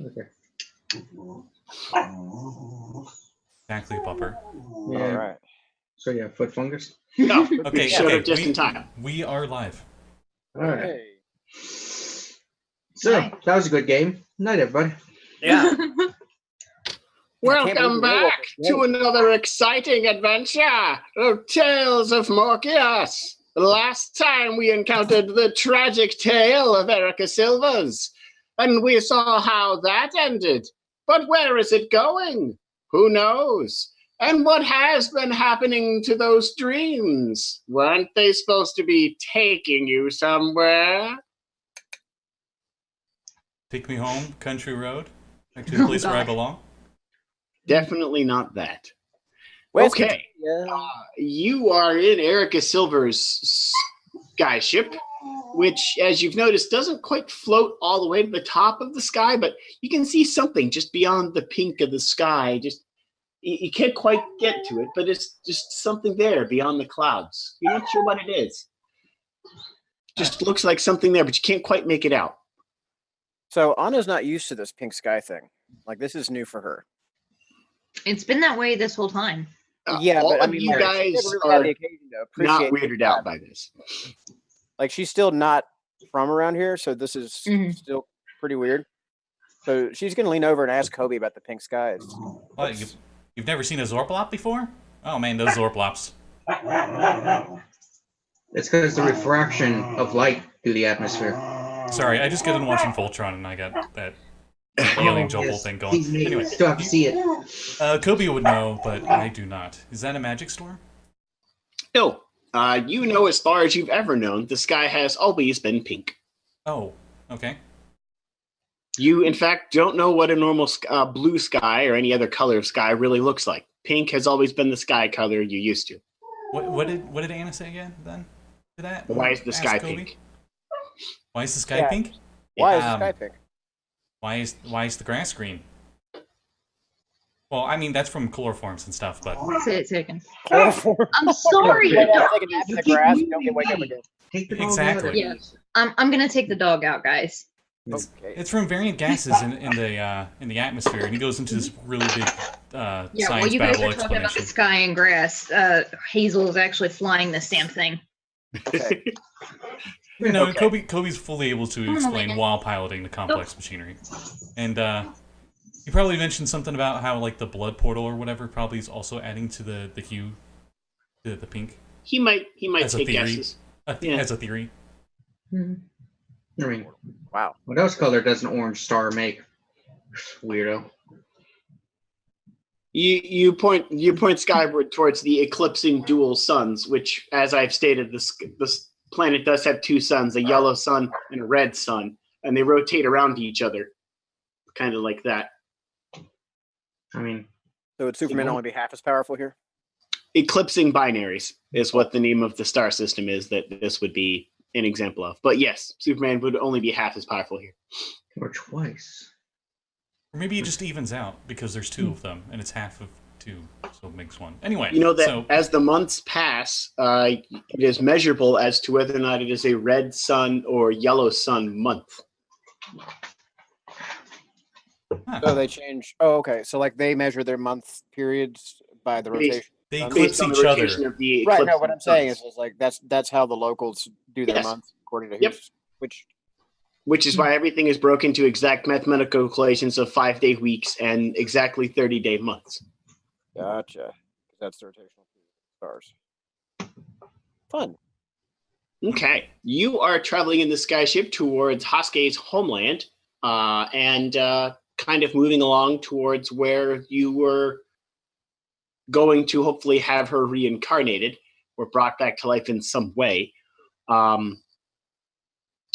Okay. Exactly, Pupper. Yeah. All right. So yeah, foot fungus. No, Okay, showed okay. up just in time. We are live. All right. Hey. So Night. that was a good game. Night, everybody. Yeah. Welcome back to another exciting adventure of Tales of Morkias. Last time we encountered the tragic tale of Erica Silvers, and we saw how that ended. But where is it going? Who knows? And what has been happening to those dreams? Weren't they supposed to be taking you somewhere? Take me home, country road, back to the place where I belong. Definitely not that. West Okay. Virginia. You are in Erica Silver's skyship, which, as you've noticed, doesn't quite float all the way to the top of the sky, but you can see something just beyond the pink of the sky. Just you can't quite get to it, but it's just something there beyond the clouds. You're not sure what it is. Just looks like something there, but you can't quite make it out. So Anna's not used to this pink sky thing. Like, this is new for her. It's been that way this whole time. Yeah, all but I of mean, you like, guys she never really had are the occasion to not appreciate weirded that. out by this. Like, she's still not from around here, so this is still pretty weird. So she's gonna lean over and ask Coby about the pink skies. What, you've never seen a Zorplop before? Oh man, those Zorplops. It's because the refraction of light through the atmosphere. Sorry, I just got in watching Voltron and I got that alien jumble thing going. He's made Anyway, still have to see it. Coby would know, but I do not. Is that a magic storm? No, you know as far as you've ever known, the sky has always been pink. Oh, okay. You, in fact, don't know what a normal blue sky or any other color of sky really looks like. Pink has always been the sky color you're used to. What did Anna say again then? Did that? Why is the Ask sky Coby? pink? Why is the sky Yeah. pink? Why is the sky pink? Why is the grass green? Well, I mean that's from chloroforms and stuff, but Say it second. Chloroform. I'm sorry. Take the a nap in the grass, you don't get wake up again. Take the ball Exactly. out. Yeah. I'm gonna take the dog out, guys. Okay. it's from variant gases in the atmosphere, and he goes into this really big Yeah, science well, you guys babble are talking about the explanation. sky and grass. Hazel is actually flying this damn thing. Okay. You know, Okay. Kobe's fully able to on a explain minute. while piloting the complex machinery, and he probably mentioned something about how like the blood portal or whatever probably is also adding to the hue, to the pink. He might As a take theory. guesses. As a theory. Mhm. I mean, Wow. what else color does an orange star make? Weirdo. You point skyward towards the eclipsing dual suns, which, as I've stated, this planet does have two suns, a yellow sun and a red sun, and they rotate around each other, kind of like that. I mean, So would Superman only be half as powerful here? Eclipsing binaries is what the name of the star system is that this would be an example of. But yes, Superman would only be half as powerful here. or twice. Or maybe it just evens out because there's two of them, and it's half of two, so it makes one. Anyway, You know that so as the months pass, it is measurable as to whether or not it is a red sun or yellow sun month. So they change. Oh, okay. So like they measure their month periods by the Based- rotation. they Based eclipse Based on the each rotation other. of the Right. No, eclipsing what I'm saying suns. is like that's how the locals do their Yes. month according to Yep. who's which. Which is why everything is broken into exact mathematical equations of 5-day weeks and exactly 30-day months. Gotcha. That's the rotational stars. Fun. Okay. You are traveling in the skyship towards Hashke's homeland and kind of moving along towards where you were going to hopefully have her reincarnated or brought back to life in some way.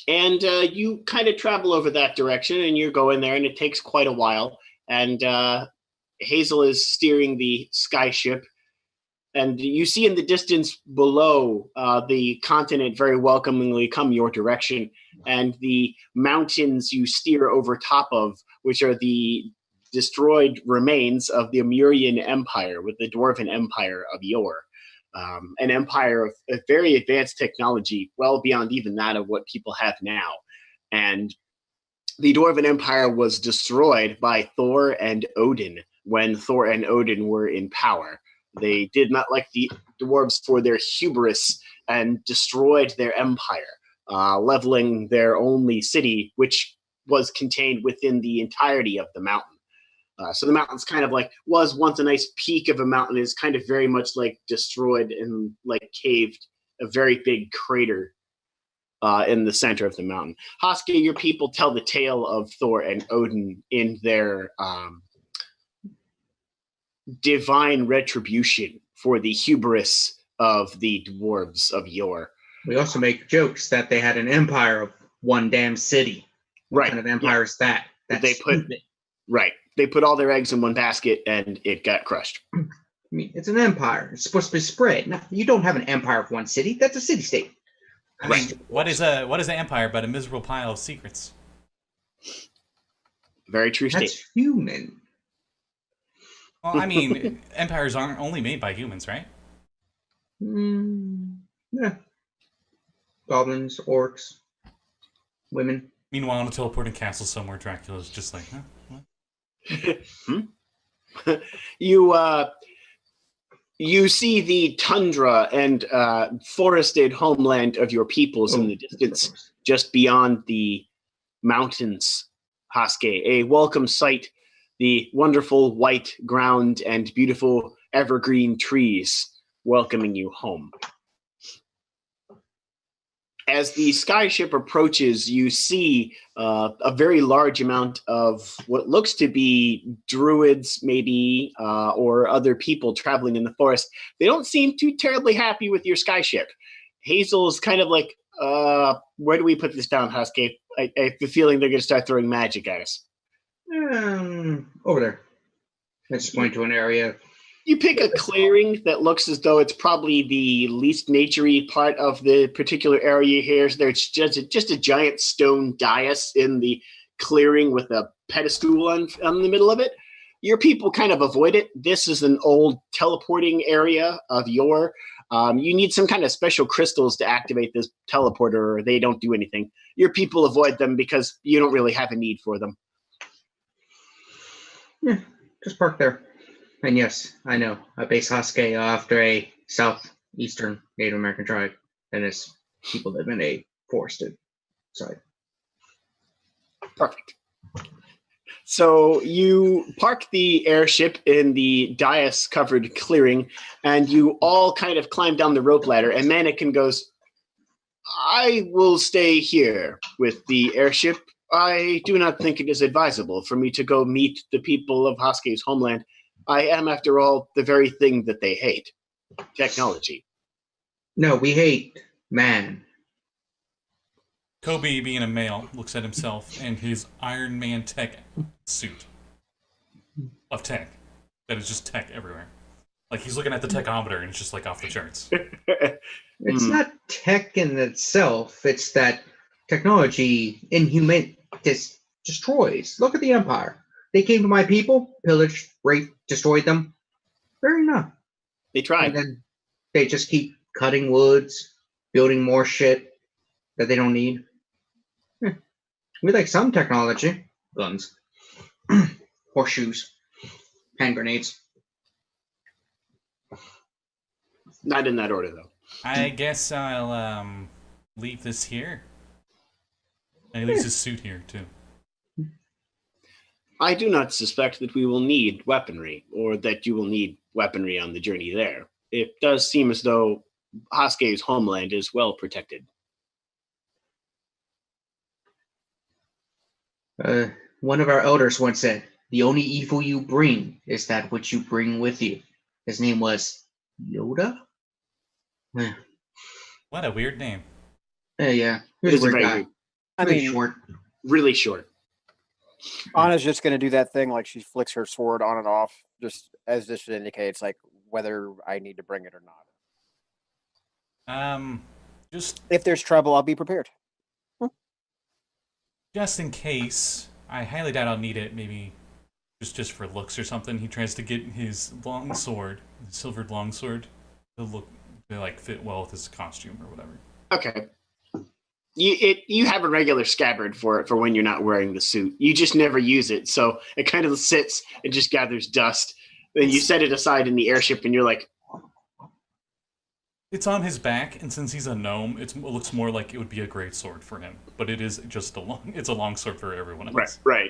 And you kind of travel over that direction and you're going there and it takes quite a while. And Hazel is steering the skyship. And you see in the distance below the continent very welcomingly come your direction. And the mountains you steer over top of, which are the destroyed remains of the Amurian Empire with the Dwarven Empire of yore. An empire of a very advanced technology, well beyond even that of what people have now. And the Dwarven Empire was destroyed by Thor and Odin when Thor and Odin were in power. They did not like the dwarves for their hubris and destroyed their empire, leveling their only city, which was contained within the entirety of the mountain. So the mountain's kind of like, was once a nice peak of a mountain, is kind of very much like destroyed and like caved, a very big crater in the center of the mountain. Hashke, your people tell the tale of Thor and Odin in their divine retribution for the hubris of the dwarves of yore. We also make jokes that they had an empire of one damn city. What Right. kind of empire is that? That's They put- stupid. Right. They put all their eggs in one basket and it got crushed. I mean, it's an empire. It's supposed to be spread. No, you don't have an empire of one city. That's a city-state. I mean, what is an empire but a miserable pile of secrets? Very true That's statement. human. Well, I mean, empires aren't only made by humans, right? Yeah. Goblins, orcs, women. Meanwhile, in a teleporting castle somewhere, Dracula's just like, huh? What? You see the tundra and forested homeland of your peoples in the distance, just beyond the mountains, Hashke. A welcome sight, the wonderful white ground and beautiful evergreen trees welcoming you home. As the skyship approaches, you see a very large amount of what looks to be druids, maybe, or other people traveling in the forest. They don't seem too terribly happy with your skyship. Hazel's kind of like, where do we put this down, Hashke? I have the feeling they're going to start throwing magic at us. Over there. I just point to an area. You pick a clearing that looks as though it's probably the least naturey part of the particular area here. So there's just a giant stone dais in the clearing with a pedestal on the middle of it. Your people kind of avoid it. This is an old teleporting area of yore. You need some kind of special crystals to activate this teleporter, or they don't do anything. Your people avoid them because you don't really have a need for them. Yeah, just park there. And yes, I know. I base Hashke after a southeastern Native American tribe, and its people live in a forested side. Perfect. So you park the airship in the dais-covered clearing, and you all kind of climb down the rope ladder, and Mannequin goes, I will stay here with the airship. I do not think it is advisable for me to go meet the people of Hashke's homeland. I am, after all, the very thing that they hate. Technology. No, we hate man. Coby, being a male, looks at himself and his Iron Man tech suit of tech. That is just tech everywhere. Like, he's looking at the techometer and it's just like off the charts. It's not tech in itself. It's that technology destroys. Look at the Empire. They came to my people, pillaged, raped, destroyed them. Fair enough. They tried. And then they just keep cutting woods, building more shit that they don't need. We like some technology. Guns. Horseshoes. Hand grenades. Not in that order, though. I guess I'll leave this here. And he leaves his suit here, too. I do not suspect that we will need weaponry, or that you will need weaponry on the journey there. It does seem as though Hashke's homeland is well protected. One of our elders once said, the only evil you bring is that which you bring with you. His name was Yoda? What a weird name. Yeah. It He is was a weird very guy. weird. I Really mean, short. Really short. Anna's just going to do that thing like she flicks her sword on and off, just as this indicates, like whether I need to bring it or not. Just If there's trouble, I'll be prepared. in case, I highly doubt I'll need it. Maybe just for looks or something. He tries to get his long sword, his silvered longsword, to like fit well with his costume or whatever. Okay. You have a regular scabbard for it for when you're not wearing the suit. You just never use it, so it kind of sits and just gathers dust. Then you set it aside in the airship, and you're like, It's on his back, and since he's a gnome, it looks more like it would be a great sword for him. But it is just it's a long sword for everyone else. right.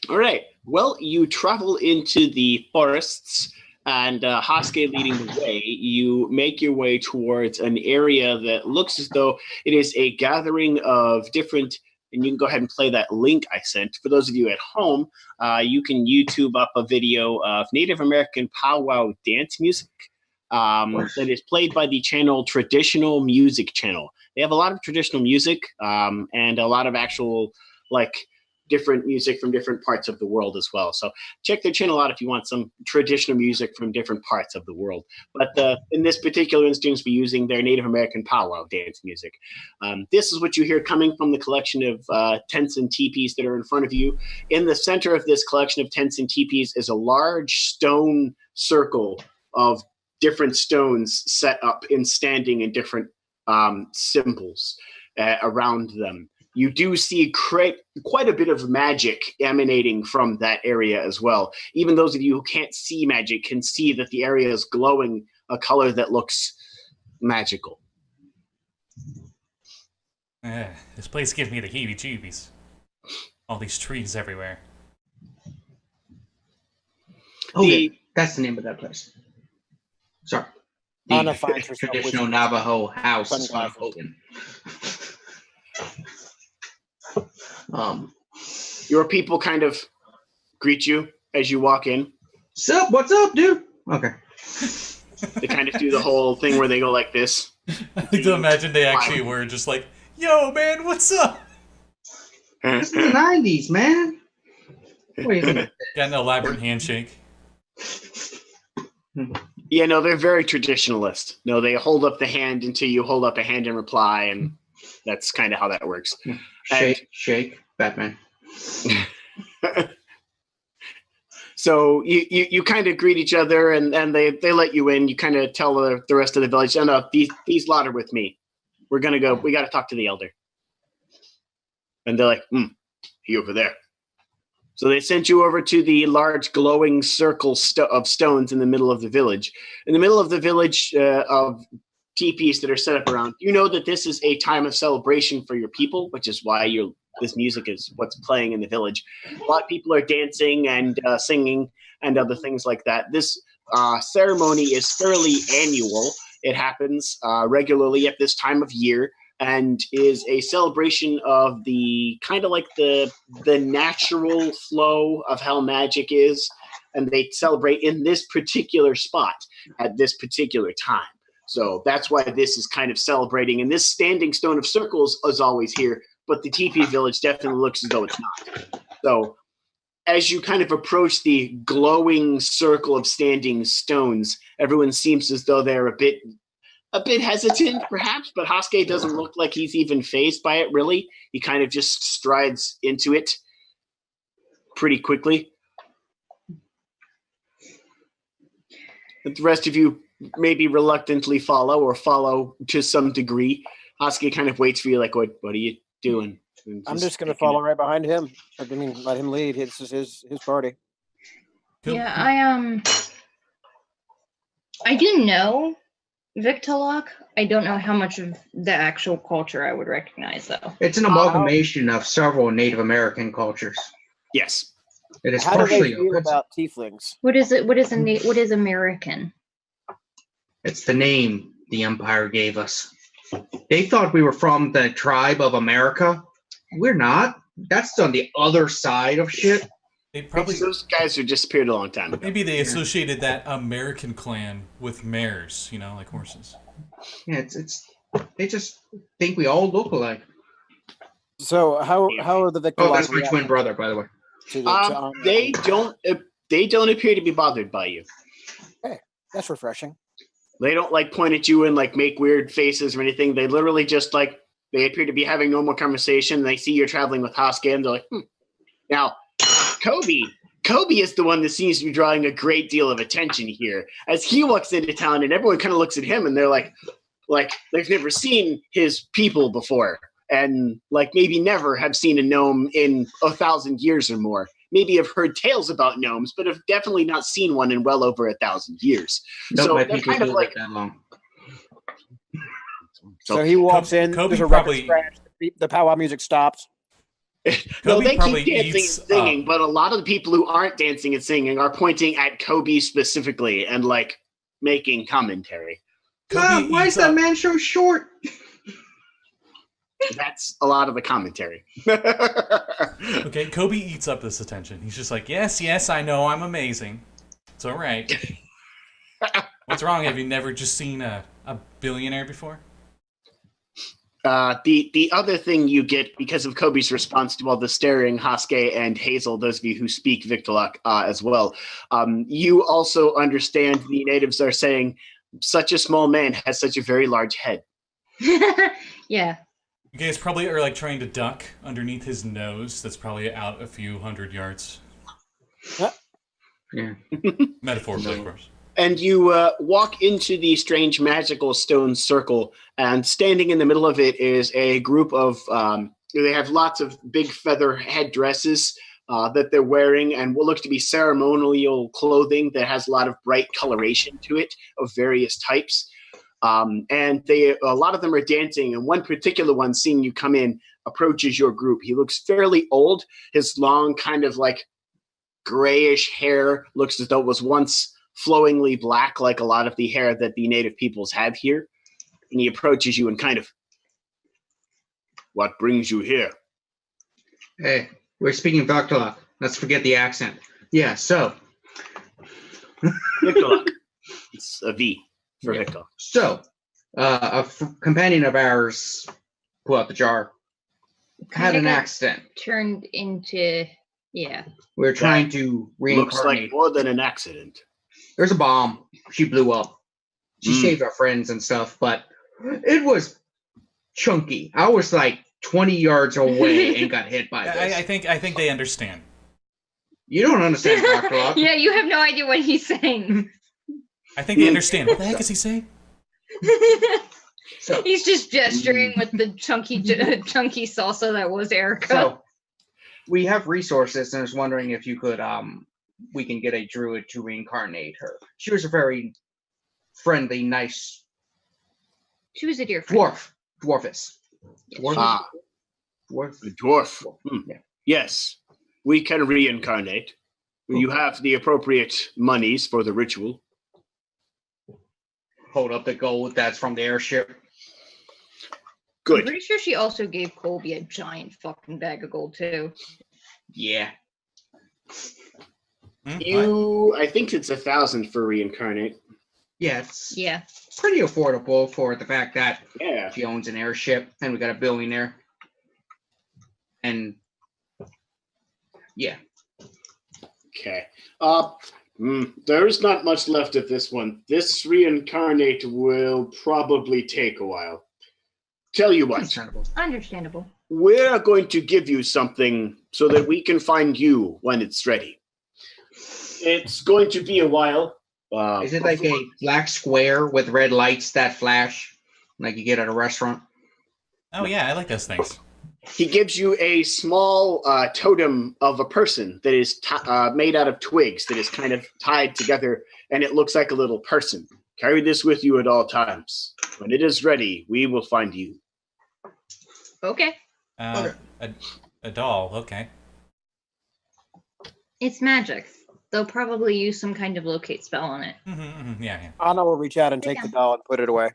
All right. Well, you travel into the forests, and Hashke leading the way, you make your way towards an area that looks as though it is a gathering of different, and you can go ahead and play that link I sent. For those of you at home, you can YouTube up a video of Native American powwow dance music that is played by the channel Traditional Music Channel. They have a lot of traditional music and a lot of actual, like, different music from different parts of the world as well. So check their channel out if you want some traditional music from different parts of the world. But in this particular instance, we're using their Native American powwow dance music. This is what you hear coming from the collection of tents and teepees that are in front of you. In the center of this collection of tents and teepees is a large stone circle of different stones set up in standing in different symbols around them. You do see quite a bit of magic emanating from that area as well. Even those of you who can't see magic can see that the area is glowing a color that looks magical. This place gives me the heebie-jeebies. All these trees everywhere. That's the name of that place. Sorry. Anna finds herself Traditional with Navajo house. sunglasses. Your people kind of greet you as you walk in. Sup? What's up, dude? Okay. They kind of do the whole thing where they go like this. I like to imagine they actually were just like, "Yo, man, what's up?" This is the 90s, man. What do you think? Got an elaborate handshake. Yeah, no, they're very traditionalist. No, they hold up the hand until you hold up a hand in reply, and that's kind of how that works. Shake, Batman. So you kind of greet each other, and they let you in. You kind of tell the rest of the village, "Oh, no, these lot are with me. We're gonna go. We got to talk to the elder." And they're like, "He over there." So they sent you over to the large glowing circle of stones in the middle of the village. In the middle of the village of teepees that are set up around, you know that this is a time of celebration for your people, which is why this music is what's playing in the village. A lot of people are dancing and singing and other things like that. This ceremony is fairly annual. It happens regularly at this time of year, and is a celebration of the kind of like the natural flow of how magic is, and they celebrate in this particular spot at this particular time. So that's why this is kind of celebrating, and this standing stone of circles is always here, but the teepee village definitely looks as though it's not. So as you kind of approach the glowing circle of standing stones, everyone seems as though they're a bit hesitant, perhaps, but Hashke doesn't look like he's even fazed by it, really. He kind of just strides into it pretty quickly. But the rest of you maybe reluctantly follow to some degree. Hashke kind of waits for you, like, what are you doing? I'm just going to follow right behind him. I mean, let him lead. This is his party. Cool. Yeah, I do know Victalock. I don't know how much of the actual culture I would recognize, though. It's an amalgamation of several Native American cultures. Yes. It is How do they partially. feel about tieflings? What is it? What is American? It's the name the Empire gave us. They thought we were from the tribe of America. We're not. That's on the other side of shit. They probably Those guys who disappeared a long time ago. maybe they associated that American clan with mares, like horses. Yeah, it's. They just think we all look alike. So how are the victims? Oh, that's my twin brother, by the way. They don't appear to be bothered by you. Hey, that's refreshing. They don't point at you and make weird faces or anything. They literally just they appear to be having normal conversation. They see you're traveling with Hashke, and they're like, Now, Coby is the one that seems to be drawing a great deal of attention here as he walks into town, and everyone kind of looks at him, and they're like, like they've never seen his people before, and like maybe never have seen a gnome in 1,000 years or more. Maybe have heard tales about gnomes, but have definitely not seen one in well over 1,000 years. Nope, So my they're people kind of do like live that long. So he walks in. Coby There's a probably- record scratch. The powwow music stops. no, Coby they probably keep dancing eats and singing, but a lot of the people who aren't dancing and singing are pointing at Coby specifically and like making commentary. Coby Why eats is that up- man so short? That's a lot of the commentary. Okay, Coby eats up this attention. He's just like, yes, I know I'm amazing. It's all right. What's wrong? Have you never just seen a billionaire before? The other thing you get because of Coby's response to all the staring, Hashke and Hazel, those of you who speak Victolok as well, you also understand the natives are saying, such a small man has such a very large head. Yeah. You guys probably are like trying to duck underneath his nose. That's probably out a few hundred yards. Yeah. Metaphorically, No. of course. And you walk into the strange magical stone circle, and standing in the middle of it is a group of, they have lots of big feather headdresses that they're wearing, and what looks to be ceremonial clothing that has a lot of bright coloration to it of various types. And a lot of them are dancing, and one particular one, seeing you come in, approaches your group. He looks fairly old. His long kind of like grayish hair looks as though it was once flowingly black, like a lot of the hair that the native peoples have here. And he approaches you and kind of, what brings you here? Hey, we're speaking Victolok. Let's forget the accent. Yeah, so. Victolok. It's a V for Yeah. Victor. So, companion of ours, pull out the jar, had an Kinda got accident. Turned into, yeah. We were trying to Looks like reincarnate. more than an accident. There's a bomb. She blew up. She saved our friends and stuff, but it was chunky. I was like 20 yards away and got hit by this. I think they understand. You don't understand, Dr. Locke. Yeah, you have no idea what he's saying. I think they understand. What the heck is he saying? So, He's just gesturing with the chunky salsa that was Erica. so we have resources, and I was wondering if you could, we can get a druid to reincarnate her. She was a very friendly, nice She was a dear friend. dwarfess. Dwarf? Ah, Dwarf? a dwarf. Yeah. Yes, we can reincarnate. You have the appropriate monies for the ritual. Hold up the gold that's from the airship. I'm Good. pretty sure she also gave Coby a giant fucking bag of gold too. Yeah. You, I think it's 1,000 for reincarnate. Yeah, it's Yeah. pretty affordable for the fact that Yeah. she owns an airship, and we got a billionaire. And yeah. Okay. There is not much left of this one. This reincarnate will probably take a while. Tell you what, Understandable. Understandable. we're going to give you something so that we can find you when it's ready. It's going to be a while. Is it like a black square with red lights that flash, like you get at a restaurant? Oh yeah, I like those things. He gives you a small totem of a person that is made out of twigs that is kind of tied together, and it looks like a little person. Carry this with you at all times. When it is ready, we will find you. Okay. A doll. Okay. It's magic. They'll probably use some kind of locate spell on it. Yeah. Anna will reach out and take the doll and put it away.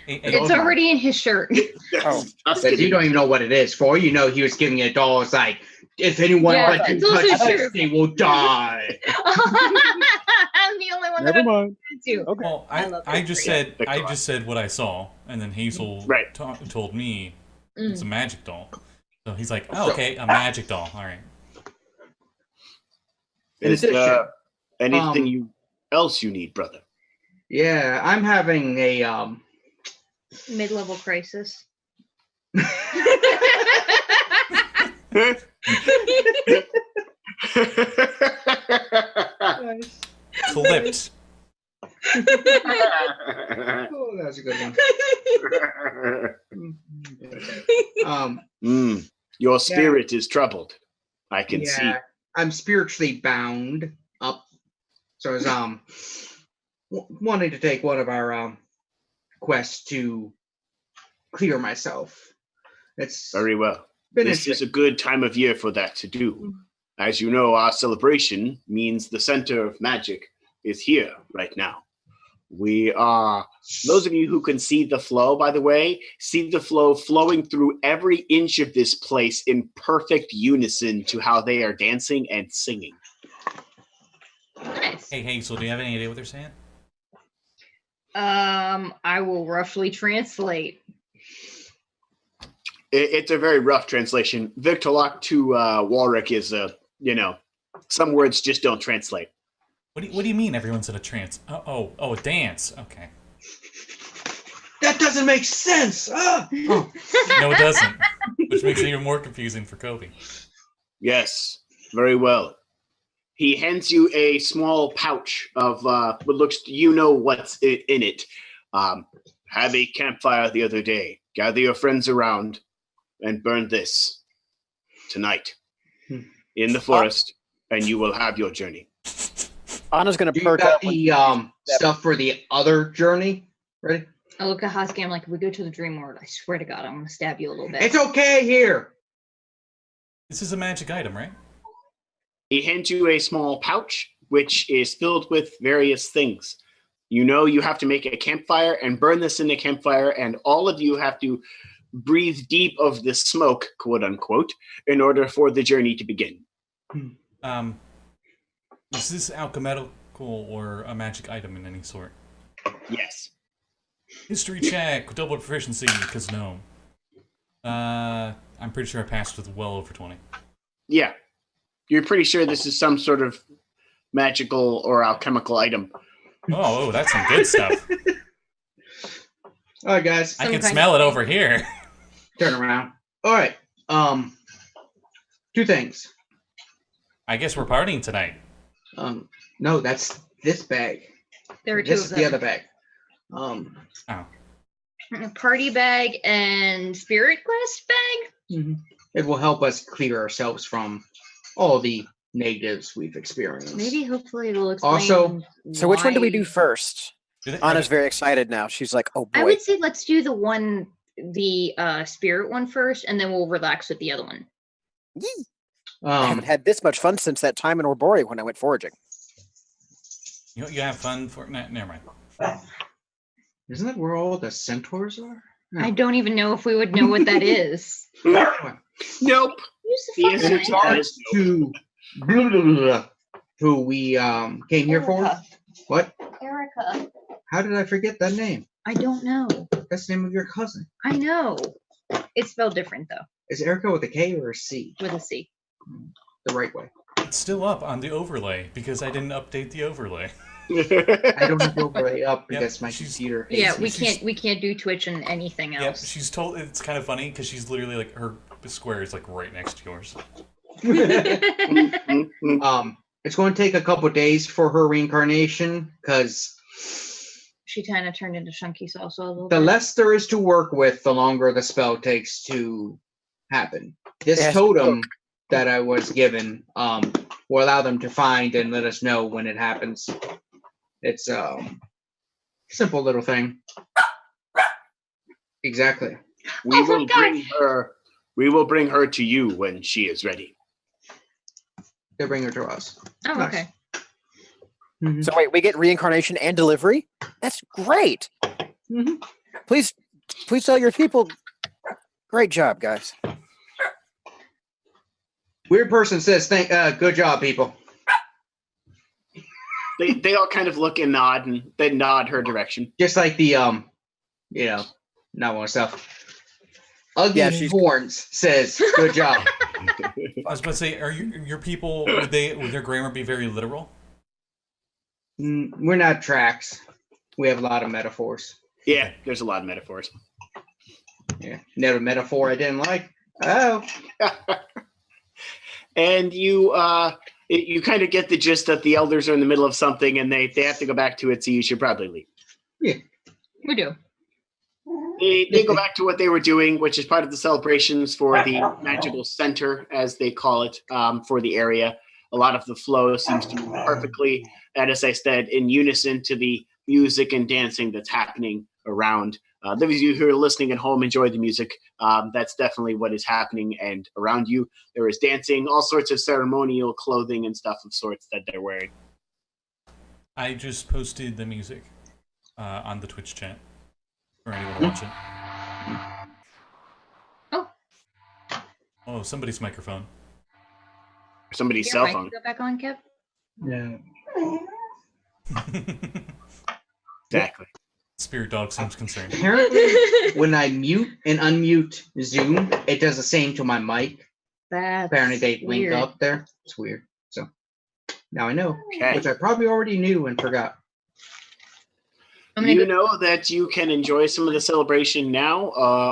It's already in his shirt. Oh. But you don't even know what it is for. You know he was giving it a doll. It's like, if anyone Yeah, but you it's also touch true. this, they will die. I'm the only one that Never mind. too. Okay. Well, I love I it. just said what I saw, and then Hazel Right. told me it's a magic doll. So he's like, So- okay, a magic doll. All right. In Is addition, anything else you need, brother? yeah, I'm having a Mid-level crisis. Clipped. Oh, that's a good one. Your spirit is troubled. I can see. Yeah, I'm spiritually bound up. So I was wanting to take one of our quests to clear myself. It's Very well. been This is interesting. a good time of year for that to do. As you know, our celebration means the center of magic is here right now. We are, those of you who can see the flow, by the way, see the flow flowing through every inch of this place in perfect unison to how they are dancing and singing. Nice. Hey, Hazel, do you have any idea what they're saying? I will roughly translate. It's a very rough translation. Victorlock to Warwick is, some words just don't translate. What do you mean everyone's in a trance? Oh, a dance. Okay. That doesn't make sense. Oh. No, it doesn't. Which makes it even more confusing for Coby. Yes, very well. He hands you a small pouch of what looks, what's in it. Had a campfire the other day. Gather your friends around and burn this tonight in the forest, and you will have your journey. Anna's going to Do you perk got up. the stuff for the other journey ready? I look at Hashke. I'm like, if we go to the dream world, I swear to God, I'm going to stab you a little bit. It's okay here. This is a magic item, right? He hands you a small pouch, which is filled with various things. You have to make a campfire and burn this in the campfire, and all of you have to breathe deep of the smoke, quote unquote, in order for the journey to begin. Is this alchemical or a magic item in any sort? Yes. History check, double proficiency, because Gnome. I'm pretty sure I passed with well over 20. Yeah. You're pretty sure this is some sort of magical or alchemical item. Oh, that's some good stuff. All right, guys. I can smell it over here. Turn around. All right. Two things. I guess we're partying tonight. No, that's this bag. There are two This of is them. the other bag. Oh. A party bag and spirit quest bag. It will help us clear ourselves from all the negatives we've experienced. Maybe, hopefully, it'll explain. Also- So which one do we why- do first? Anna's very excited now. She's like, oh boy. I would say let's do the spirit one first, and then we'll relax with the other one. Yee. I haven't had this much fun since that time in Orbori when I went foraging. You have fun for... Nah, never mind. Isn't that where all the centaurs are? No. I don't even know if we would know what that is. Nope. Use the The fucking answer In to name. that is to blah, blah, blah, blah, who we came here for. Erica. What? Erica. How did I forget that name? I don't know. That's the name of your cousin. I know. It's spelled different though, Is Erica with a K or a C? with a C. The right way. It's still up on the overlay because I didn't update the overlay. I don't have the overlay up Yep, because my she's- computer. Yeah, She's- we can't do Twitch and anything Yep, else. she's told... It's kind of funny because she's literally like... Her square is like right next to yours. It's going to take a couple days for her reincarnation because She kind of turned into chunky salsa a little the bit. less there is to work with, the longer the spell takes to happen. This Yes. totem that I was given will allow them to find and let us know when it happens. It's simple little thing. Exactly. We Oh, will God. bring her to you when she is ready. They bring her to us. Oh, Nice. okay. Mhm. So wait, we get reincarnation and delivery? That's great. Mhm. Please tell your people. Great job, guys. Weird person says, good job, people. They all kind of look and nod, and they nod her direction. Just like the not one stuff. Ugly Yeah, she's- Horns says, good job. I was about to say, are your people... Would their grammar be very literal? We're not tracks. We have a lot of metaphors. Yeah, there's a lot of metaphors. Yeah. Never metaphor I didn't like. Oh. And you You kind of get the gist that the elders are in the middle of something and they have to go back to it, so you should probably leave. We do. They go back to what they were doing, which is part of the celebrations for the magical center, as they call it, for the area. A lot of the flow seems to move perfectly, and as I said, in unison to the music and dancing that's happening around. Those of you who are listening at home enjoy the music. That's definitely what is happening, and around you there is dancing, all sorts of ceremonial clothing and stuff of sorts that they're wearing. I just posted the music on the Twitch chat for anyone to watch it. Oh. Oh, somebody's microphone. Somebody's Your cell mic phone. Go back on, Kev. Yeah. Exactly. Spirit dog seems concerned. Apparently, when I mute and unmute Zoom, it does the same to my mic. That's Apparently, they link weird. up there. It's weird. So now I know, Okay. which I probably already knew and forgot. I'm gonna You go. know that you can enjoy some of the celebration now,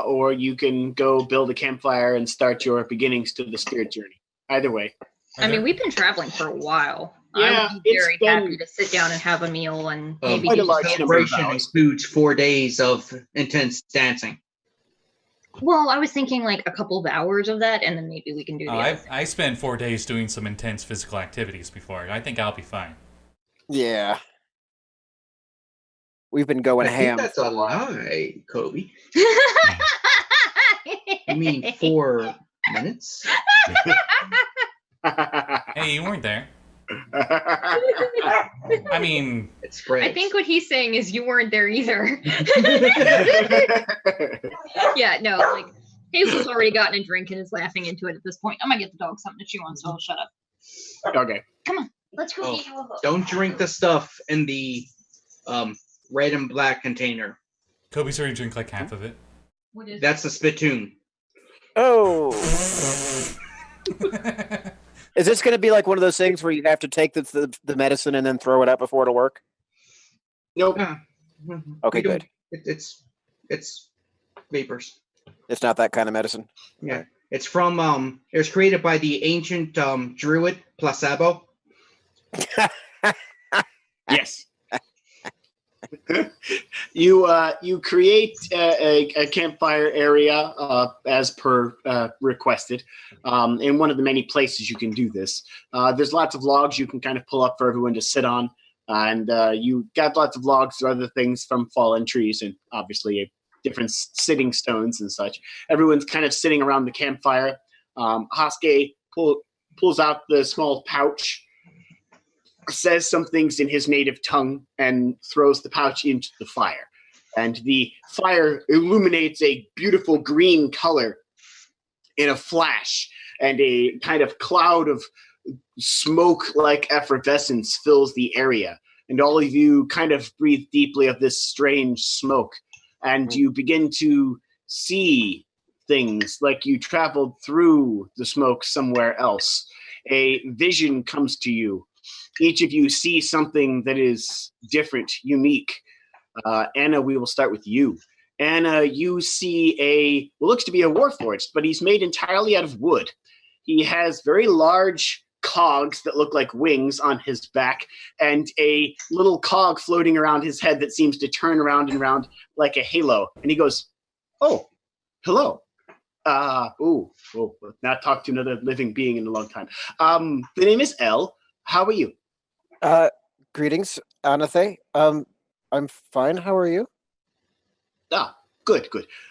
or you can go build a campfire and start your beginnings to the spirit journey. Either way. I mean, we've been traveling for a while. Yeah, I would be it's very been- happy to sit down and have a meal and Oh, maybe quite do a large some number of Celebration hours. includes 4 days of intense dancing. Well, I was thinking like a couple of hours of that, and then maybe we can do the other thing. I spent 4 days doing some intense physical activities before. I think I'll be fine. Yeah. We've been going I think ham. that's a lie, Coby. You mean 4 minutes? Hey, you weren't there. I mean, It's spreads. I think what he's saying is you weren't there either. Yeah, no, like Hazel's already gotten a drink and is laughing into it at this point. I'm gonna get the dog something to chew on, so I'll shut up. Okay. Let's go Oh, get you a book. Don't drink the stuff in the red and black container. Kobe's already drank like half of it. What is That's the spittoon. Oh. Is this going to be like one of those things where you have to take the medicine and then throw it out before it'll work? Nope. Ah, Okay, we don't- good. It's vapors. It's not that kind of medicine. Yeah, it's from it was created by the ancient druid Placebo. Yes. You create a campfire area as per requested in one of the many places you can do this. There's lots of logs you can kind of pull up for everyone to sit on, and you got lots of logs or other things from fallen trees and obviously different sitting stones and such. Everyone's kind of sitting around the campfire. Hashke pulls out the small pouch, says some things in his native tongue, and throws the pouch into the fire. And the fire illuminates a beautiful green color in a flash, and a kind of cloud of smoke-like effervescence fills the area. And all of you kind of breathe deeply of this strange smoke, and you begin to see things like you traveled through the smoke somewhere else. A vision comes to you. Each of you see something that is different, unique. Anna, we will start with you. Anna, you see what looks to be a warforged, but he's made entirely out of wood. He has very large cogs that look like wings on his back, and a little cog floating around his head that seems to turn around and around like a halo. And he goes, "Oh, hello. Not talked to another living being in a long time. The name is Elle. How are you?" Greetings, Anathe. I'm fine. How are you? Ah, good.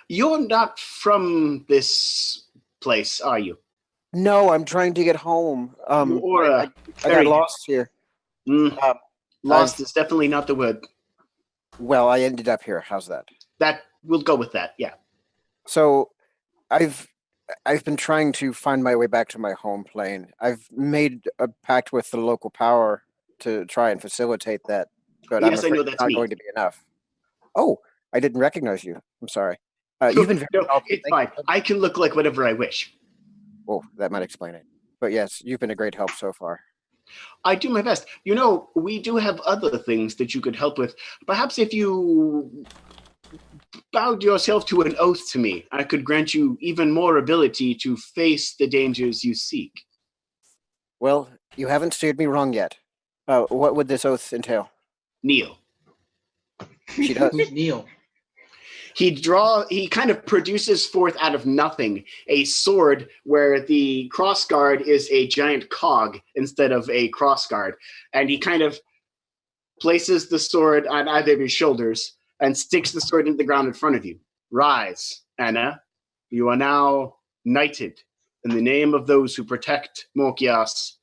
You're not from this place, are you? No, I'm trying to get home. You're, I very got lost here. Lost is definitely not the word. Well, I ended up here. How's that? That we'll go with that. Yeah. So, I've been trying to find my way back to my home plane. I've made a pact with the local power to try and facilitate that, but Yes, I I'm know afraid that's it's not me. going to be enough. Oh, I didn't recognize you. I'm sorry. You've been very No, helpful. it's Thank fine. you. I can look like whatever I wish. Well, that might explain it. But yes, you've been a great help so far. I do my best. You know, we do have other things that you could help with. Perhaps if you bowed yourself to an oath to me, I could grant you even more ability to face the dangers you seek. Well, you haven't steered me wrong yet. What would this oath entail? Kneel. She does. Who's Neil? He kind of produces forth out of nothing a sword where the crossguard is a giant cog instead of a crossguard. And he kind of places the sword on either of your shoulders and sticks the sword into the ground in front of you. Rise, Anna. You are now knighted in the name of those who protect Mokias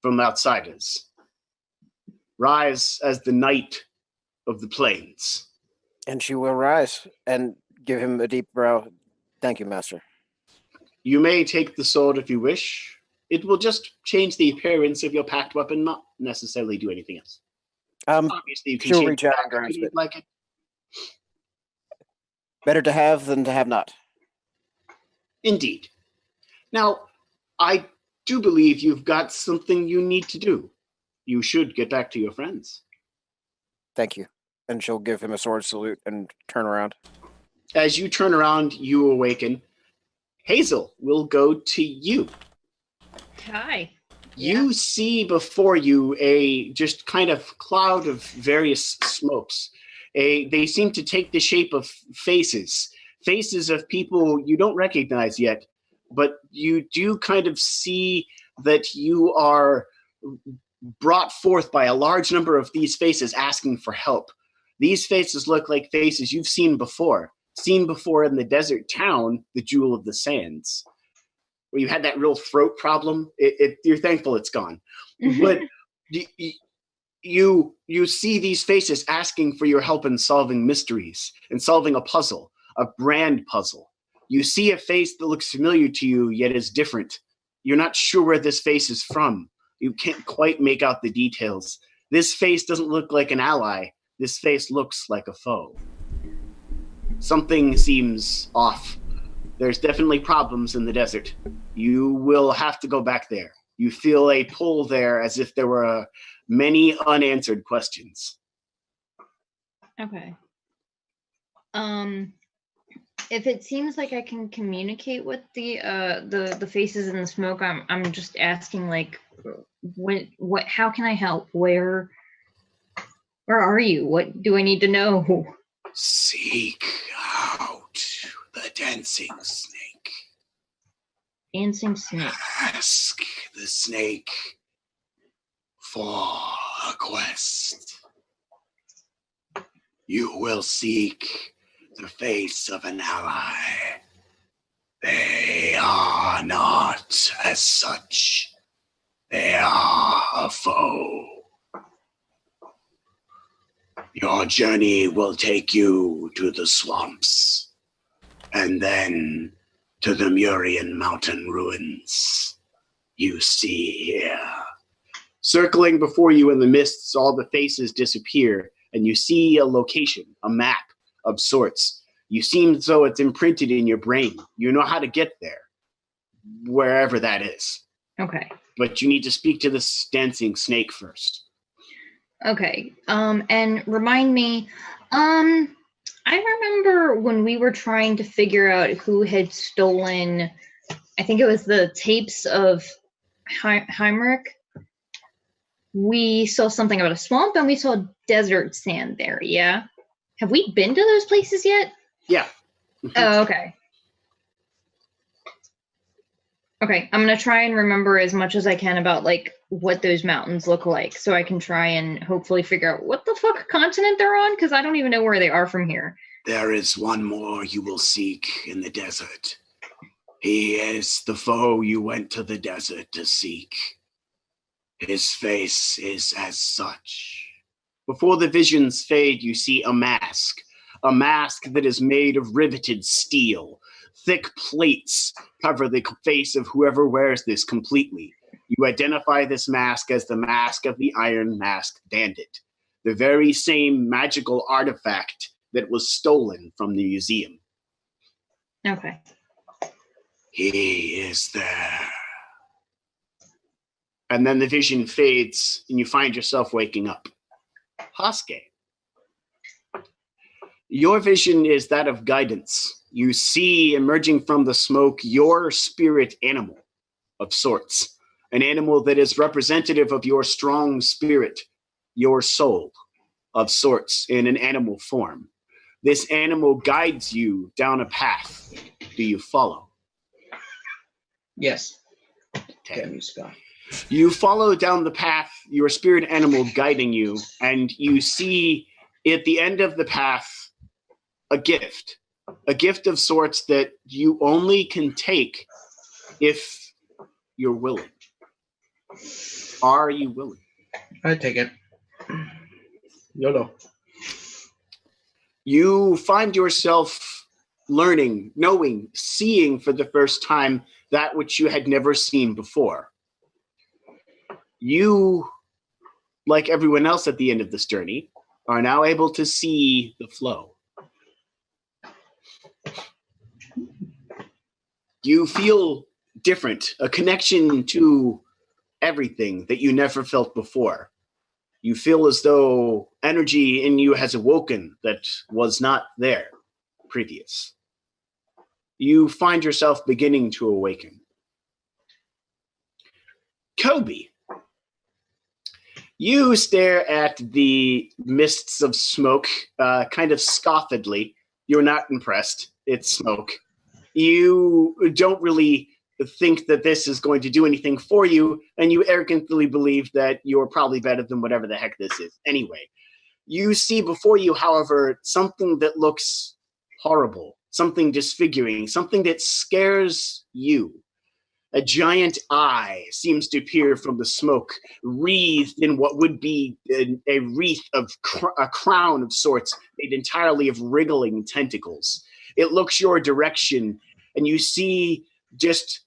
from outsiders. Rise as the knight of the plains. And she will rise and give him a deep bow. Thank you, master. You may take the sword if you wish. It will just change the appearance of your packed weapon, not necessarily do anything else. Obviously, you can she'll change reach it out back and grasp if you'd it. like it. Better to have than to have not. Indeed. Now, I do believe you've got something you need to do. You should get back to your friends. Thank you. And she'll give him a sword salute and turn around. As you turn around, you awaken. Hazel, we'll go to you. Hi. You see before you a just kind of cloud of various smokes. They seem to take the shape of faces of people you don't recognize yet, but you do kind of see that you are brought forth by a large number of these faces asking for help. These faces look like faces you've seen before in the desert town, the Jewel of the Sands, where you had that real throat problem. You're thankful it's gone. But you see these faces asking for your help in solving mysteries and solving a puzzle, a brand puzzle. You see a face that looks familiar to you, yet is different. You're not sure where this face is from. You can't quite make out the details. This face doesn't look like an ally. This face looks like a foe. Something seems off. There's definitely problems in the desert. You will have to go back there. You feel a pull there as if there were many unanswered questions. Okay. If it seems like I can communicate with the faces in the smoke, I'm just asking, like, what how can I help? Where are you? What do I need to know? Seek out the dancing snake. Dancing snake. Ask the snake for a quest. You will seek the face of an ally. They are not as such. They are a foe. Your journey will take you to the swamps, and then to the Murian mountain ruins you see here. Circling before you in the mists, all the faces disappear, and you see a location, a map of sorts. You seem as though it's imprinted in your brain. You know how to get there, wherever that is. Okay. But you need to speak to this dancing snake first. Okay. And remind me, I remember when we were trying to figure out who had stolen, I think it was the tapes of Heimrich. We saw something about a swamp and we saw desert sand there, yeah? Have we been to those places yet? Yeah. Oh, okay. Okay, I'm going to try and remember as much as I can about, like, what those mountains look like so I can try and hopefully figure out what the fuck continent they're on, because I don't even know where they are from here. There is one more you will seek in the desert. He is the foe you went to the desert to seek. His face is as such. Before the visions fade, you see a mask that is made of riveted steel. Thick plates cover the face of whoever wears this completely. You identify this mask as the mask of the Iron Masked Bandit, the very same magical artifact that was stolen from the museum. Okay. He is there. And then the vision fades, and you find yourself waking up. Hashke. Your vision is that of guidance. You see emerging from the smoke your spirit animal of sorts. an animal that is representative of your strong spirit, your soul of sorts in an animal form. This animal guides you down a path. Do you follow? Yes. Okay. Damn you, Scott. You follow down the path, your spirit animal guiding you, and you see at the end of the path a gift of sorts that you only can take if you're willing. Are you willing? I take it. YOLO. You find yourself learning, knowing, seeing for the first time that which you had never seen before. You, like everyone else at the end of this journey, are now able to see the flow. You feel different, a connection to everything that you never felt before. You feel as though energy in you has awoken that was not there previous. You find yourself beginning to awaken. Coby, you stare at the mists of smoke kind of scoffedly. You're not impressed. It's smoke. You don't really think that this is going to do anything for you, and you arrogantly believe that you're probably better than whatever the heck this is. Anyway, you see before you, however, something that looks horrible, something disfiguring, something that scares you. A giant eye seems to appear from the smoke, wreathed in what would be a wreath of a crown of sorts, made entirely of wriggling tentacles. It looks your direction, and you see just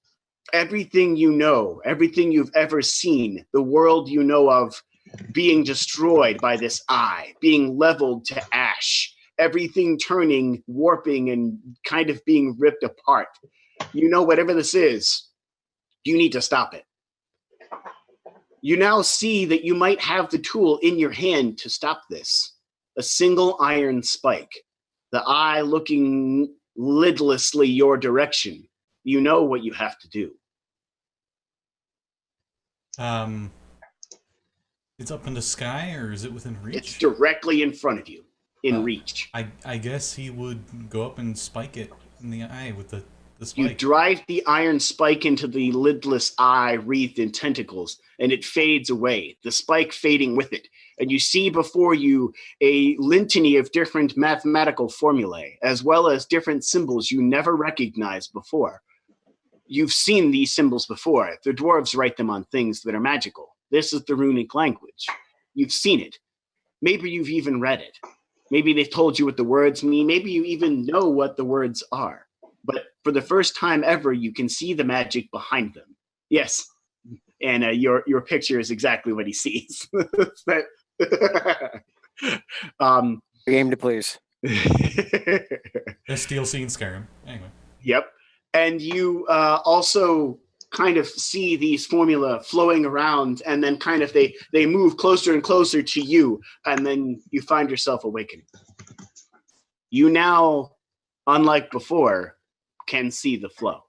everything you know, everything you've ever seen, the world you know of being destroyed by this eye, being leveled to ash, everything turning, warping, and kind of being ripped apart. You know, whatever this is, you need to stop it. You now see that you might have the tool in your hand to stop this. A single iron spike. The eye looking lidlessly your direction. You know what you have to do. It's up in the sky, or is it within reach? It's directly in front of you, in reach. I guess he would go up and spike it in the eye with the spike. You drive the iron spike into the lidless eye wreathed in tentacles, and it fades away, the spike fading with it. And you see before you a litany of different mathematical formulae, as well as different symbols you never recognized before. You've seen these symbols before. The dwarves write them on things that are magical. This is the runic language. You've seen it. Maybe you've even read it. Maybe they've told you what the words mean. Maybe you even know what the words are. But for the first time ever, you can see the magic behind them. Yes, and your picture is exactly what he sees. Game to please. The steel scene scare him. Anyway. Yep. And you also kind of see these formula flowing around, and then kind of they move closer and closer to you, and then you find yourself awakening. You now, unlike before, can see the flow.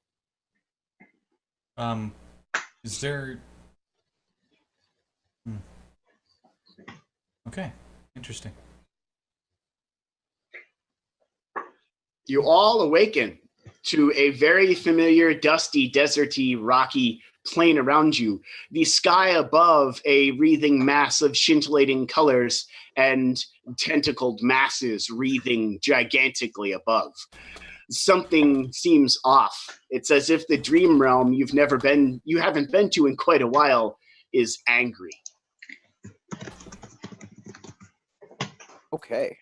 Is there... Okay, interesting. You all awaken to a very familiar, dusty, deserty, rocky plain around you. The sky above, a wreathing mass of scintillating colors and tentacled masses wreathing gigantically above. Something seems off. It's as if the dream realm you haven't been to in quite a while is angry. Okay.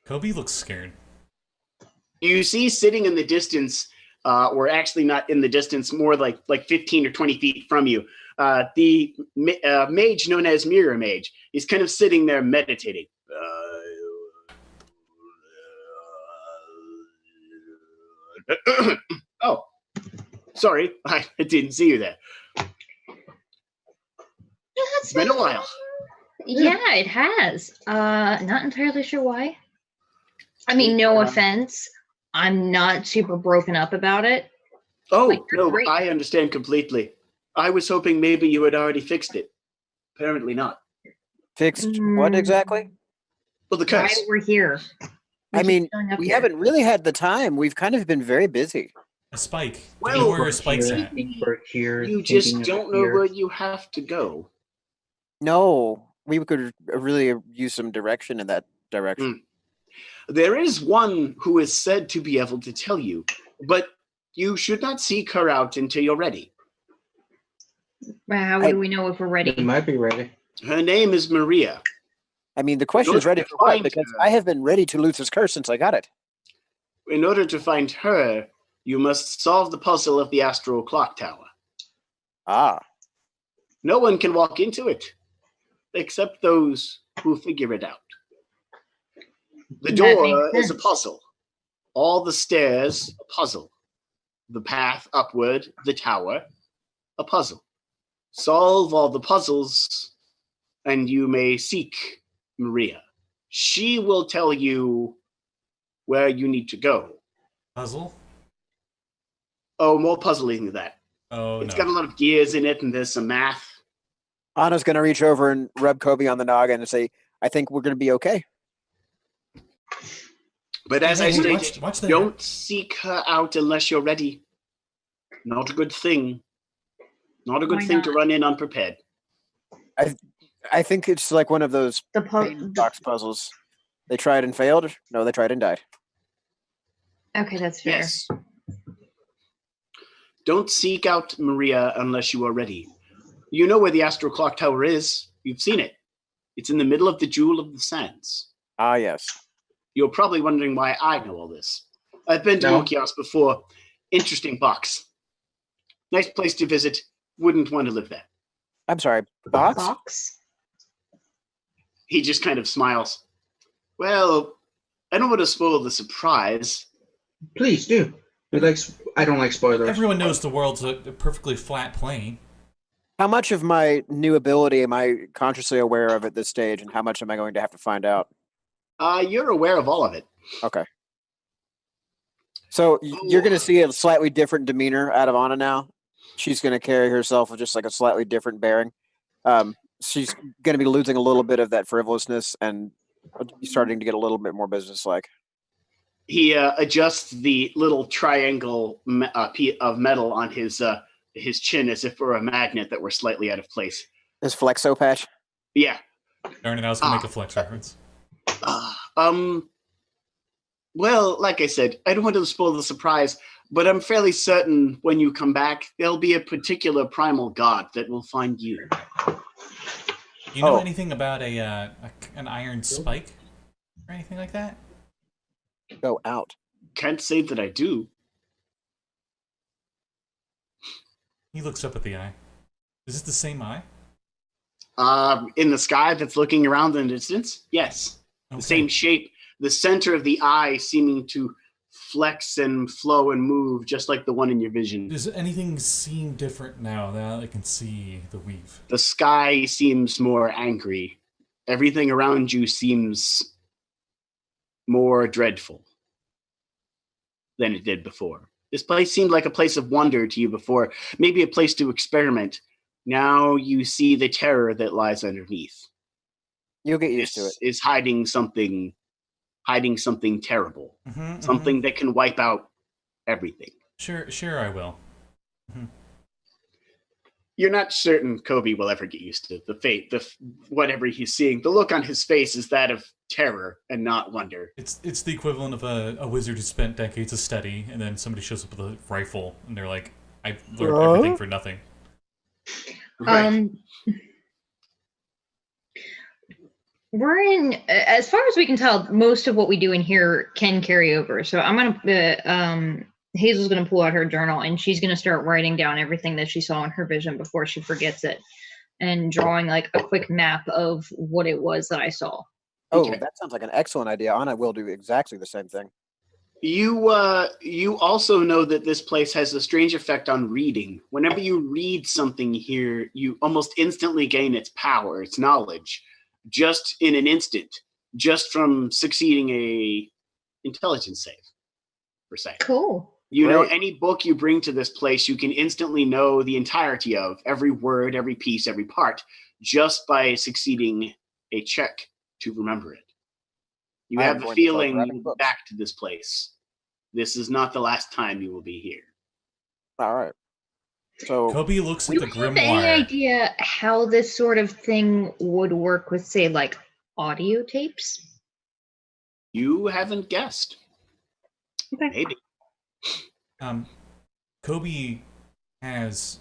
Coby looks scared. You see sitting in the distance, or actually not in the distance, more like 15 or 20 feet from you, the mage known as Mirror Mage is kind of sitting there meditating. Oh, sorry, I didn't see you there. It's been a while. Yeah, it has. Not entirely sure why. I mean, no offense. I'm not super broken up about it. Oh, Like, no, great. I understand completely. I was hoping maybe you had already fixed it. Apparently not. Fixed what exactly? Well, the Why curse. we're here. I keep mean, showing up we here. haven't really had the time. We've kind of been very busy. A spike. Do Well, you know where a spike's here, at? think we're here, You thinking just of don't know here. where you have to go. No, we could really use some direction in that direction. There is one who is said to be able to tell you, but you should not seek her out until you're ready. Well, how do we know if we're It ready? might be ready. Her name is Maria. I mean, the question is order ready to for what? find Because her- I have been ready to lose this curse since I got it. In order to find her, you must solve the puzzle of the astral clock tower. Ah, No one can walk into it, except those who figure it out. The That door makes is a sense. puzzle. All the stairs, a puzzle. The path upward, the tower, a puzzle. Solve all the puzzles, and you may seek Maria. She will tell you where you need to go. Puzzle? Oh, more puzzling than that. Oh, It's no. got a lot of gears in it, and there's some math. Anna's going to reach over and rub Coby on the noggin and say, I think we're going to be okay. But as I Hey, stated, watch that. don't seek her out unless you're ready. Not a good thing. Not a good Why thing to not? run in unprepared. I think it's like one of those The pain box puzzles. They tried and failed. No, they tried and died. Okay, that's fair. Yes. Don't seek out Maria unless you are ready. You know where the astral clock tower is. You've seen it. It's in the middle of the Jewel of the Sands. Ah, yes. You're probably wondering why I know all this. I've been to No. Mokios before. Interesting box. Nice place to visit. Wouldn't want to live there. I'm sorry, box? Box? He just kind of smiles. Well, I don't want to spoil the surprise. Please do. I don't like spoilers. Everyone knows the world's a perfectly flat plane. How much of my new ability am I consciously aware of at this stage, and how much am I going to have to find out? You're aware of all of it. Okay. So you're going Oh. to see a slightly different demeanor out of Anna now. She's going to carry herself with just like a slightly different bearing. She's going to be losing a little bit of that frivolousness and starting to get a little bit more businesslike. He adjusts the little triangle of metal on his chin as if it were a magnet that were slightly out of place. This flexo patch. Yeah. Darn it, I was going to make a flex reference. Well, like I said, I don't want to spoil the surprise, but I'm fairly certain when you come back, there'll be a particular primal god that will find you. You know Oh. anything about an iron spike? Or anything like that? Go out. Can't say that I do. He looks up at the eye. Is it the same eye? In the sky that's looking around in the distance? Yes. Okay. The same shape. The center of the eye seeming to flex and flow and move just like the one in your vision. Does anything seem different now that I can see the weave? The sky seems more angry. Everything around you seems more dreadful than it did before. This place seemed like a place of wonder to you before, maybe a place to experiment. Now you see the terror that lies underneath. You'll get used to it. This is hiding something terrible, Mm-hmm, something that can wipe out everything. Sure, I will. You're not certain Coby will ever get used to the fate, whatever he's seeing. The look on his face is that of terror and not wonder. It's the equivalent of a wizard who spent decades of study, and then somebody shows up with a rifle, and they're like, I learned everything for nothing. Right. We're in, as far as we can tell, most of what we do in here can carry over. So I'm gonna, Hazel's gonna pull out her journal and she's gonna start writing down everything that she saw in her vision before she forgets it, and drawing like a quick map of what it was that I saw. Oh, Okay. that sounds like an excellent idea. Anna will do exactly the same thing. You also know that this place has a strange effect on reading. Whenever you read something here, you almost instantly gain its power, its knowledge, just in an instant, just from succeeding a intelligence save, per se. Cool. You know, Right. any book you bring to this place, you can instantly know the entirety of every word, every piece, every part, just by succeeding a check to remember it. You I am have the going to start feeling grabbing you will be books. back to this place. This is not the last time you will be here. All right. So Coby looks at Do the you have any grimoire. idea how this sort of thing would work with, say, like audio tapes? You haven't guessed. Okay. Maybe. Coby has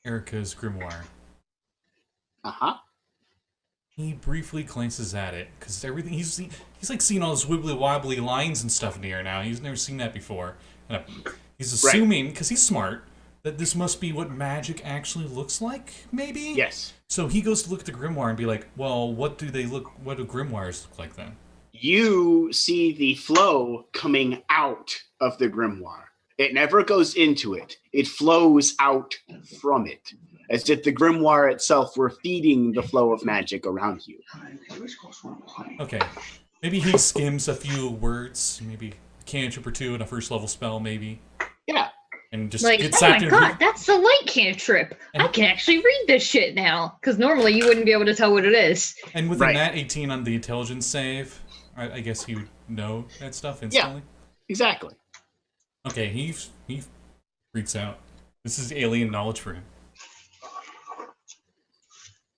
Erica's grimoire. Uh-huh. He briefly glances at it because everything he's like seeing all those wibbly wobbly lines and stuff in the air now. He's never seen that before. And he's assuming, because he's smart, that this must be what magic actually looks like. Maybe. Yes. So he goes to look at the grimoire and be like, "Well, what do grimoires look like then?" You see the flow coming out of the grimoire. It never goes into it. It flows out from it, as if the grimoire itself were feeding the flow of magic around you. Okay. Maybe he skims a few words, maybe a cantrip or two and a first level spell, maybe. Yeah. And just Like, gets oh my sacked in. god, that's the light cantrip. I And- can actually read this shit now. Because normally you wouldn't be able to tell what it is. And with a Right. nat 18 on the intelligence save, I guess he would know that stuff instantly. Exactly. Okay, he freaks out. This is alien knowledge for him.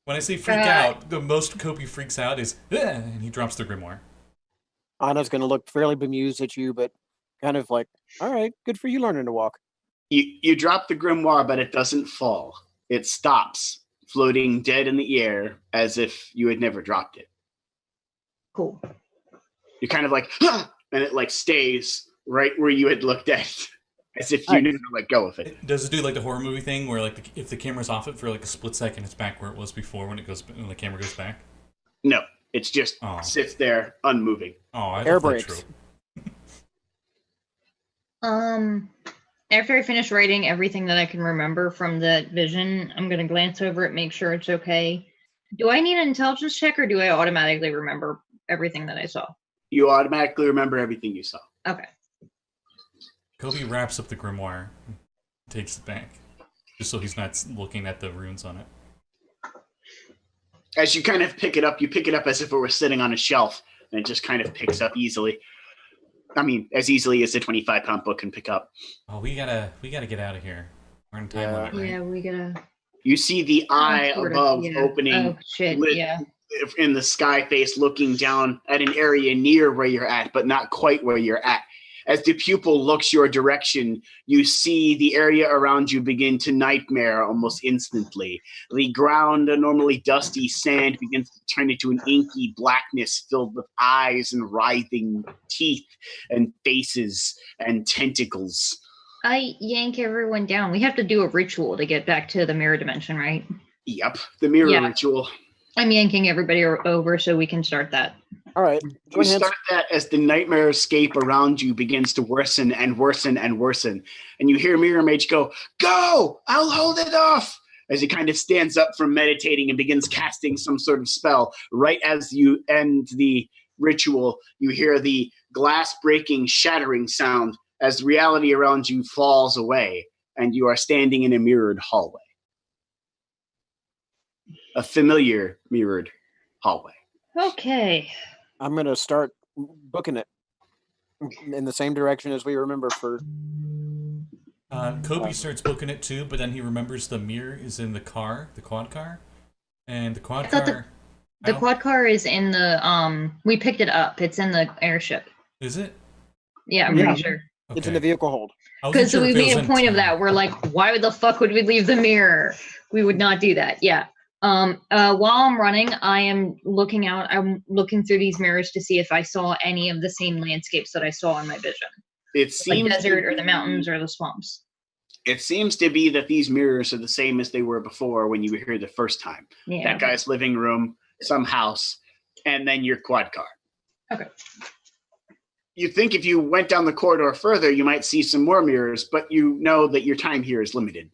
When I say freak out, the most Coby freaks out is, "Ugh," and he drops the grimoire. Anna's going to look fairly bemused at you, but kind of like, all right, good for you learning to walk. You drop the grimoire, but it doesn't fall. It stops, floating dead in the air as if you had never dropped it. Cool. You're kind of like, "Huh!" and it like stays right where you had looked at, as if you Nice. never let go of it. Does it do like the horror movie thing where like if the camera's off it for like a split second, it's back where it was before when the camera goes back? No, it's just Oh. sits there unmoving. Oh, I Air love that brakes. trope. After I finish writing everything that I can remember from that vision, I'm gonna glance over it, make sure it's okay. Do I need an intelligence check, or do I automatically remember everything that I saw? You automatically remember everything you saw. Okay. Coby wraps up the grimoire, and takes it back, just so he's not looking at the runes on it. As you kind of pick it up, you pick it up as if it were sitting on a shelf, and it just kind of picks up easily. I mean, as easily as a 25-pound book can pick up. Oh, we gotta get out of here. We're in time limit, right? Yeah, we gotta. You see the eye sort of, above yeah. opening Oh shit! lit- Yeah. in the sky face, looking down at an area near where you're at, but not quite where you're at. As the pupil looks your direction, you see the area around you begin to nightmare almost instantly. The ground, a normally dusty sand, begins to turn into an inky blackness filled with eyes and writhing teeth and faces and tentacles. I yank everyone down. We have to do a ritual to get back to the mirror dimension, right? Yep, the mirror Yeah. ritual. I'm yanking everybody over so we can start that. All right. You Join hands. start that as the nightmare escape around you begins to worsen and worsen and worsen. And you hear Mirror Mage go, "Go! I'll hold it off!" As he kind of stands up from meditating and begins casting some sort of spell. Right as you end the ritual, you hear the glass breaking, shattering sound as reality around you falls away, and you are standing in a mirrored hallway. A familiar mirrored hallway. Okay. I'm going to start booking it in the same direction as we remember for. Coby starts booking it too, but then he remembers the mirror is in the car, the quad car, and the quad I thought car. The quad car is in the we picked it up. It's in the airship. Is it? Yeah, I'm Yeah. pretty sure. It's in the vehicle hold. I wasn't Because sure we if it was made a in point of town. that. We're like, why the fuck would we leave the mirror? We would not do that. Yeah. While I'm running, I am looking out. I'm looking through these mirrors to see if I saw any of the same landscapes that I saw in my vision, It like seems desert to or the be- mountains or the swamps. It seems to be that these mirrors are the same as they were before when you were here the first time. Yeah. That guy's living room, some house, and then your quad car. Okay. You'd think if you went down the corridor further, you might see some more mirrors, but you know that your time here is limited.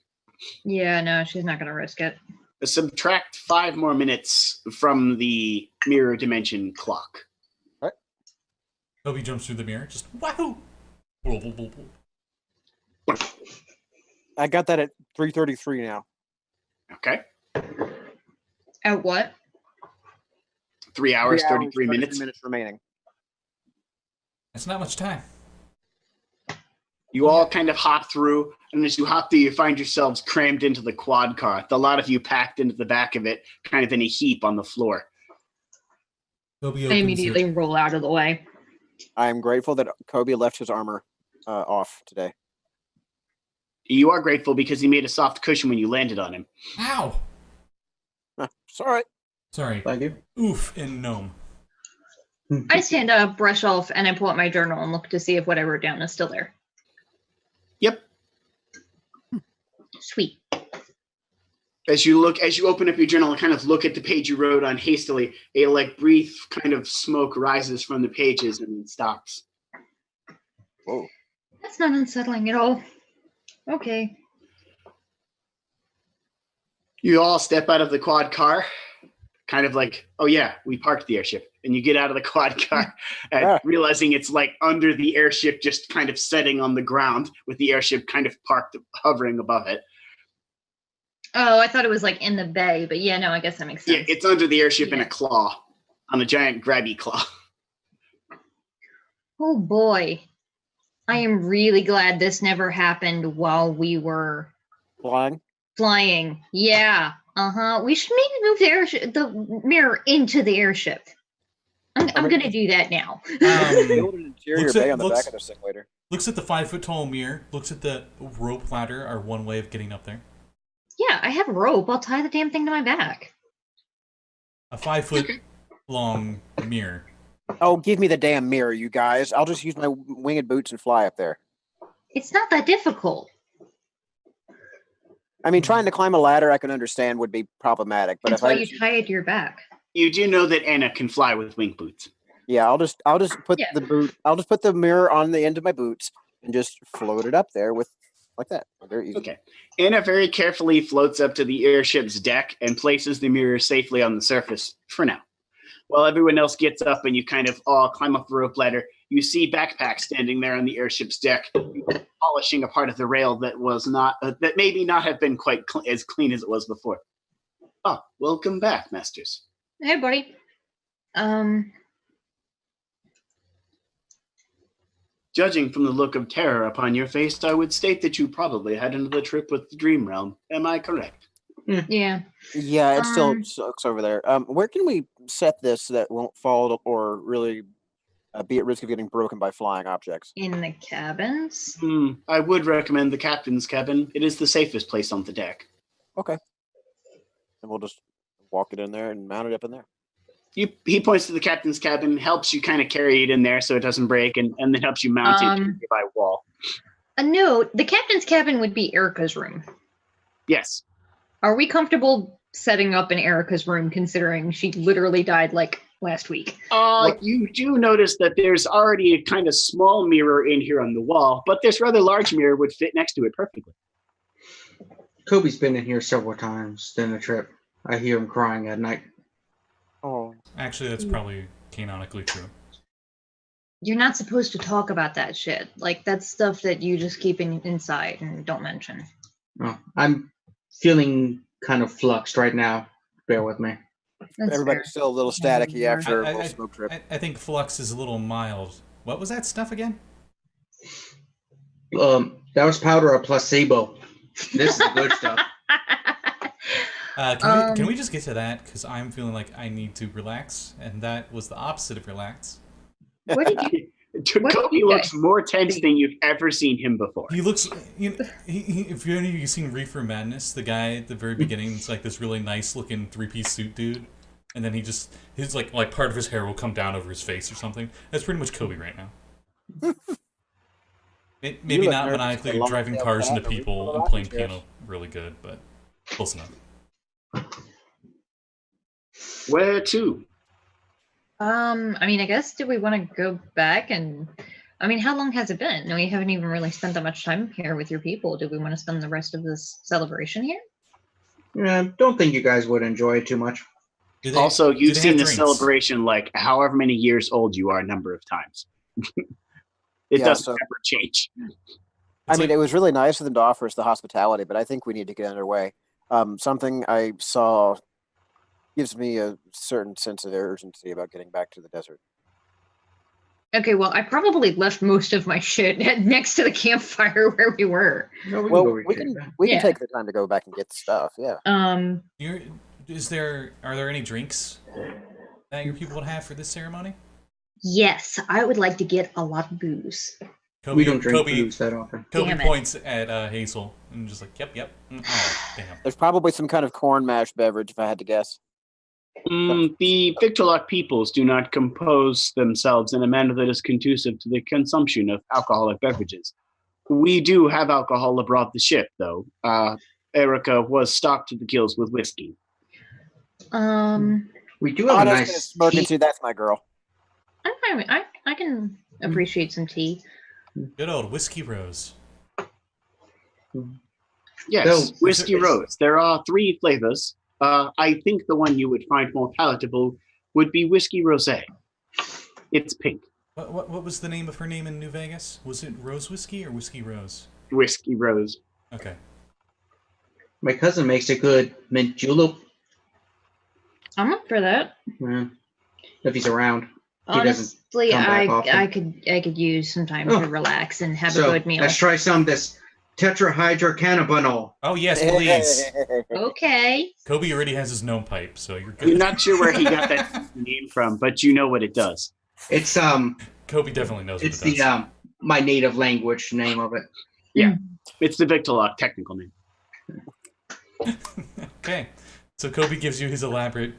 Yeah. No, she's not gonna risk it. Subtract 5 more minutes from the mirror dimension clock. Coby jumps through the mirror, just wow. Boop, boop, boop, boop. I got that at 3:33 now. Okay. At what? 3 hours, 3 hours, 33 minutes. minutes remaining. That's not much time. You all kind of hop through, and as you hop through, you find yourselves crammed into the quad car. A lot of you packed into the back of it, kind of in a heap on the floor. Coby I immediately roll out of the way. I am grateful that Coby left his armor off today. You are grateful because he made a soft cushion when you landed on him. Ow! Sorry. Sorry. Thank you. Oof and gnome. I stand up, brush off, and I pull out my journal and look to see if what I wrote down is still there. Yep. Sweet. As you open up your journal and kind of look at the page you wrote on hastily, a brief kind of smoke rises from the pages and then stops. Whoa. That's not unsettling at all. Okay. You all step out of the quad car, kind of like, oh yeah, we parked the airship. And you get out of the quad car, realizing it's under the airship, just kind of setting on the ground with the airship kind of parked, hovering above it. Oh, I thought it was in the bay, but yeah, no, I guess that makes sense. Yeah, it's under the airship in a claw, on a giant grabby claw. Oh boy. I am really glad this never happened while we were Flying. Yeah. We should maybe move the mirror into the airship. I'm going to do that now. Build an interior bay on the back of this thing later. Looks at the 5-foot-tall mirror. Looks at the rope ladder, our one way of getting up there. Yeah, I have a rope. I'll tie the damn thing to my back. A 5-foot-long mirror. Oh, give me the damn mirror, you guys. I'll just use my winged boots and fly up there. It's not that difficult. I mean, trying to climb a ladder, I can understand would be problematic. But That's why you tie it to your back. You do know that Anna can fly with wing boots. Yeah, I'll just put the boot. I'll just put the mirror on the end of my boots and just float it up there with like that. Very easy. Okay. Anna very carefully floats up to the airship's deck and places the mirror safely on the surface for now. While everyone else gets up and you kind of all climb up the rope ladder, you see Backpack standing there on the airship's deck, polishing a part of the rail that was not that maybe not have been quite as clean as it was before. Oh, welcome back, Masters. Hey, buddy. Judging from the look of terror upon your face, I would state that you probably had another trip with the Dream Realm. Am I correct? Yeah. Yeah, it still sucks over there. Where can we set this so that won't fall or really be at risk of getting broken by flying objects? In the cabins? I would recommend the captain's cabin. It is the safest place on the deck. Okay. And we'll just walk it in there and mount it up in there. He points to the captain's cabin, helps you kind of carry it in there so it doesn't break, and then helps you mount it by a wall. A note, the captain's cabin would be Erica's room. Yes. Are we comfortable setting up in Erica's room, considering she literally died last week? You do notice that there's already a kind of small mirror in here on the wall, but this rather large mirror would fit next to it perfectly. Coby's been in here several times during the trip. I hear him crying at night. Oh. Actually, that's probably canonically true. You're not supposed to talk about that shit. That's stuff that you just keep inside and don't mention. Oh, I'm feeling kind of fluxed right now. Bear with me. That's Everybody's fair. still a little staticky after a little smoke trip. I think flux is a little mild. What was that stuff again? That was powder or placebo. This is the good stuff. Can we just get to that? Because I'm feeling like I need to relax, and that was the opposite of relax. What did you? Coby looks more tense than you've ever seen him before. He looks. If any of you seen Reefer Madness, the guy at the very beginning, it's like this really nice looking 3-piece suit dude, and then his like part of his hair will come down over his face or something. That's pretty much Coby right now. Maybe not maniacally driving cars into people and playing piano really good, but close enough. Where to? I guess, do we want to go back and... how long has it been? No, we haven't even really spent that much time here with your people. Do we want to spend the rest of this celebration here? Yeah, don't think you guys would enjoy it too much. Also, you've seen this drinks? celebration however many years old you are a number of times. It doesn't ever change. I mean, it was really nice of them to offer us the hospitality, but I think we need to get underway. Something I saw gives me a certain sense of urgency about getting back to the desert. Okay, well, I probably left most of my shit next to the campfire where we were. No, we can Well, go we retrieve can that. we can Yeah. take the time to go back and get stuff. Yeah. Um, Are there any drinks that your people would have for this ceremony? yes, I would like to get a lot of booze. Koby, We don't drink Koby, booze that often. Koby Damn it. points at Hazel and just like, yep. Oh, damn. There's probably some kind of corn mash beverage, if I had to guess. The Victorlock peoples do not compose themselves in a manner that is conducive to the consumption of alcoholic beverages. We do have alcohol aboard the ship, though. Erica was stocked to the gills with whiskey. We do have a Anna's gonna nice smirk and tea. say, "That's my girl." I'm fine with, I can appreciate some tea. Good old whiskey rose. Yes, So, whiskey is- rose. There are 3 flavors. I think the one you would find more palatable would be whiskey rosé. It's pink. What was the name of her name in New Vegas? Was it Rose Whiskey or Whiskey Rose? Whiskey rose. Okay. My cousin makes a good mint julep. I'm up for that. If he's around. He doesn't Honestly, come back often. I could use some time Oh. to relax and have a So good meal. let's try some of this tetrahydrocannabinol. Oh yes, please. Okay. Koby already has his gnome pipe, so you're You're good. not sure where he got that name from, but you know what it does. It's Koby definitely knows what it's it does. the my native language name of it. It's the Victorlock technical name. Okay. So Koby gives you his elaborate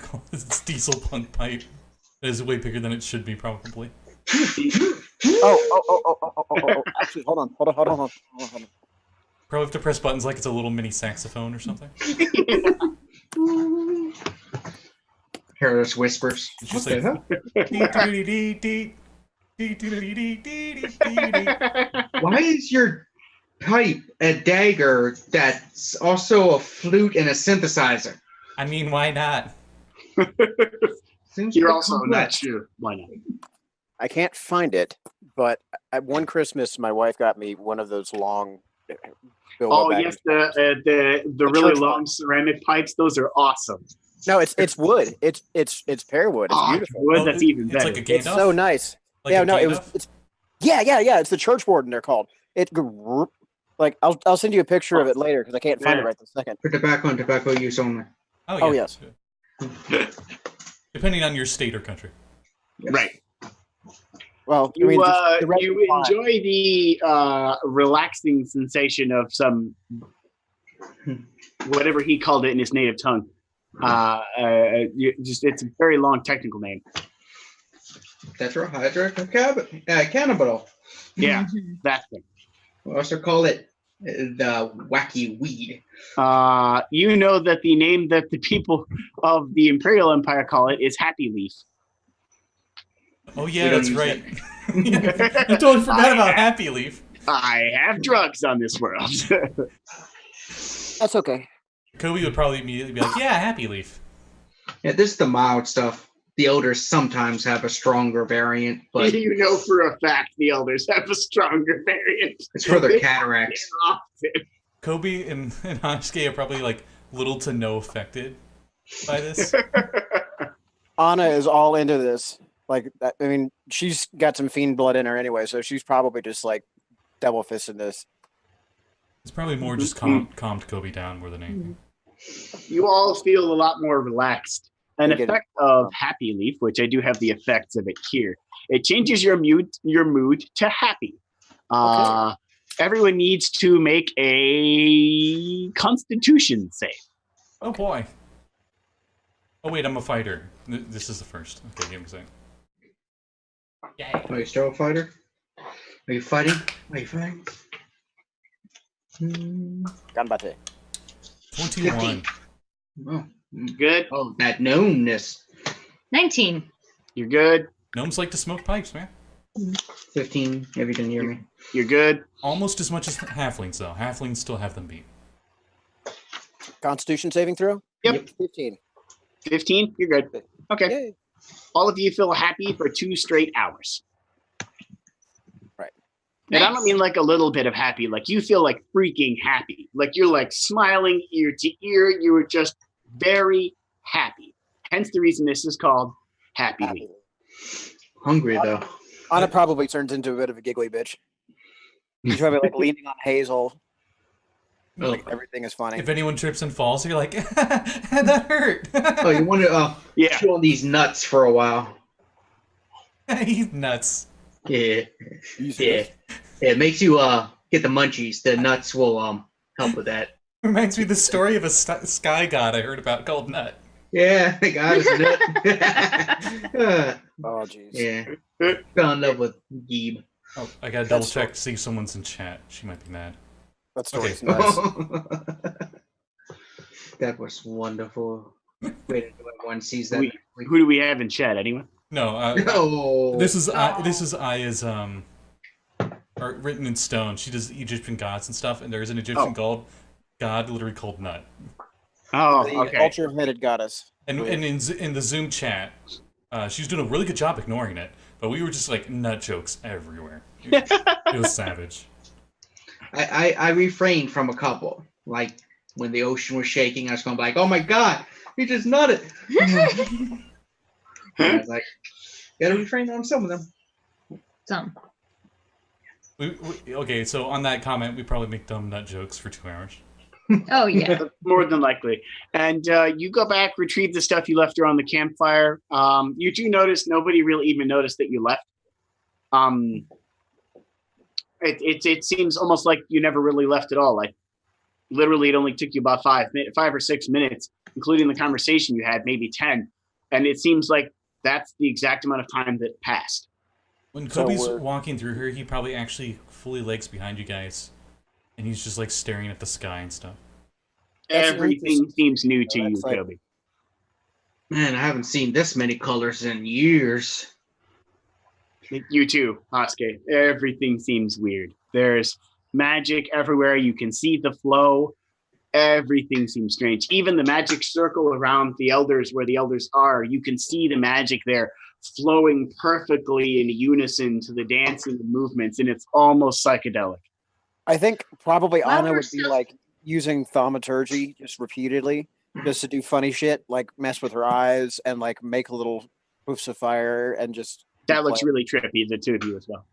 diesel punk pipe. It is way bigger than it should be, probably. Oh. Actually, hold on. Probably have to press buttons like it's a little mini saxophone or something. Hear those whispers. It's just What the hell? Why is your pipe a dagger that's also a flute and a synthesizer? I mean, why not? Seems You're pretty also not complex. sure. Why not? I can't find it, but one Christmas, my wife got me one of those long. Oh yes, the really church long one. ceramic pipes. Those are awesome. No, it's wood. It's pear wood. It's Oh, beautiful. wood, Oh, that's even it's better. like a Gandalf? It's so nice. Like yeah, a no, Gandalf? it's yeah. It's the church warden. They're called. Like I'll send you a picture of it later because I can't find it Yeah. right this second. For tobacco and tobacco use only. Oh, yes. Depending on your state or country. Right. Well, You the red you is fine. enjoy the relaxing sensation of some whatever he called it in his native tongue. It's a very long technical name. Tetrahydrocannabinol. Yeah, Mhm. that thing. We also call it the wacky weed. You know that the name that the people of the Imperial Empire call it is Happy Leaf. Oh We yeah, don't that's use right. I totally forgot about Happy Leaf. I have drugs on this world. That's okay. Koby would probably immediately be like, yeah, Happy Leaf. Yeah, this is the mild stuff. The elders sometimes have a stronger variant, but You know for a fact the elders have a stronger variant. it's for their cataracts. Often. Koby and Hashke are probably like little to no affected by this. Anna is all into this. Like, I mean, she's got some fiend blood in her anyway, so she's probably just like double fisting this. It's probably more just calmed Koby down more than anything. You all feel a lot more relaxed. An I get it. effect of Happy Leaf, which I do have the effects of it here. It changes your mood to happy. Everyone needs to make a Constitution save. Oh boy. Oh wait, I'm a fighter. This is the first. Okay, give me a second. Yay. Are you still a fighter? Are you fighting? Are you fighting? Ganbate. 21. Oh, Good. oh, that gnomeness. 19. You're good. Gnomes like to smoke pipes, man. 15, if you didn't hear me. You're good. Almost as much as halflings, though. Halflings still have them beat. Constitution saving throw? Yep. 15. 15. You're good. Okay. Yay. All of you feel happy for 2 straight hours. Right. And I don't Nice. mean like a little bit of happy. Like you feel like freaking happy. Like you're like smiling ear to ear. You were just very happy. Hence the reason this is called Happy Leaf. Hungry though. Anna probably turns into a bit of a giggly bitch. She's probably like leaning on Hazel. Like everything is funny. If anyone trips and falls, you're like, that hurt. Oh, you want to Yeah. chew on these nuts for a while? He's nuts. Yeah. Yeah. It makes you get the munchies. The nuts will help with that. Reminds me of the story of a sky god I heard about called Nut. Yeah, the God is nut. Oh jeez. Yeah. Fell in love with Geeb. Oh, I gotta double check to see if someone's in chat. She might be mad. That story's Okay. nuts. That was wonderful. Wait until everyone sees that. Who do we have in chat? Anyone? No, Oh. this is Aya's written in stone. She does Egyptian gods and stuff, and there is an Egyptian god literally called Nut. Oh, The okay. ultra-headed goddess. And in the Zoom chat, she's doing a really good job ignoring it, but we were just like nut jokes everywhere. It was savage. I refrained from a couple. Like when the ocean was shaking, I was going like, "Oh my God, you just nutted." I was like, "Gotta refrain on some of them." Some. Okay, so on that comment, we probably make dumb nut jokes for 2 hours. Oh yeah. More than likely. And you go back, retrieve the stuff you left around the campfire. You do notice nobody really even noticed that you left. It seems almost like you never really left at all. Like literally, it only took you about 5 or 6 minutes, including the conversation you had, maybe 10. And it seems like that's the exact amount of time that passed. When So Kobe's we're- walking through here, he probably actually fully legs behind you guys, and he's just like staring at the sky and stuff. That's Everything interesting. seems new to you, That's like- Coby. Man, I haven't seen this many colors in years. You too, Hashke. Everything seems weird. There's magic everywhere. You can see the flow. Everything seems strange. Even the magic circle around the elders, where the elders are, you can see the magic there flowing perfectly in unison to the dancing and movements, and it's almost psychedelic. I think probably Well, Anna we're would be still- like using thaumaturgy just repeatedly, just to do funny shit, like mess with her eyes and like make little poofs of fire and just. That looks really trippy, the two of you as well.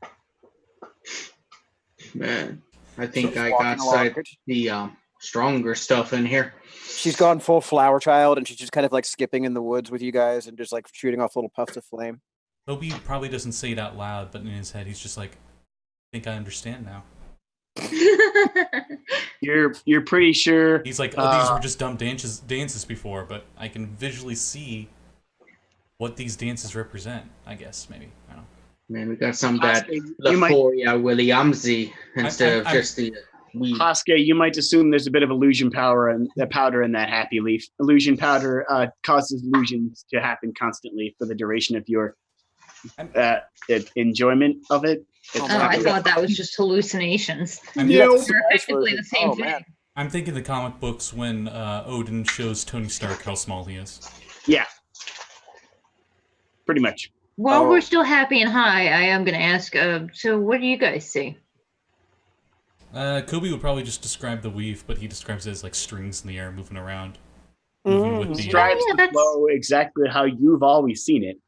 Man, I think Just I walking got along. sight the stronger stuff in here. She's gone full flower child, and she's just kind of like skipping in the woods with you guys and just like shooting off little puffs of flame. Kobe probably doesn't say it out loud, but in his head, he's just like, I think I understand now. You're pretty sure. He's like, oh, these were just dumb dances before, but I can visually see what these dances represent, I guess, maybe. I don't know. Man, we got some of that You might, Lafforia Williamsy instead of just the weed. Hashke, you might assume there's a bit of illusion power and the powder in that happy leaf. Illusion powder causes illusions to happen constantly for the duration of your enjoyment of it. It's Oh, I thought that was just hallucinations. I'm, Yeah, No. the They're spice effectively the version. same Oh, thing. man. I'm thinking the comic books when Odin shows Tony Stark how small he is. Yeah, pretty much. While Oh. we're still happy and high, I am going to ask, so what do you guys see? Kobe would probably just describe the weave, but he describes it as like strings in the air moving around. Moving with the, Describes yeah, the that's- flow exactly how you've always seen it.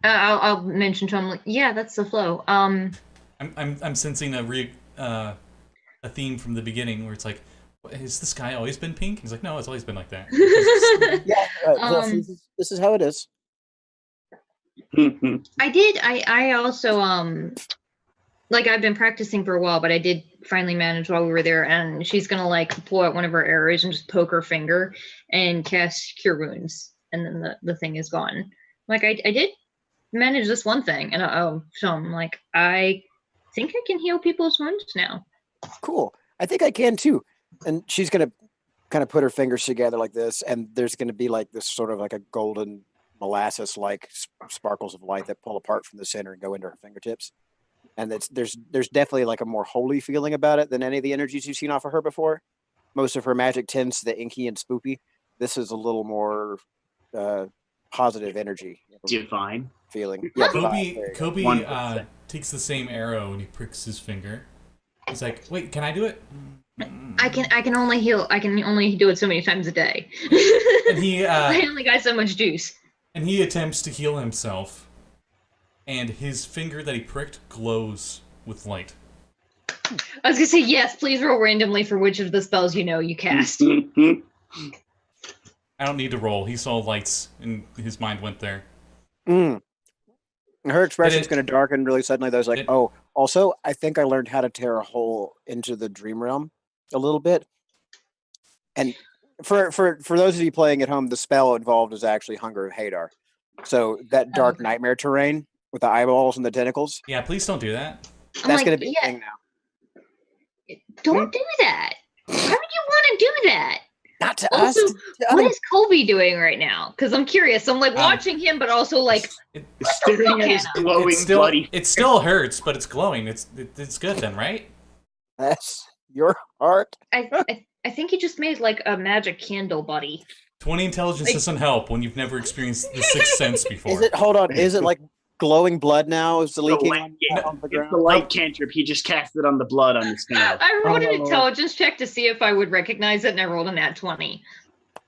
I'll mention to him, like, yeah, that's the flow. I'm sensing a theme from the beginning where it's like, has the sky always been pink? He's like, no, it's always been like that. Yeah, this is how it is. I also, like, I've been practicing for a while, but I did finally manage while we were there, and she's gonna, like, pull out one of her arrows and just poke her finger and cast Cure Wounds, and then the thing is gone. Like, I did manage this one thing, and so I'm like, I think I can heal people's wounds now. Cool. I think I can too. And she's gonna kind of put her fingers together like this, and there's gonna be like this sort of like a golden molasses like sparkles of light that pull apart from the center and go into her fingertips. And there's definitely like a more holy feeling about it than any of the energies you've seen off of her before. Most of her magic tends to the inky and spoopy. This is a little more positive energy Divine. feeling. Yeah, divine. Kobe There you go. Kobe 100%. takes the same arrow and he pricks his finger. He's like, "Wait, can I do it?" I can only heal. I can only do it so many times a day. And he I only got so much juice. and he attempts to heal himself, and his finger that he pricked glows with light. I was gonna say yes. Please roll randomly for which of the spells you cast. I don't need to roll. He saw lights, and his mind went there. Her expression's going to darken really suddenly. There's like, oh, also, I think I learned how to tear a hole into the dream realm a little bit. And for those of you playing at home, the spell involved is actually Hunger of Hadar. So that dark nightmare terrain with the eyeballs and the tentacles. Yeah, please don't do that. That's going to be a thing now. Don't do that. Why would you want to do that? Not to Also, us. what is Coby doing right now? Because I'm curious. I'm like watching him, but also like staring at his glowing bloody. It still hurts, but it's glowing. It's good then, right? That's your heart. I think he just made like a magic candle, buddy. 20 intelligence doesn't help when you've never experienced the sixth sense before. Is it? Hold on. Is it like glowing blood now? Is the leaking on the It's ground? the light cantrip. He just cast it on the blood on his finger. I rolled an intelligence check to see if I would recognize it, and I rolled a nat 20.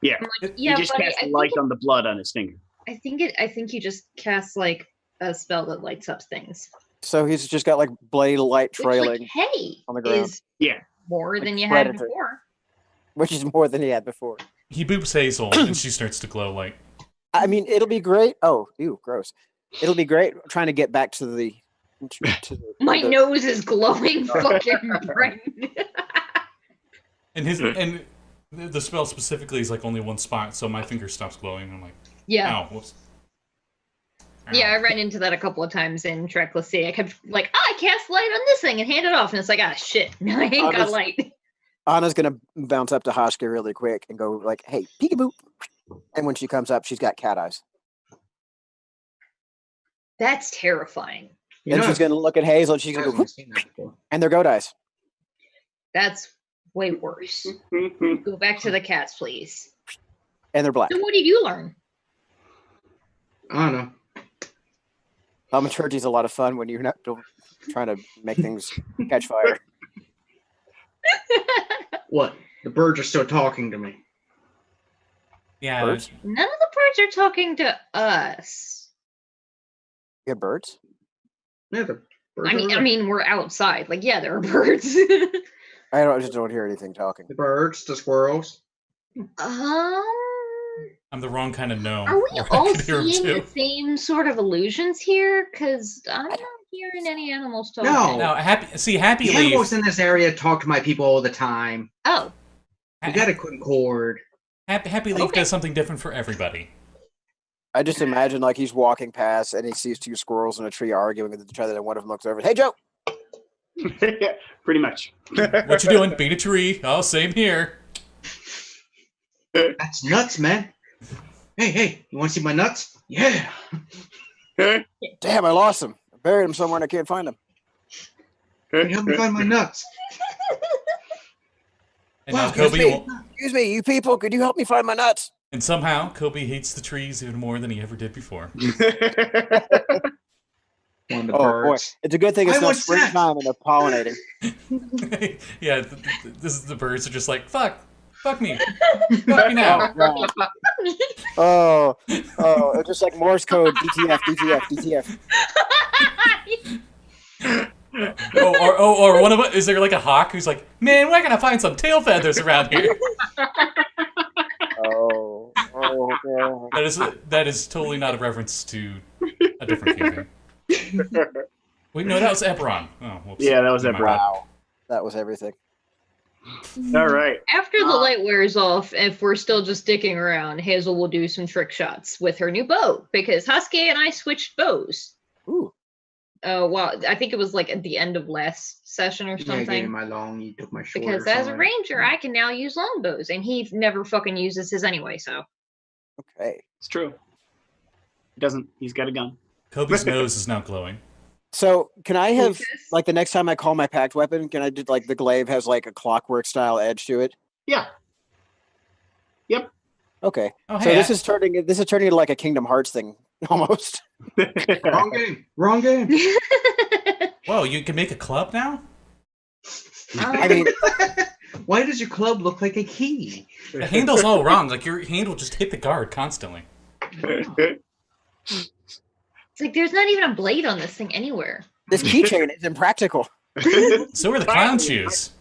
Yeah. I'm like, He just buddy, cast the light on the blood on his finger. I think he just casts like a spell that lights up things. So he's just got like blade light Which, trailing, like, hey, on the ground. is Yeah. more Like than you Predator. had before. which is more than he had before. He boops Hazel, and she starts to glow like. I mean, it'll be great. Oh, ew, gross. It'll be great trying to get back to the. My nose is glowing fucking bright. And the spell specifically is like only one spot, so my finger stops glowing. And I'm like, Yeah. ow, whoops. Ow. Yeah, I ran into that a couple of times in Trackless Sea. I kept like, I cast light on this thing and hand it off, and it's like, shit, I ain't got light. Anna's gonna bounce up to Hashke really quick and go like, "Hey, peekaboo!" And when she comes up, she's got cat eyes. That's terrifying. Then she's gonna look at Hazel and she's gonna go, and they're goat eyes. That's way worse. Go back to the cats, please. And they're black. So what did you learn? I don't know. Thaumaturgy is a lot of fun when you're not trying to make things catch fire. What? The birds are still talking to me. Yeah. Birds? None of the birds are talking to us. You have birds? Yeah, the birds I are mean, we're outside. Like, yeah, there are birds. I just don't hear anything talking. the birds, the squirrels. I'm the wrong kind of gnome. Are we or I all could hear 'em seeing too. the same sort of illusions here? Because I'm not hearing any animals talking. No. No, Happy The Leaf. animals in this area talk to my people all the time. Oh, We got a concord. Happy Leaf Okay. does something different for everybody. I just imagine like he's walking past and he sees two squirrels in a tree arguing with each other, and one of them looks over. Hey, Joe! Pretty much. What you doing? Beat a tree. Oh, same here. That's nuts, man. Hey, you want to see my nuts? Yeah. Damn, I lost him. I buried him somewhere and I can't find him. Can you help me find my nuts? And now Excuse Coby me. will, Excuse me, you people, could you help me find my nuts? and somehow Coby hates the trees even more than he ever did before. One of the Oh boy, birds. it's a good thing it's I not want sex. springtime and they're pollinating. Yeah, this is the birds are just like fuck me now. Oh, it's just like Morse code. DTF. Or one of us, is there like a hawk who's like, man, we're gonna find some tail feathers around here. Oh, okay. That is totally not a reference to a different campaign. Wait, no, that was Eberron. Oh, whoops. Yeah, that was Never Eberron. mind. Wow, that was everything. All right. after the light wears off, if we're still just dicking around, Hazel will do some trick shots with her new bow because Hashke and I switched bows. Ooh, Well, I think it was like at the end of last session or Yeah, I gave something. him my long, you took my short. Because or as a something. ranger, I can now use longbows, and he never fucking uses his anyway. So okay. It's true. He doesn't. He's got a gun. Kobe's nose is now glowing. So can I have Lucas? like the next time I call my packed weapon? Can I do like the glaive has like a clockwork style edge to it? Yeah. Yep. Okay. Oh, So hey, this is turning into like a Kingdom Hearts thing almost. Wrong game. Whoa, you can make a club now? I mean, Why does your club look like a key? The handle's all wrong. Like, your handle just hit the guard constantly. It's like there's not even a blade on this thing anywhere. this keychain is impractical. So are the clown shoes.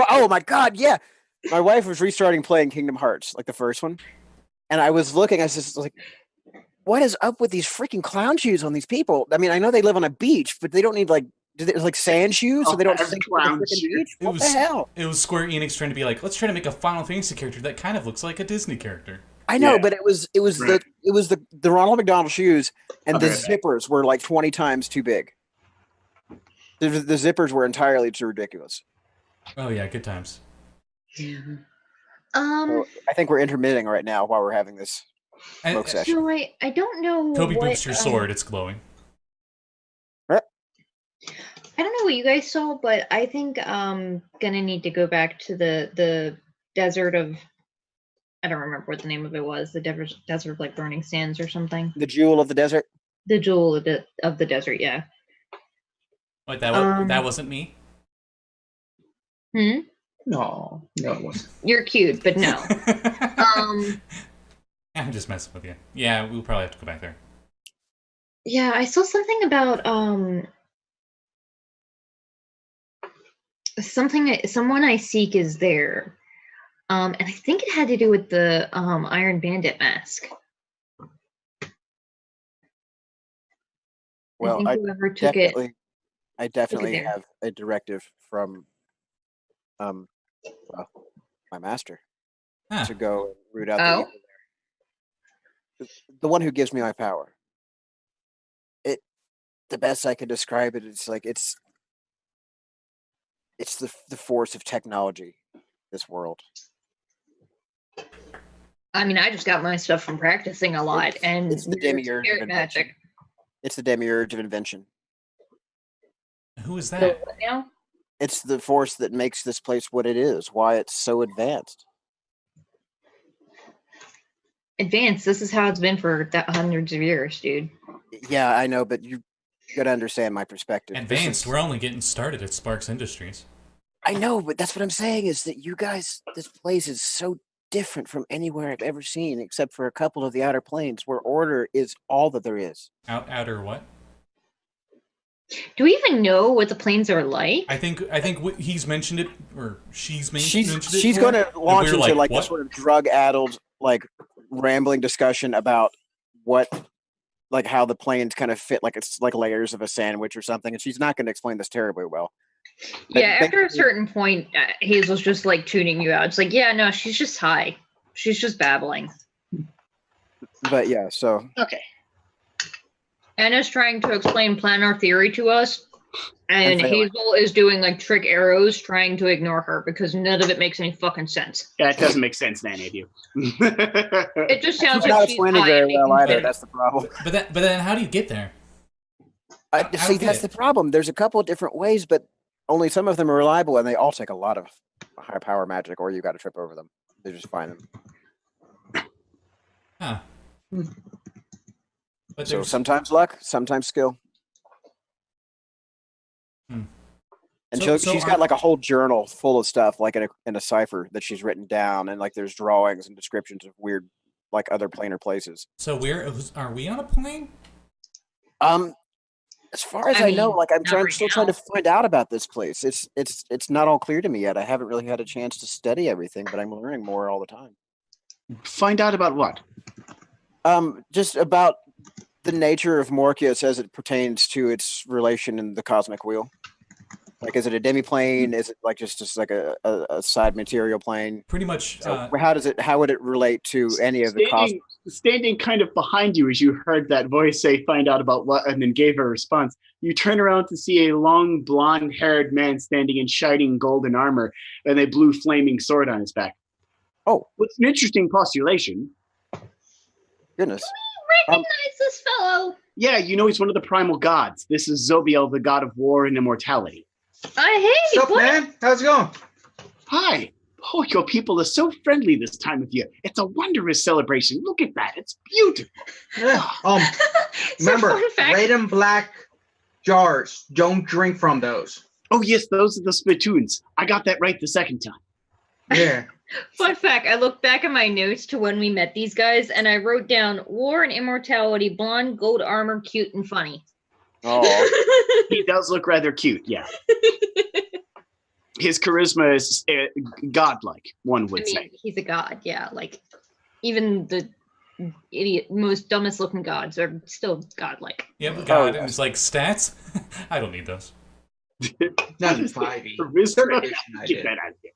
Oh my god, yeah. My wife was restarting playing Kingdom Hearts, like the first one, and I was looking. I was just like, "What is up with these freaking clown shoes on these people?" I mean, I know they live on a beach, but they don't need like sand shoes, so they don't sink on the clown freaking shoes. beach. What the hell? It was Square Enix trying to be like, let's try to make a Final Fantasy character that kind of looks like a Disney character. I know, Yeah. but it was Right. the Ronald McDonald shoes, and the Okay. zippers were like 20 times too big. The zippers were entirely too ridiculous. Oh yeah, good times. So I think we're intermitting right now while we're having this And, smoke session. So I don't know. Kobe what, boosts your sword. It's glowing. I don't know what you guys saw, but I think I'm gonna need to go back to the desert of. I don't remember what the name of it was. The desert of like burning sands or something. The jewel of the desert. The jewel of the desert. Yeah. Wait, that wasn't me. Hmm. No, it wasn't. You're cute, but no. I'm just messing with you. Yeah, we'll probably have to go back there. Yeah, I saw something about someone I seek is there. And I think it had to do with the Iron Bandit mask. Well, I think whoever took it. I definitely there. have a directive from well, my master Huh. to go and root out the Oh. evil there. The one who gives me my power. The best I could describe it is like it's the force of technology, this world. I mean, I just got my stuff from practicing a lot, and It's the weird demiurge of spirit invention. magic. It's the demiurge of invention. Who is So that? what now? It's the force that makes this place what it is, why it's so advanced. Advanced. This is how it's been for hundreds of years, dude. Yeah, I know, but you gotta understand my perspective. This Advanced. is- We're only getting started at Sparks Industries. I know, but that's what I'm saying is that you guys, this place is so different from anywhere I've ever seen, except for a couple of the outer planes where order is all that there is. Outer what? Do we even know what the planes are like? I think he's mentioned it, or she's mentioned it. She's for, going to and launch we were into like what? this sort of drug-addled, like rambling discussion about what, like how the planes kind of fit, like it's like layers of a sandwich or something. And she's not going to explain this terribly well. But Yeah, after a basically- certain point, Hazel's just like tuning you out. It's like, yeah, no, she's just high. She's just babbling. But yeah, so Okay. Anna's trying to explain planar theory to us, and failing. Hazel is doing like trick arrows trying to ignore her because none of it makes any fucking sense. Yeah, it doesn't make sense to any of you. It just sounds she's not like she's explaining high. very and well making either. sense. That's the problem. But then how do you get there? See, that's the problem. There's a couple of different ways, but only some of them are reliable, and they all take a lot of high power magic, or you got to trip over them. They just find them. Huh. But So there's sometimes luck, sometimes skill. Hmm. And So- she's got like a whole journal full of stuff, like in a cipher that she's written down, and like there's drawings and descriptions of weird, like other planar places. so are we on a plane? As far as I I know, mean, like I'm not right still trying to now. find out about this place. It's not all clear to me yet. I haven't really had a chance to study everything, but I'm learning more all the time. Find out about what? Just about the nature of Morkius as it pertains to its relation in the cosmic wheel. Like, is it a demiplane? Is it like just like a side material plane? Pretty much. So how would it relate to any of the cosmos? Standing kind of behind you as you heard that voice say, find out about what, and then gave a response, you turn around to see a long blonde-haired man standing in shining golden armor and a blue flaming sword on his back. Oh, What's an interesting postulation. goodness. Recognize this fellow. Yeah, you know he's one of the primal gods. This is Zobiel, the god of war and immortality. Hey, What's up, what? man? How's it going? Hi. Oh, your people are so friendly this time of year. It's a wondrous celebration. Look at that. It's beautiful. Yeah. So Remember, fun fact, red and black jars. Don't drink from those. Oh, yes, those are the spittoons. I got that right the second time. Yeah. Fun fact, I looked back at my notes to when we met these guys, and I wrote down War and Immortality, blonde, gold armor, cute, and funny. Oh, He does look rather cute, yeah. His charisma is godlike, one would say. He's a god, yeah. Like, even the idiot, most dumbest looking gods are still godlike. You have a god, and it's like, stats? I don't need those. Not in 5e. Charisma? Third edition, I Get did. that out of here.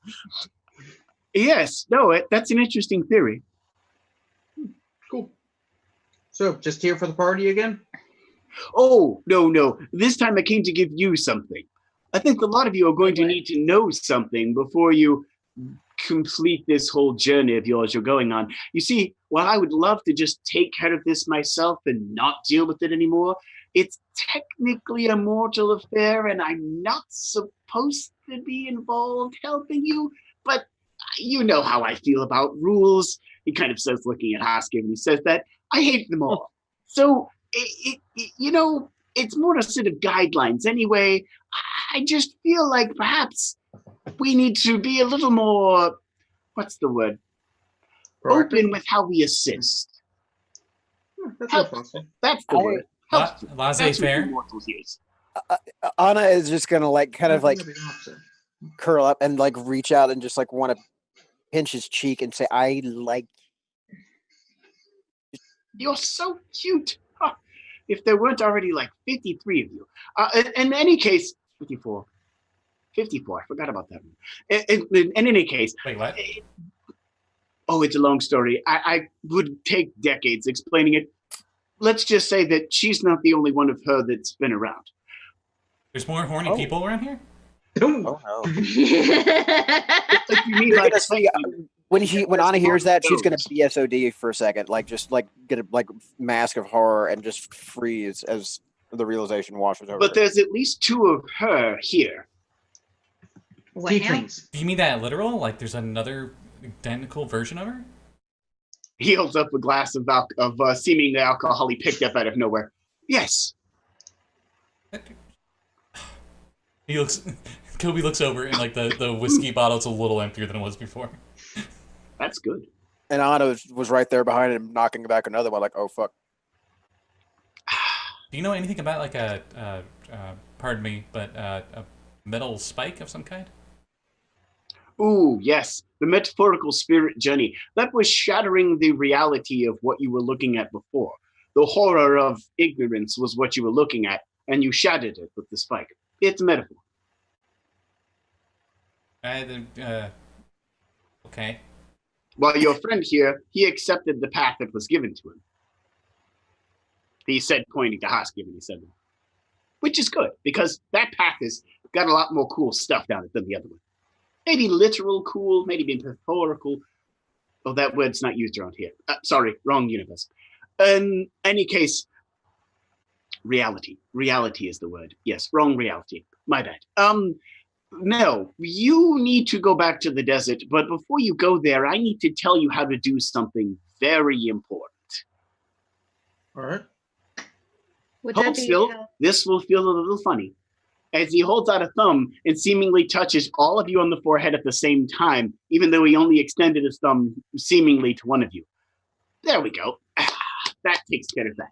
Yes, no, that's an interesting theory. Cool. So, just here for the party again? Oh, no. This time I came to give you something. I think a lot of you are going to need to know something before you complete this whole journey of yours you're going on. You see, while I would love to just take care of this myself and not deal with it anymore, it's technically a mortal affair and I'm not supposed to be involved helping you, but you know how I feel about rules. He kind of says, looking at Hashke, and he says that I hate them all. So, it's more a set of guidelines anyway. I just feel like perhaps we need to be a little more, what's the word? Open with how we assist. That's Help. awesome. That's the word. Helpful. That's what Laissez-faire. mortals use. Anna is just gonna like kind of like That'd be awesome. curl up and like reach out and just like want to pinch his cheek and say, "I like." You're so cute. Huh. If there weren't already like 53 of you. In any case, 54. 54, I forgot about that one. In any case, Wait, what? oh, it's a long story. I would take decades explaining it. Let's just say that she's not the only one of her that's been around. There's more horny people around here? Don't. Oh no! Like you mean, You're like, gonna see, when Anna hears that, she's gonna BSOD for a second, like just like get a like mask of horror and just freeze as the realization washes over. but her. there's at least 2 of her here. What now? Tieflings. Do you mean that literal? Like there's another identical version of her? He holds up a glass of seeming alcohol he picked up out of nowhere. Yes. He looks. Coby looks over and like the whiskey bottle's a little emptier than it was before. That's good. And Anna was right there behind him, knocking back another one. Like, oh fuck! Do you know anything about like pardon me, but a metal spike of some kind? Ooh, yes. The metaphorical spirit journey. That was shattering the reality of what you were looking at before. The horror of ignorance was what you were looking at, and you shattered it with the spike. It's a metaphor. Okay. While your friend here, he accepted the path that was given to him. He said, pointing to Hashke when he said that. Which is good, because that path has got a lot more cool stuff down it than the other one. Maybe literal cool, maybe metaphorical. Oh, that word's not used around here. Sorry, wrong universe. In any case, reality. Reality is the word. Yes, wrong reality. My bad. No, you need to go back to the desert, but before you go there, I need to tell you how to do something very important. All right. Would Hold that be still. how- This will feel a little funny. As he holds out a thumb and seemingly touches all of you on the forehead at the same time, even though he only extended his thumb seemingly to one of you. There we go. That takes care of that.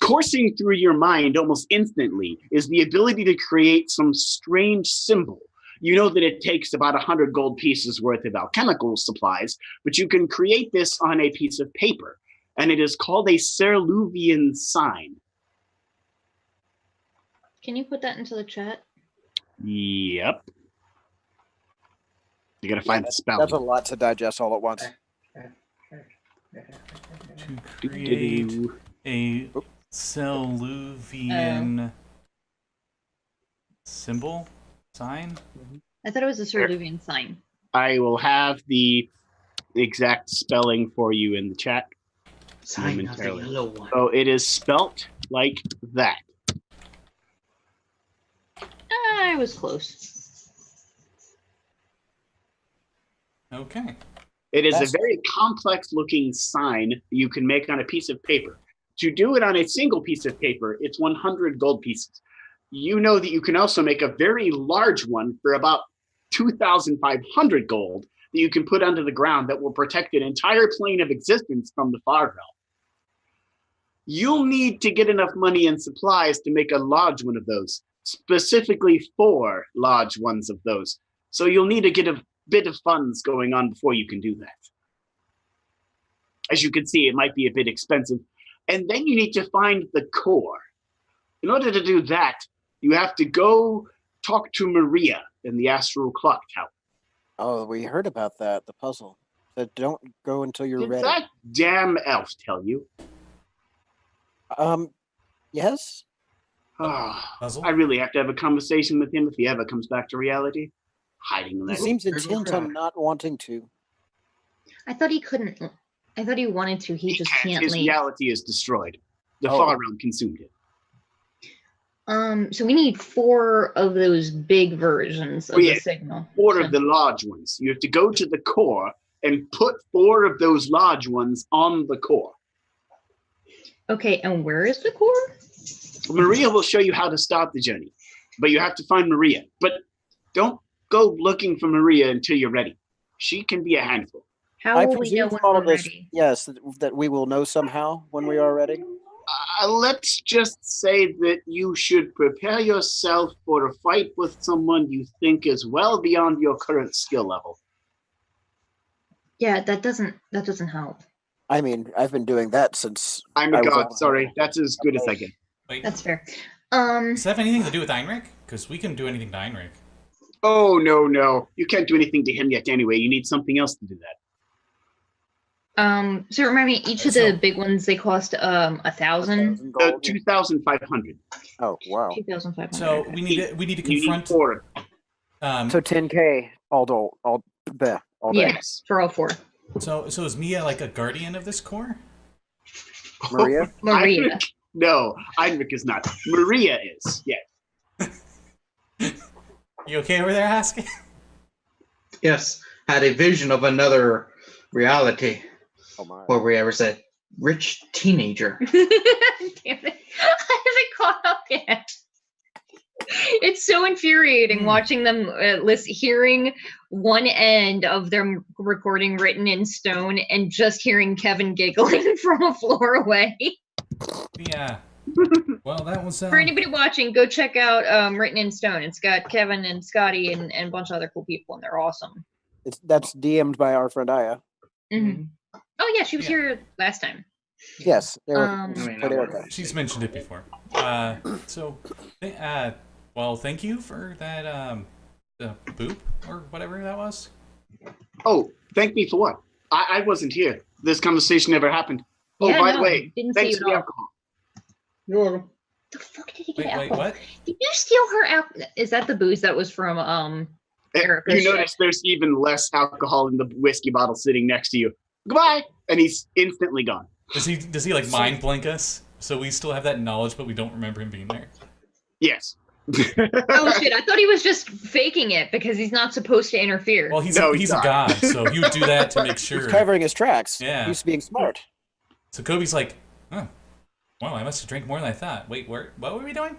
Coursing through your mind almost instantly is the ability to create some strange symbol. You know that it takes about 100 gold pieces worth of alchemical supplies, but you can create this on a piece of paper, and it is called a Cerulean sign. Can you put that into the chat? Yep. You gotta find the spell. That's a lot to digest all at once. To create a Cerulean symbol? Sign? I thought it was a Cerulean sign. I will have the exact spelling for you in the chat. Sign of the yellow one. So it is spelt like that. I was close. Okay. It is That's- a very complex looking sign you can make on a piece of paper. To do it on a single piece of paper, it's 100 gold pieces. you know that you can also make a very large one for about 2,500 gold that you can put under the ground that will protect an entire plane of existence from the far realm. You'll need to get enough money and supplies to make a large one of those, specifically 4 large ones of those. So you'll need to get a bit of funds going on before you can do that. As you can see, it might be a bit expensive. And then you need to find the core. In order to do that, you have to go talk to Maria in the Astral Clock Tower. Oh, we heard about that, the puzzle. That don't go until you're Did ready. that damn elf tell you? Yes? Puzzle? I really have to have a conversation with him if he ever comes back to reality. Hiding He that. seems there's no intent on crowd. not wanting to. I thought he couldn't. I thought he wanted to. He just can't His leave. reality is destroyed. The Oh. far realm consumed it. So we need 4 of those big versions of Oh, yeah. the signal. 4 So- of the large ones. You have to go to the core and put 4 of those large ones on the core. Okay, and where is the core? Maria will show you how to start the journey, but you have to find Maria. But don't go looking for Maria until you're ready. She can be a handful. How I will we know presume when from all we're of this, ready? yes, that we will know somehow when we are ready. Let's just say that you should prepare yourself for a fight with someone you think is well beyond your current skill level. Yeah, that doesn't help. I mean, I've been doing that since I'm a I was god, on- sorry. That's as good as I get. Wait, That's fair. does that have anything to do with Heinrich? Because we can do anything to Heinrich. Oh, no. You can't do anything to him yet anyway. You need something else to do that. So remind me, each of the big ones they cost 1,000, 1,000 gold. 2,500. Oh wow! 2,500. So we need to You need confront. 4. So 10K all day. Yes, for all 4. So is Mia like a guardian of this core? Maria? Maria. Heinrich, no, Heinrich is not. Maria is. Yeah. You okay over there, Hashke? Yes, had a vision of another reality Oh my! where we ever said rich teenager. Damn it. I haven't caught up yet. It's so infuriating watching them hearing one end of their recording written in stone and just hearing Kevin giggling from a floor away. Yeah. Well, that was. For anybody watching, go check out Written in Stone. It's got Kevin and Scotty and a bunch of other cool people, and they're awesome. That's DM'd by our friend Aya. Mm-hmm. Oh yeah, she was Yeah. here last time. Yes, Erica. Um, Put Erica. She's mentioned it before. Well, thank you for that. The boop or whatever that was. Oh, thank me for what? I wasn't here. This conversation never happened. Oh, Yeah, by no, the way, didn't see thanks you for at the all. alcohol. You're welcome. The fuck did he get Wait, alcohol? what? Did you steal her alcohol? Is that the booze that was from Erica's You ship? notice there's even less alcohol in the whiskey bottle sitting next to you. Goodbye, and he's instantly gone. Does he like mind blink us? So we still have that knowledge, but we don't remember him being there. Yes. Oh shit! I thought he was just faking it because he's not supposed to interfere. Well, he's No, a he's god, not. so he would do that to make sure. He's covering his tracks. Yeah. He's being smart. So Kobe's like, oh, well, I must have drank more than I thought. Wait, what were we doing?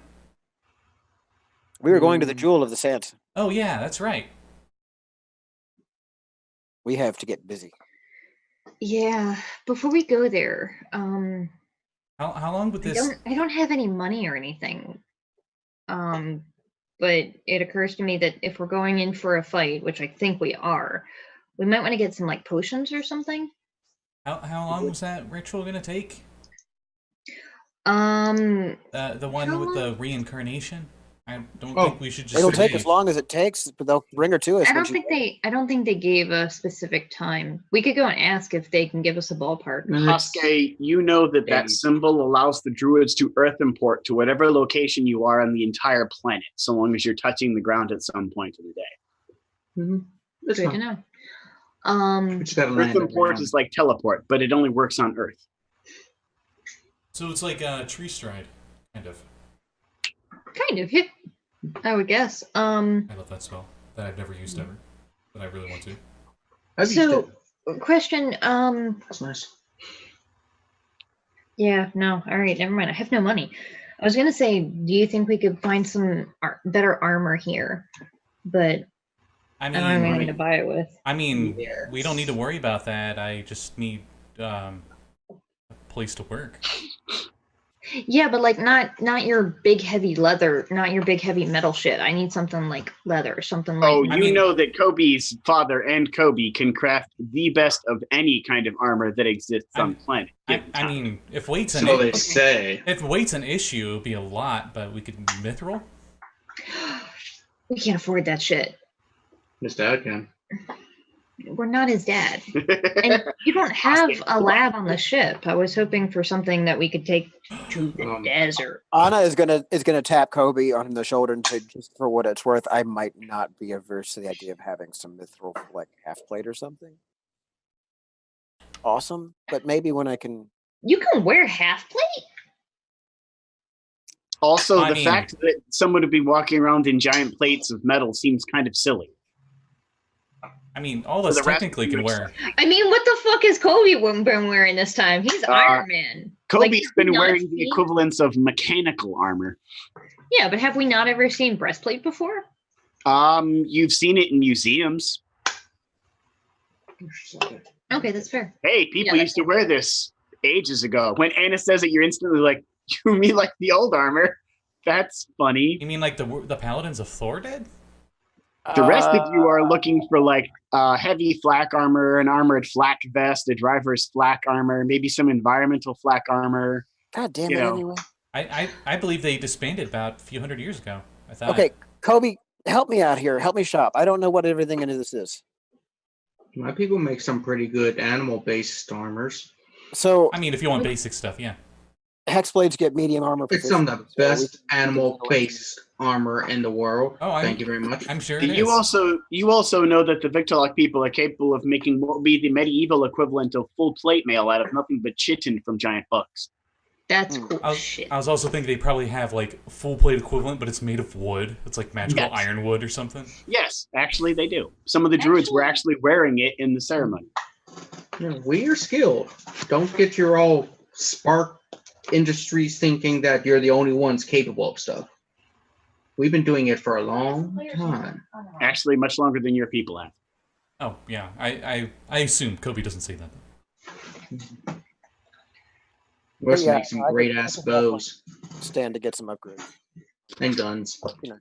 We were going to the Jewel of the Sant. Oh yeah, that's right. We have to get busy. Yeah. Before we go there, How long would this? I don't have any money or anything. But it occurs to me that if we're going in for a fight, which I think we are, we might want to get some like potions or something. How long was that ritual gonna take? Um, The one How with the long? reincarnation. I don't Oh, think we should just. It'll take leave. as long as it takes, but they'll bring her to us. I when don't she- think they gave a specific time. We could go and ask if they can give us a ballpark. Hashke, you know that Maybe. symbol allows the druids to earth import to whatever location you are on the entire planet, so long as you're touching the ground at some point of the day. Mm-hmm. That's Good to fine. know. We just gotta Earth land every import now is like teleport, but it only works on Earth. So it's like a tree stride, kind of. Kind of, yeah. I would guess. I love that spell that I've never used ever, but I really want to. I've used So, it. question. That's nice. Yeah, no. All right, never mind. I have no money. I was gonna say, do you think we could find some better armor here? But I I don't have anything mean, to buy it with. we don't need to worry about that. I just need a place to work. Yeah, but like not your big heavy leather, not your big heavy metal shit. I need something like leather, something like. Oh, you know that Coby's father and Coby can craft the best of any kind of armor that exists on the planet. I mean, if weight's an So they say. if weight's an issue, it'd be a lot, but we could mithril. We can't afford that shit. His dad can. We're not his dad. And you don't have a lab on the ship. I was hoping for something that we could take to the desert. Anna is gonna tap Coby on the shoulder and say, just for what it's worth, I might not be averse to the idea of having some mithril, like half plate or something. Awesome, but maybe when I can. You can wear half plate? Also, I the mean- fact that someone would be walking around in giant plates of metal seems kind of silly. I mean, all of us the rest technically of can you wear. I mean, what the fuck has Coby been wearing this time? He's Iron Man. Like, Coby's have we been not wearing the seen- equivalents of mechanical armor. Yeah, but have we not ever seen breastplate before? You've seen it in museums. Okay, that's fair. Hey, people Yeah, used to wear this ages ago. When Anna says it, you're instantly like, you mean like the old armor? That's funny. You mean like the paladins of Thor did? The rest of you are looking for like heavy flak armor, an armored flak vest, a driver's flak armor, maybe some environmental flak armor. God damn you it! know. Anyway. I believe they disbanded about a few hundred years ago. I thought. Okay, Coby, help me out here. Help me shop. I don't know what everything into this is. My people make some pretty good animal-based armors. So I mean, if you want basic stuff, yeah. hexblades get medium armor. It's some of the proficiency, so we best can- animal-based armor in the world. Oh, Thank you very much. I'm sure it is. You also know that the Victorlock people are capable of making what would be the medieval equivalent of full plate mail out of nothing but chitin from giant bugs. That's Hmm. cool I was, shit. I was also thinking they probably have like full plate equivalent, but it's made of wood. It's like magical Yes. ironwood or something. Yes, actually they do. Some of the druids were actually wearing it in the ceremony. Yeah, we are skilled. Don't get your all spark industries thinking that you're the only ones capable of stuff. We've been doing it for a long time. Actually, much longer than your people have. Oh yeah, I assume Coby doesn't say that. We also Yeah, make some I could- great I ass could definitely- bows stand to get some upgrades. and guns. You know.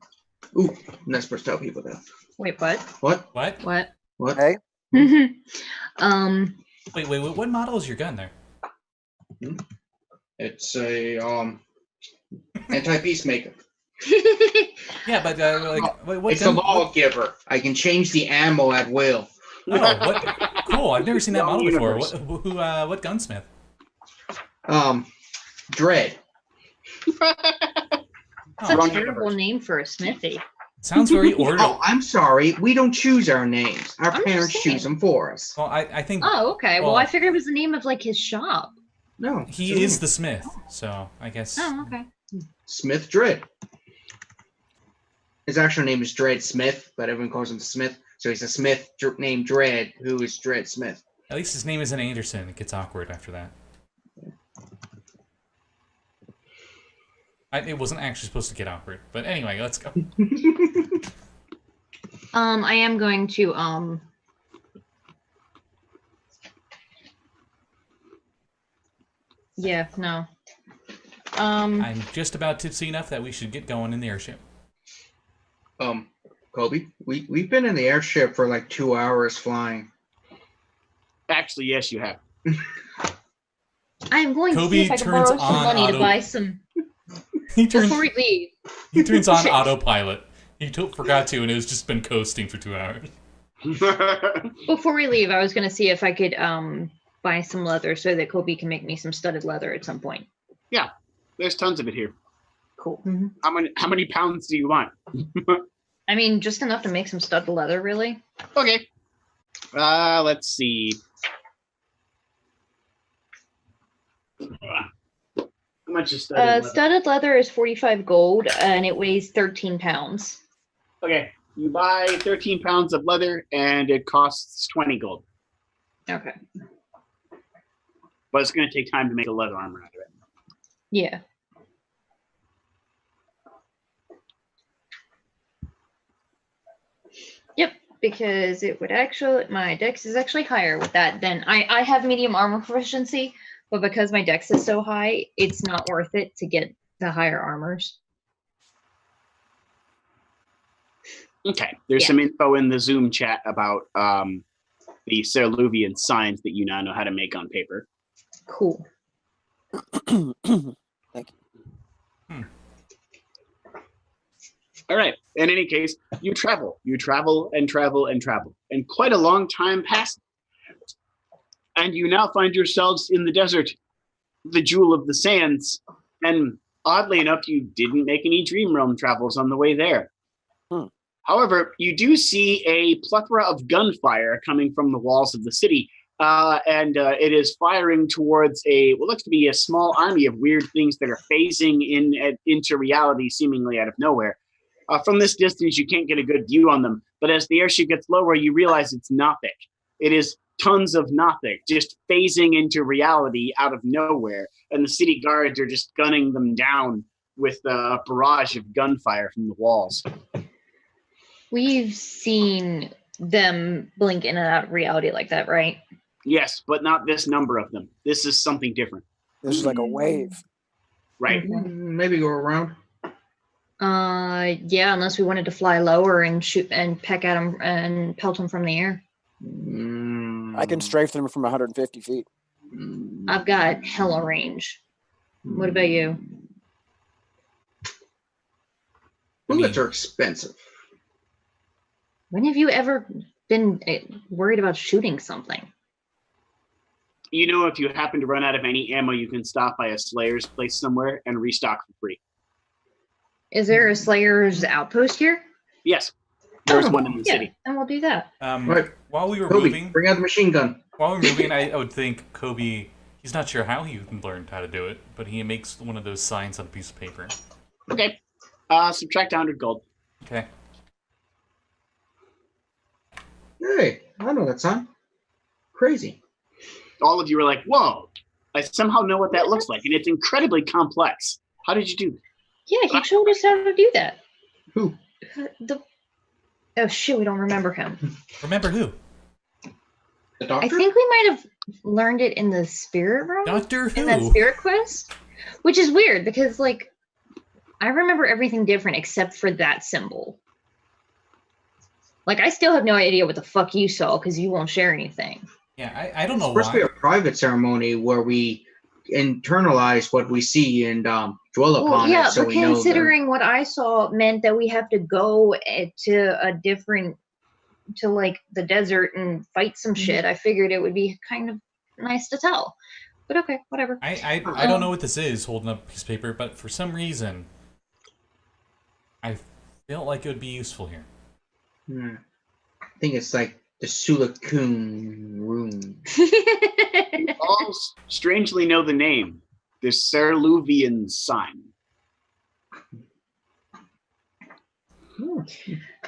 Ooh, not supposed to tell people that. Wait, what? What? What? What? What? Hey, Wait, what model is your gun there? It's a anti-peacemaker. Yeah, but like, what It's a gun? lawgiver. I can change the ammo at will. Oh, what? Cool! I've never seen that Wrong model before. universe. What gunsmith? Dread. That's a Wrong terrible universe. name for a smithy. Sounds very orderly. Oh, I'm sorry. We don't choose our names. Our I'm just parents saying. choose them for us. Well, I think Oh, okay. Well, Well- I figured it was the name of like his shop. No. he is the smith, so I guess. Oh, okay. Smith Dread. His actual name is Dread Smith, but everyone calls him Smith. So he's a Smith named Dread, who is Dread Smith. At least his name isn't Anderson. It gets awkward after that. It wasn't actually supposed to get awkward, but anyway, let's go. I am going to Yeah, no. I'm just about tipsy enough that we should get going in the airship. Coby, we've been in the airship for like 2 hours flying. Actually, yes, you have. I am going to see Coby if I can turns borrow some on money auto- to buy some He turns before we leave. he turns on autopilot. He forgot to, and it's just been coasting for 2 hours. Before we leave, I was going to see if I could buy some leather so that Coby can make me some studded leather at some point. There's tons of it here. Cool. How many pounds do you want? I mean, just enough to make some studded leather, really. Okay. Let's see. How much is studded leather? Studded leather is 45 gold, and it weighs 13 pounds. Okay. You buy 13 pounds of leather, and it costs 20 gold. Okay. But it's going to take time to make a leather armor out of it. Yeah. because it would actually, my dex is actually higher with that than I have medium armor proficiency, but because my dex is so high, it's not worth it to get the higher armors. Okay, there's Yeah. some info in the Zoom chat about the Cerulean signs that you now know how to make on paper. Cool. All right. In any case, you travel and travel, and quite a long time passes. And you now find yourselves in the desert, the Jewel of the Sands. And oddly enough, you didn't make any dream realm travels on the way there. However, you do see a plethora of gunfire coming from the walls of the city. And it is firing towards what looks to be a small army of weird things that are phasing into reality seemingly out of nowhere. From this distance, you can't get a good view on them. But as the airship gets lower, you realize it's Nothic. It is tons of Nothic just phasing into reality out of nowhere. And the city guards are just gunning them down with a barrage of gunfire from the walls. We've seen them blink in and out of reality like that, right? Yes, but not this number of them. This is something different. This is like a wave. Right. Maybe go around. Yeah, unless we wanted to fly lower and shoot and peck at them and pelt them from the air. I can strafe them from 150 feet. I've got hella range. What about you? Bullets are expensive. When have you ever been worried about shooting something? You know, if you happen to run out of any ammo, you can stop by a Slayer's place somewhere and restock for free. Is there a Slayer's outpost here? Yes, there's one in the Yeah, city. and we'll do that. Right. While we were Coby, moving, bring out the machine gun. I would think Coby, he's not sure how he learned how to do it, but he makes one of those signs on a piece of paper. Okay. Subtract 100 gold. Okay. Hey, I know that sign. Crazy. All of you are like, whoa, I somehow know what that looks like, and it's incredibly complex. How did you do that? Yeah, he showed us how to do that. Who? Oh shit, we don't remember him. Remember who? The doctor? I think we might have learned it in the spirit room. Doctor In that Who? spirit quest, which is weird because like I remember everything different except for that symbol. Like I still have no idea what the fuck you saw because you won't share anything. Yeah, I don't know It's supposed to be why. a private ceremony where we internalize what we see and dwell upon yeah, it, so but we know. considering what I saw meant that we have to go to a different, to like the desert and fight some shit. I figured it would be kind of nice to tell. But okay, whatever. I don't know what this is holding up a piece of paper, but for some reason, I feel like it would be useful here. I think it's like the Sulakun rune. All strangely know the name, the Cerulean sign.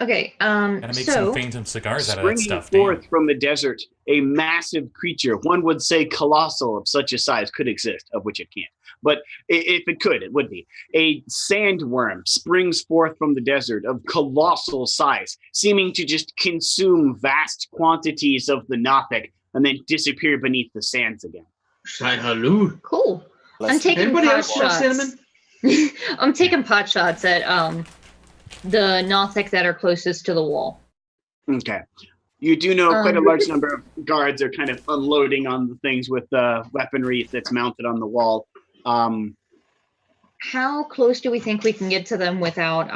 Okay, Gotta make so some phantom cigars out of that Springing stuff. forth Damn. from the desert, a massive creature, one would say colossal of such a size, could exist, of which it can't. But if it could, it would be. A sandworm springs forth from the desert of colossal size, seeming to just consume vast quantities of the Nothic and then disappear beneath the sands again. Say hello. cool. I'm Let's- taking Anybody pot else want shots. cinnamon? I'm taking pot shots at the Nothic that are closest to the wall. Okay. You do know quite a large number of guards are kind of unloading on the things with weaponry that's mounted on the wall. How close do we think we can get to them without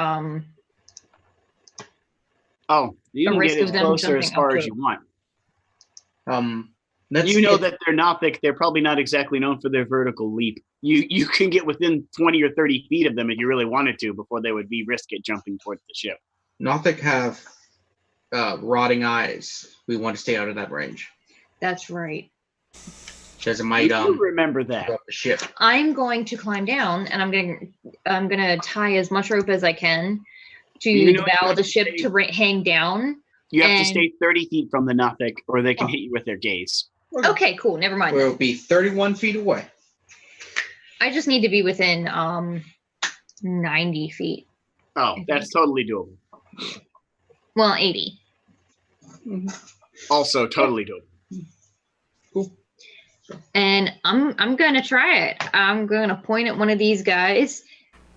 You can risk get of as them close or as jumping far up as to you want. Let's You know get- that they're Nothic. They're probably not exactly known for their vertical leap. You can get within 20 or 30 feet of them if you really wanted to before they would be risk it jumping towards the ship. Nothic have rotting eyes. We want to stay out of that range. That's right. Because it You might do remember that. drop the ship. I'm going to climb down and I'm gonna tie as much rope as I can to You know the you bow of have the to ship stay- to hang down. You have to And- stay 30 feet from the Nothic or they can Oh. hit you with their gaze. Okay, cool. Never mind. We'll be 31 feet away. I just need to be within 90 feet. Oh, that's totally doable. Well, 80. Also, totally dope. Cool. And I'm gonna try it. I'm gonna point at one of these guys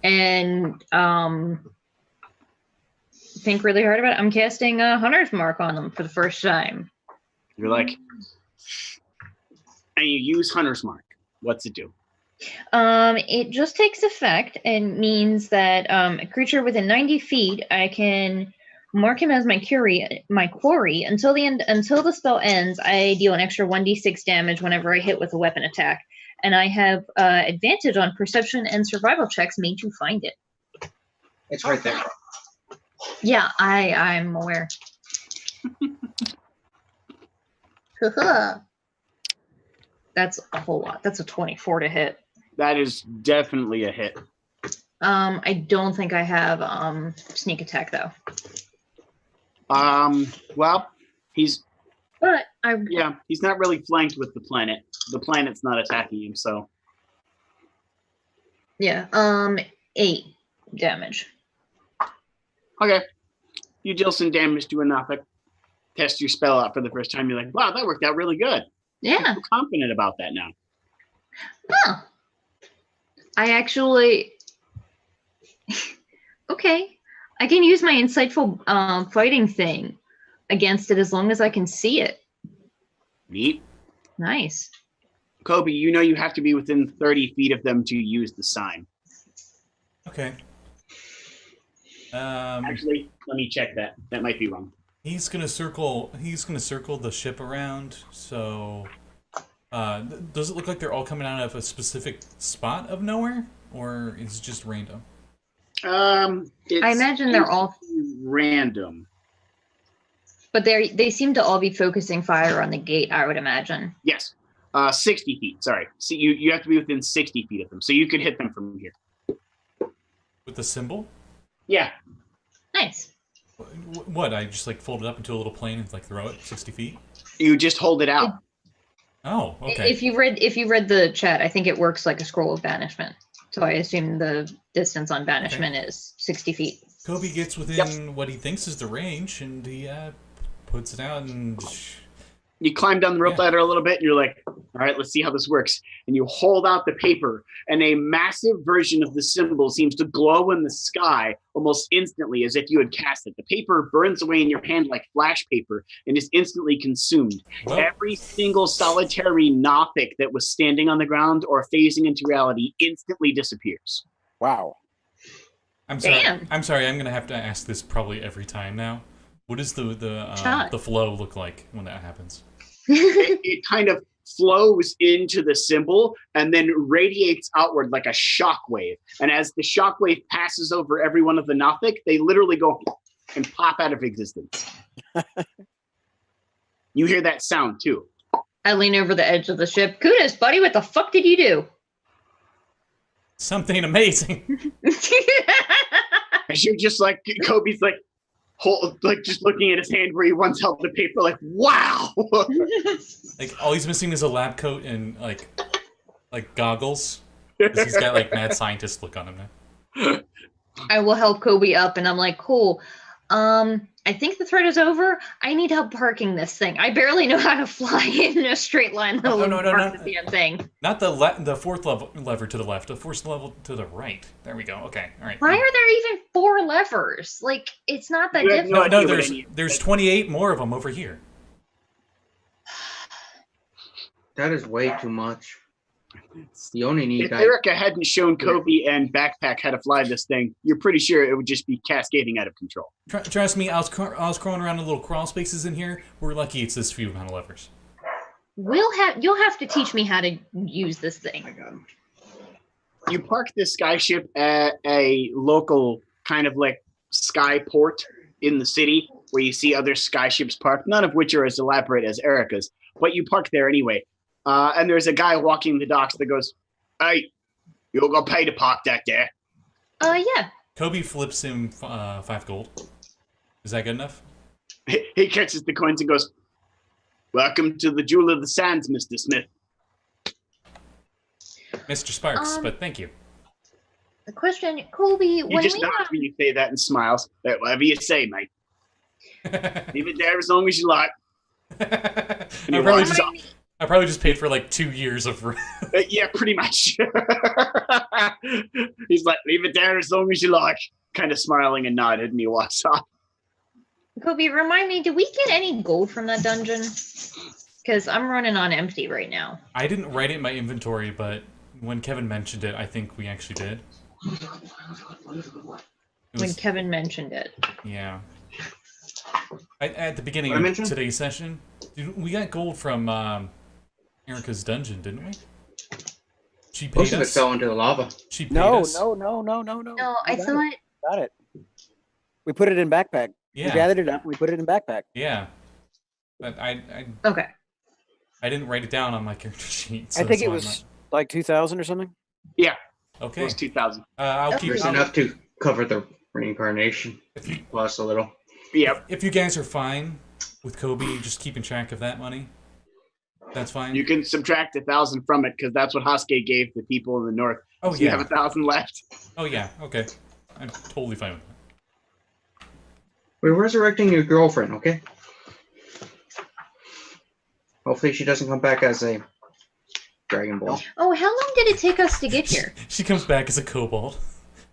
and think really hard about it. I'm casting a Hunter's Mark on them for the first time. You're like, and you use Hunter's Mark. What's it do? It just takes effect and means that a creature within 90 feet, I can mark him as my quarry until the spell ends. I deal an extra 1d6 damage whenever I hit with a weapon attack, and I have advantage on perception and survival checks made to find it. It's right there. Yeah, I'm aware. That's a whole lot. That's a 24 to hit. That is definitely a hit. I don't think I have sneak attack though. Well, he's But he's not really flanked with the planet. The planet's not attacking him, so yeah, 8 damage. okay. You deal some damage to a Nothic. Test your spell out for the first time. You're like, wow, that worked out really good. Yeah. I'm confident about that now. Huh. I actually okay. I can use my insightful fighting thing against it as long as I can see it. Neat. Nice. Coby, you know you have to be within 30 feet of them to use the sign. Okay. Actually, let me check that. That might be wrong. He's gonna circle the ship around. So, does it look like they're all coming out of a specific spot of nowhere, or is it just random? I imagine they're all random. But they seem to all be focusing fire on the gate, I would imagine. Yes. 60 feet. Sorry. So you have to be within 60 feet of them. So you could hit them from here. With the symbol? Yeah. Nice. What? I just like fold it up into a little plane and like throw it 60 feet? You just hold it out. Oh, okay. If you read the chat, I think it works like a scroll of banishment. So I assume the distance on banishment is 60 feet. Coby gets within what he thinks is the range, and he puts it out, and You climb down the rope ladder a little bit, and you're like, all right, let's see how this works. And you hold out the paper, and a massive version of the symbol seems to glow in the sky almost instantly, as if you had cast it. The paper burns away in your hand like flash paper and is instantly consumed. Well, Every single solitary Nothic that was standing on the ground or phasing into reality instantly disappears. Wow. I'm sorry. Damn. I'm sorry. I'm gonna have to ask this probably every time now. What does the flow look like when that happens? It kind of flows into the symbol and then radiates outward like a shockwave. And as the shockwave passes over every one of the Nothic, they literally go and pop out of existence. You hear that sound too. I lean over the edge of the ship. Kudos, buddy, what the fuck did you do? Something amazing. As you're just like, Coby's like, just looking at his hand where he once held the paper, like, wow. Like all he's missing is a lab coat and like goggles. 'Cause he's got like mad scientist look on him now. I will help Coby up, and I'm like, cool. I think the threat is over. I need help parking this thing. I barely know how to fly in a straight line. No, Park the damn thing. Not the fourth lever to the left, the fourth level to the right. There we go. Okay, all right. Why are there even 4 levers? Like, it's not that You have difficult. No, idea what there's 28 more of them over here. That is way too much. You only need If that. Erica hadn't shown Coby and Backpack how to fly this thing, you're pretty sure it would just be cascading out of control. Trust me, I was crawling around in little crawl spaces in here. We're lucky it's this few amount of levers. You'll have to teach me how to use this thing. I got him. You park this skyship at a local kind of like sky port in the city where you see other skyships parked, none of which are as elaborate as Erica's, but you park there anyway. And there's a guy walking the docks that goes, "Hey, you're gonna pay to park that there." Yeah. Coby flips him 5 gold. Is that good enough? He catches the coins and goes, "Welcome to the Jewel of the Sands, Mr. Smith." Mr. Sparks, but thank you. The question, Coby, You when just we nod have, when you say that and smiles. Whatever you say, mate. Leave it there as long as you like. I probably just paid for like 2 years of rent. Yeah, pretty much. He's like, leave it there as long as you like. Kind of smiling and nodded, and he walks off. Coby, remind me, did we get any gold from that dungeon? Because I'm running on empty right now. I didn't write it in my inventory, but when Kevin mentioned it, I think we actually did. When Kevin mentioned it. Yeah. At the beginning of today's session, we got gold from Erica's dungeon, didn't we? She paid Most us. of it fell into the lava. She paid us. No. No, I thought... Got it. We put it in backpack. Yeah. We gathered it up. We put it in backpack. Yeah. But Okay. I didn't write it down on my character sheet. So I think it was like 2,000 or something. Yeah. Okay. It was 2,000. I'll keep There's enough to cover the reincarnation. Plus a little. Yep. If you guys are fine with Coby just keeping track of that money, that's fine. You can subtract 1,000 from it because that's what Hashke gave the people in the north. Oh, so yeah. You have 1,000 left. Oh, yeah. Okay. I'm totally fine with that. We're resurrecting your girlfriend, okay? Hopefully she doesn't come back as a Dragon Ball. Oh, how long did it take us to get here? She comes back as a kobold.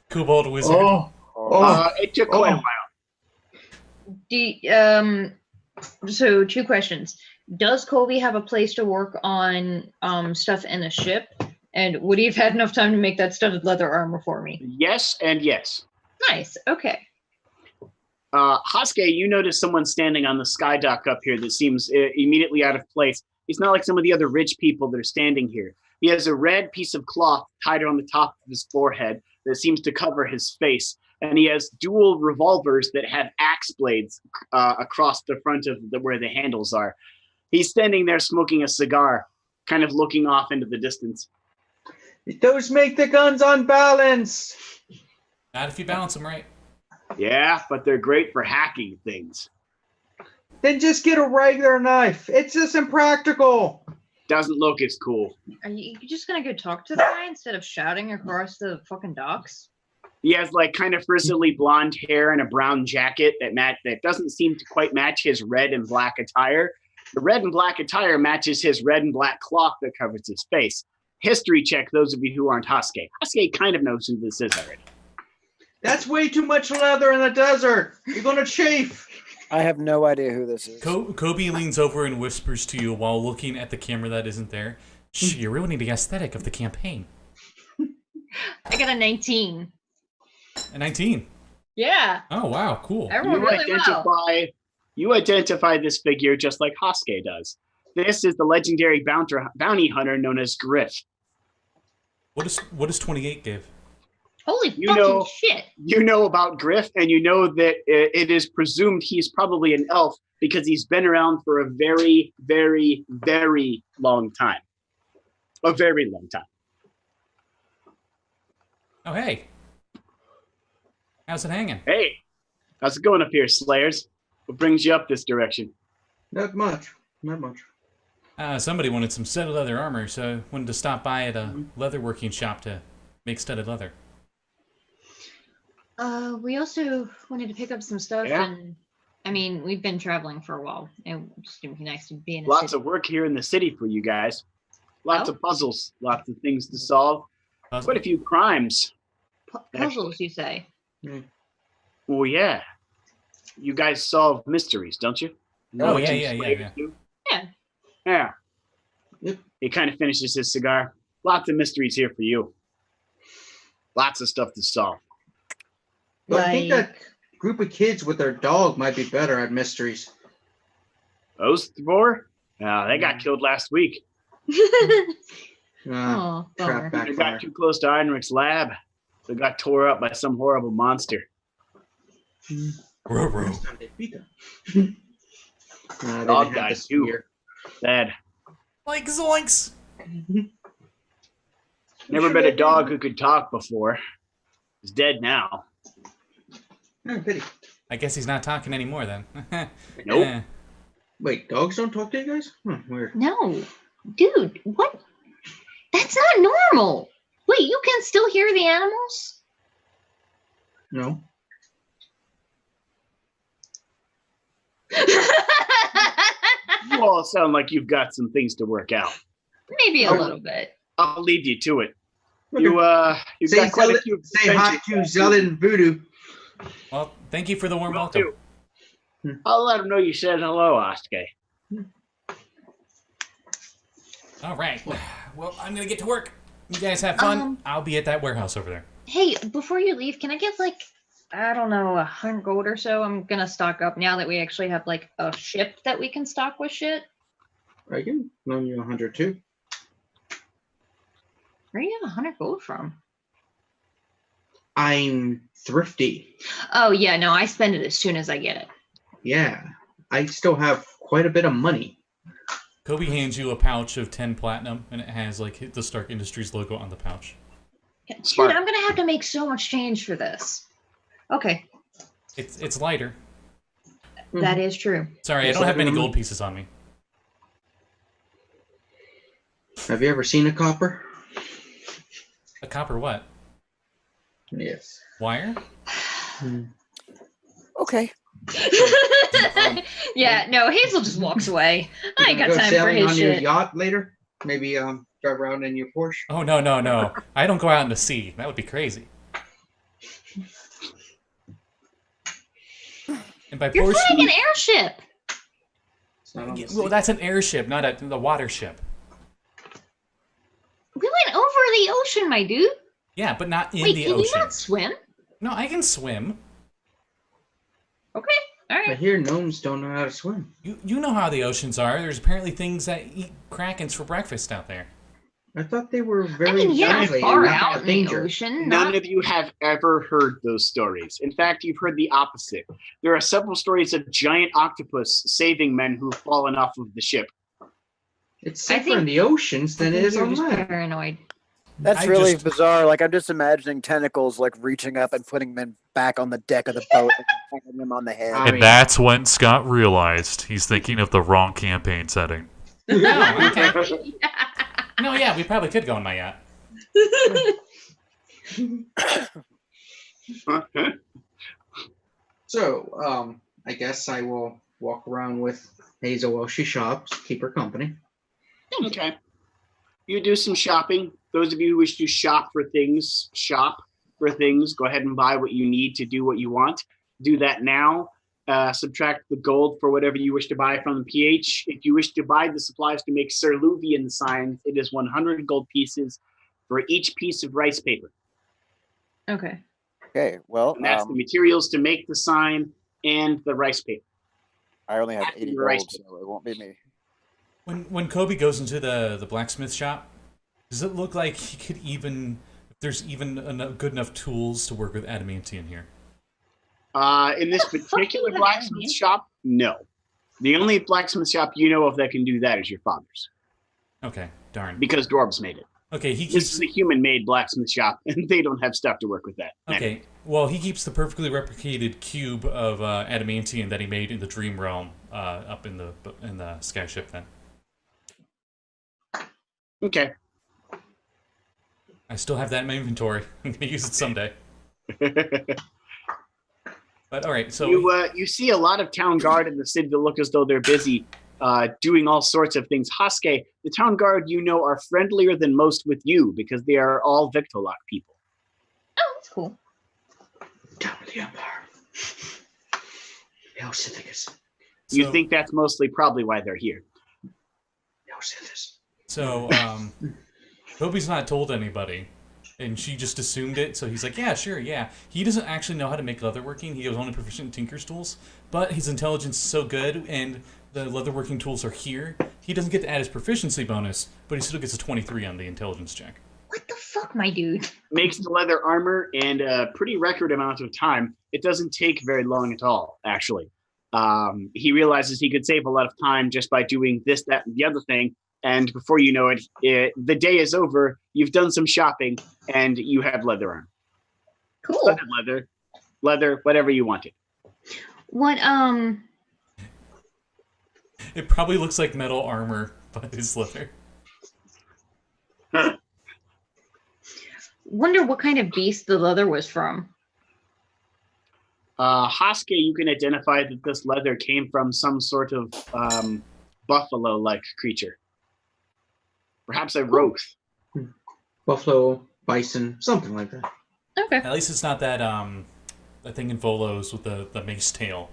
Kobold wizard. It took quite a while. So 2 questions. Does Coby have a place to work on stuff in the ship? And would he have had enough time to make that studded leather armor for me? Yes and yes. Nice. Okay. Hashke, you notice someone standing on the sky dock up here that seems immediately out of place. He's not like some of the other rich people that are standing here. He has a red piece of cloth tied on the top of his forehead that seems to cover his face. And he has dual revolvers that have axe blades across the front of where the handles are. He's standing there smoking a cigar, kind of looking off into the distance. Those make the guns unbalanced. Not if you balance them right. Yeah, but they're great for hacking things. Then just get a regular knife. It's just impractical. Doesn't look as cool. Are you just gonna go talk to the guy instead of shouting across the fucking docks? He has like kind of frizzly blonde hair and a brown jacket that doesn't seem to quite match his red and black attire. The red and black attire matches his red and black cloth that covers his face. History check, those of you who aren't Hashke. Hashke kind of knows who this is already. That's way too much leather in the desert. You're going to chafe. I have no idea who this is. Coby leans over and whispers to you while looking at the camera that isn't there. Shh, you're ruining the aesthetic of the campaign. I got a 19. A 19? Yeah. Oh, wow, cool. Everyone really well. You identify this figure just like Hashke does. This is the legendary bounty hunter known as Griff. What does 28 give? Holy fucking shit. You know about Griff, and you know that it is presumed he's probably an elf because he's been around for a very, very, very long time. A very long time. Oh, hey. How's it hanging? Hey, how's it going up here, Slayers? What brings you up this direction? Not much. Not much. Somebody wanted some studded leather armor, so I wanted to stop by at a leatherworking shop to make studded leather. We also wanted to pick up some stuff, and I mean, we've been traveling for a while, and just it'd be nice to be in a Lots city. of work here in the city for you guys. Lots of puzzles, lots of things to solve. Quite a few crimes. Puzzles, you say? Oh, yeah. You guys solve mysteries, don't you? Oh, yeah. Yeah. Yep. He kind of finishes his cigar. Lots of mysteries here for you. Lots of stuff to solve. But I think that group of kids with their dog might be better at mysteries. Those four? They got killed last week. Oh, trap They backfire. got too close to Heinrich's lab. They got tore up by some horrible monster. Ruh-roh. Next time they beat them. They Dog didn't have died the too. spear. Sad. Like zoinks! Never met a dog who could talk before. He's dead now. Oh, pity. I guess he's not talking anymore then. Nope. Wait, dogs don't talk to you guys? Weird. No, dude, what? That's not normal. Wait, you can still hear the animals? No. You all sound like you've got some things to work out. Maybe a little bit. I'll leave you to it. Okay. You've Say, got quite a few. say hi to Zealot Voodoo. Well, thank you for the warm Will welcome. do. I'll let him know you said hello, Hashke. All right. Well, I'm gonna get to work. You guys have fun. I'll be at that warehouse over there. Hey, before you leave, can I get like, I don't know, 100 gold or so? I'm gonna stock up now that we actually have like a ship that we can stock with shit. I can loan you 100 too. Where do you have 100 gold from? I'm thrifty. Oh yeah, no, I spend it as soon as I get it. Yeah, I still have quite a bit of money. Coby hands you a pouch of 10 platinum, and it has like the Stark Industries logo on the pouch. Dude, Smart. I'm gonna have to make so much change for this. Okay, It's lighter. that is true. Sorry, I don't have many gold pieces on me. Have you ever seen a copper? A copper what? Yes. Wire? Okay. Yeah, no, Hazel just walks away. I ain't got Go time for sailing his on your shit. yacht later? Maybe drive around in your Porsche? Oh, no. I don't go out in the sea. That would be crazy. And by You're Porsche, flying an airship. It's not on the well, sea. that's an airship, not the water ship. We went over the ocean, my dude. Yeah, but not in Wait, the can you ocean. not swim? No, I can swim. Okay, all I right. hear gnomes don't know how to swim. You know how the oceans are. There's apparently things that eat krakens for breakfast out there. I thought they were very I mean, yeah, friendly far and not out a in the danger. ocean. None Not... of you have ever heard those stories. In fact, you've heard the opposite. There are several stories of giant octopus saving men who've fallen off of the ship. It's I safer think in the oceans than it is You're on just land. paranoid. That's I really just- bizarre. Like I'm just imagining tentacles like reaching up and putting men back on the deck of the boat and patting them on the head. I And mean- that's when Scott realized he's thinking of the wrong campaign setting. No, okay. No, yeah, we probably could go on my yacht. So, I guess I will walk around with Hazel while she shops, keep her company. Okay. You do some shopping. Those of you who wish to shop for things, go ahead and buy what you need to do what you want. Do that now. Subtract the gold for whatever you wish to buy from the PH. If you wish to buy the supplies to make Serluvian signs, it is 100 gold pieces for each piece of rice paper. Okay. Okay, well, And that's the materials to make the sign and the rice paper. I only have 80 Right. gold, so it won't be me. When Coby goes into the blacksmith shop, does it look like he could even, if there's even good enough tools to work with adamantium here? In this particular Fucking blacksmith enemy. shop, no. The only blacksmith shop you know of that can do that is your father's, Okay, darn. because dwarves made it. Okay, he This keeps. is a human-made blacksmith shop, and they don't have stuff to work with that. Okay, well, he keeps the perfectly replicated cube of adamantium that he made in the dream realm up in the skyship. Then Okay. I still have that in my inventory. I'm gonna use it someday. But all right, so You see a lot of town guard in the city that look as though they're busy doing all sorts of things. Hashke, the town guard you know are friendlier than most with you because they are all Victolok people. Oh, that's cool. Down with the Empire. Hail Sithicus. You so- think that's mostly probably why they're here. Hail Sithis. So, Coby's not told anybody, and she just assumed it, so he's like, yeah, sure, yeah. He doesn't actually know how to make leatherworking. He was only proficient in Tinker's tools, but his intelligence is so good, and the leatherworking tools are here. He doesn't get to add his proficiency bonus, but he still gets a 23 on the intelligence check. What the fuck, my dude? Makes the leather armor in a pretty record amount of time. It doesn't take very long at all, actually. He realizes he could save a lot of time just by doing this, that, and the other thing. And before you know it, the day is over. You've done some shopping, and you have leather armor. Cool. Studded leather, whatever you wanted. What It probably looks like metal armor, but it's leather. wonder what kind of beast the leather was from. Hashke, you can identify that this leather came from some sort of buffalo-like creature. Perhaps a roth. Buffalo, bison, something like that. Okay. At least it's not that that thing in Volos with the mace tail.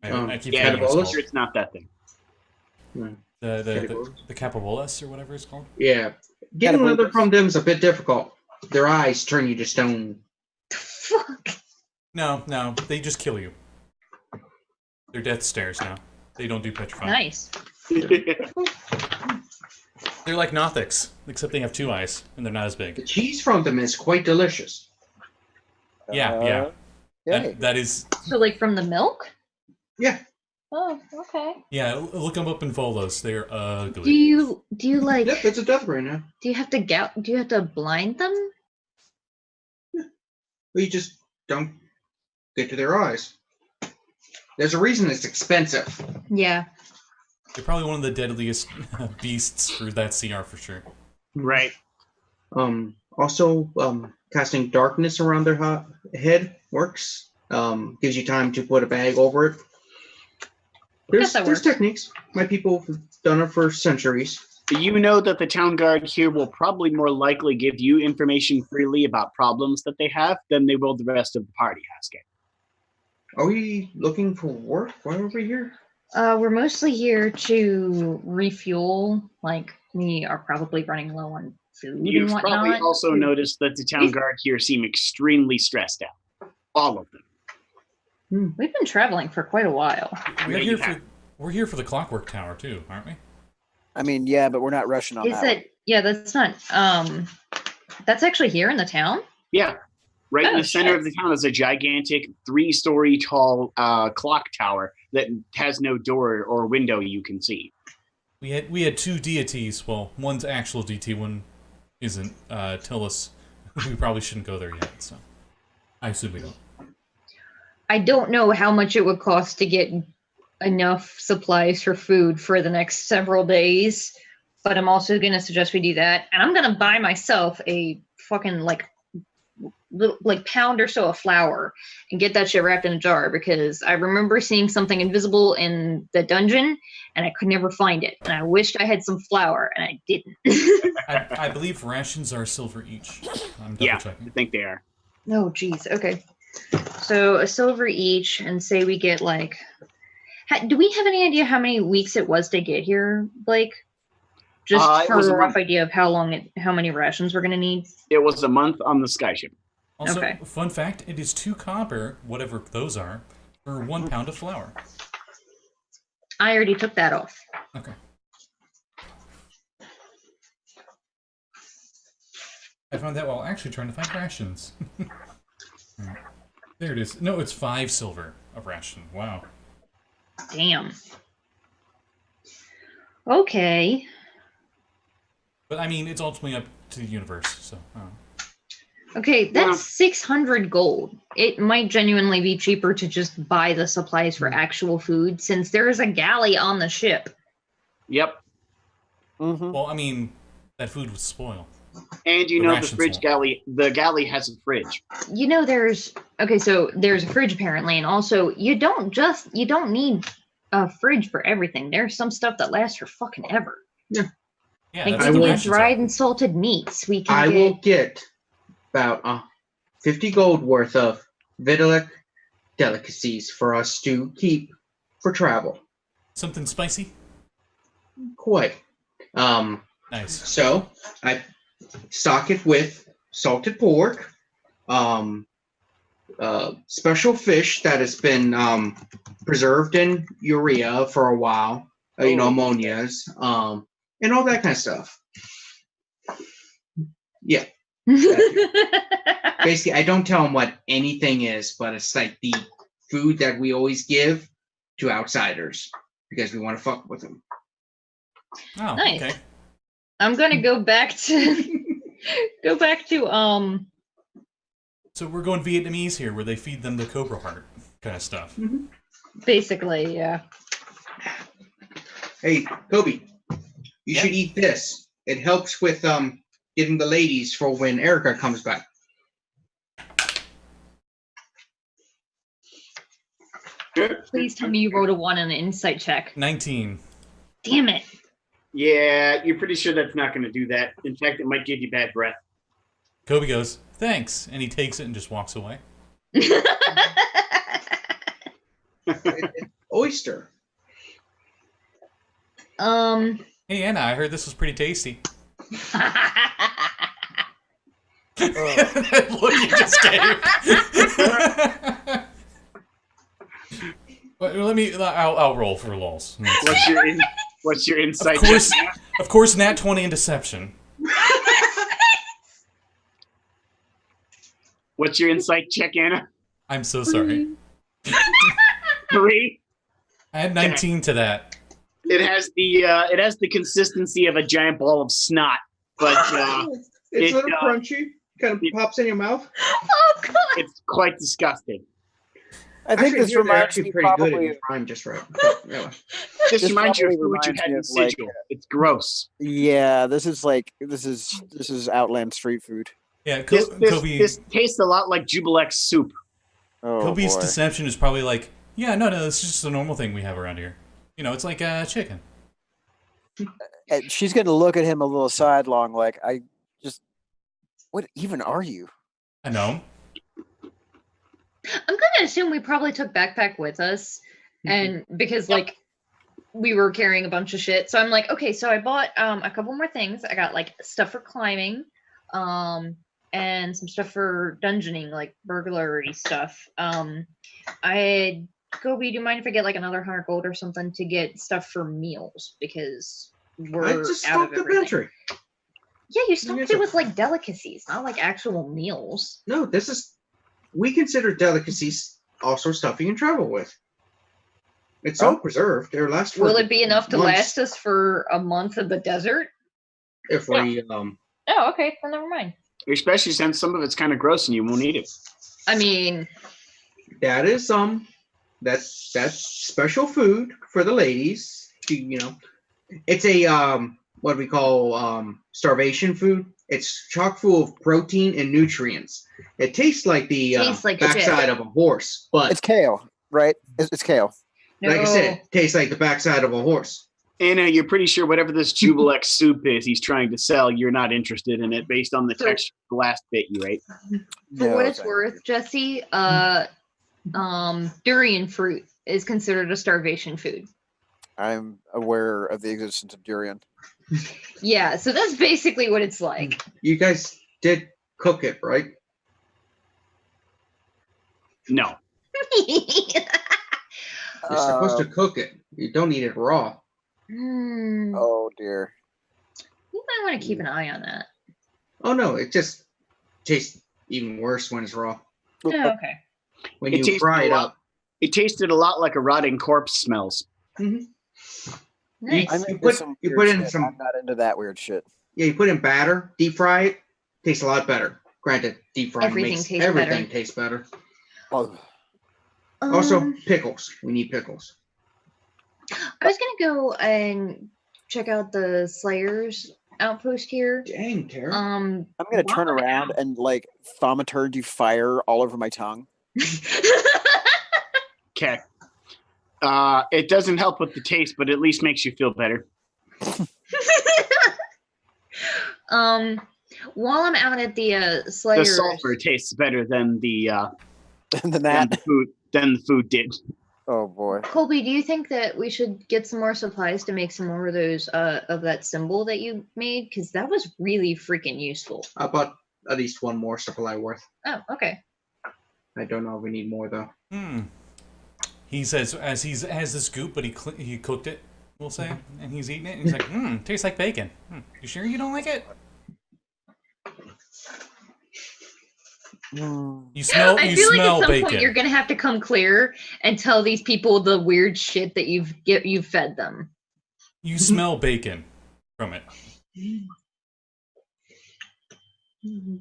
I keep forgetting what it's I'm called. sure it's not that thing. The Capabolas or whatever it's called. Yeah. Getting leather from them is a bit difficult. Their eyes turn you to stone. Fuck. No, they just kill you. They're death stares now. They don't do petrifying. Nice. They're like Nothics, except they have 2 eyes and they're not as The big. cheese from them is quite delicious. Yeah. Yay. That is. So, like from the milk? Yeah. Oh, okay. Yeah, look them up in Volos. They're ugly. Do you like? Yep, it's a death ray now. Do you have to Do you have to blind them? You just don't get to their eyes. There's a reason it's expensive. Yeah. They're probably one of the deadliest beasts for that CR for sure. Right. Also, casting darkness around their head works. Gives you time to put a bag over it. There's techniques. My people have done it for centuries. You know that the town guard here will probably more likely give you information freely about problems that they have than they will the rest of the party, Hashke. Are we looking for work? Why are we here? We're mostly here to refuel. Like, we are probably running low on food You've and whatnot. probably also noticed that the town guard here seem extremely stressed out. All of them. We've been traveling for quite a while. We're here for the clockwork tower too, aren't we? I mean, yeah, but we're not rushing on that one. Yeah, that's not. That's actually here in the town. Yeah. Right in the center of the town is a gigantic 3-story tall clock tower that has no door or window you can see. We had 2 deities. Well, one's actual deity, one isn't. Tell us we probably shouldn't go there yet. So I assume we don't. I don't know how much it would cost to get enough supplies for food for the next several days, but I'm also going to suggest we do that. And I'm going to buy myself a fucking little pound or so of flour and get that shit wrapped in a jar, because I remember seeing something invisible in the dungeon and I could never find it. And I wished I had some flour and I didn't. I believe rations are silver each. I'm double Yeah, checking. I think they are. Oh, geez. Okay. So a silver each, and say we get do we have any idea how many weeks it was to get here, Blake? Just for a rough idea of how many rations we're going to need? It was a month on the skyship. Also, Okay. Fun fact, it is 2 copper, whatever those are, for 1 pound of flour. I already took that off. Okay. I found that while actually trying to find rations. Right. There it is. No, it's 5 silver of ration. Wow. Damn. Okay. But I mean, it's ultimately up to the universe, so. Okay, that's 600 gold. It might genuinely be cheaper to just buy the supplies for actual food, since there is a galley on the ship. Yep. Mm-hmm. Well, I mean, that food would spoil. And you The know the rations fridge won't. galley, the galley has a fridge. You know, there's a fridge apparently, and also you don't need a fridge for everything. There's some stuff that lasts for fucking ever. Yeah, Like that's we what the can get rations dried are. and salted meats. We can I will get about 50 gold worth of Vitalik delicacies for us to keep for travel. Something spicy? Quite. Nice. So I stock it with salted pork, special fish that has been preserved in urea for a while, ammonias, and all that kind of stuff. Yeah. Basically, I don't tell them what anything is, but it's like the food that we always give to outsiders because we want to fuck with them. Oh, Nice. okay. I'm gonna go back to So we're going Vietnamese here, where they feed them the cobra heart kind of stuff. basically, yeah. Hey, Coby, you should eat this. It helps with getting the ladies for when Erica comes back. Please tell me you rolled a 1 on an insight check. 19. Damn it. Yeah, you're pretty sure that's not going to do that. In fact, it might give you bad breath. Coby goes, thanks. And he takes it and just walks away. Oyster. Hey, Anna, I heard this was pretty tasty. That look you just gave. I'll roll for lulz. What's your insight? Of course, nat 20 and deception. What's your insight check, Anna? I'm so sorry. 3. I had 19 to that. It has the consistency of a giant ball of snot, but it's a little crunchy. Kind of pops in your mouth. Oh god! It's quite disgusting. I think Actually, this you're reminds actually me pretty good probably at your prime just right. But, yeah. This reminds you of probably food you reminds had me in of, like, Sigil. It's gross. Yeah, this is Outland street food. Yeah, This tastes a lot like Jubilex soup. Oh, Kobe's boy. deception is probably like, yeah, no, it's just a normal thing we have around here. You know, it's like chicken. And she's going to look at him a little sidelong, like, what even are you? I know. I'm gonna assume we probably took backpack with us, and because like we were carrying a bunch of shit, so I'm like, okay, so I bought a couple more things. I got like stuff for climbing, and some stuff for dungeoning, like burglary stuff. Coby, do you mind if I get like another 100 gold or something to get stuff for meals, because we're I just out of stocked the everything. pantry. Yeah, you stocked it with like delicacies, not like actual meals. No, we consider delicacies also stuff you can travel with. It's all preserved. They'll last for Will it be enough to months last us for a month of the desert? if we Oh, okay, then never mind. Especially since some of it's kind of gross and you won't eat it. I mean, that is that's special food for the ladies. You know, it's a what we call starvation food. It's chock full of protein and nutrients. It tastes like the backside of a horse, but It's kale, right? It's kale. no. like I said, it tastes like the backside of a horse. Anna, you're pretty sure whatever this Jubilex soup is he's trying to sell, you're not interested in it based on the texture of the last bit you ate. For what No, it's thank worth, Jesse, durian fruit is considered a starvation food. I'm aware of the existence of durian. Yeah, so that's basically what it's like. You guys did cook it, right? No. You're supposed to cook it. You don't eat it raw. Oh dear. You might want to keep an eye on that. Oh no, it just tastes even worse when it's raw. Oh, okay. When It you tastes fry a it lot- up. It tasted a lot like a rotting corpse smells. Nice. I'm You into put- some you weird put in shit. some- I'm not into that weird shit. Yeah, you put in batter, deep fry it, tastes a lot better. Granted, deep frying Everything makes tastes everything better. taste better. Oh, Also, pickles. We need pickles. I was gonna go and check out the Slayers outpost here. Dang, Tara. I'm gonna turn Wow. around and like thaumaturgy fire all over my tongue. Okay. It doesn't help with the taste, but at least makes you feel better. While I'm out at the The Slayers, sulfur tastes better than the And then than that. the food did. Oh boy. Colby, do you think that we should get some more supplies to make some more of those of that symbol that you made? Because that was really freaking useful. I bought at least one more supply worth. Oh, okay. I don't know if we need more though. He says as he has the scoop, but he cooked it, we'll say, and he's eating it. And he's like, tastes like bacon. You sure you don't like it? You smell. I You feel like smell at some bacon. point you're gonna have to come clear and tell these people the weird shit that you've fed them. You smell bacon from it.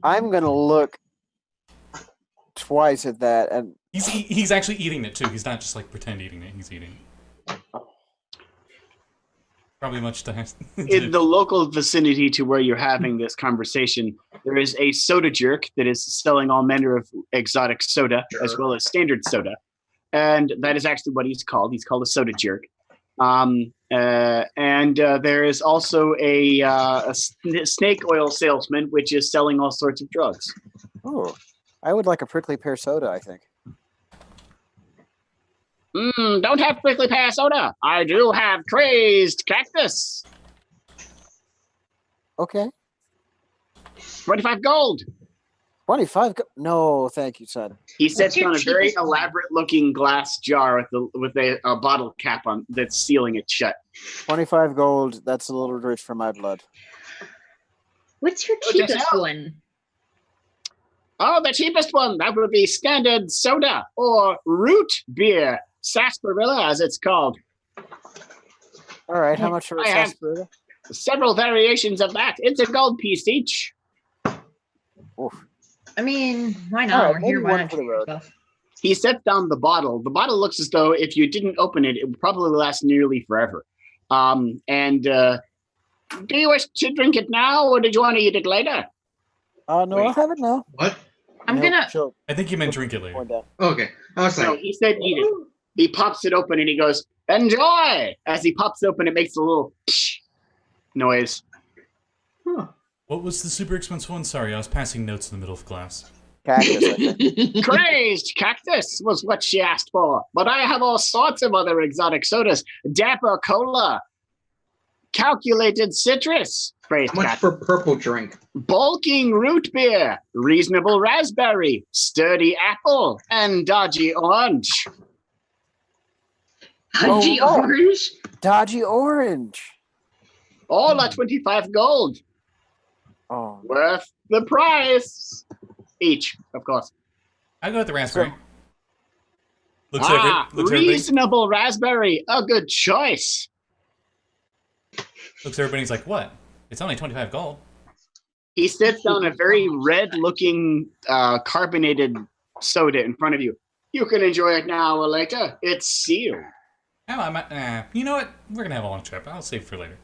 I'm gonna look twice at that, and He's actually eating it too. He's not just like pretend eating it. He's eating it. Probably much to In the local vicinity to where you're having this conversation, there is a soda jerk that is selling all manner of exotic soda as well as standard soda. and that is actually what he's called. He's called a soda jerk. There is also a snake oil salesman, which is selling all sorts of drugs. Oh, I would like a prickly pear soda, I think. Don't have prickly pear soda. I do have crazed cactus. Okay. 25 gold. 25. No, thank you, son. He sets your on a very cheapest one? elaborate-looking glass jar with a bottle cap on that's sealing it shut. 25 gold. That's a little rich for my blood. What's your Oh, just cheapest out. one? Oh, the cheapest one. That would be standard soda or root beer. Sarsaparilla, as it's called. All right, how much for a I have- sarsaparilla? Several variations of that. It's a gold piece each. Oof. I mean, why All not? right, We're maybe here. Why one not for the treat road. yourself? He sets down the bottle. The bottle looks as though if you didn't open it, it would probably last nearly forever. Do you wish to drink it now, or did you want to eat it later? No, Wait. I'll have it now. What? I'm Nope, gonna. chill. I think you meant drink it later. Point down. Okay. I was No, like, he said eat it. He pops it open and he goes, enjoy! As he pops it open, it makes a little psh noise. huh. What was the super expensive one? Sorry, I was passing notes in the middle of class. Cactus, I think. Crazed cactus was what she asked for, but I have all sorts of other exotic sodas. Dapper cola, calculated citrus, crazed How much cactus. for purple drink? Bulking root beer, reasonable raspberry, sturdy apple, and dodgy orange. Pudgy Oh, orange. Dodgy orange. All at 25 gold. Oh, Worth the price. Each, of course. I go with the raspberry. Looks everybody. Reasonable raspberry. A good choice. Everybody's like, what? It's only 25 gold. He sits down a very red-looking carbonated soda in front of you. You can enjoy it now or later. It's sealed. Oh, you know what? We're gonna have a long trip. I'll save for later.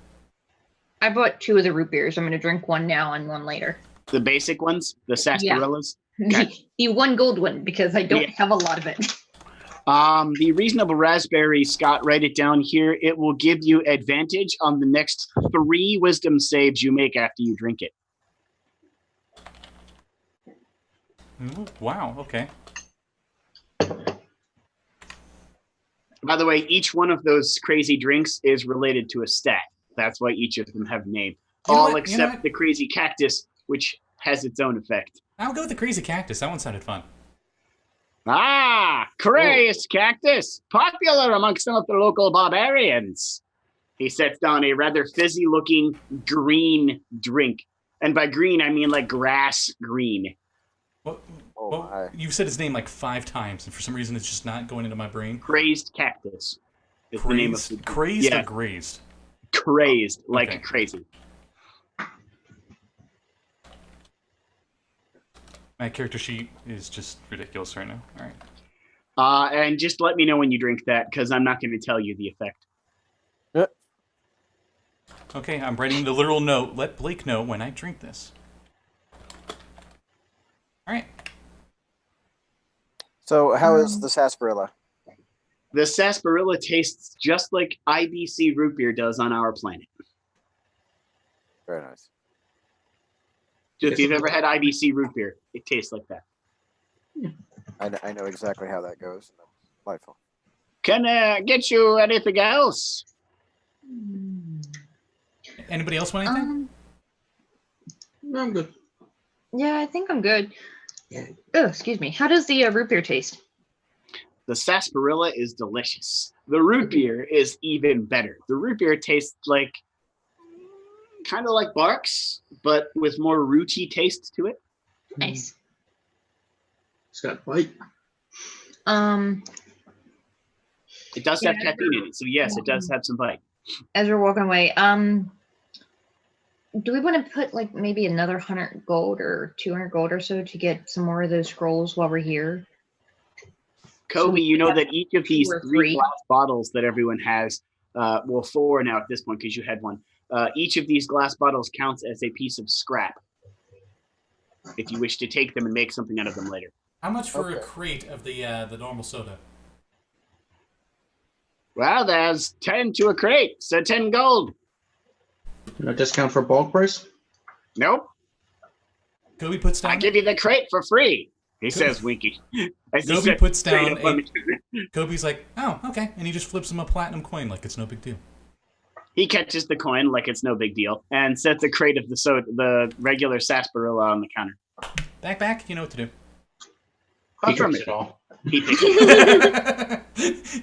I bought 2 of the root beers. I'm gonna drink one now and one later. The basic ones, the sarsaparillas. Okay. The one gold one because I don't have a lot of it. The reasonable raspberry, Scott, write it down here. It will give you advantage on the next 3 wisdom saves you make after you drink it. Ooh, wow. Okay. By the way, each one of those crazy drinks is related to a stat. That's why each of them have names. You know All what? You know except what? the crazy cactus, which has its own effect. I'll go with the crazy cactus. That one sounded fun. Crazed cactus, popular amongst some of the local barbarians. He sets down a rather fizzy-looking green drink. And by green, I mean like grass green. What? Oh Well, my. you've said his name like 5 times, and for some reason it's just not going into my brain. Crazed cactus is the name of the Crazed Yeah. or grazed? Crazed, like Okay. crazy. My character sheet is just ridiculous right now. All right. And just let me know when you drink that, because I'm not going to tell you the effect. Okay, I'm writing the literal note. Let Blake know when I drink this. All right. So, how is the sarsaparilla? The sarsaparilla tastes just like IBC root beer does on our planet. Very nice. If you've ever had IBC root beer, it tastes like that. I know exactly how that goes. Delightful. Can I get you anything else? Anybody else want anything? No, I'm good. Yeah, I think I'm good. Yeah. Oh, excuse me. How does the root beer taste? The sarsaparilla is delicious. The root beer is even better. The root beer tastes like kind of like Barks, but with more rooty taste to it. Nice. It's got bite. It does have caffeine in it, so yes, it does have some bite. As we're walking away, do we want to put like maybe another 100 gold or 200 gold or so to get some more of those scrolls while we're here? Coby, you know that each of these Two or 3 three. glass bottles that everyone has, well, 4 now at this point because you had one. Each of these glass bottles counts as a piece of scrap. If you wish to take them and make something out of them later. How much for a Okay. crate of the normal soda? Well, there's 10 to a crate, so 10 gold. No discount for bulk price? Nope. Coby puts down. I give you the crate for free, he says, winky. As he Coby sets puts the crate down up on a. the- Kobe's like, oh, okay, and he just flips him a platinum coin like it's no big deal. He catches the coin like it's no big deal and sets a crate of the regular sarsaparilla on the counter. Back, you know what to do. He drinks it all. He picks it.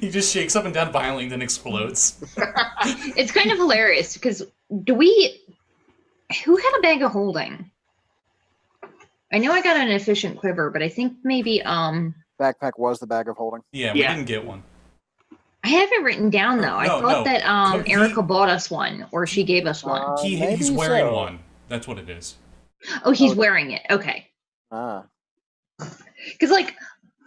He just shakes up and down violently and then explodes. It's kind of hilarious because who had a bag of holding? I know I got an efficient quiver, but I think maybe Backpack was the bag of holding. Yeah, we Yeah. didn't get one. I have it written down though. I No, thought no. that Erica bought us one or she gave us one. He's Maybe wearing so. one. That's what it is. Oh, he's Oh. wearing it. Okay. Ah. Because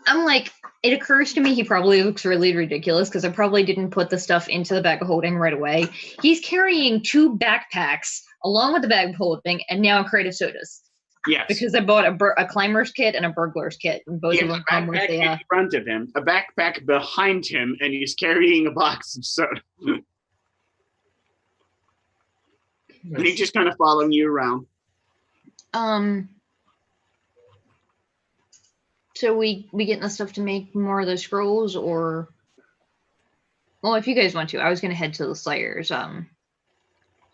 I'm like, it occurs to me he probably looks really ridiculous because I probably didn't put the stuff into the bag of holding right away. He's carrying 2 backpacks along with the bag of holding and now a crate of sodas. Yes. Because I bought a climber's kit and a burglar's kit, and both He of has them a come with backpack the. in front of him, a backpack behind him, and he's carrying a box of soda. And he's just kind of following you around. So we getting the stuff to make more of those scrolls, or well, if you guys want to, I was gonna head to the Slayer's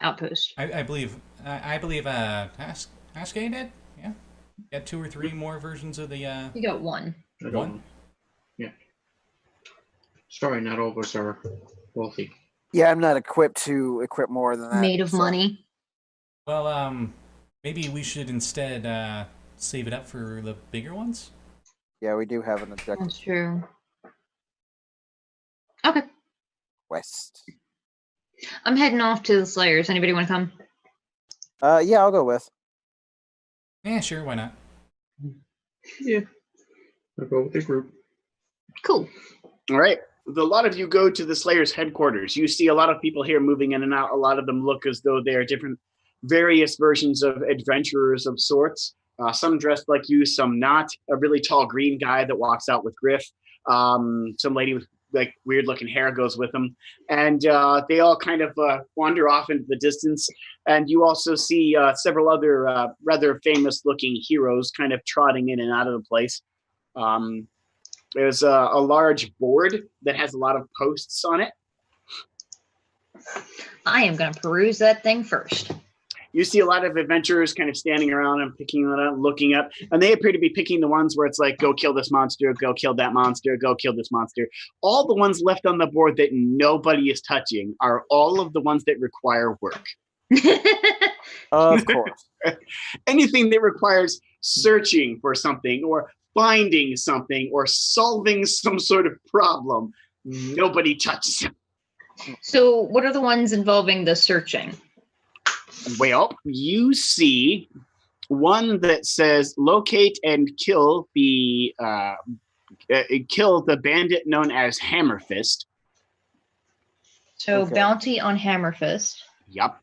outpost. I believe Hashke did. Yeah, got 2 or 3 more versions of the. You got one. I don't One? know. Yeah. Sorry, not all of us are wealthy. Yeah, I'm not equipped to equip more than that. Made of so- money. Well, maybe we should instead save it up for the bigger ones. Yeah, we do have an objective That's true. Okay, west. I'm heading off to the Slayer's. Anybody want to come? Yeah, I'll go with. Yeah, sure, why not? Yeah. I'll go with the group. Cool. All right. A lot of you go to the Slayer's headquarters. You see a lot of people here moving in and out. A lot of them look as though they are different, various versions of adventurers of sorts. Some dressed like you, some not. A really tall green guy that walks out with Griff. Some lady with like weird looking hair goes with them. And they all kind of wander off into the distance. And you also see several other rather famous looking heroes kind of trotting in and out of the place. There's a large board that has a lot of posts on it. I am going to peruse that thing first. You see a lot of adventurers kind of standing around and picking it up, looking up, and they appear to be picking the ones where it's like, go kill this monster, go kill that monster, go kill this monster. All the ones left on the board that nobody is touching are all of the ones that require work. Of course. Anything that requires searching for something or finding something or solving some sort of problem, nobody touches it. So what are the ones involving the searching? Well, you see one that says locate and kill the bandit known as Hammerfist. So Okay. bounty on Hammerfist. Yup.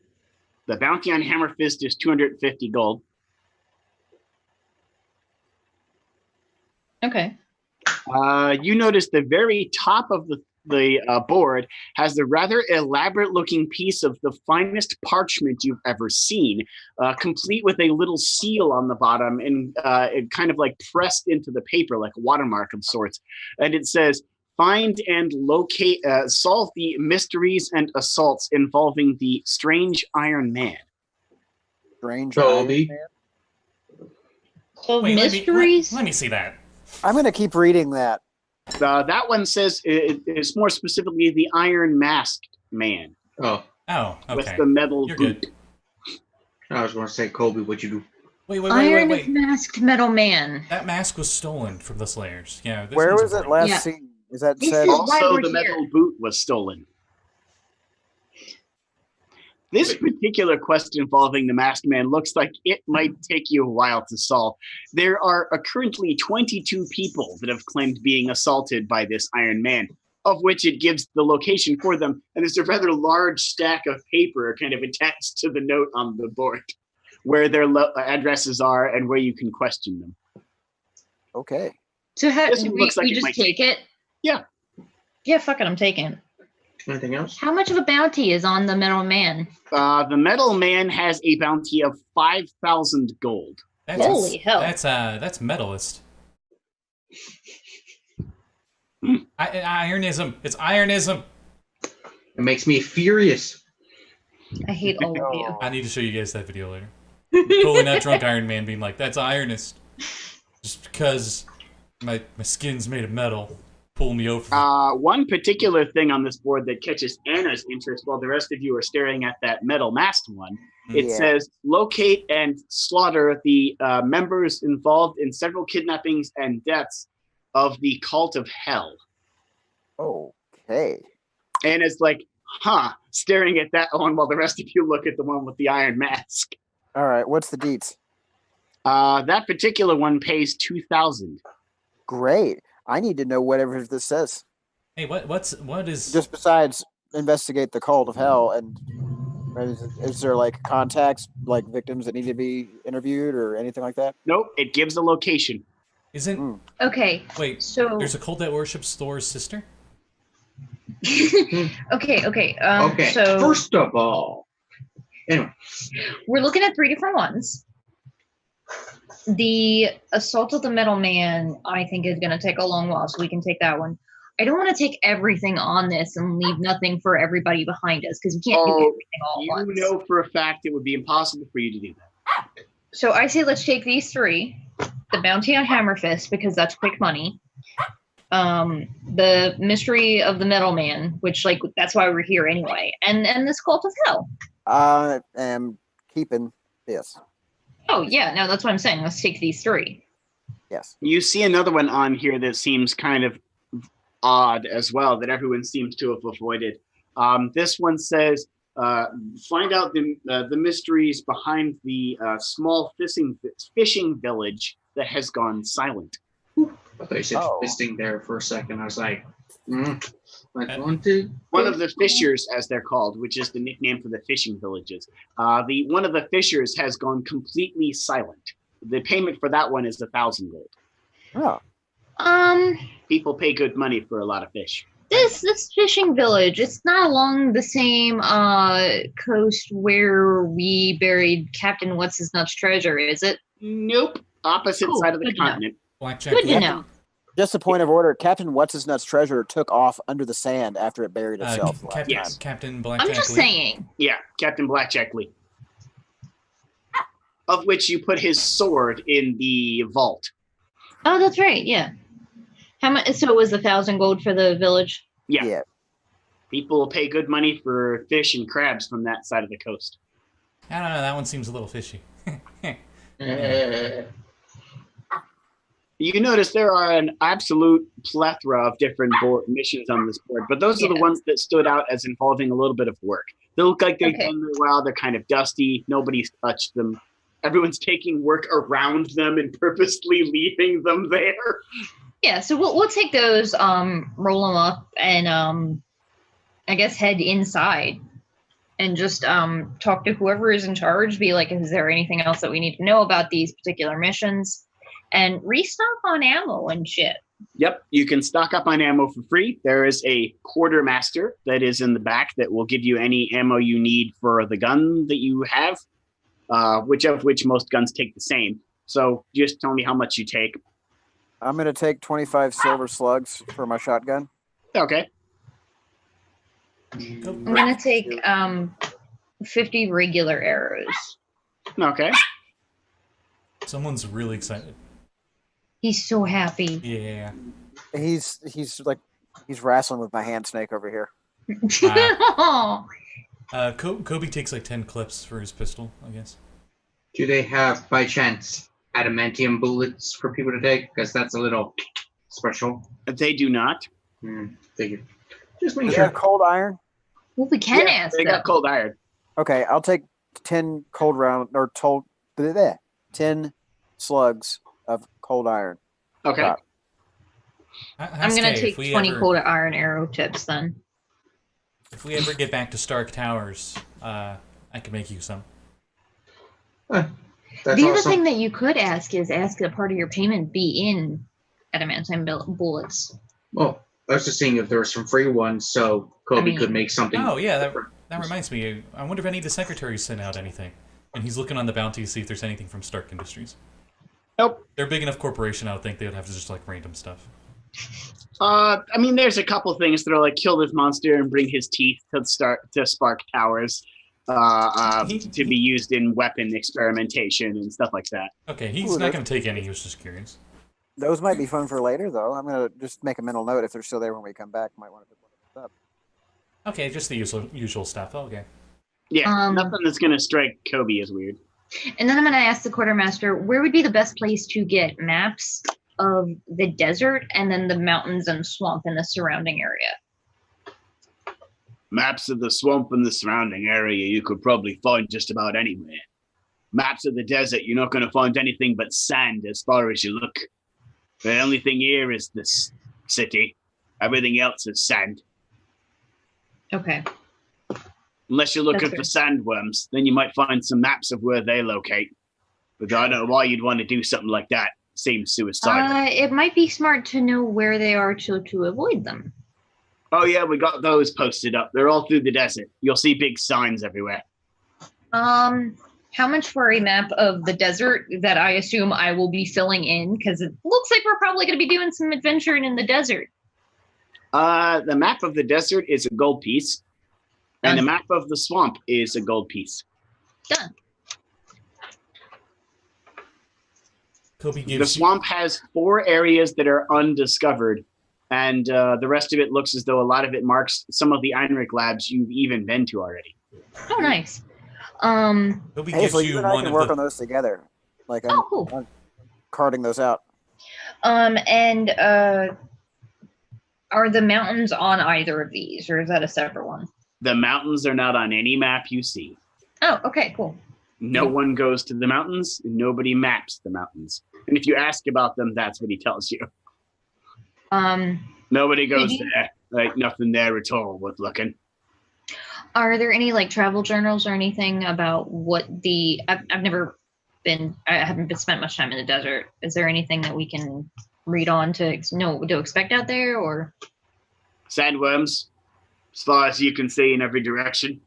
The bounty on Hammerfist is 250 gold. Okay. You notice the very top of the board has the rather elaborate looking piece of the finest parchment you've ever seen, complete with a little seal on the bottom and it kind of like pressed into the paper like a watermark of sorts. And it says, find and locate, solve the mysteries and assaults involving the strange Iron Man. Strange. Coby. Iron Man. So Wait, mysteries. let me see that. I'm going to keep reading that. That one says it's more specifically the Iron Masked Man Oh, Oh, with okay. the metal You're boot. good. I was going to say, Coby, what'd you do? Wait. Iron masked metal man. That mask was stolen from the Slayers. Yeah. This Where one's was it important. last Yeah. seen? Is that This said? is- why Also, we're the here. metal boot was stolen. This particular quest involving the Masked Man looks like it might take you a while to solve. There are currently 22 people that have claimed being assaulted by this Iron Man, of which it gives the location for them, and there's a rather large stack of paper kind of attached to the note on the board where their addresses are and where you can question them. Okay. So how This one we, looks like we it just might take it? Yeah. Yeah, fuck it, I'm taking it. Anything else? How much of a bounty is on the metal man? The metal man has a bounty of 5,000 gold. Holy hell. That's metalist. Ironism. It's ironism. It makes me furious. I hate all of you. I need to show you guys that video later. Totally not drunk Iron Man being like, that's ironist. Just because my skin's made of metal. Pull me over. One particular thing on this board that catches Anna's interest while the rest of you are staring at that metal masked one, it says, locate and slaughter the members involved in several kidnappings and deaths of the Cult of Hell. Okay. Anna's like, staring at that one while the rest of you look at the one with the iron mask. All right. What's the deets? That particular one pays 2,000. Great. I need to know whatever this says. Hey, what is Just besides investigate the cult of hell, and is there like contacts, like victims that need to be interviewed or anything like that? Nope, it gives a location. isn't Okay. wait, So there's a cult that worships Thor's sister? okay. Okay. So First of all, anyway, we're looking at 3 different ones. The assault of the metal man, I think, is going to take a long while, so we can take that one. I don't want to take everything on this and leave nothing for everybody behind us, because we can't do everything all at once. You know for a fact it would be impossible for you to do that. So I say let's take these 3. The bounty on Hammerfist, because that's quick money. The mystery of the metal man, which, like, that's why we're here anyway. And this cult of hell. I am keeping this. Oh, yeah. No, that's what I'm saying. Let's take these 3. Yes. You see another one on here that seems kind of odd as well, that everyone seems to have avoided. This one says, find out the mysteries behind the small fishing village that has gone silent. I thought you said fisting there for a second. I was like, One of the fishers, as they're called, which is the nickname for the fishing villages. One of the fishers has gone completely silent. The payment for that one is 1,000 gold. Oh. People pay good money for a lot of fish. This fishing village, it's not along the same coast where we buried Captain What's-His-Nuts treasure, is it? Nope. Opposite side of the continent. Blackjack. Good to know. Just a point of order. Captain What's-His-Nuts treasure took off under the sand after it buried itself. Captain Blackjack. I'm just Lee. saying. Yeah, Captain Blackjack Lee. Of which you put his sword in the vault. Oh, that's right. Yeah. How much? So it was 1,000 gold for the village. Yeah. People pay good money for fish and crabs from that side of the coast. I don't know. That one seems a little fishy. You notice there are an absolute plethora of different missions on this board, but those are the ones that stood out as involving a little bit of work. They look like they've done very well. They're kind of dusty. Nobody's touched them. Everyone's taking work around them and purposely leaving them there. Yeah, so we'll take those, roll them up, and I guess head inside and just talk to whoever is in charge. Be like, is there anything else that we need to know about these particular missions? And restock on ammo and shit. Yep, you can stock up on ammo for free. There is a quartermaster that is in the back that will give you any ammo you need for the gun that you have, which most guns take the same. So just tell me how much you take. I'm going to take 25 silver slugs for my shotgun. Okay. I'm going to take 50 regular arrows. Okay. Someone's really excited. He's so happy. Yeah. He's wrestling with my hand snake over here. Coby takes like 10 clips for his pistol, I guess. Do they have, by chance, adamantium bullets for people to take? Because that's a little special. They do not. Figured. Just Do make they sure. have cold iron? Well, we can ask They them. got cold iron. Okay, I'll take 10 10 slugs of cold iron. Okay. I'm going to take 20 cold iron arrow tips then. If we ever get back to Stark Towers, I can make you some. That's The other awesome. thing that you could ask is ask a part of your payment be in adamantine bullets. Oh, I was just seeing if there were some free ones, so Coby could mean- make something. Oh yeah, that different. reminds me. I wonder if any of the secretaries sent out anything. And he's looking on the bounty to see if there's anything from Stark Industries. Nope. They're a big enough corporation. I would think they would have just like random stuff. I mean, there's a couple things that are like kill this monster and bring his teeth to spark towers, to be used in weapon experimentation and stuff like that. Okay, he's Ooh, not going to take any. He was just curious. Those might be fun for later, though. I'm gonna just make a mental note if they're still there when we come back. Might want to pick one of those up. Okay, just the usual stuff. Okay. Yeah, nothing that's gonna strike Coby as weird. And then I'm going to ask the quartermaster, where would be the best place to get maps of the desert and then the mountains and swamp in the surrounding area? Maps of the swamp and the surrounding area you could probably find just about anywhere. Maps of the desert, you're not going to find anything but sand as far as you look. The only thing here is this city. Everything else is sand. Okay. Unless you're looking That's for sandworms, then you might find some maps of where they locate. But I don't know why you'd want to do something like that. Seems suicidal. It might be smart to know where they are to avoid them. Oh yeah, we got those posted up. They're all through the desert. You'll see big signs everywhere. How much for a map of the desert that I assume I will be filling in? Because it looks like we're probably going to be doing some adventuring in the desert. The map of the desert is a gold piece. And the map of the swamp is a gold piece. Done. Coby The gives swamp has 4 areas that are undiscovered. And the rest of it looks as though a lot of it marks some of the Einrich labs you've even been to already. Oh, nice. Coby gives Hazel, you you and I one can of work the. on those together. Like Oh, cool. I'm carting those out. And are the mountains on either of these, or is that a separate one? The mountains are not on any map you see. Oh, okay, cool. No one goes to the mountains, and nobody maps the mountains. And if you ask about them, that's what he tells you. Nobody goes Maybe- there. Like, nothing there at all worth looking. Are there any like travel journals or anything about what the? I've never been. I haven't been spent much time in the desert. Is there anything that we can read on to know what to expect out there, or? Sandworms, as far as you can see in every direction.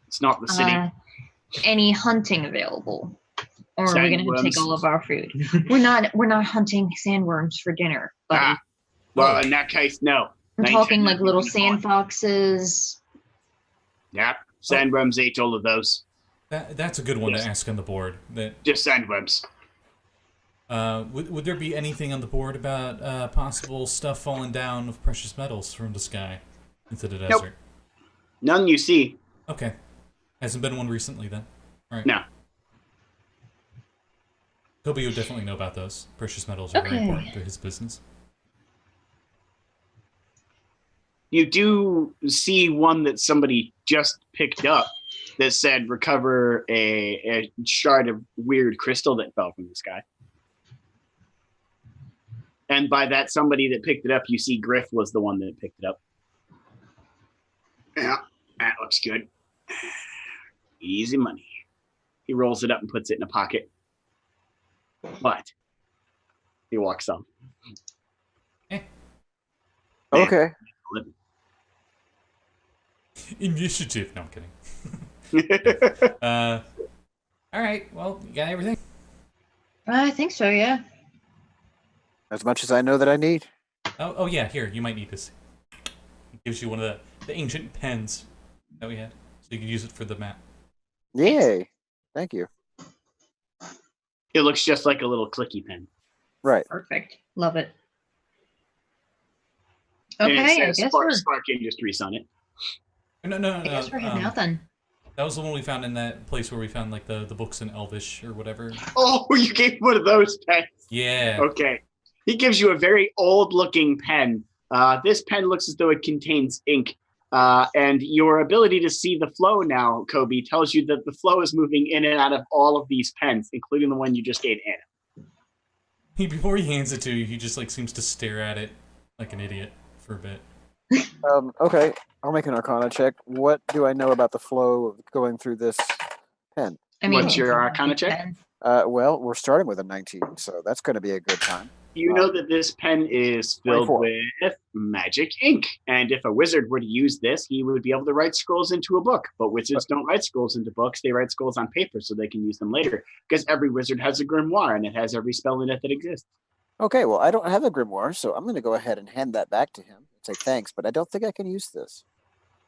It's not the city. Any hunting available, or are we going to take Sandworms. all of our food? We're not hunting sandworms for dinner, buddy. Well, in that case, no. I'm They talking ain't like little taking the sand foxes. Yeah, sandworms ate all of those. That's a good one Yes. to ask on the board. That Just sandworms. would there be anything on the board about possible stuff falling down of precious metals from the sky into the desert? None you see. Okay, hasn't been one recently then. All right. No. Coby would definitely know about those. Precious metals are very Okay. important to his business. You do see one that somebody just picked up that said recover a shard of weird crystal that fell from the sky. And by that somebody that picked it up, you see Griff was the one that picked it up. Yeah, that looks good. Easy money. He rolls it up and puts it in a pocket. But he walks off. Man. Okay. Initiative. No, I'm kidding. All right. Well, you got everything. I think so. Yeah. As much as I know that I need. Oh yeah. Here, you might need this. It gives you one of the ancient pens that we had, so you can use it for the map. Yay. Thank you. It looks just like a little clicky pen. Right. Perfect. Love it. And Okay, it I says guess Spark Industries on it. No. I guess we're heading out then. That was the one we found in that place where we found like the books in Elvish or whatever. Oh, you gave one of those pens. Yeah. Okay. He gives you a very old-looking pen. This pen looks as though it contains ink. And your ability to see the flow now, Coby, tells you that the flow is moving in and out of all of these pens, including the one you just gave Anna. Before he hands it to you, he just like seems to stare at it like an idiot for a bit. Okay. I'll make an Arcana check. What do I know about the flow of going through this pen? I mean, What's your Arcana check? Well, we're starting with a 19, so that's going to be a good time. You know that this pen is filled 24. with magic ink, and if a wizard were to use this, he would be able to write scrolls into a book. But wizards don't write scrolls into books; they write scrolls on paper so they can use them later. Because every wizard has a grimoire, and it has every spell in it that exists. Okay, well, I don't have a grimoire, so I'm going to go ahead and hand that back to him and say thanks, but I don't think I can use this.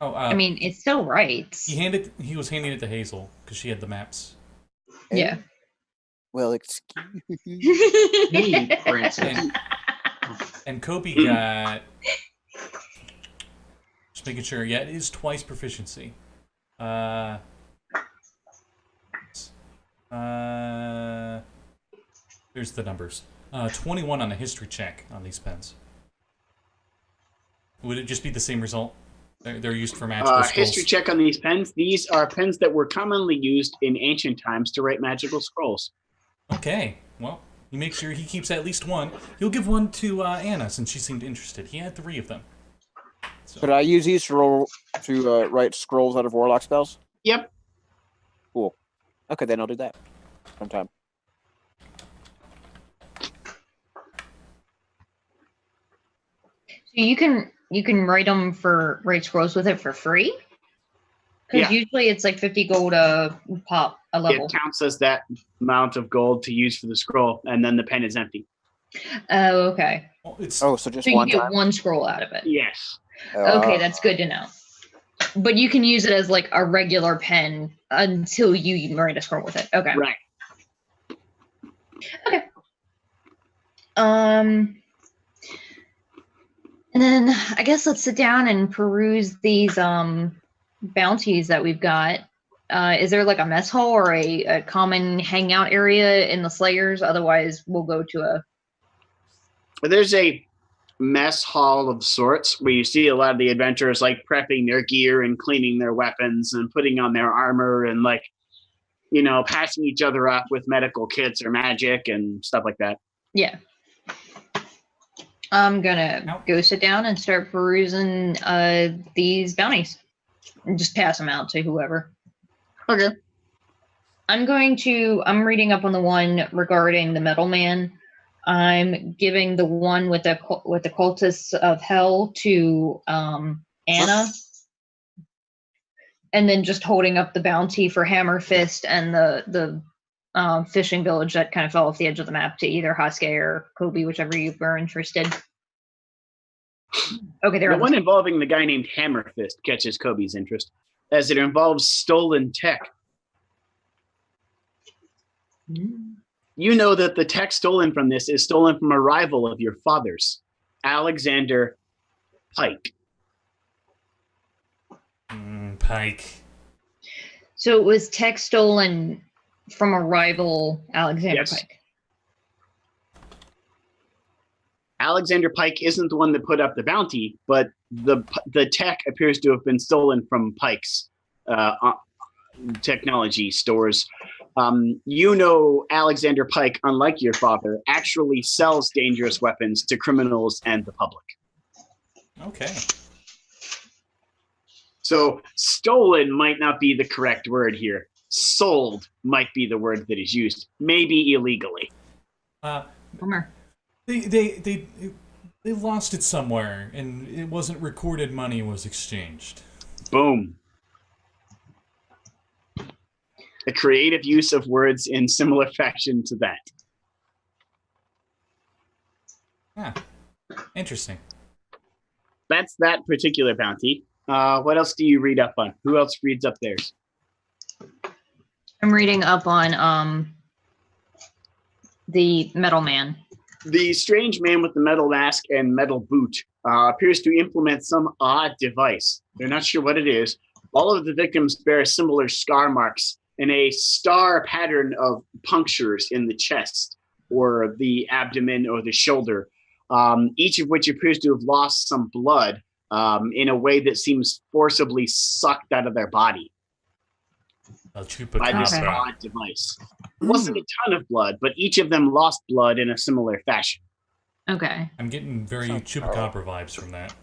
Oh, I mean, it still writes. he was handing it to Hazel because she had the maps. Yeah. Well, excuse Me, princess. And Coby got. Just making sure. Yeah, it is twice proficiency. Here's the numbers. 21 on a history check on these pens. Would it just be the same result? They're used for magical scrolls. History check on these pens. These are pens that were commonly used in ancient times to write magical scrolls. Okay, well, he makes sure he keeps at least one. He'll give one to Anna since she seemed interested. He had 3 of them. So. Could I use these to write scrolls out of Warlock spells? Yep. Cool. Okay, then I'll do that sometime. So you can write scrolls with it for free? Because usually it's like 50 gold pop a level. It counts as that amount of gold to use for the scroll, and then the pen is empty. Oh, okay. Well, it's so just So you one get time? one scroll out of it. Yes. Okay, that's good to know. But you can use it as like a regular pen until you write a scroll with it. Okay. Right. Okay. And then I guess let's sit down and peruse these bounties that we've got. Is there like a mess hall or a common hangout area in the Slayers? Otherwise, we'll go to a... There's a mess hall of sorts where you see a lot of the adventurers like prepping their gear and cleaning their weapons and putting on their armor and like, you know, passing each other up with medical kits or magic and stuff like that. Yeah. I'm gonna go sit down and start perusing these bounties and just pass them out to whoever. Okay. I'm reading up on the one regarding the Metal Man. I'm giving the one with the cultists of hell to Anna, and then just holding up the bounty for Hammer Fist and the fishing village that kind of fell off the edge of the map to either Hashke or Coby, whichever you were interested. Okay, the one involving the guy named Hammer Fist catches Coby's interest, as it involves stolen tech. You know that the tech stolen from this is stolen from a rival of your father's, Alexander Pike. Pike. So it was tech stolen from a rival, Alexander Pike. Alexander Pike isn't the one that put up the bounty, but the tech appears to have been stolen from Pike's technology stores. You know, Alexander Pike, unlike your father, actually sells dangerous weapons to criminals and the public. Okay. So stolen might not be the correct word here. Sold might be the word that is used, maybe illegally. Bummer. They lost it somewhere, and it wasn't recorded money was exchanged. Boom. A creative use of words in similar fashion to that. Ah, interesting. That's that particular bounty. What else do you read up on? Who else reads up theirs? I'm reading up on the Metal Man. The strange man with the metal mask and metal boot appears to implement some odd device. They're not sure what it is. All of the victims bear similar scar marks and a star pattern of punctures in the chest or the abdomen or the shoulder, each of which appears to have lost some blood in a way that seems forcibly sucked out of their body by this odd device. It wasn't a ton of blood, but each of them lost blood in a similar fashion. Okay. I'm getting very Chupacabra vibes from that.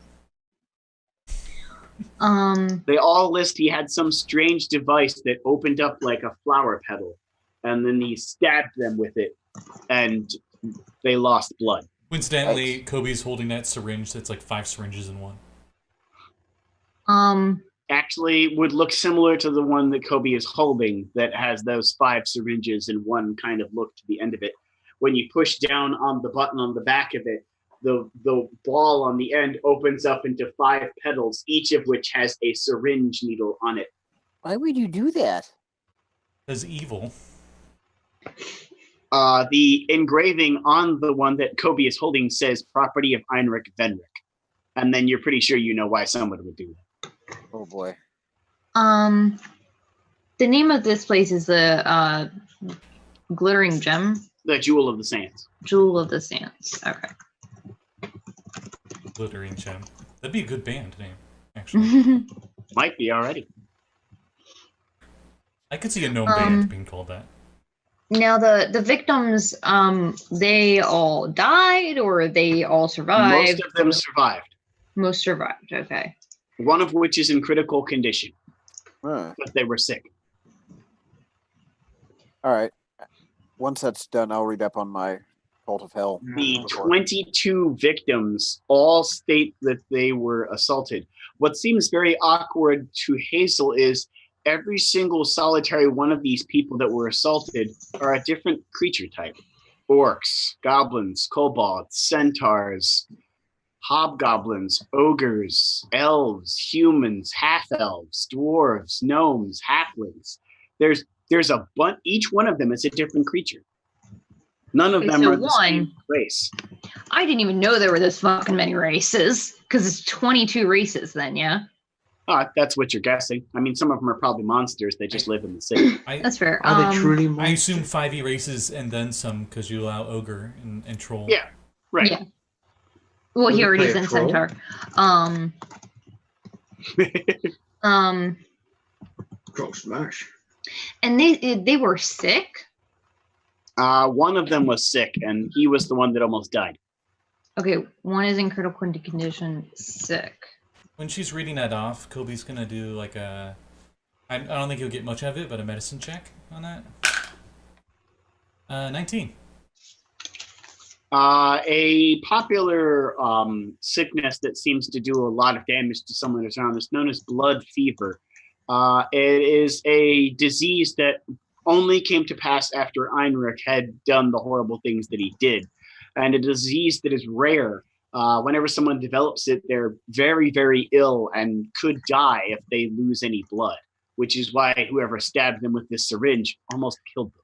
They all list he had some strange device that opened up like a flower petal, and then he stabbed them with it and they lost blood. Coincidentally, Kobe's holding that syringe that's like 5 syringes in one. Actually, would look similar to the one that Coby is holding that has those 5 syringes and one kind of look to the end of it. When you push down on the button on the back of it, the ball on the end opens up into 5 petals, each of which has a syringe needle on it. Why would you do that? As evil. The engraving on the one that Coby is holding says property of Heinrich Venrick. And then you're pretty sure you know why someone would do that. Oh boy. The name of this place is the Glittering Gem. The Jewel of the Sands. Jewel of the Sands. Okay. Glittering Gem. That'd be a good band name, actually. Might be already. I could see a gnome band being called that. Now the victims, they all died or they all survived? Most of them survived. Most survived, okay. One of which is in critical condition, Huh. but they were sick. All right. Once that's done, I'll read up on my Cult of Hell. The 22 victims all state that they were assaulted. What seems very awkward to Hazel is every single solitary one of these people that were assaulted are a different creature type. Orcs, goblins, kobolds, centaurs, hobgoblins, ogres, elves, humans, half-elves, dwarves, gnomes, halflings. There's a bunch. Each one of them is a different creature. None of them are the same race. I didn't even know there were this fucking many races, because it's 22 races then, yeah? That's what you're guessing. I mean, some of them are probably monsters. They just live in the city. That's fair. Are they truly I monsters? assume 5e races and then some, because you allow ogre and troll. Yeah, right. Yeah. Well, Will he you already play is a in troll? Centaur. Troll smash. And they were sick? One of them was sick, and he was the one that almost died. Okay, one is in critical condition, sick. When she's reading that off, Kobe's gonna do like a... I don't think he'll get much of it, but a medicine check on that. 19. A popular sickness that seems to do a lot of damage to someone who's around is known as blood fever. It is a disease that only came to pass after Heinrich had done the horrible things that he did. And a disease that is rare. Whenever someone develops it, they're very, very ill and could die if they lose any blood, which is why whoever stabbed them with this syringe almost killed them.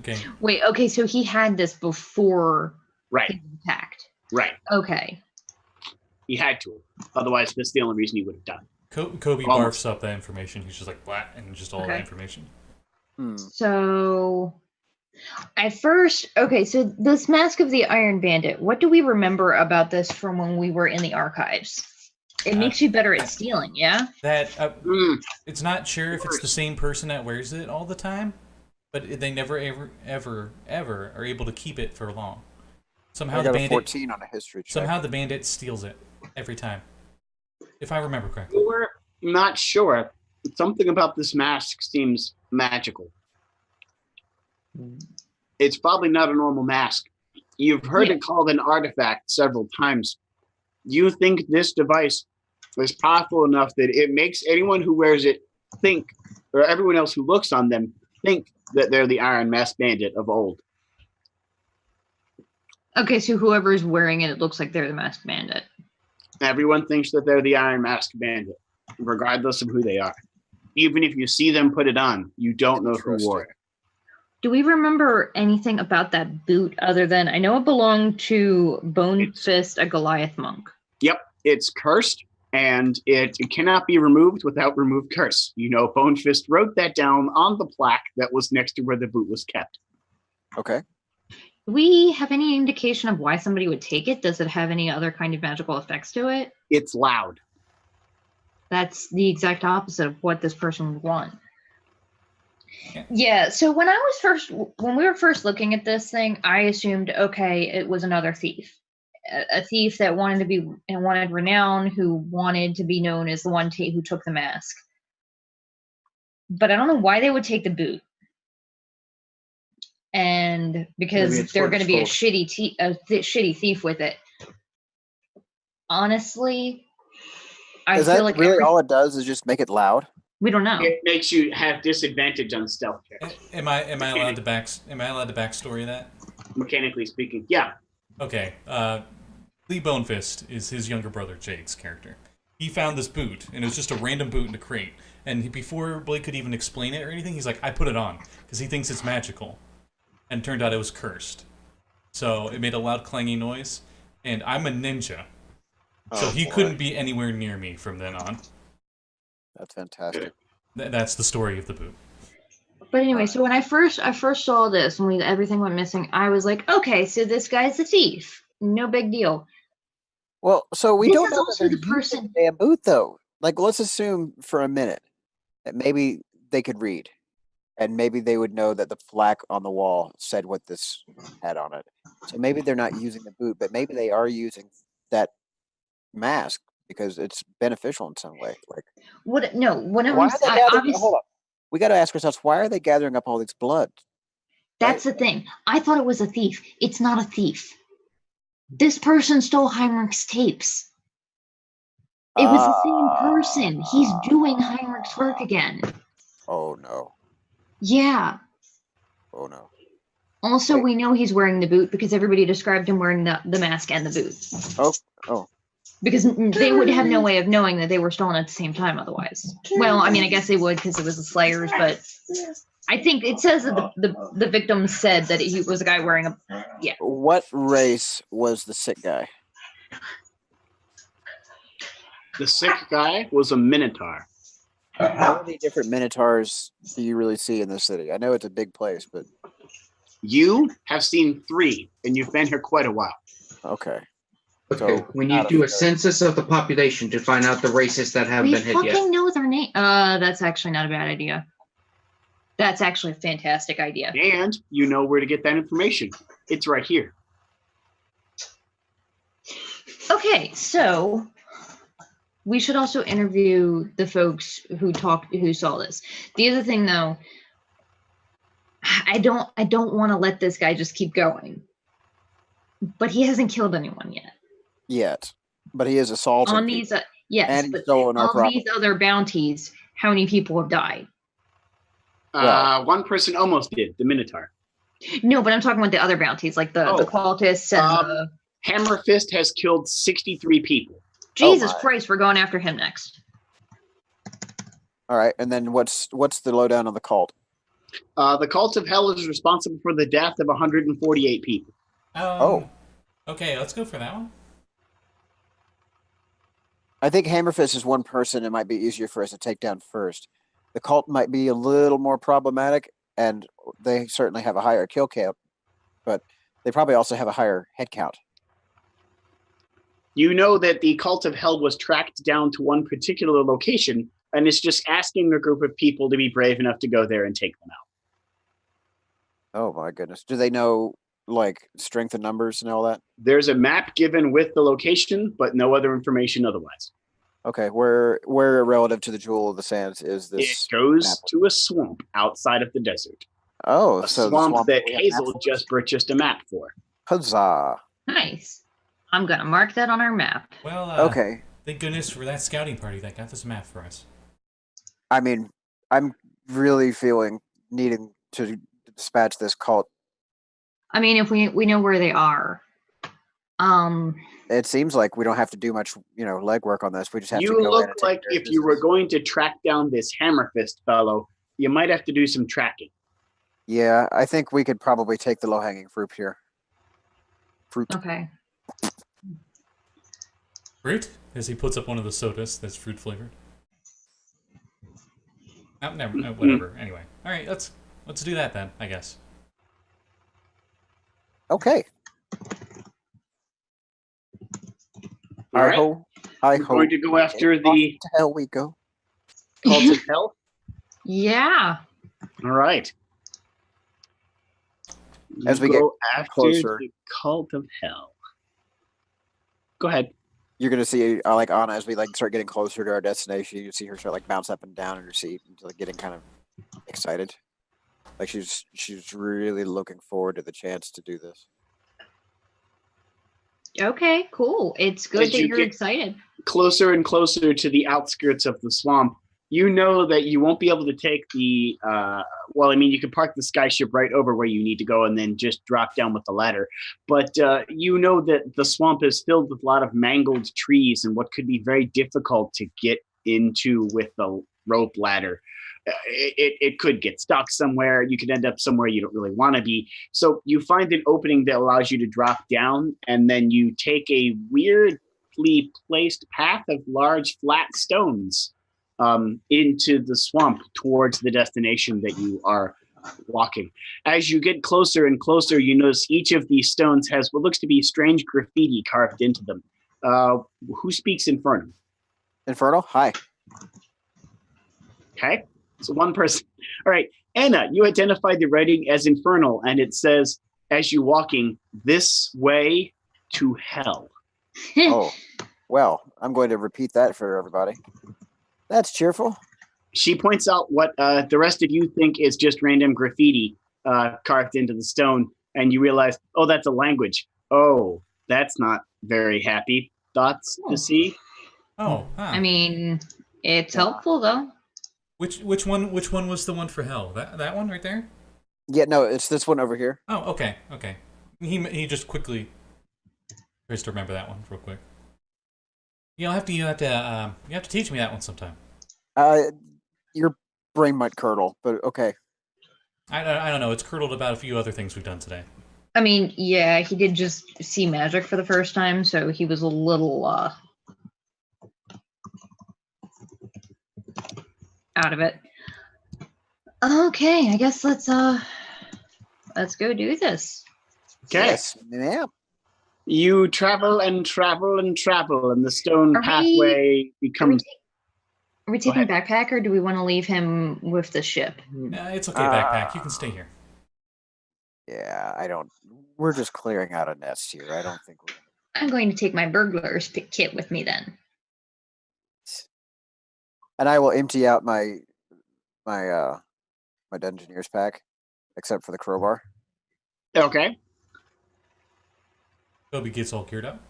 Okay. Wait, okay, so he had this before Right, he was attacked. right. Okay. He had to. Otherwise, that's the only reason he would have died. Kobe Almost. barfs up that information. He's just like, blah, and just all that Okay. information. So at first, okay, so this Mask of the Iron Bandit, what do we remember about this from when we were in the archives? It makes you better at stealing, yeah? That it's not sure if it's the same person that wears it all the time, but they never ever are able to keep it for long. Somehow I the got a bandit 14 on a history check. somehow the bandit steals it every time. If I remember correctly. We're not sure. Something about this mask seems magical. It's probably not a normal mask. You've heard it called an artifact several times. You think this device is powerful enough that it makes anyone who wears it think, or everyone else who looks on them, think that they're the Iron Mask Bandit of old. Okay, so whoever's wearing it, it looks like they're the Masked Bandit. Everyone thinks that they're the Iron Mask Bandit, regardless of who they are. Even if you see them put it on, you don't know who wore it. Do we remember anything about that boot other than, I know it belonged to Bone Fist, a Goliath monk. Yep, it's cursed, and it cannot be removed without remove curse. You know, Bone Fist wrote that down on the plaque that was next to where the boot was kept. Okay. Do we have any indication of why somebody would take it? Does it have any other kind of magical effects to it? It's loud. That's the exact opposite of what this person would want. Yeah, so when we were first looking at this thing, I assumed, okay, it was another thief. A thief that wanted to be and wanted renown, who wanted to be known as the one who took the mask. But I don't know why they would take the boot. and because Maybe it's they're what going to it's be a called. shitty thief with it. Honestly, I Is feel that like really all it does? Is just make it loud? we don't know. It makes you have disadvantage on stealth checks, Am I allowed to backstory that? mechanically speaking. Yeah. Okay. Lee Bonefist is his younger brother Jake's character. He found this boot, and it was just a random boot in a crate. And before Blake could even explain it or anything, he's like, I put it on, because he thinks it's magical. And it turned out it was cursed. So it made a loud clanging noise, and I'm a ninja. So he couldn't be anywhere near me from then on. That's fantastic. That's the story of the boot. But anyway, so when I first saw this, when everything went missing, I was like, okay, so this guy's a thief. No big deal. Well, so we This don't is know that also they're the using person- the damn boot, though. Like, let's assume for a minute that maybe they could read, and maybe they would know that the plaque on the wall said what this had on it. So maybe they're not using the boot, but maybe they are using that mask because it's beneficial in some way. Like, What? No, what I'm why are they gathering? obviously, Hold up, we got to ask ourselves, why are they gathering up all this blood? that's the thing. I thought it was a thief. It's not a thief. This person stole Heinrich's tapes. It was the same person. He's doing Heinrich's work again. Oh no! Yeah. Oh no! Also, Wait. we know he's wearing the boot because everybody described him wearing the mask and the boot. Oh. Because they would have no way of knowing that they were stolen at the same time otherwise. Well, I mean, I guess they would because it was the Slayers, but I think it says that the victim said that he was a guy wearing a... Yeah. What race was the sick guy? The sick guy was a minotaur. How many different minotaurs do you really see in this city? I know it's a big place, but You have seen 3, and you've been here quite a while. okay. Okay, So, we need out to do of a census of the population to find out the races that haven't We been hit fucking yet. know their name. That's actually not a bad idea. That's actually a fantastic idea. And you know where to get that information. It's right here. Okay, so we should also interview the folks who saw this. The other thing, though, I don't want to let this guy just keep going, but he hasn't killed anyone yet. But he is assaulting On people. these, yes, And he's but stolen our on property. these other bounties, how many people have died? Well- One person almost did, the minotaur. No, but I'm talking about the other bounties, like the cultists and the... Hammer Fist has killed 63 people. Jesus my. Christ, we're going after him next. All right, and then what's the lowdown on the cult? The Cult of Hell is responsible for the death of 148 people. Okay, let's go for that one. I think Hammerfist is one person. It might be easier for us to take down first. The cult might be a little more problematic, and they certainly have a higher kill count, but they probably also have a higher head count. You know that the Cult of Hell was tracked down to one particular location, and it's just asking a group of people to be brave enough to go there and take them out. Oh my goodness! Do they know like strength and numbers and all that? There's a map given with the location, but no other information otherwise. Okay, where relative to the Jewel of the Sands is It this? goes map? to a swamp outside of the desert. Oh, A so the swamp that we have Hazel map for? just purchased a map for. Huzzah! Nice. I'm gonna mark that on our map. Well, Okay, thank goodness for that scouting party that got this map for us. I mean, I'm really feeling needing to dispatch this cult. I mean, if we know where they are. It seems like we don't have to do much, legwork on this. We just have to You go in look and take like care of if you were business. going to track down this Hammerfist fellow, you might have to do some tracking. Yeah, I think we could probably take the low-hanging fruit here. Okay. Fruit? As he puts up one of the sodas that's fruit flavored. Oh, never, whatever. Anyway, all right, let's do that then, I guess. Okay. All right. I We're going to go after the Off to hell we go. Cult of Hell. Yeah. All right. As we go after closer. the Cult of Hell. Go ahead. You're gonna see, like Anna, as we start getting closer to our destination. You see her start bounce up and down in her seat, and getting kind of excited. Like she's really looking forward to the chance to do this. Okay, cool. It's good As that you you're get- excited. Closer and closer to the outskirts of the swamp, you know that you won't be able to take the you could park the skyship right over where you need to go and then just drop down with the ladder, but you know that the swamp is filled with a lot of mangled trees and what could be very difficult to get into with the rope ladder. It could get stuck somewhere. You could end up somewhere you don't really want to be. So you find an opening that allows you to drop down, and then you take a weirdly placed path of large flat stones into the swamp towards the destination that you are walking. As you get closer and closer, you notice each of these stones has what looks to be strange graffiti carved into them. Who speaks Infernal? Infernal, hi. Okay, so one person. All right, Anna, you identified the writing as Infernal, and it says, as you're walking this way to hell. Oh, well, I'm going to repeat that for everybody. That's cheerful. She points out what the rest of you think is just random graffiti carved into the stone, and you realize, oh, that's a language. Oh, that's not very happy. Thoughts to see? Oh, huh. I mean, it's helpful though. Which one was the one for hell? That one right there? Yeah, no, it's this one over here. Oh, okay. He just quickly tries to remember that one real quick. You have to teach me that one sometime. Your brain might curdle, but okay. I don't know. It's curdled about a few other things we've done today. I mean, yeah, he did just see magic for the first time, so he was a little out of it. Okay, I guess let's go do this. Okay. Yes, yeah. You travel and travel and travel, and the stone Are we- pathway becomes. Are we taking backpack, or do we want to leave him with the ship? It's okay, backpack. You can stay here. Yeah, I don't. We're just clearing out a nest here. I don't think we're. I'm going to take my burglar's kit with me then. And I will empty out my Dungeoneer's pack, except for the crowbar. Okay. Coby gets all geared up.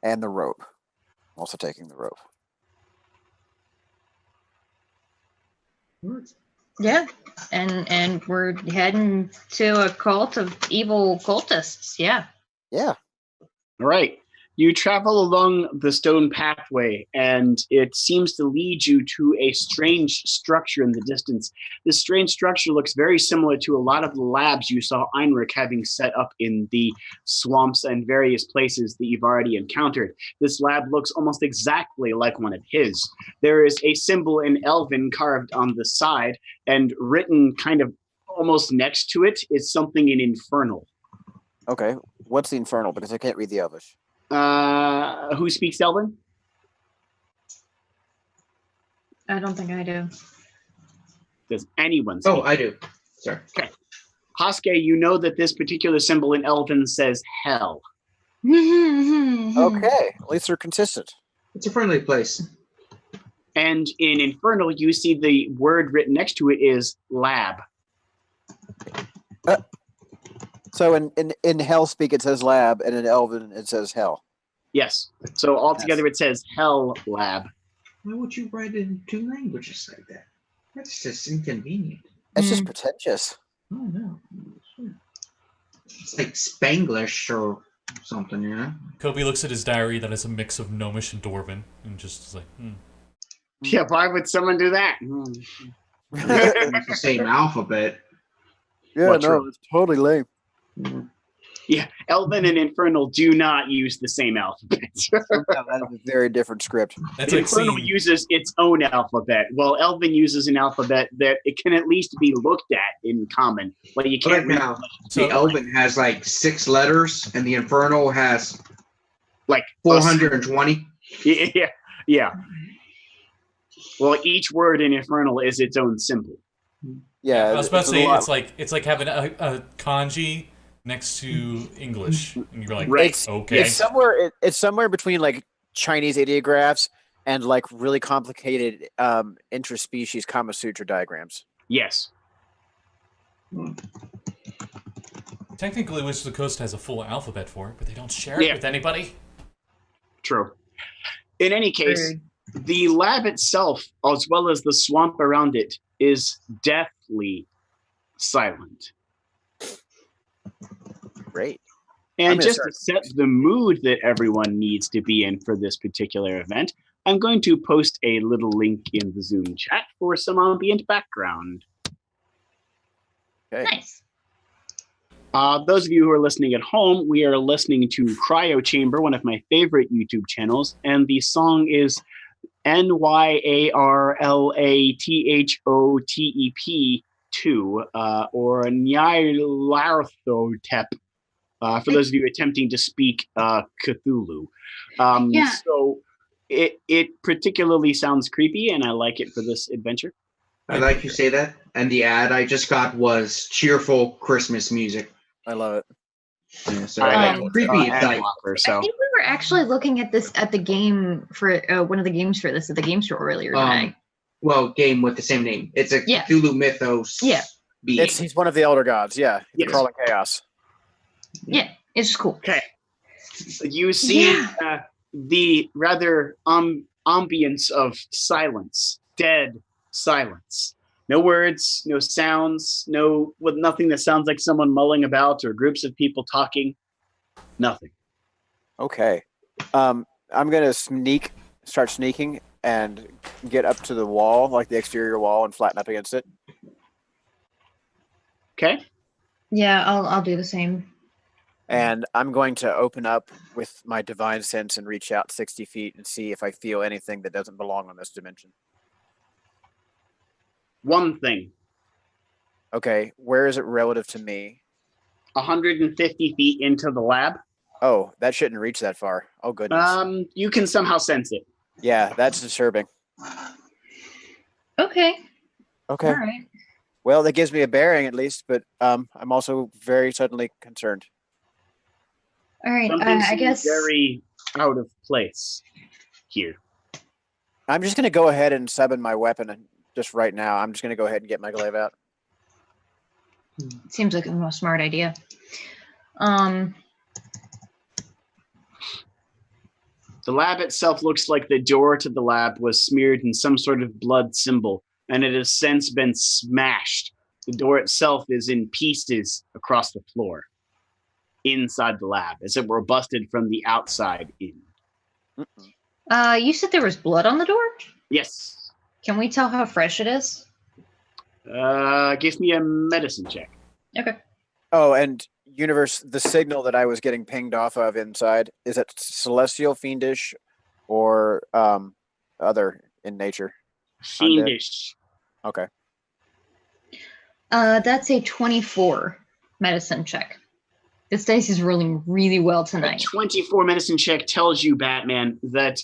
And the rope. Also taking the rope. Yeah, and we're heading to a cult of evil cultists. Yeah. Yeah. All right. You travel along the stone pathway, and it seems to lead you to a strange structure in the distance. This strange structure looks very similar to a lot of the labs you saw Einrich having set up in the swamps and various places that you've already encountered. This lab looks almost exactly like one of his. There is a symbol in Elven carved on the side, and written kind of almost next to it is something in Infernal. Okay. What's the Infernal? Because I can't read the Elvish. Who speaks Elven? I don't think I do. Does anyone speak? Oh, I do. Sorry. Hashke, you know that this particular symbol in Elven says hell. Okay. At least they're consistent. It's a friendly place. And in Infernal, you see the word written next to it is lab. So in Hell speak it says lab, and in Elven it says hell. Yes. So altogether it says hell lab. Why would you write it in two languages like that? That's just inconvenient. That's just pretentious. Oh, no. It's like Spanglish or something, you know? Coby looks at his diary that is a mix of Gnomish and Dwarven, and just is like, Yeah, why would someone do that? It's the same alphabet. Yeah, What's no, wrong? it's totally lame. Yeah, Elven and Infernal do not use the same alphabet. That is a very different script. That's like Infernal seeing uses its own alphabet, while Elven uses an alphabet that it can at least be looked at in common. But you Right can't read now, So- the Elven has like 6 letters, and the Infernal has like 420. Yeah. Well, each word in Infernal is its own symbol. Yeah, I was about to it's a say lot- it's like having a kanji next to English, and you're like, Right. okay. It's somewhere between like Chinese ideographs and like really complicated interspecies Kama Sutra diagrams. Yes. Technically, Wizards of the Coast has a full alphabet for it, but they don't share it with anybody. True. In any case, Rude. the lab itself, as well as the swamp around it, is deathly silent. Great. And just to set the mood that everyone needs to be in for this particular event, I'm going to post a little link in the Zoom chat for some ambient background. Okay. Nice. Those of you who are listening at home, we are listening to Cryo Chamber, one of my favorite YouTube channels, and the song is Nyarlathotep 2, or Nyarlathotep, for those of you attempting to speak Cthulhu. So it particularly sounds creepy, and I like it for this adventure. I like you say that. And the ad I just got was cheerful Christmas music. I love it. Yeah, so creepy. It's like, I think we were actually looking at this at the game for one of the games for this at the game store earlier today. well, game with the same name. It's a Cthulhu mythos. Yeah. Being. He's one of the elder gods. Yeah. The Yes. crawling chaos. Yeah, it's just cool. Okay. You see the rather ambience of silence, dead silence. No words, no sounds, nothing that sounds like someone mulling about or groups of people talking. Nothing. Okay. I'm gonna start sneaking and get up to the wall, like the exterior wall, and flatten up against it. Okay. Yeah, I'll do the same. And I'm going to open up with my divine sense and reach out 60 feet and see if I feel anything that doesn't belong on this dimension. One thing. Okay, where is it relative to me? 150 feet into the lab. Oh, that shouldn't reach that far. Oh, goodness. You can somehow sense it. Yeah, that's disturbing. Okay. Okay. All right. Well, that gives me a bearing at least, but I'm also very suddenly concerned. All right. Something I seems guess. very out of place here. I'm just going to go ahead and summon my weapon just right now. I'm just going to go ahead and get my glaive out. Seems like a smart idea. The lab itself looks like the door to the lab was smeared in some sort of blood symbol, and it has since been smashed. The door itself is in pieces across the floor, inside the lab, as it were busted from the outside in. You said there was blood on the door? Yes. Can we tell how fresh it is? Give me a medicine check. Okay. Oh, and universe, the signal that I was getting pinged off of inside, is it celestial, fiendish, or other in nature? Fiendish. Okay. That's a 24 medicine check. This dice is rolling really well A tonight. 24 medicine check tells you, Batman, that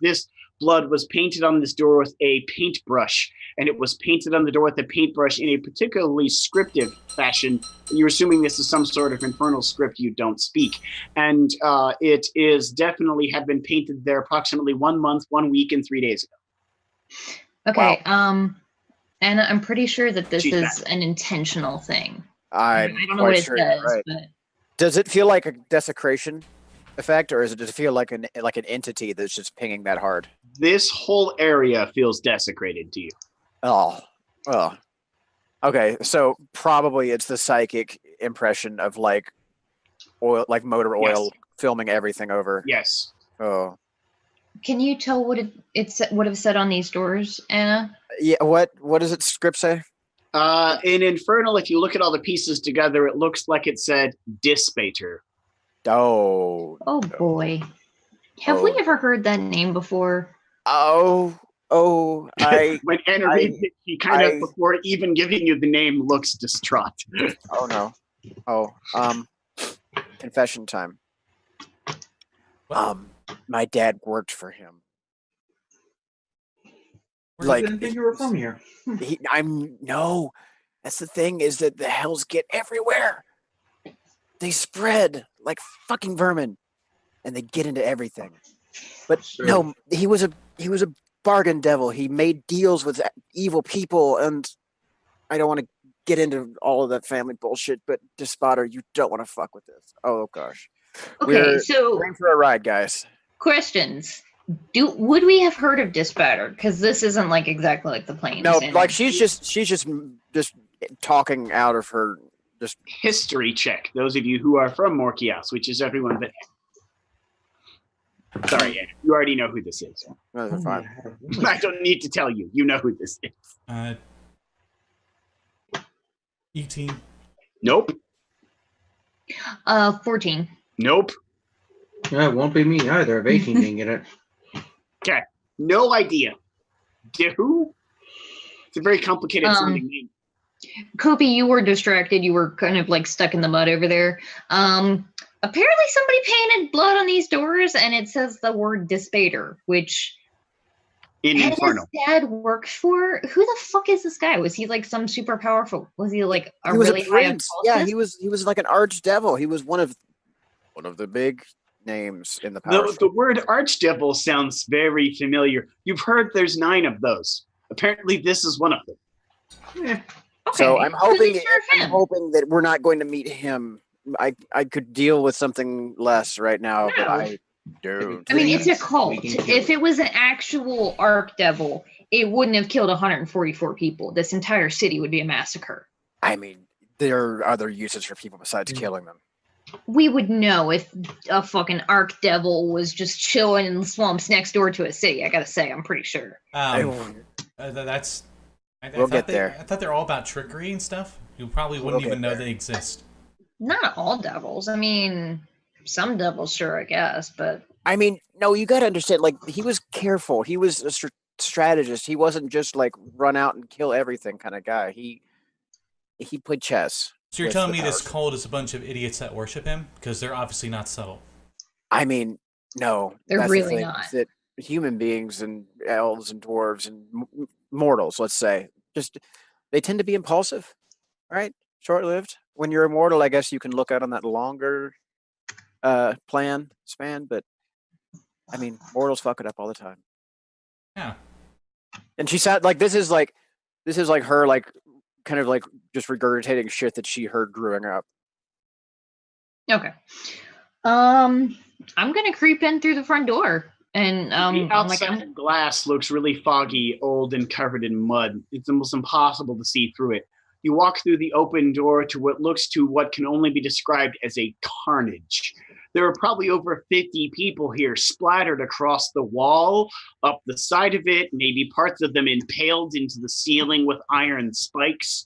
this blood was painted on this door with a paintbrush, and it was painted on the door with a paintbrush in a particularly scriptive fashion. You're assuming this is some sort of infernal script you don't speak. And it is definitely had been painted there approximately 1 month, 1 week, and 3 days ago. Okay. And I'm pretty sure that this She's is back. an intentional thing. I I don't know what it says, but Does it feel like a desecration effect, or does it feel like an entity that's just pinging that hard? This whole area feels desecrated to you. Oh. Okay, so probably it's the psychic impression of like oil, like motor oil, filming everything over. Yes. Oh. can you tell what it would have said on these doors, Anna? Yeah. What does it script say? In Infernal, if you look at all the pieces together, it looks like it said Dispater. Oh. Oh boy. Have we ever heard that name before? When Anna reads it, she kind of, before even giving you the name, looks distraught. Oh no. Confession time. My dad worked for him. I didn't think you were from here. No. That's the thing, is that the hells get everywhere. They spread like fucking vermin, and they get into everything. But no, he was a bargain devil. He made deals with evil people, and I don't want to get into all of that family bullshit, but Despotter, you don't want to fuck with this. Oh gosh. Okay, so We're in for a ride, guys. questions. Would we have heard of Dispatter? Because this isn't like exactly like the plains. No, and like she's just talking out of her just History check. Those of you who are from Morkias, which is everyone but. Sorry, Anna, you already know who this is. no, they're fine. I don't need to tell you. You know who this is. 18. Nope. 14. Nope. Yeah, it won't be me either if 18 didn't get it. Okay. No idea. Who? It's a very complicated sounding name. Coby, you were distracted. You were kind of like stuck in the mud over there. Apparently somebody painted blood on these doors and it says the word Dispater, which In his Inferno. dad worked for. Who the fuck is this guy? Was he like some super powerful? Was he like a He was really a high prince. Yeah, occultist? he was like an archdevil. He was one of the big names in the power. The word archdevil sounds very familiar. You've heard there's 9 of those. Apparently, this is one of them. Yeah. So Okay, I'm who's in hoping charge of him? that we're not going to meet him. I could deal with something less right now, but No. I don't. I mean, it's a Please, cult. we can do If it. it was an actual archdevil, it wouldn't have killed 144 people. This entire city would be a massacre. I mean, there are other uses for people besides killing them. We would know if a fucking archdevil was just chilling in the swamps next door to a city. I gotta say, I'm pretty sure. That's. We'll get there. I thought they're all about trickery and stuff. You probably wouldn't We'll even get know there. they exist. Not all devils. I mean, some devils, sure, I guess, but I mean, no, you got to understand. Like, he was careful. He was a strategist. He wasn't just like run out and kill everything kind of guy. He played chess. So you're with telling the me this powerful. cult is a bunch of idiots that worship him? Because they're obviously not subtle. I mean, no, They're that's the really thing, not. is that human beings and elves and dwarves and mortals, let's say, just they tend to be impulsive, right? Short-lived. When you're immortal, I guess you can look out on that longer span, but I mean, mortals fuck it up all the time. Yeah. And she said, like, this is like her, like, kind of like just regurgitating shit that she heard growing up. okay. I'm gonna creep in through the front door, and The I'm like, outside glass looks really foggy, old, and covered in mud. It's almost impossible to see through it. You walk through the open door to what can only be described as a carnage. There are probably over 50 people here splattered across the wall, up the side of it, maybe parts of them impaled into the ceiling with iron spikes.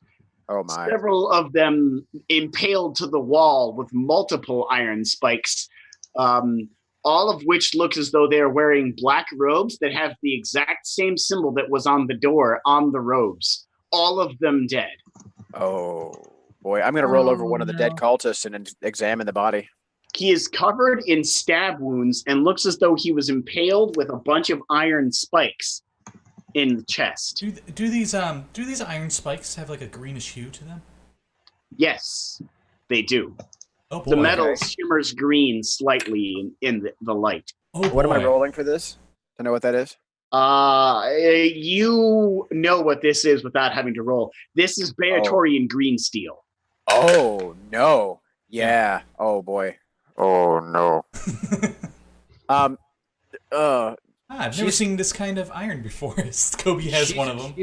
Oh my. Several of them impaled to the wall with multiple iron spikes, all of which look as though they're wearing black robes that have the exact same symbol that was on the door on the robes. All of them dead. Oh boy, I'm gonna roll over Oh, one of the dead no. cultists and examine the body. He is covered in stab wounds and looks as though he was impaled with a bunch of iron spikes in the chest. Do these iron spikes have like a greenish hue to them? Yes, they do. Oh boy. The metal shimmers green slightly in the light. Oh What am I boy. rolling for this? To know what that is? You know what this is without having to roll. This is Beatorian green steel. Oh no. Yeah. Oh boy. Oh no. I've never She's- seen this kind of iron before. Coby has one of them.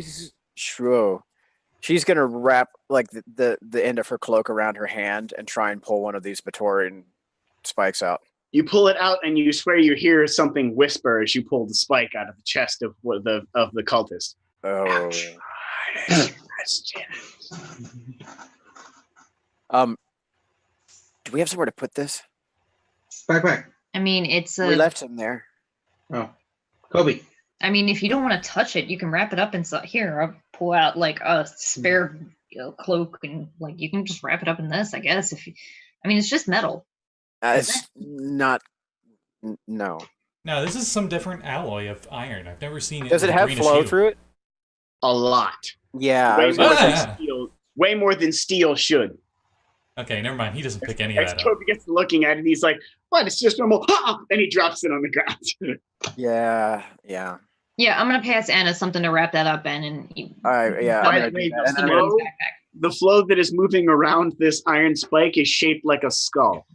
She's gonna wrap like the end of her cloak around her hand and try and pull one of these Beatorian spikes out. You pull it out, and you swear you hear something whisper as you pull the spike out of the chest of the cultist. Oh. Do we have somewhere to put this? Back. I mean, it's We a. left him there. Oh. Kobe. I mean, if you don't want to touch it, you can wrap it up inside. Here, I'll pull out like a spare cloak, and like you can just wrap it up in this. I guess if you. I mean, it's just metal. It's not. No. No, this is some different alloy of iron. I've never seen it. Does it with a have greenish flow hue. through it? A lot. Yeah. I Way was more, gonna than Ah. steel, way more than steel should. Okay, never mind. He doesn't pick any of As that up. Coby gets looking at it, he's like, "What? It's just normal." And he drops it on the ground. Yeah. Yeah, I'm gonna pass Anna something to wrap that up in, and you. All right. Yeah. By I'm the gonna way, do that. And the I'm snow- gonna, the flow that is moving around this iron spike is shaped like a skull.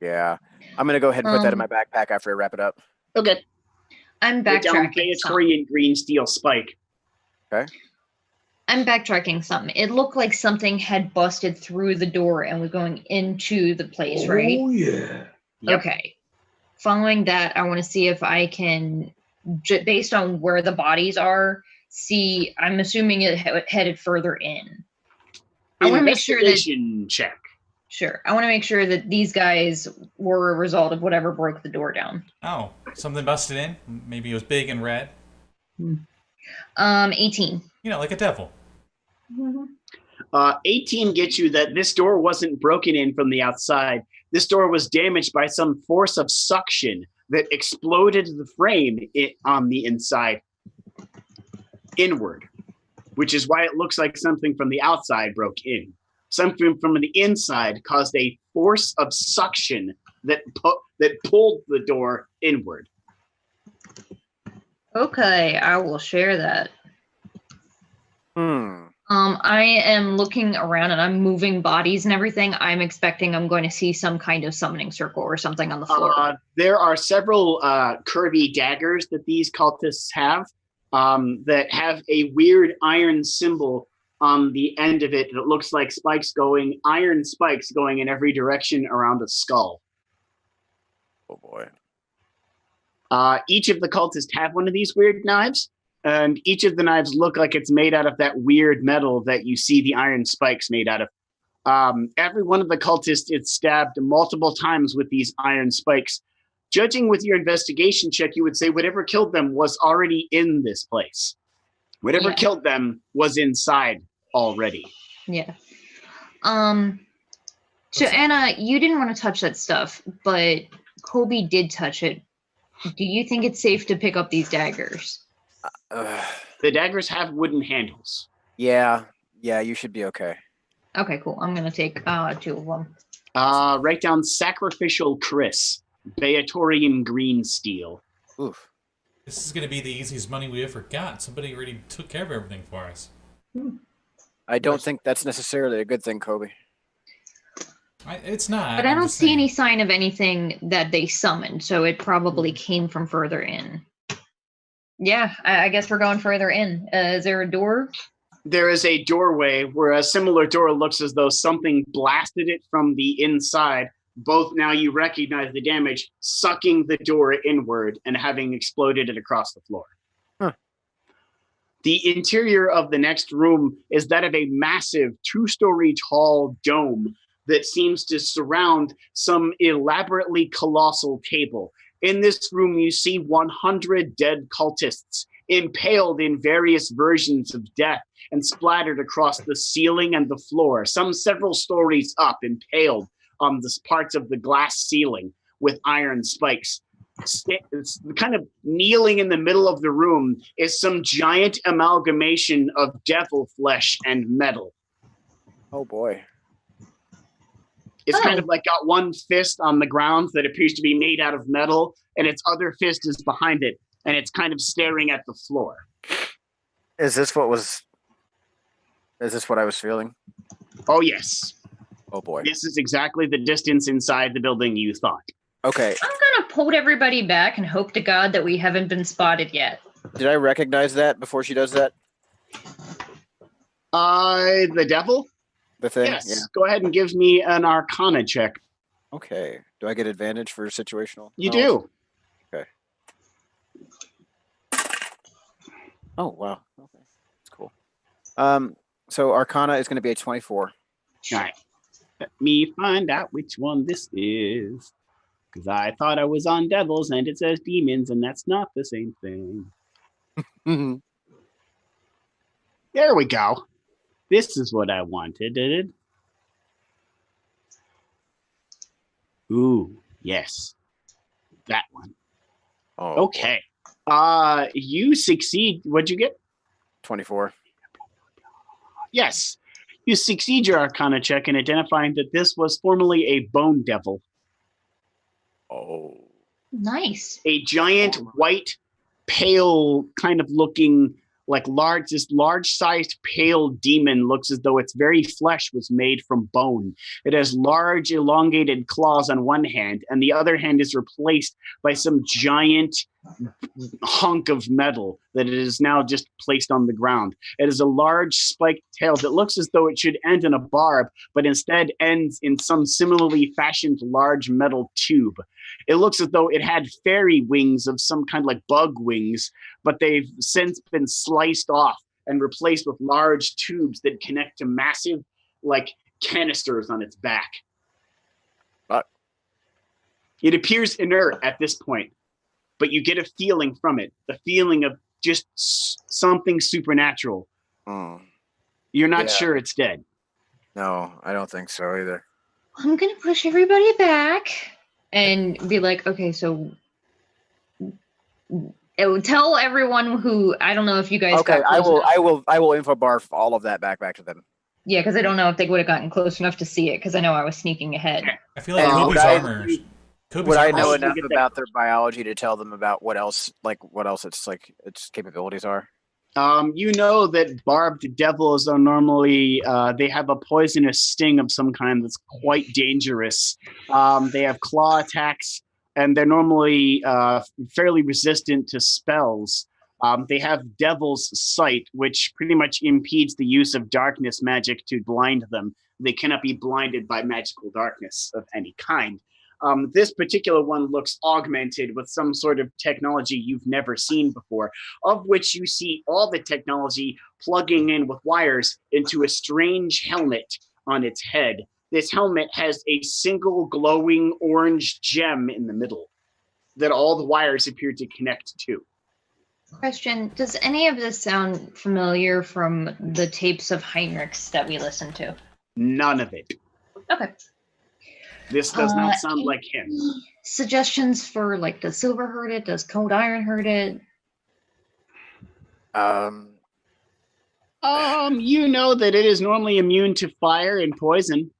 Yeah. I'm going to go ahead and put that in my backpack after I wrap it up. Okay. I'm Put down backtracking some. Beatorian green steel spike. Okay. I'm backtracking something. It looked like something had busted through the door and was going into the place, right? Oh, yeah. Yep. Okay. Following that, I want to see if I can, based on where the bodies are, see. I'm assuming it headed further in. I want to make sure that. Investigation check. Sure. I want to make sure that these guys were a result of whatever broke the door down. Oh, something busted in? Maybe it was big and red? 18. You know, like a devil. 18 gets you that this door wasn't broken in from the outside. This door was damaged by some force of suction that exploded the frame on the inside inward, which is why it looks like something from the outside broke in. Something from the inside caused a force of suction that pulled the door inward. Okay, I will share that. I am looking around and I'm moving bodies and everything. I'm expecting I'm going to see some kind of summoning circle or something on the floor. There are several curvy daggers that these cultists have that have a weird iron symbol on the end of it. It looks like iron spikes going in every direction around a skull. Oh boy. Each of the cultists have one of these weird knives, and each of the knives look like it's made out of that weird metal that you see the iron spikes made out of. Every one of the cultists is stabbed multiple times with these iron spikes. Judging with your investigation check, you would say whatever killed them was already in this place. Whatever killed them was inside already. Yeah. So Anna, you didn't want to touch that stuff, but Coby did touch it. Do you think it's safe to pick up these daggers? The daggers have wooden handles. Yeah, you should be okay. Okay, cool. I'm going to take 2 of them. Write down Sacrificial Chris, Beatorian green steel. Oof. This is going to be the easiest money we ever got. Somebody already took care of everything for us. I don't think that's necessarily a good thing, Coby. It's not. But I don't see any sign of anything that they summoned, so it probably came from further in. Yeah, I guess we're going further in. Is there a door? There is a doorway where a similar door looks as though something blasted it from the inside. Both now you recognize the damage, sucking the door inward and having exploded it across the floor. Huh. The interior of the next room is that of a massive 2-story tall dome that seems to surround some elaborately colossal table. In this room, you see 100 dead cultists impaled in various versions of death and splattered across the ceiling and the floor, some several stories up, impaled on the parts of the glass ceiling with iron spikes. It's kind of kneeling in the middle of the room is some giant amalgamation of devil flesh and metal. Oh boy. It's kind of like got one fist on the ground that appears to be made out of metal, and its other fist is behind it, and it's kind of staring at the floor. Is this what I was feeling? Oh, yes. Oh boy. This is exactly the distance inside the building you thought. Okay. I'm going to pull everybody back and hope to God that we haven't been spotted yet. Did I recognize that before she does that? The devil? The thing? Yes. Yeah. Go ahead and give me an Arcana check. Okay. Do I get advantage for situational? You do. Okay. Oh, wow. Okay. That's cool. So Arcana is going to be a 24. All right. Let me find out which one this is. Because I thought I was on devils and it says demons, and that's not the same thing. There we go. This is what I wanted. Ooh, yes. That one. Oh, Okay. You succeed. What'd you get? 24. Yes. You succeed your Arcana check in identifying that this was formerly a bone devil. Oh. Nice. A giant, white, pale kind of looking, this large-sized pale demon looks as though its very flesh was made from bone. It has large elongated claws on one hand, and the other hand is replaced by some giant hunk of metal that it is now just placed on the ground. It has a large spiked tail that looks as though it should end in a barb, but instead ends in some similarly fashioned large metal tube. It looks as though it had fairy wings of some kind, like bug wings, but they've since been sliced off and replaced with large tubes that connect to massive, like, canisters on its back. It appears inert at this point, but you get a feeling from it, the feeling of just something supernatural. You're not sure it's dead. No, I don't think so either. I'm gonna push everybody back and be like, okay, so it will tell everyone who, I don't know if you guys Okay, got close enough. I will info barf all of that back to them. Yeah, because I don't know if they would have gotten close enough to see it, because I know I was sneaking ahead. I feel like would Kobe's I armor. know Also enough get that- about their biology to tell them about what else its capabilities are? You know that barbed devils are normally, they have a poisonous sting of some kind that's quite dangerous. They have claw attacks, and they're normally fairly resistant to spells. They have Devil's Sight, which pretty much impedes the use of darkness magic to blind them. They cannot be blinded by magical darkness of any kind. This particular one looks augmented with some sort of technology you've never seen before, of which you see all the technology plugging in with wires into a strange helmet on its head. This helmet has a single glowing orange gem in the middle that all the wires appear to connect to. Question, does any of this sound familiar from the tapes of Heinrichs that we listened to? None of it. Okay. This does not sound like him. Suggestions for, like, does silver hurt it? Does cold iron hurt it? You know that it is normally immune to fire and poison.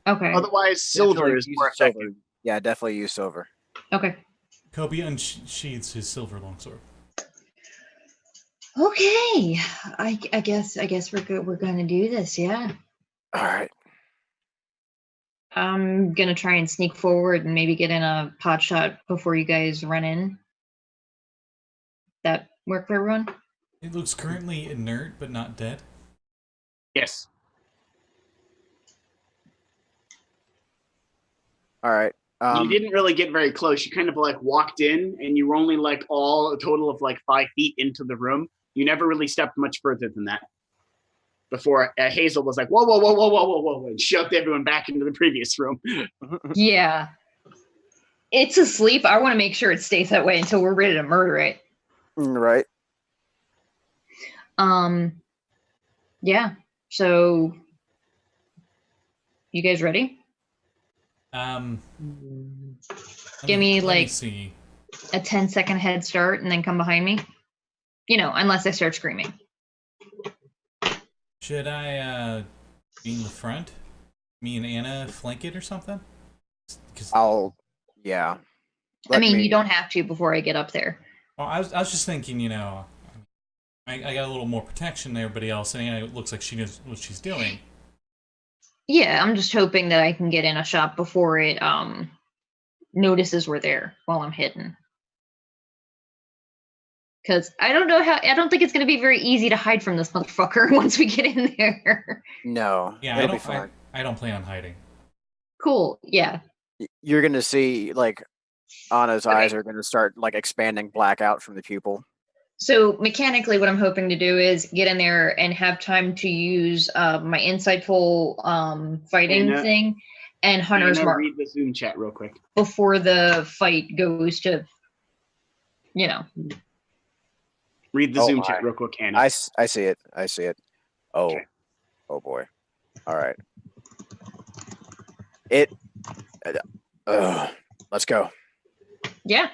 Okay. Otherwise, silver Definitely is use more silver. effective. Yeah, definitely use silver. Okay. Kobe unsheathes his silver longsword. Okay. I guess we're good. We're gonna do this, yeah. All right. I'm gonna try and sneak forward and maybe get in a pot shot before you guys run in. That work for everyone? It looks currently inert, but not dead. Yes. All right. You didn't really get very close. You kind of like walked in, and you were only like a total of like 5 feet into the room. You never really stepped much further than that. Before Hazel was like, whoa, whoa, whoa, whoa, whoa, whoa, whoa, and shoved everyone back into the previous room. Yeah. It's asleep. I want to make sure it stays that way until we're ready to murder it. Right. Yeah. So, you guys ready? Give me, let me like, see. a 10-second head start and then come behind me. You know, unless I start screaming. Should I be in the front? Me and Anna flank it or something? 'Cause, Yeah. You don't have to before I get up there. well, I was just thinking, you know, I got a little more protection than everybody else, and Anna looks like she knows what she's doing. Yeah, I'm just hoping that I can get in a shot before it notices we're there while I'm hidden. Because I don't think it's going to be very easy to hide from this motherfucker once we get in there. No. Yeah, it'll be fine. I don't plan on hiding. Cool, yeah. You're gonna see like Anna's eyes are gonna start like expanding black out from the pupil. So mechanically, what I'm hoping to do is get in there and have time to use my insightful fighting thing and Hunter's Mark Read the Zoom chat real quick. before the fight goes to, you know. Read the Zoom chat real quick, Anna. I see it. I see it. Oh, Okay. Oh boy. All right. Let's go. Yeah.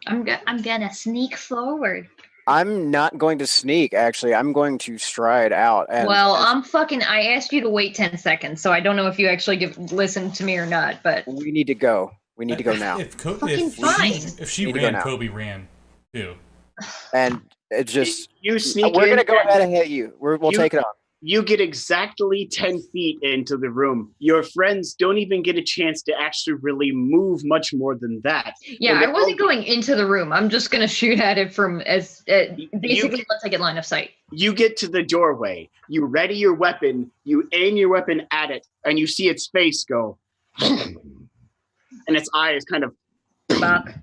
I'm gonna sneak forward. I'm not going to sneak, actually. I'm going to stride out. And I asked you to wait 10 seconds, so I don't know if you actually listen to me or not, but we need to go. We need to go now. If Fucking fine. If she Need to go ran, now. Kobe ran too. and it just You sneak we're in. gonna go ahead and hit you. We'll You- take it on. You get exactly 10 feet into the room. Your friends don't even get a chance to actually really move much more than that. Yeah, And I wasn't going into the room. I'm just gonna shoot at it from basically once I get line of sight. You get to the doorway. You ready your weapon. You aim your weapon at it, and you see its face go. And its eyes kind of Fuck.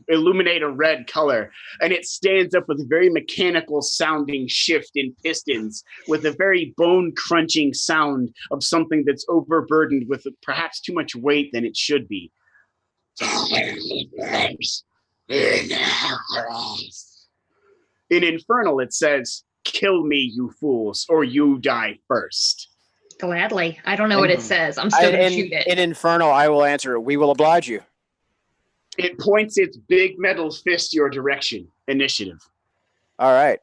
illuminate a red color, and it stands up with a very mechanical sounding shift in pistons with a very bone crunching sound of something that's overburdened with perhaps too much weight than it should be. In Infernal it says, "Kill me, you fools, or you die first." Gladly. I don't know what it says. I'm still gonna shoot it. In Infernal, I will answer. We will oblige you. It points its big metal fist your direction. Initiative. All right.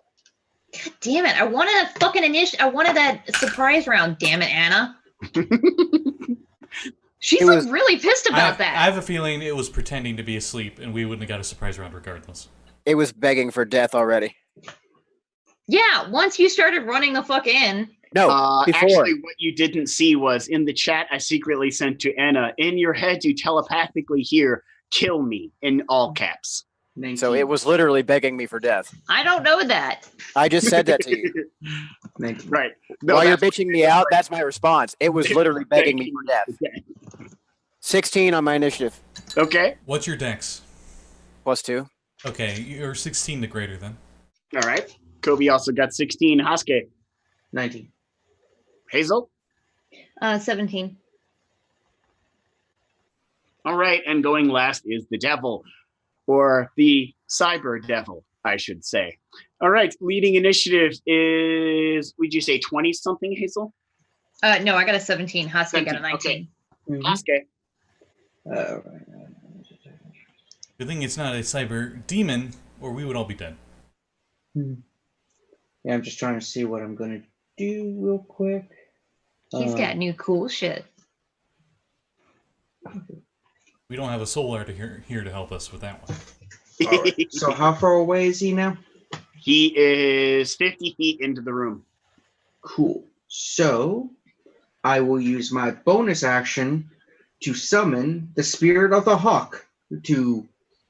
God damn it! I wanted a fucking I wanted that surprise round. Damn it, Anna. She's It like was- really pissed about I that. have a feeling it was pretending to be asleep, and we wouldn't have got a surprise round regardless. It was begging for death already. Yeah, once you started running the fuck in. No, before. Actually, what you didn't see was in the chat I secretly sent to Anna. In your head, you telepathically hear "kill me" in all caps. 19. So it was literally begging me for death. I don't know that. I just said that to you. 19. Right. No, While you're that's- bitching me out, that's my response. It was literally begging me for death. 16 on my initiative. Okay. What's your dex? +2. Okay, you're 16 to greater then. All right. Coby also got 16. Hashke. 19. Hazel. 17. All right. And going last is the devil, or the cyber devil, I should say. All right. Leading initiative is, would you say 20 something, Hazel? No, I got a 17. Husky got a 17, 19. Hashke. Good thing it's not a cyber demon, or we would all be dead. Yeah, I'm just trying to see what I'm gonna do real quick. He's got new cool shit. We don't have a soul arter here to help us with that one. Alright, so how far away is he now? He is 50 feet into the room. Cool. So I will use my bonus action to summon the spirit of the hawk to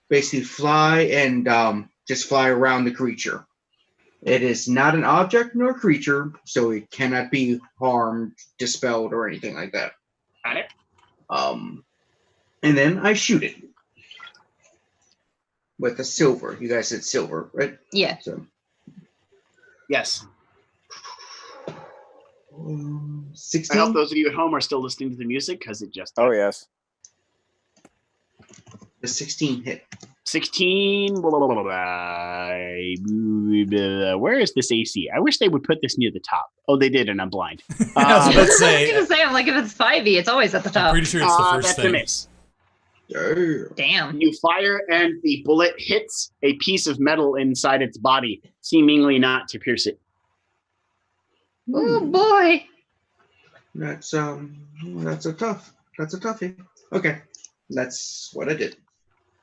basically fly and just fly around the creature. It is not an object nor creature, so it cannot be harmed, dispelled, or anything like that. Got it? And then I shoot it with a silver. You guys said silver, right? Yeah. So Yes. 16. I hope those of you at home are still listening to the music because it just. Oh, yes. The 16 hit. 16. Blah, blah, blah, blah. Where is this AC? I wish they would put this near the top. Oh, they did, and I'm blind. I was I about to was say, gonna say, I'm like, if it's 5e, it's always at the I'm top. pretty sure it's the first that's a thing. miss. Damn. Damn. You fire, and the bullet hits a piece of metal inside its body, seemingly not to pierce it. Oh boy. That's a toughie. Okay. That's what I did.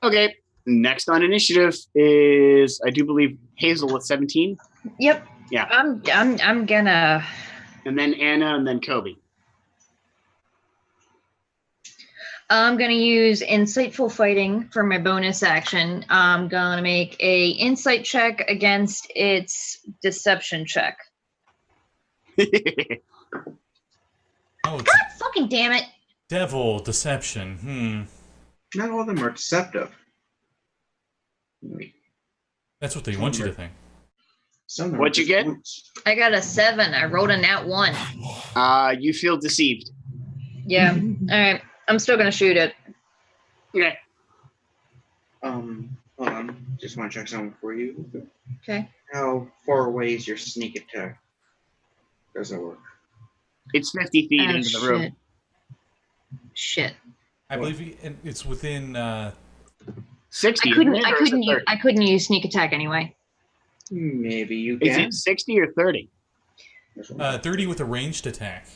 Okay. Next on initiative is, I do believe, Hazel with 17, Yep. Yeah. I'm gonna. and then Anna, and then Coby. I'm gonna use insightful fighting for my bonus action. I'm gonna make a insight check against its deception check. Oh, it's Fucking damn it! devil deception. Not all of them are deceptive. Wait, That's what they want you to think. some of them What'd are you just get? wounds. I got a 7. I rolled a nat 1. You feel deceived. Yeah. All right. I'm still gonna shoot it. Okay. Hold on. Just want to check something for you. Okay. How far away is your sneak attack? Does that work? It's 50 feet Oh, into the room. Shit. I believe it's within. 60. I couldn't. isn't it, I or is it couldn't. 30? I couldn't use sneak attack anyway. Maybe you Is can. it 60 or 30? 30 with a ranged attack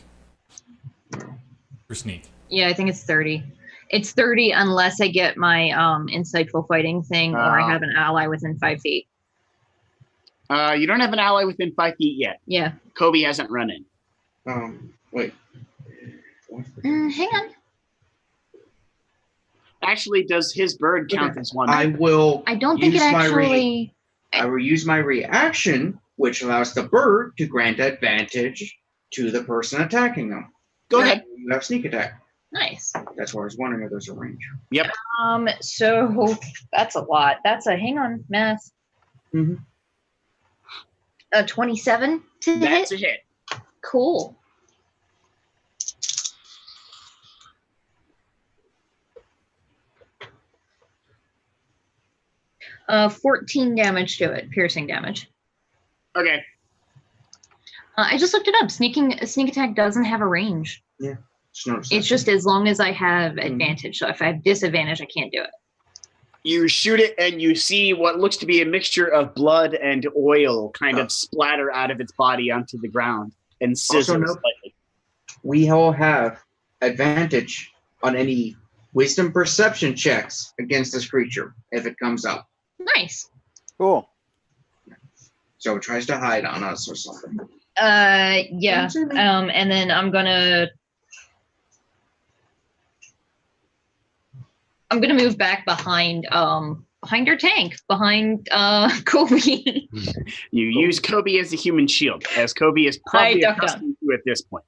for sneak. Yeah, I think it's 30. It's 30 unless I get my insightful fighting thing or I have an ally within 5 feet. You don't have an ally within 5 feet yet. Yeah. Coby hasn't run in. Wait. Hang on. Actually, does his bird count as one? I will. I don't think it actually. I will use my reaction, which allows the bird to grant advantage to the person attacking them. Go ahead. You have sneak attack. Nice. That's why I was wondering if there's a range. Yep. So that's a lot. That's a hang on math. Mm-hmm. 27 to That's hit. a hit. Cool. 14 damage to it, piercing damage. Okay. I just looked it up. Sneak attack doesn't have a range. Yeah. It's just as long as I have advantage. So if I have disadvantage, I can't do it. You shoot it, and you see what looks to be a mixture of blood and oil kind of splatter out of its body onto the ground and sizzle slightly. We all have advantage on any wisdom perception checks against this creature if it comes up. Nice. Cool. So it tries to hide on us or something. Yeah. And then I'm gonna move back behind her tank, behind Coby. You use Coby as a human shield, as Coby is probably accustomed to at this point.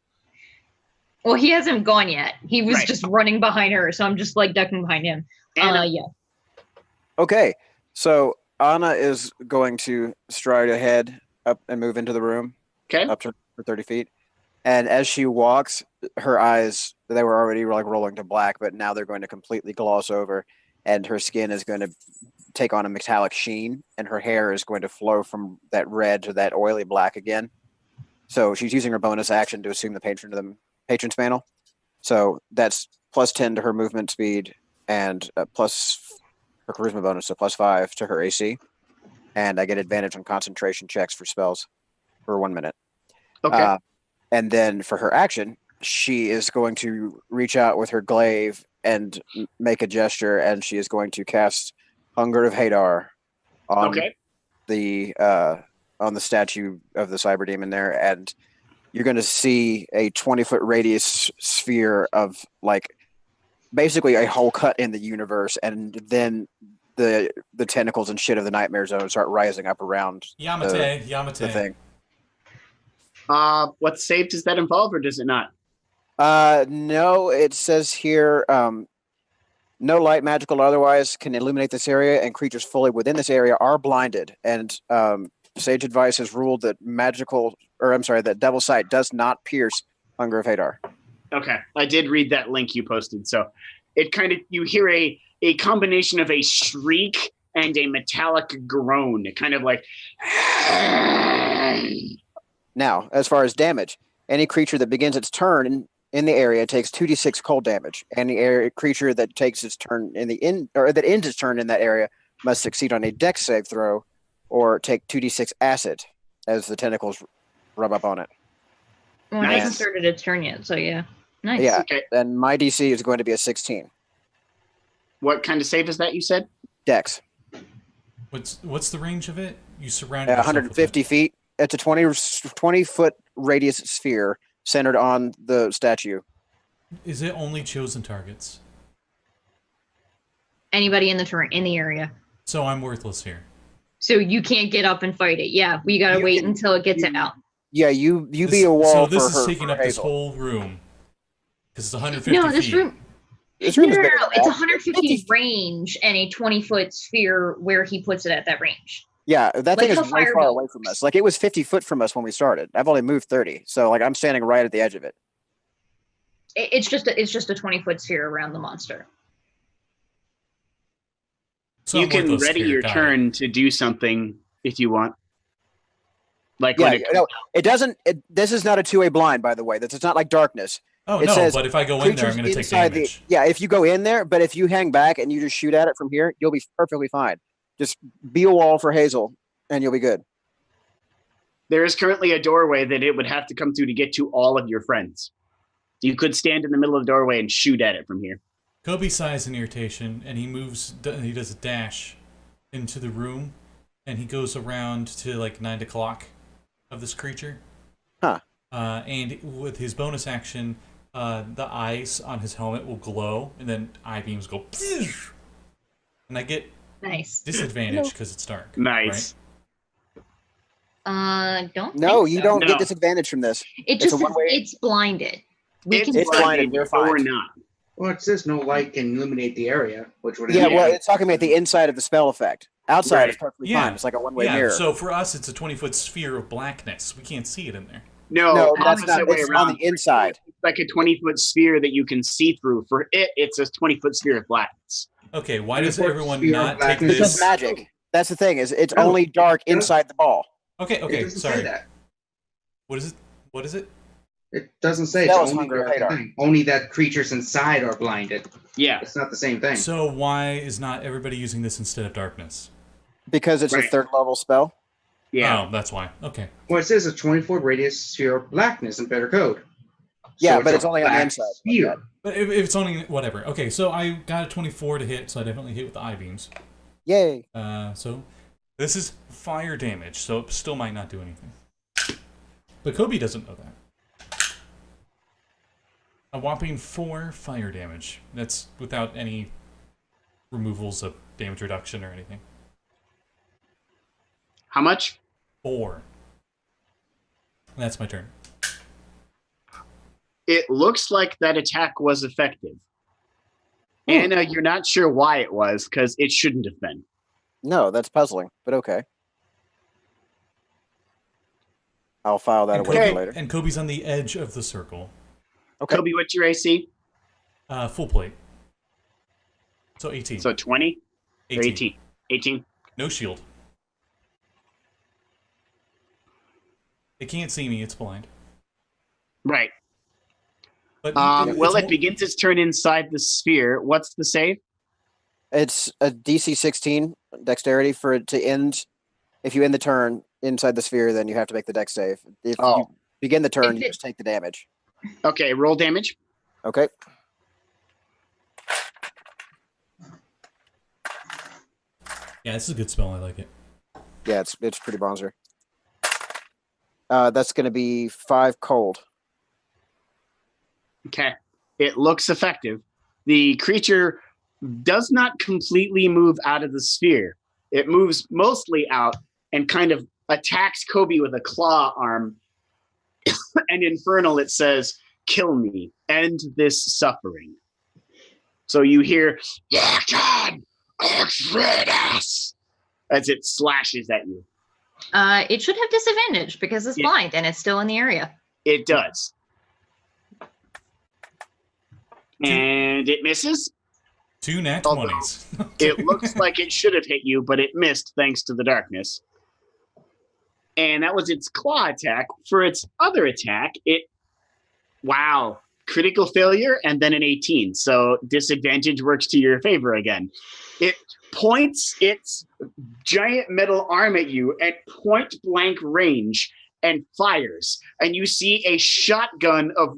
Well, he hasn't gone yet. He was Right. just running behind her, so I'm just like ducking behind him. Yeah. Okay, so Anna is going to stride ahead up and move into the room. Okay. Up to 30 feet. And as she walks, her eyes, they were already like rolling to black, but now they're going to completely gloss over, and her skin is going to take on a metallic sheen, and her hair is going to flow from that red to that oily black again. So she's using her bonus action to assume the patron's mantle. So that's plus 10 to her movement speed and plus her charisma bonus, so plus 5 to her AC. And I get advantage on concentration checks for spells for 1 minute. Okay. And then for her action, she is going to reach out with her glaive and make a gesture, and she is going to cast Hunger of Hadar on the statue of the cyber demon there, and you're going to see a 20-foot radius sphere of like basically a hole cut in the universe, and then the tentacles and shit of the nightmare zone start rising up around Yamate. the thing. What save does that involve, or does it not? No, it says here, no light, magical or otherwise, can illuminate this area, and creatures fully within this area are blinded. And Sage Advice has ruled that that Devil Sight does not pierce Hunger of Hadar. Okay, I did read that link you posted. So it kind of, you hear a combination of a shriek and a metallic groan, kind of like. Now, as far as damage, any creature that begins its turn in the area takes 2d6 cold damage. Any creature that takes its turn that ends its turn in that area must succeed on a dex save throw or take 2d6 acid as the tentacles rub up on it. Well, it hasn't started its turn yet, so yeah. Nice. Yeah, Okay. and my DC is going to be a 16. What kind of save is that, you said? Dex. What's the range of it? You surround yourself 150 feet. It's a 20-foot radius sphere centered on the statue. Is it only chosen targets? Anybody in the area. So I'm worthless here. So you can't get up and fight it. Yeah, we gotta wait until it gets out. Yeah, you be a wall. So this for is her, taking for up this Hazel. whole room because it's 150 No, this feet. room. This room is No. bigger than It's that. 150 range and a 20-foot sphere where he puts it at that range. Yeah, that Like thing is a way far fireball. away from us. Like it was 50 foot from us when we started. I've only moved 30, so like I'm standing right at the edge of it. It's just a 20-foot sphere around the monster. So You I'm can worthless ready here, your got it. turn to do something if you want. Like Yeah, when no, it doesn't. This is not a two-way blind, by the way. It's not like darkness. Oh It no, says but if I go in there, I'm Creatures going to take inside damage. yeah, if you go in there, but if you hang back and you just shoot at it from here, you'll be perfectly fine. Just be a wall for Hazel, and you'll be good. there is currently a doorway that it would have to come through to get to all of your friends. You could stand in the middle of the doorway and shoot at it from here. Kobe sighs in irritation, and he does a dash into the room, and he goes around to like 9 o'clock of this creature. Huh. And with his bonus action, the eyes on his helmet will glow, and then eye beams go, and I get Nice. disadvantage because it's dark. Nice. Don't. No, think you so. don't No. get disadvantage from this. It It's a just says one-way- it's blinded. It's blinded, we're Or fine. not. Well, it says no light can illuminate the area, which would Yeah, well, indicate- it's talking about the inside of the spell effect. Outside Right. is perfectly Yeah. fine. It's like a one-way Yeah, mirror. so for us, it's a 20-foot sphere of blackness. We can't see it in there. No, no, that's opposite not. way It's around. on the inside. It's like a 20-foot sphere that you can see through. For it, it's a 20-foot sphere of blackness. Okay, why does 20-foot everyone sphere of not take blackness. It's just this? magic. That's the thing. Is it's No. only dark inside the ball. Okay, It okay, doesn't say sorry. that. What is it? What is it? It doesn't say it's Spell is only hunger, dark radar. thing. Only that creatures inside are blinded. Yeah. It's not the same thing. So why is not everybody using this instead of darkness? Because it's a Right. third level spell. Yeah. Oh, that's why. Okay. Well, it says a 20-foot radius sphere of blackness in better code. Yeah, but a it's only on the black inside, like Sphere. that. But if it's only whatever. Okay, so I got a 24 to hit, so I definitely hit with the eye beams. Yay! So this is fire damage, so it still might not do anything. But Coby doesn't know that. A whopping 4 fire damage. That's without any removals of damage reduction or anything. How much? 4. That's my turn. It looks like that attack was effective. Anna, you're not sure why it was, because it shouldn't have been. No, that's puzzling, but okay. I'll file that And, away Okay. for later. and Kobe's on the edge of the circle. Okay. Coby, what's your AC? Full plate. So 18. So 20 or 18. 18? 18. No shield. It can't see me, it's blind. Right. But Well, it's it begins its turn inside the sphere. What's the save? It's a DC 16 dexterity for it to end. If you end the turn inside the sphere, then you have to make the dex save. If you begin the turn, If you it- just take the damage. Okay, roll damage. Okay. Yeah, this is a good spell, I like it. Yeah, it's pretty bonzer. That's going to be 5 cold. Okay. It looks effective. The creature does not completely move out of the sphere. It moves mostly out and kind of attacks Coby with a claw arm. And infernal, it says, "Kill me. End this suffering." So you hear, "Action! Exodus!" as it slashes at you. It should have disadvantage because it's Yeah. blind and it's still in the area. It does. And it misses. 2 nat Although 20s. It looks like it should have hit you, but it missed thanks to the darkness. And that was its claw attack. For its other attack, wow, critical failure and then an 18. So disadvantage works to your favor again. It points its giant metal arm at you at point blank range and fires. And you see a shotgun of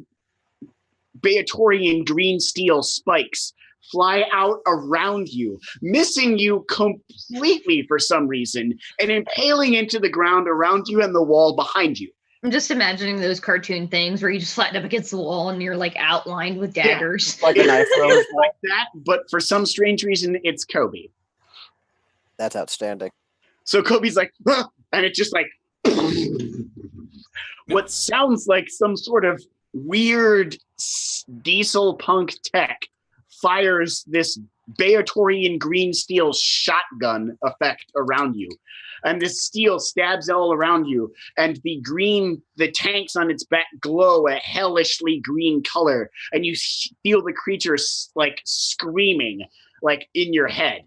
Beatorian green steel spikes fly out around you, missing you completely for some reason, and impaling into the ground around you and the wall behind you. I'm just imagining those cartoon things where you just flatten up against the wall and you're like outlined with Yeah. daggers. Like a knife thrower. It's like that, but for some strange reason, it's Coby. That's outstanding. So Kobe's like, "Huh," and it just like what sounds like some sort of weird diesel punk tech fires this Beatorian green steel shotgun effect around you. And this steel stabs all around you, and the tanks on its back glow a hellishly green color, and you feel the creature like screaming, like in your head.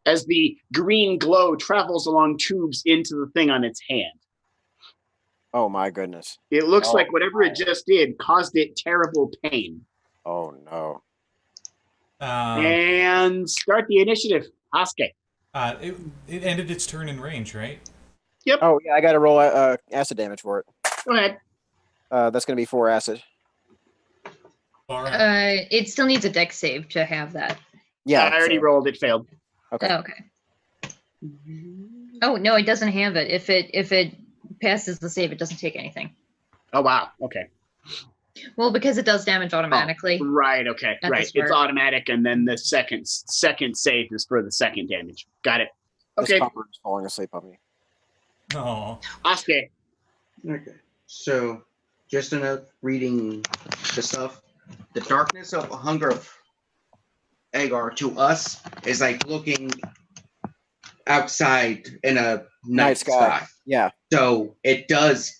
As the green glow travels along tubes into the thing on its hand. Oh my goodness. It looks Oh, like whatever it just did caused it terrible pain. Oh no. And start the initiative. Hashke. It ended its turn in range, right? Oh yeah, I got to roll acid damage for it. Go ahead. That's going to be 4 acid. All right. It still needs a dex save to have that. Yeah. I already so- rolled. It failed. Okay. Oh, okay. Oh no, it doesn't have it. If it passes the save, it doesn't take anything. Oh wow. Okay. Well, because it does damage automatically. Right. Okay. At the Right. start. It's automatic, and then the second save is for the second damage. Got it. This Okay. copper is falling asleep on me. Oh, Hashke. Okay. So, just enough reading the stuff. The darkness of hunger of Agar to us is like looking outside in a night sky. Yeah. So it does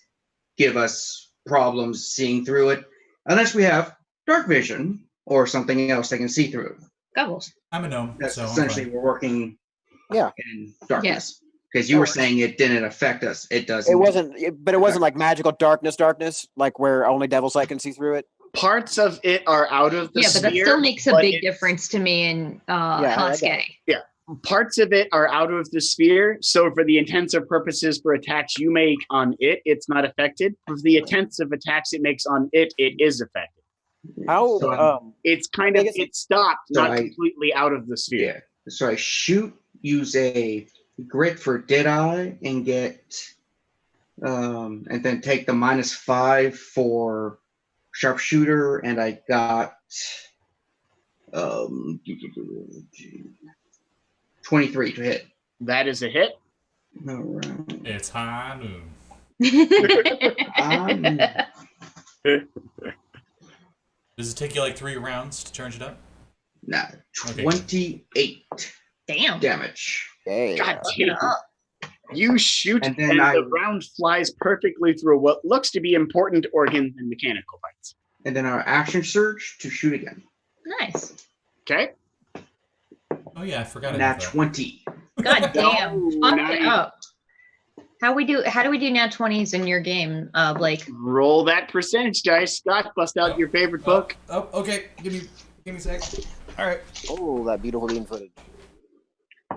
give us problems seeing through it, unless we have dark vision or something else that can see through it. Goggles. I'm a gnome, That's so I'm essentially fine. we're working Yeah. in darkness. Yes. Because you were That works. saying it didn't affect us. It does. It wasn't, but it wasn't like magical darkness, like where only Devil's Sight can see through it. Parts of it are out of the Yeah, but that sphere. still makes a but big it- difference to me in I get Hashke. Parts of it are out of the sphere, so for the intents or purposes for attacks you make on it, it's not affected. For the intents of attacks it makes on it, it is affected. How? So, It's kind of Biggest- it stopped, So not I- completely out of the sphere. yeah. So I use a grit for did I and get and then take the -5 for sharpshooter, and I got 23 to hit. That is a hit. All right. It's high noon. Does it take you like 3 rounds to charge it up? Now, Okay. 28 Damn. damage. Damn. God damn. You shoot, And and, then I- the round flies perfectly through what looks to be important organs and mechanical parts. And then our action surge to shoot again. Nice. Okay? Oh yeah, I forgot about Nat that. 20. God damn. Oh, Pump nice. it up. How do we do nat 20s in your game, Blake? Roll that percentage dice. Scott, bust out your favorite book. Oh, okay. Give me a sec. All right. Oh, that beautiful lean footage.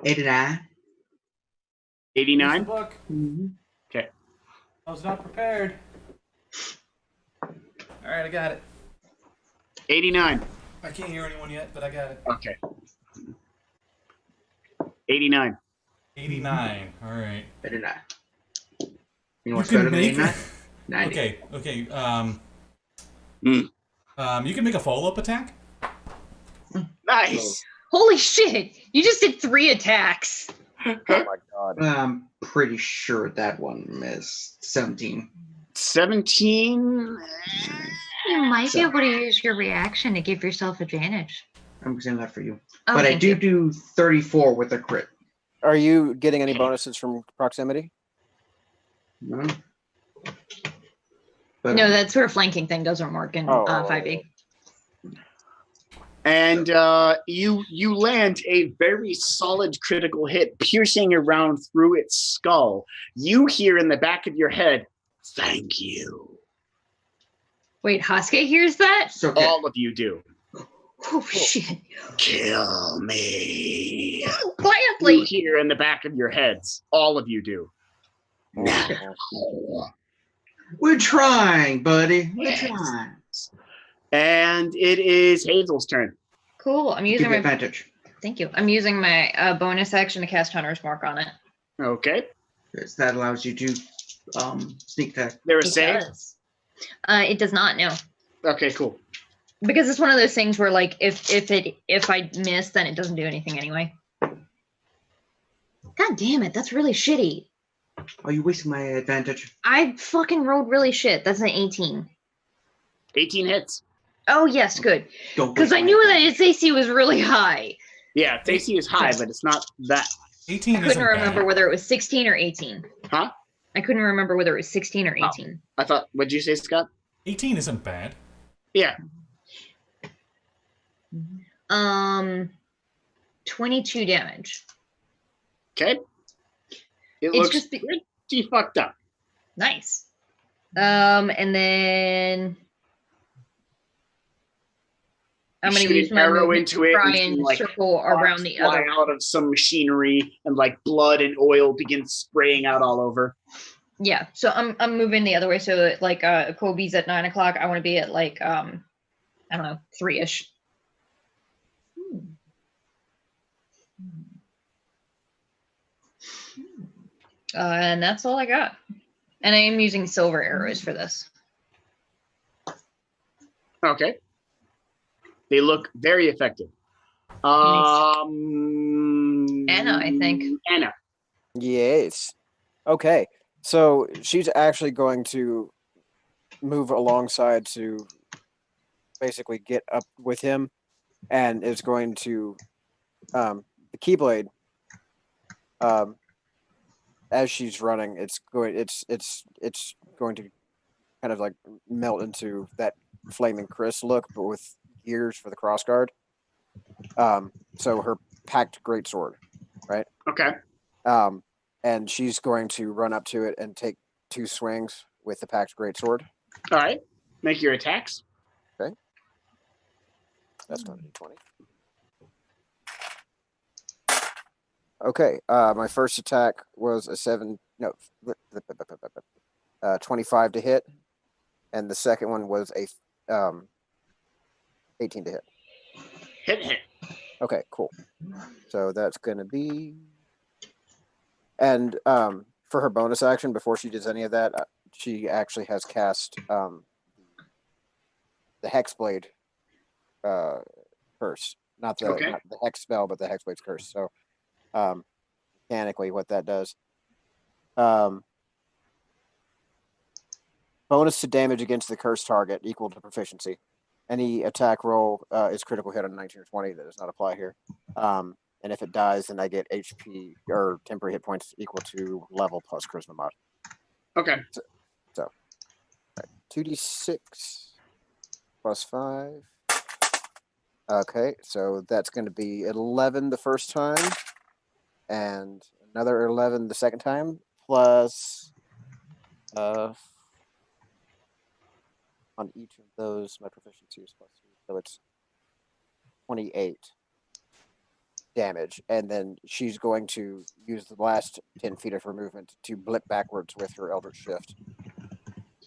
89. 89. Book. Okay. I was not prepared. All right, I got it. 89. I can't hear anyone yet, but I got it. Okay. 89. 89. All right. 89. You know You what's can better than make 89? 90. Okay. Hmm. You can make a follow-up attack. Nice. Holy shit! You just did 3 attacks. Oh my god. I'm pretty sure that one missed 17. 17. You might be So- able to use your reaction to give yourself advantage. I'm saying that for you. Oh, But I thank you. do 34 with a crit. Are you getting any bonuses from proximity? No? But, No, that sort of flanking thing doesn't work in Oh, 5e. And you land a very solid critical hit, piercing around through its skull. You hear in the back of your head, "Thank you." Wait, Hashke hears that? It's okay. All of you do. Oh shit! Kill me. You Gladly. hear in the back of your heads. All of you do. Oh, We're trying, buddy. We're Yes. trying. And it is Hazel's turn. Cool. I'm Give using you my. advantage. Thank you. I'm using my bonus action to cast Hunter's Mark on it. Okay. Because that allows you to sneak attack. There a It save? does. It does not. No. Okay, cool. Because it's one of those things where, like, if I miss, then it doesn't do anything anyway. God damn it! That's really shitty. Are you wasting my advantage? I fucking rolled really shit. That's an 18. 18 hits. Oh yes, good. Don't Because waste I my knew that advantage. its AC was really high. Yeah, its AC is high, but it's not that. 18 I couldn't isn't remember bad. whether it was 16 or 18. Huh? I couldn't remember whether it was 16 or 18. I thought, what'd you say, Scott? 18 isn't bad. Yeah. 22 damage. Okay. It It's looks just pretty fucked up. nice. And then I'm You gonna shoot use an my arrow movement into it, to try and and like, circle around the fly other. out of some machinery, and like blood and oil begins spraying out all over. Yeah, so I'm moving the other way. So like Coby's at 9 o'clock. I want to be at like I don't know, 3-ish. And that's all I got. And I am using silver arrows for this. Okay. They look very effective. Anna, I think. Anna. Yes. Okay. So she's actually going to move alongside to basically get up with him, and is going to the Keyblade. As she's running, it's going to kind of like melt into that flaming Chris look, but with gears for the crossguard. So her packed greatsword, right? Okay. And she's going to run up to it and take 2 swings with the packed greatsword. All right. Make your attacks. Okay. That's going to be 20. Okay. My first attack was a 25 to hit, and the second one was a 18 to hit. Hit. Okay, cool. So that's going to be... And for her bonus action, before she does any of that, she actually has cast the Hexblade curse. Not the Hex spell, but the Hexblade's curse. So mechanically what that does. Bonus to damage against the cursed target equal to proficiency. Any attack roll is critical hit on 19 or 20. That does not apply here. And if it dies, then I get HP or temporary hit points equal to level plus charisma mod. Okay. So 2d6 plus 5. Okay, so that's going to be 11 the first time, and another 11 the second time, plus on each of those, my proficiency is plus 3, so it's 28 damage. And then she's going to use the last 10 feet of her movement to blip backwards with her Eldritch Shift.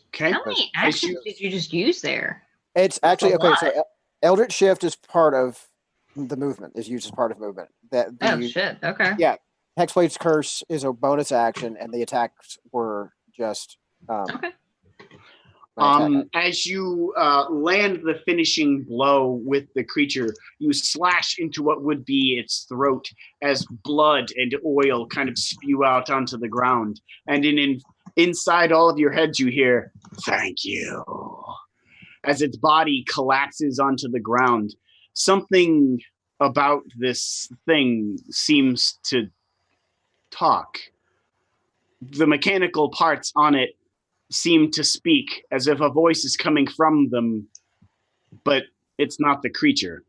Okay. How many actions did you just use there? It's actually, That's a okay, so Eldritch Shift is part of the movement, is used as part of movement. Shit, okay. Yeah, Hexblade's Curse is a bonus action, and the attacks were just... Okay. As you land the finishing blow with the creature, you slash into what would be its throat as blood and oil kind of spew out onto the ground. And inside all of your heads, you hear, "Thank you," as its body collapses onto the ground. Something about this thing seems to talk. The mechanical parts on it seem to speak as if a voice is coming from them, but it's not the creature.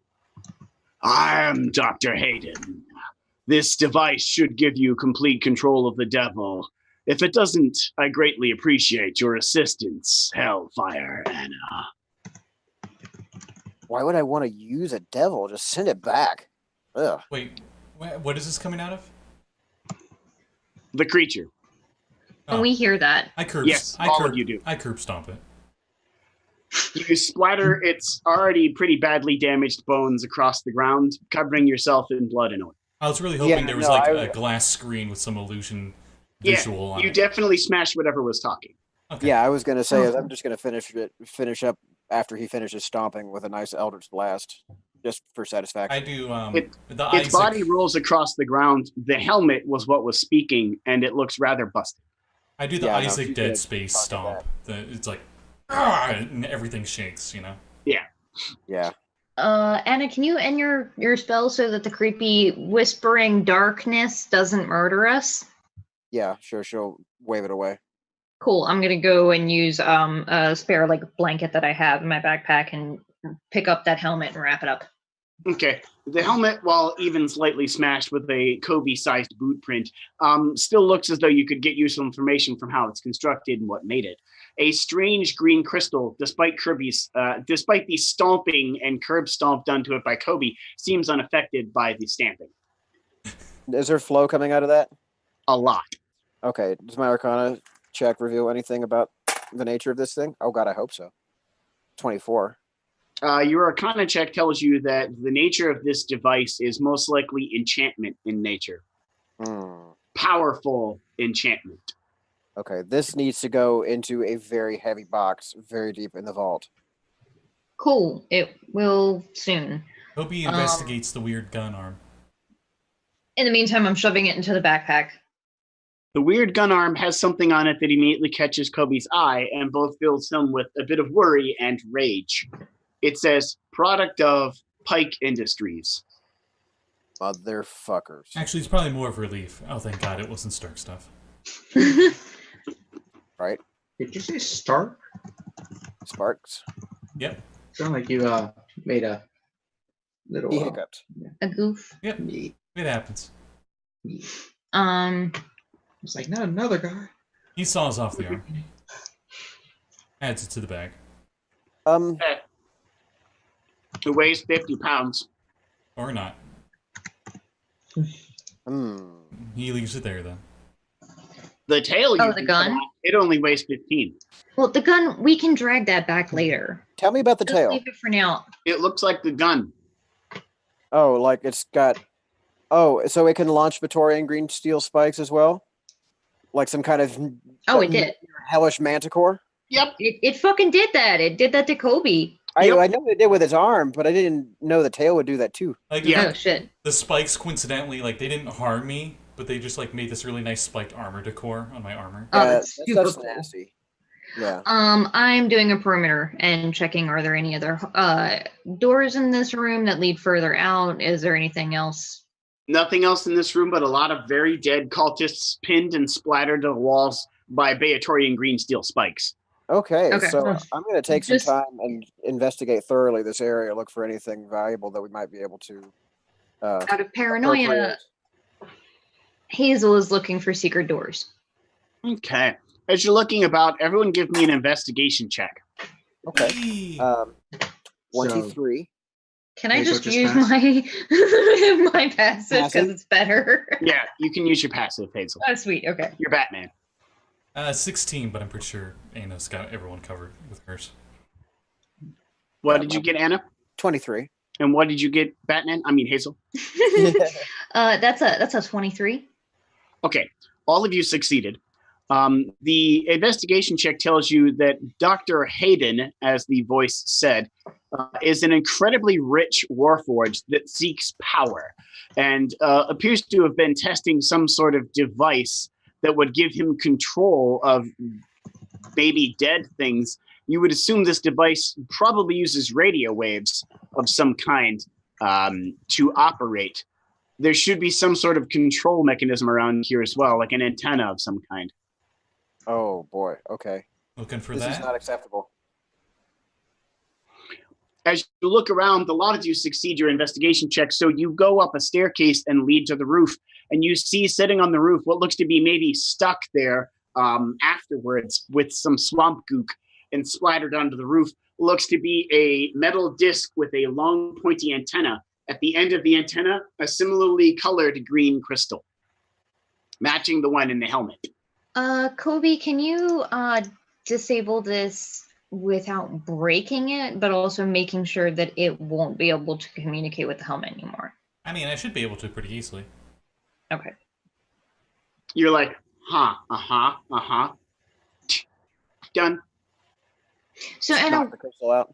"I'm Dr. Hayden. This device should give you complete control of the devil. If it doesn't, I greatly appreciate your assistance, Hellfire Anna." Why would I want to use a devil? Just send it back. Ugh. Wait, what is this coming out of? The creature. And we hear that. I curb. Yes, all of you do. I curb stomp it. You splatter its already pretty badly damaged bones across the ground, covering yourself in blood and oil. I was really hoping there was a glass screen with some illusion visual on it. You definitely smashed whatever was talking. Okay. Yeah, I was going to say, I'm just going to finish up after he finishes stomping with a nice Eldritch Blast, just for satisfaction. I do. Its body rolls across the ground. The helmet was what was speaking, and it looks rather busted. I do the Isaac Dead Space stomp. It's like, and everything shakes, you know? Yeah. Yeah. Anna, can you end your spell so that the creepy whispering darkness doesn't murder us? Yeah, sure. She'll wave it away. Cool. I'm gonna go and use a spare blanket that I have in my backpack and pick up that helmet and wrap it up. Okay. The helmet, while even slightly smashed with a Coby-sized boot print, still looks as though you could get useful information from how it's constructed and what made it. A strange green crystal, despite the stomping and curb stomp done to it by Coby, seems unaffected by the stamping. Is there flow coming out of that? A lot. Okay. Does my Arcana check reveal anything about the nature of this thing? Oh God, I hope so. 24. Your Arcana check tells you that the nature of this device is most likely enchantment in nature. powerful enchantment. Okay, this needs to go into a very heavy box, very deep in the vault. Cool. It will soon. Coby investigates the weird gun arm. In the meantime, I'm shoving it into the backpack. The weird gun arm has something on it that immediately catches Kobe's eye and both fills him with a bit of worry and rage. It says, product of Pike Industries. Motherfuckers. Actually, it's probably more of relief. Oh, thank God it wasn't Stark stuff. Right? Did you say Stark? Sparks. Yep. Sound like you made a little. He hiccuped. A goof. Yep. It happens. It's like, not another guy. He saws off the arm. Adds it to the bag. It weighs 50 pounds. Or not. He leaves it there, then. The tail. Oh, the gun? It only weighs 15. Well, the gun, we can drag that back later. Tell me about the Just tail. leave it for now. It looks like the gun. Oh, like it's got... Oh, so it can launch Victorian green steel spikes as well? Like some kind of... Oh, it did. Hellish manticore? Yep. It fucking did that. It did that to Coby. Yep. I know it did with its arm, but I didn't know the tail would do that too. Like, Yeah. Oh, shit. the spikes, coincidentally, like, they didn't harm me, but they just, like, made this really nice spiked armor decor on my armor. Oh, Yeah, that's super that's cool. nasty. Yeah. I'm doing a perimeter and checking, are there any other doors in this room that lead further out? Is there anything else? Nothing else in this room but a lot of very dead cultists pinned and splattered to the walls by Beatorian green steel spikes. Okay, Okay. so I'm going to take Just- some time and investigate thoroughly this area, look for anything valuable that we might be able to... Out of paranoia, appropriate. Hazel is looking for secret doors. Okay. As you're looking about, everyone give me an investigation check. Okay. Yee! 23. Can I Hazel just just use passed. my passive because Passive? it's better? Yeah, you can use your passive, Hazel. Oh, sweet. Okay. You're Batman. 16, but I'm pretty sure Anna's got everyone covered with hers. What did you get, Anna? 23. And what did you get, Batman? I mean, Hazel. That's a 23. Okay, all of you succeeded. The investigation check tells you that Dr. Hayden, as the voice said, is an incredibly rich warforged that seeks power and appears to have been testing some sort of device that would give him control of maybe dead things. You would assume this device probably uses radio waves of some kind to operate. There should be some sort of control mechanism around here as well, like an antenna of some kind. Oh, boy. Okay. Looking for This that? is not acceptable. As you look around, a lot of you succeed your investigation check, so you go up a staircase and lead to the roof, and you see sitting on the roof what looks to be maybe stuck there afterwards with some swamp gook and splattered onto the roof, looks to be a metal disc with a long pointy antenna. At the end of the antenna, a similarly colored green crystal, matching the one in the helmet. Coby, can you disable this without breaking it, but also making sure that it won't be able to communicate with the helmet anymore? I mean, I should be able to pretty easily. Okay. You're like, done. So, Knock Anna, the crystal out.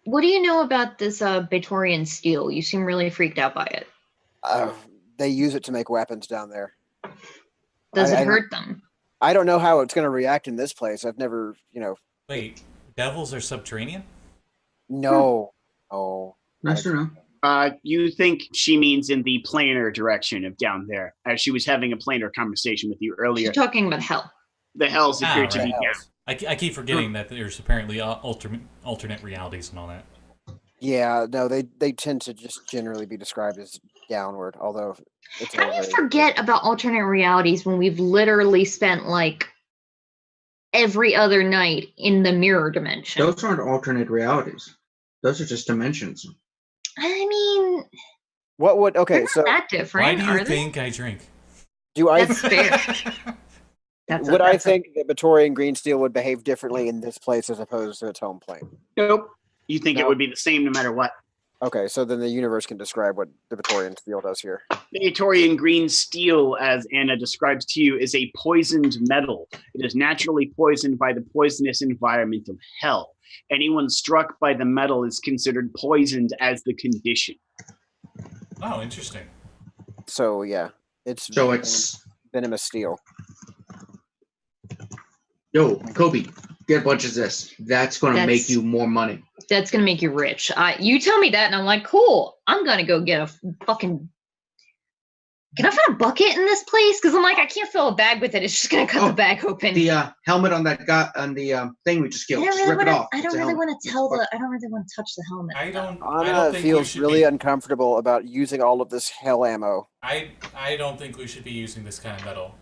what do you know about this Beatorian steel? You seem really freaked out by it. They use it to make weapons down there. Does I it don't- hurt them? I don't know how it's going to react in this place. I've never, Wait, devils are subterranean? no. Oh. Nice to know. You think she means in the planar direction of down there, as she was having a planar conversation with you earlier. She's talking about hell. The hells appear Ah, to right. be down. Hells. I keep forgetting that there's apparently alternate realities and all that. Yeah, no, they tend to just generally be described as downward, although it's How all do you very- forget about alternate realities when we've literally spent like every other night in the mirror dimension? Those aren't alternate realities. Those are just dimensions. I mean, What would they're okay, not so that different, Why do you are they? think I drink? do I That's fair. That's would I that's think that Victorian green steel would behave differently in this place as opposed to its home plane? Nope. You think it No. would be the same no matter what? Okay, so then the universe can describe what the Victorian steel does here. The Atorian green steel, as Anna describes to you, is a poisoned metal. It is naturally poisoned by the poisonous environment of hell. Anyone struck by the metal is considered poisoned as the condition. Oh, interesting. So yeah, it's venomous steel. Yo, Coby, get a bunch of this. That's going to make That's- you more money. That's gonna make you rich. You tell me that, and I'm like, cool. I'm gonna go get a fucking. Can I find a bucket in this place? Because I'm like, I can't fill a bag with it. It's just gonna cut the bag open. The helmet on that guy on the thing we just killed. Just rip it off. I don't really want to touch the helmet. I don't Anna think we feels should really be, uncomfortable about using all of this hell ammo. I don't think we should be using this kind of metal.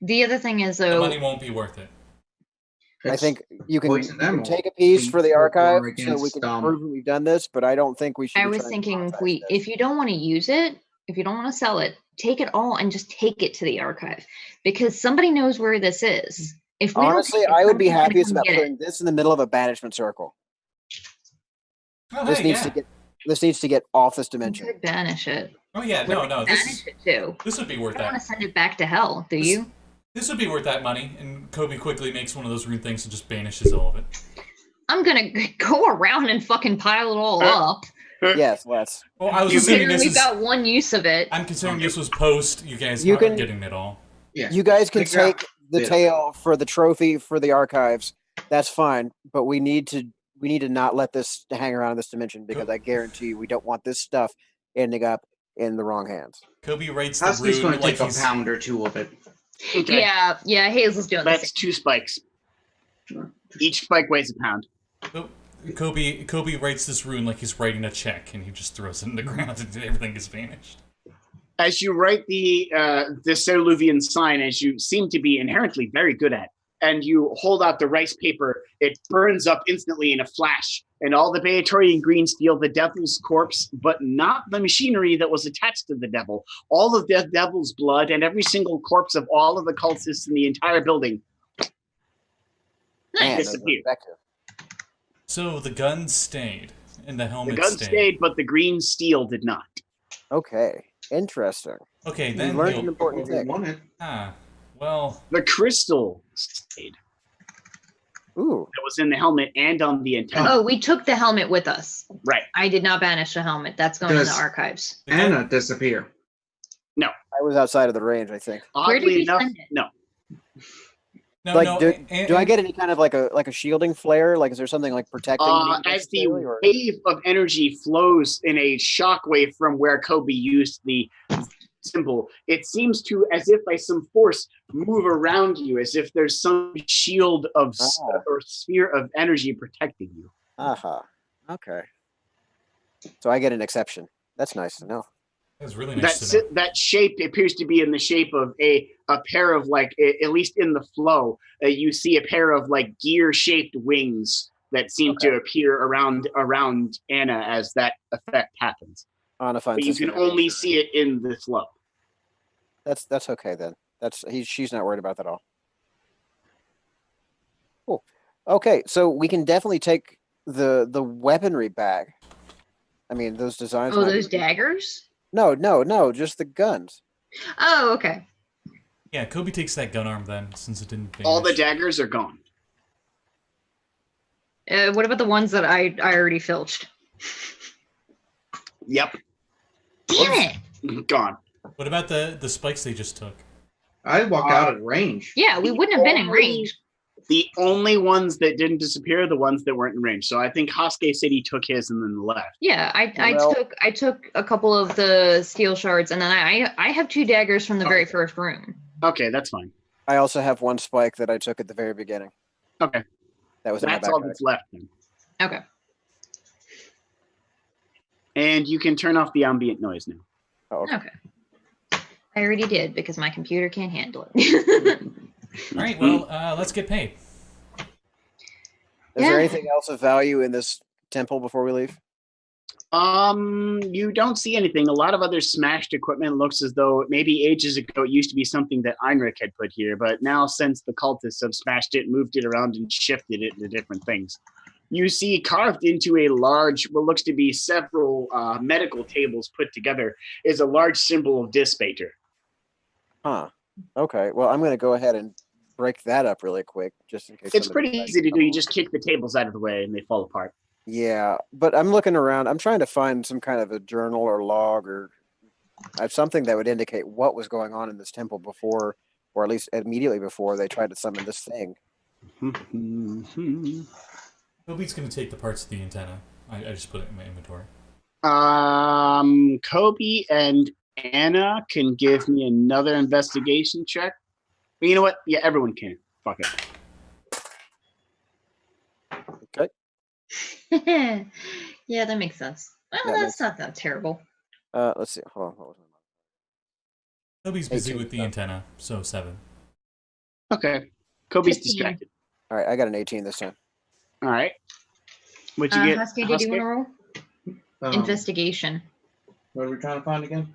The other thing is, The though, money won't be worth it. I think you can poison them take a all. piece for the Or archive so we against, can prove that we've done this, but I don't think we should. I be was trying to thinking, monetize this. if you don't want to use it, if you don't want to sell it, take it all and just take it to the archive, because somebody knows where this is. If we don't Honestly, take it, I would be somebody's gonna happiest come about get it. putting this in the middle of a banishment circle. Oh, This hey, needs yeah. to get. This needs to get off this You dimension. could banish it. Oh yeah, Where no, would you this banish it to. this would be worth I don't want that. to send it back to hell, do This- you? This would be worth that money, and Coby quickly makes one of those rune things and just banishes all of it. I'm gonna go around and fucking pile it all up. Yes, let's. Well, I was You assuming Considering this we've is. got one use of it. I'm considering this was post. You guys You are can- getting it all. Yeah. You guys can Figure out take the the- tail for the trophy for the archives. That's fine, but we need to not let this hang around in this dimension because I guarantee you we don't want this stuff ending up in the wrong hands. Kobe writes the Husky's going rune to like take a he's. pound or two of it. Okay. Yeah, Hazel's doing That's this. 2 spikes. Each spike weighs a pound. Kobe writes this rune like he's writing a check, and he just throws it in the ground, and everything is vanished. As you write the Cerulean sign, as you seem to be inherently very good at, and you hold out the rice paper, it burns up instantly in a flash, and all the Beatorian green steel, the devil's corpse, but not the machinery that was attached to the devil. All of the devil's blood and every single corpse of all of the cultists in the entire building Man, those are disappeared. effective. So the gun stayed, and the The helmet gun stayed, but the green steel did not. Okay, interesting. Okay, You then learned an he'll. important What we thing. wanted. Well, The crystal stayed. Ooh, That was in the helmet and on the antenna. Oh, we took the helmet with us. Right. I did not banish the helmet. That's going in Does- the archives. the gun- Anna disappear. I was outside of the range, I think. Where did Oddly you enough, send it? no. no, Like, no. do I get any kind of like a shielding flare? Like, is there something like protecting me? As the necessarily, or- wave of energy flows in a shockwave from where Coby used the symbol, it seems to, as if by some force, move around you, as if there's some shield of or sphere of energy protecting you. Aha. Okay. So I get an exception. That's nice to know. That's really nice That to know. that shape appears to be in the shape of a pair of at least in the flow, you see a pair of like gear shaped wings that seem to appear around Anna as that effect happens. Anna finds But you this can in- only see it in the flow. That's okay then. She's not worried about that at all. Cool. Okay, so we can definitely take the weaponry bag. I mean, those designs. Oh, might those be- daggers? No, just the guns. Oh, okay. Yeah, Kobe takes that gun arm then, since it didn't. All the vanish. daggers are gone. What about the ones that I already filched? Yep, Damn it! gone. What about the spikes they just took? I walked out of range. Yeah, we wouldn't have been in range. The only ones that didn't disappear are the ones that weren't in range. So I think Hashke said he took his and then left. Yeah, Well- I took a couple of the steel shards, and then I have 2 daggers from the very first room. Okay, that's fine. I also have one spike that I took at the very beginning. Okay, That was in my that's all backpack. that's left then. Okay. And you can turn off the ambient noise now. Oh, okay. Okay. I already did because my computer can't handle it. All right, well, let's get paid. Is there Yeah. anything else of value in this temple before we leave? You don't see anything. A lot of other smashed equipment looks as though maybe ages ago it used to be something that Einrich had put here, but now since the cultists have smashed it, moved it around, and shifted it into different things, you see carved into a large, what looks to be several medical tables put together, is a large symbol of Dispater. Huh. Okay. Well, I'm going to go ahead and break that up really quick, just in case. It's somebody pretty decides easy to do. come You along. just kick the tables out of the way and they fall apart. Yeah, but I'm looking around. I'm trying to find some kind of a journal or log or something that would indicate what was going on in this temple before, or at least immediately before they tried to summon this thing. Kobe's gonna take the parts of the antenna. I just put it in my inventory. Coby and Anna can give me another investigation check. But you know what? Yeah, everyone can. Fuck it. Okay. Yeah, that makes sense. Well, That that's makes- not that terrible. Let's see. Hold on. What was Kobe's busy 18, with the antenna, so 7. Okay. Koby's 15. distracted. All right, I got an 18 this time. All right. What'd you get? Husky, did you want to roll? Um, Investigation. What are we trying to find again?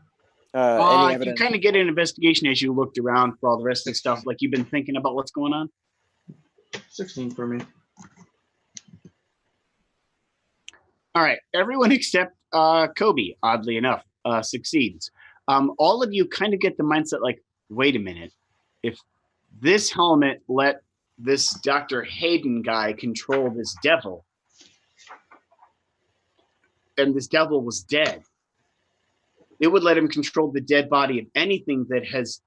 Any You evidence? kind of get an investigation as you looked around for all the rest of the stuff. Like you've been thinking about what's going on. 16 for me. All right. Everyone except Coby, oddly enough, succeeds. All of you kind of get the mindset like, wait a minute. If this helmet let this Dr. Hayden guy control this devil, and this devil was dead, it would let him control the dead body of anything that has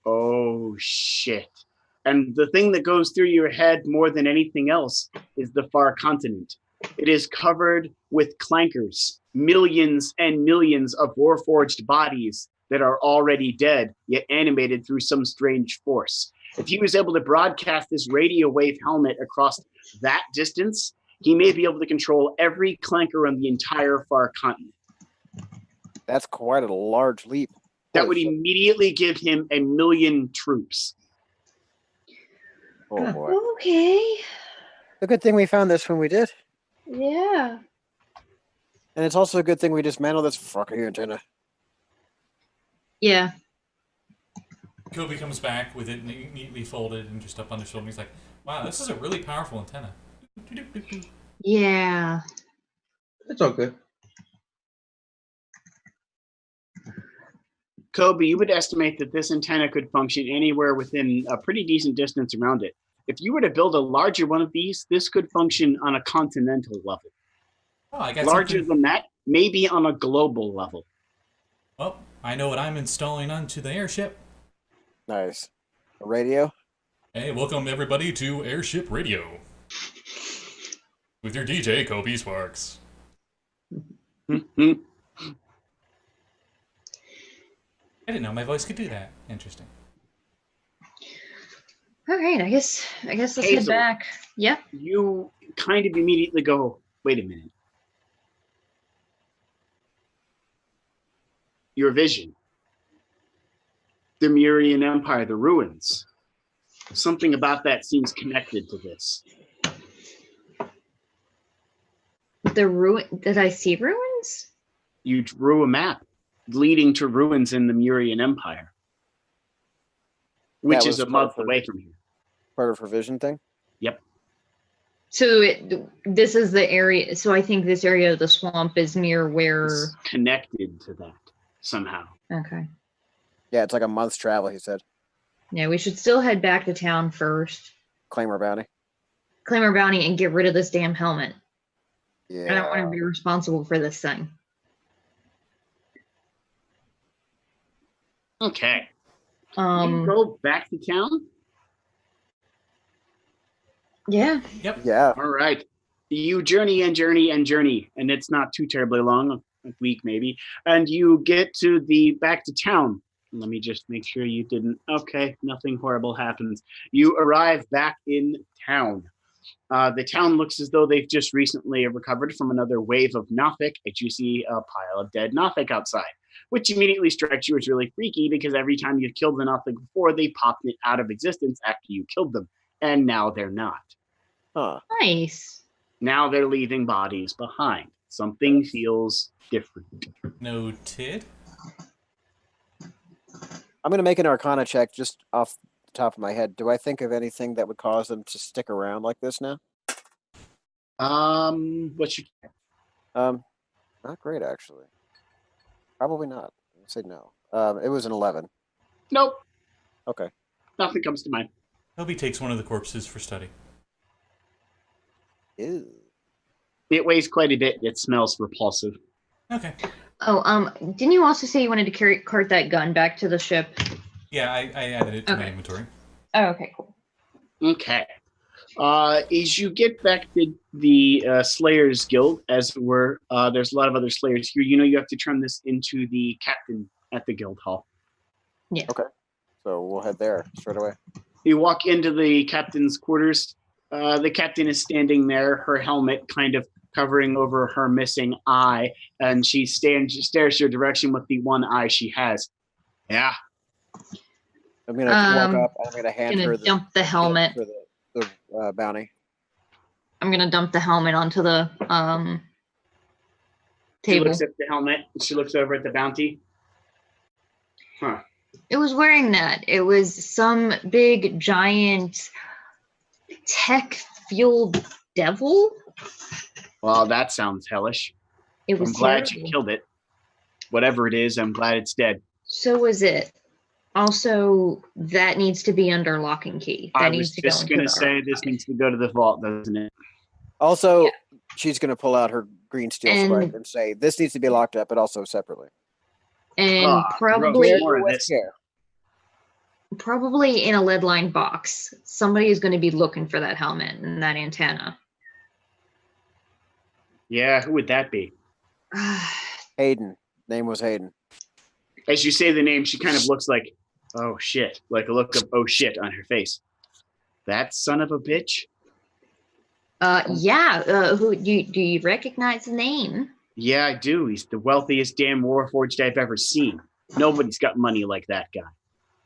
oh shit. And the thing that goes through your head more than anything else is the far continent. It is covered with clankers, millions and millions of warforged bodies that are already dead, yet animated through some strange force. If he was able to broadcast this radio wave helmet across that distance, he may be able to control every clanker on the entire far continent. That's quite a large leap. That Holy would shit. immediately give him 1,000,000 troops. Oh boy. Okay. A good thing we found this when we did. Yeah. And it's also a good thing we dismantled this fucking antenna. Yeah. Kobe comes back with it neatly folded and just up on his shoulder. He's like, "Wow, this is a really powerful antenna." Yeah. It's all good. Coby, you would estimate that this antenna could function anywhere within a pretty decent distance around it. If you were to build a larger one of these, this could function on a continental level. Oh, I got Larger something. than that, maybe on a global level. Well, I know what I'm installing onto the airship. Nice. A radio? Hey, welcome everybody to Airship Radio with your DJ Kobe Sparks. I didn't know my voice could do that. Interesting. All right. I guess let's head Hazel. back. Yep. You kind of immediately go, wait a minute. Your vision. The Murian Empire, the ruins. Something about that seems connected to this. The ruin. Did I see ruins? You drew a map leading to ruins in the Murian Empire, which That is was a month part of- away from here. Part of her vision thing? Yep. So this is the area. So I think this area of the swamp is near where. It's connected to that somehow. Okay. Yeah, it's like a month's travel, he said. Yeah, we should still head back to town first. Claim our bounty. Claim our bounty and get rid of this damn helmet. Yeah. I don't want to be responsible for this thing. Okay. You go back to town? Yeah. Yep. Yeah. All right. You journey and journey and journey, and it's not too terribly long, a week maybe, and you get to back to town. Let me just make sure you didn't. Okay, nothing horrible happens. You arrive back in town. The town looks as though they've just recently recovered from another wave of Nothic, as you see a pile of dead Nothic outside, which immediately strikes you as really freaky because every time you've killed the Nothic before, they popped it out of existence after you killed them, and now they're not. Huh. Nice. Now they're leaving bodies behind. Something feels different. Noted. I'm going to make an Arcana check just off the top of my head. Do I think of anything that would cause them to stick around like this now? What's your Not great actually. Probably not. I'd say no. It was an 11. Nope. Okay. Nothing comes to mind. Coby takes one of the corpses for study. Ew. It weighs quite a bit. It smells repulsive. Okay. Oh, didn't you also say you wanted to cart that gun back to the ship? Yeah, I added it to my Okay. inventory. Oh, okay, cool. Okay. As you get back to the Slayers Guild, as it were, there's a lot of other Slayers here. You know you have to turn this into the captain at the guild hall. Yeah. Okay. So we'll head there straight away. You walk into the captain's quarters. The captain is standing there, her helmet kind of covering over her missing eye, and she stares your direction with the one eye she has. Yeah. I'm gonna walk Um, up and I'm gonna hand gonna her dump the helmet. for the bounty. I'm gonna dump the helmet onto the She table. looks at the helmet. She looks over at the bounty. Huh. It was wearing that. It was some big giant tech-fueled devil. Well, that sounds hellish. It was I'm glad terrible. you killed it. Whatever it is, I'm glad it's dead. So was it. Also, that needs to be under lock and key. That I needs was to go just into going the to say this archive. needs to go to the vault, doesn't it? Also, Yeah. she's gonna pull out her green steel And- spike and say, "This needs to be locked up, but also separately." And Ah, probably gross. More of With this. care. probably in a lead-lined box. Somebody is going to be looking for that helmet and that antenna. Yeah, who would that be? Hayden. Name was Hayden. As you say the name, she kind of looks like, oh shit, like a look of oh shit on her face. That son of a bitch? Yeah. Who do you recognize the name? Yeah, I do. He's the wealthiest damn warforged I've ever seen. Nobody's got money like that guy.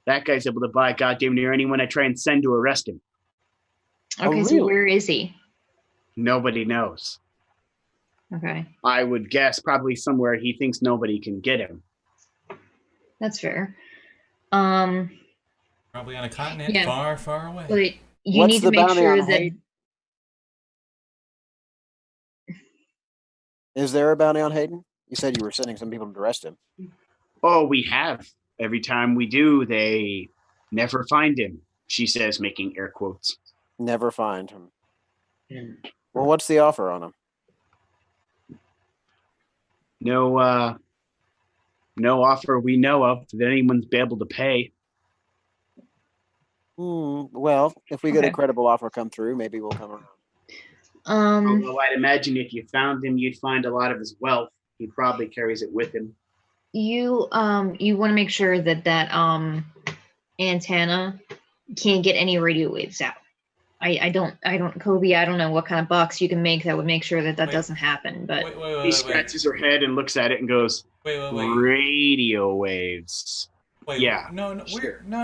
That guy's able to buy goddamn near anyone I try and send to arrest him. Oh, Okay, so really? where is he? Nobody knows. Okay, I would guess probably somewhere he thinks nobody can get him. that's fair. Probably on a continent Yeah. far, far away. But you What's need to the make bounty sure on that Hayden? Is there a bounty on Hayden? You said you were sending some people to arrest him. Oh, we have. Every time we do, they never find him, she says, making air quotes. Never find him. Well, what's the offer on him? No offer we know of that anyone's be able to pay. Well, if we get a Okay. credible offer come through, maybe we'll come around. Although I'd imagine if you found him, you'd find a lot of his wealth. He probably carries it with him. you want to make sure that antenna can't get any radio waves out. I don't, Coby, I don't know what kind of box you can make that would make sure that Wait. doesn't happen. But He scratches her head and looks at it and goes, Wait. radio waves. Wait. Yeah, No. sure. No.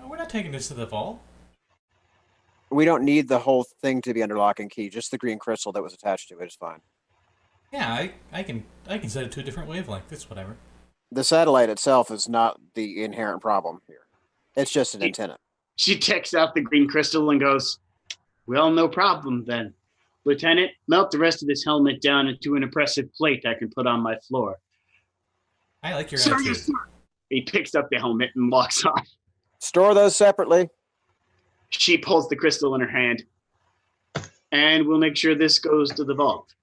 We're not taking this to the vault. We don't need the whole thing to be under lock and key. Just the green crystal that was attached to it is fine. Yeah, I can set it to a different wavelength. It's whatever. The satellite itself is not the inherent problem here. It's just an antenna. She takes out the green crystal and goes, well, no problem then. Lieutenant, melt the rest of this helmet down into an impressive plate I can put on my floor. I like your Sir, attitude. yes, sir. He picks up the helmet and walks off. Store those separately. She pulls the crystal in her hand. And we'll make sure this goes to the vault.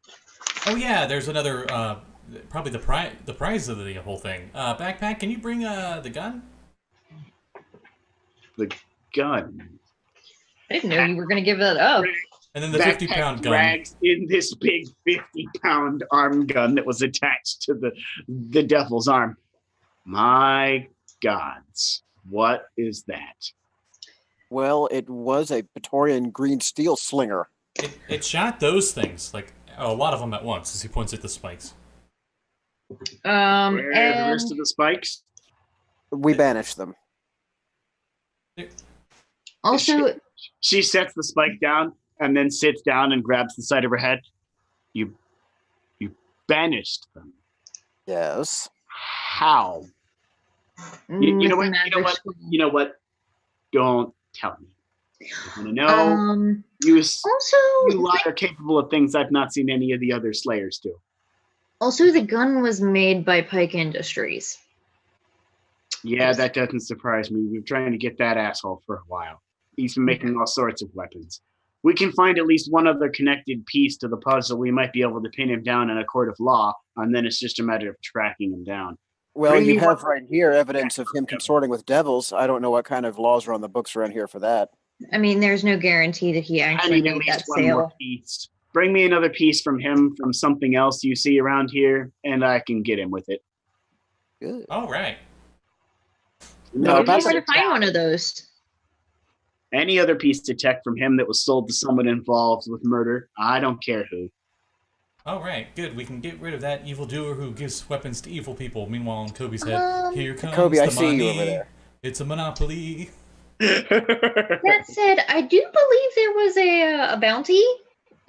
Oh yeah, there's another probably the prize of the whole thing. Backpack, can you bring the gun? The gun. I didn't know you were going to give that up. And then the Backpack 50-pound gun. drags in this big 50-pound arm gun that was attached to the devil's arm. My gods, what is that? Well, it was a Praetorian green steel slinger. It shot those things, like a lot of them at once, as he points at the spikes. Where are the And rest of the spikes? We banished them. also, She sets the spike down and then sits down and grabs the side of her head. You banished them. Yes. How? You know what? with You know what? You know what? Don't tell me. You know, you Also, lot are capable of things I've not seen any of the other Slayers do. Also, the gun was made by Pike Industries. Yeah, that doesn't surprise me. We've been trying to get that asshole for a while. He's been making all sorts of weapons. We can find at least one other connected piece to the puzzle. We might be able to pin him down in a court of law, and then it's just a matter of tracking him down. Well, Bring you me have one- right here evidence of him consorting with devils. I don't know what kind of laws are on the books around here for that. I mean, there's no guarantee that he I actually need at made least that one more sale. piece. Bring me another piece from him, from something else you see around here, and I can get him with it. Good. All right. No, Maybe that's we're to find one of those. Any other piece of tech from him that was sold to someone involved with murder, I don't care who. All right, good. We can get rid of that evildoer who gives weapons to evil people. Meanwhile, in Kobe's head, here comes Coby, I the see money. you over there. It's a monopoly. That said, I do believe there was a bounty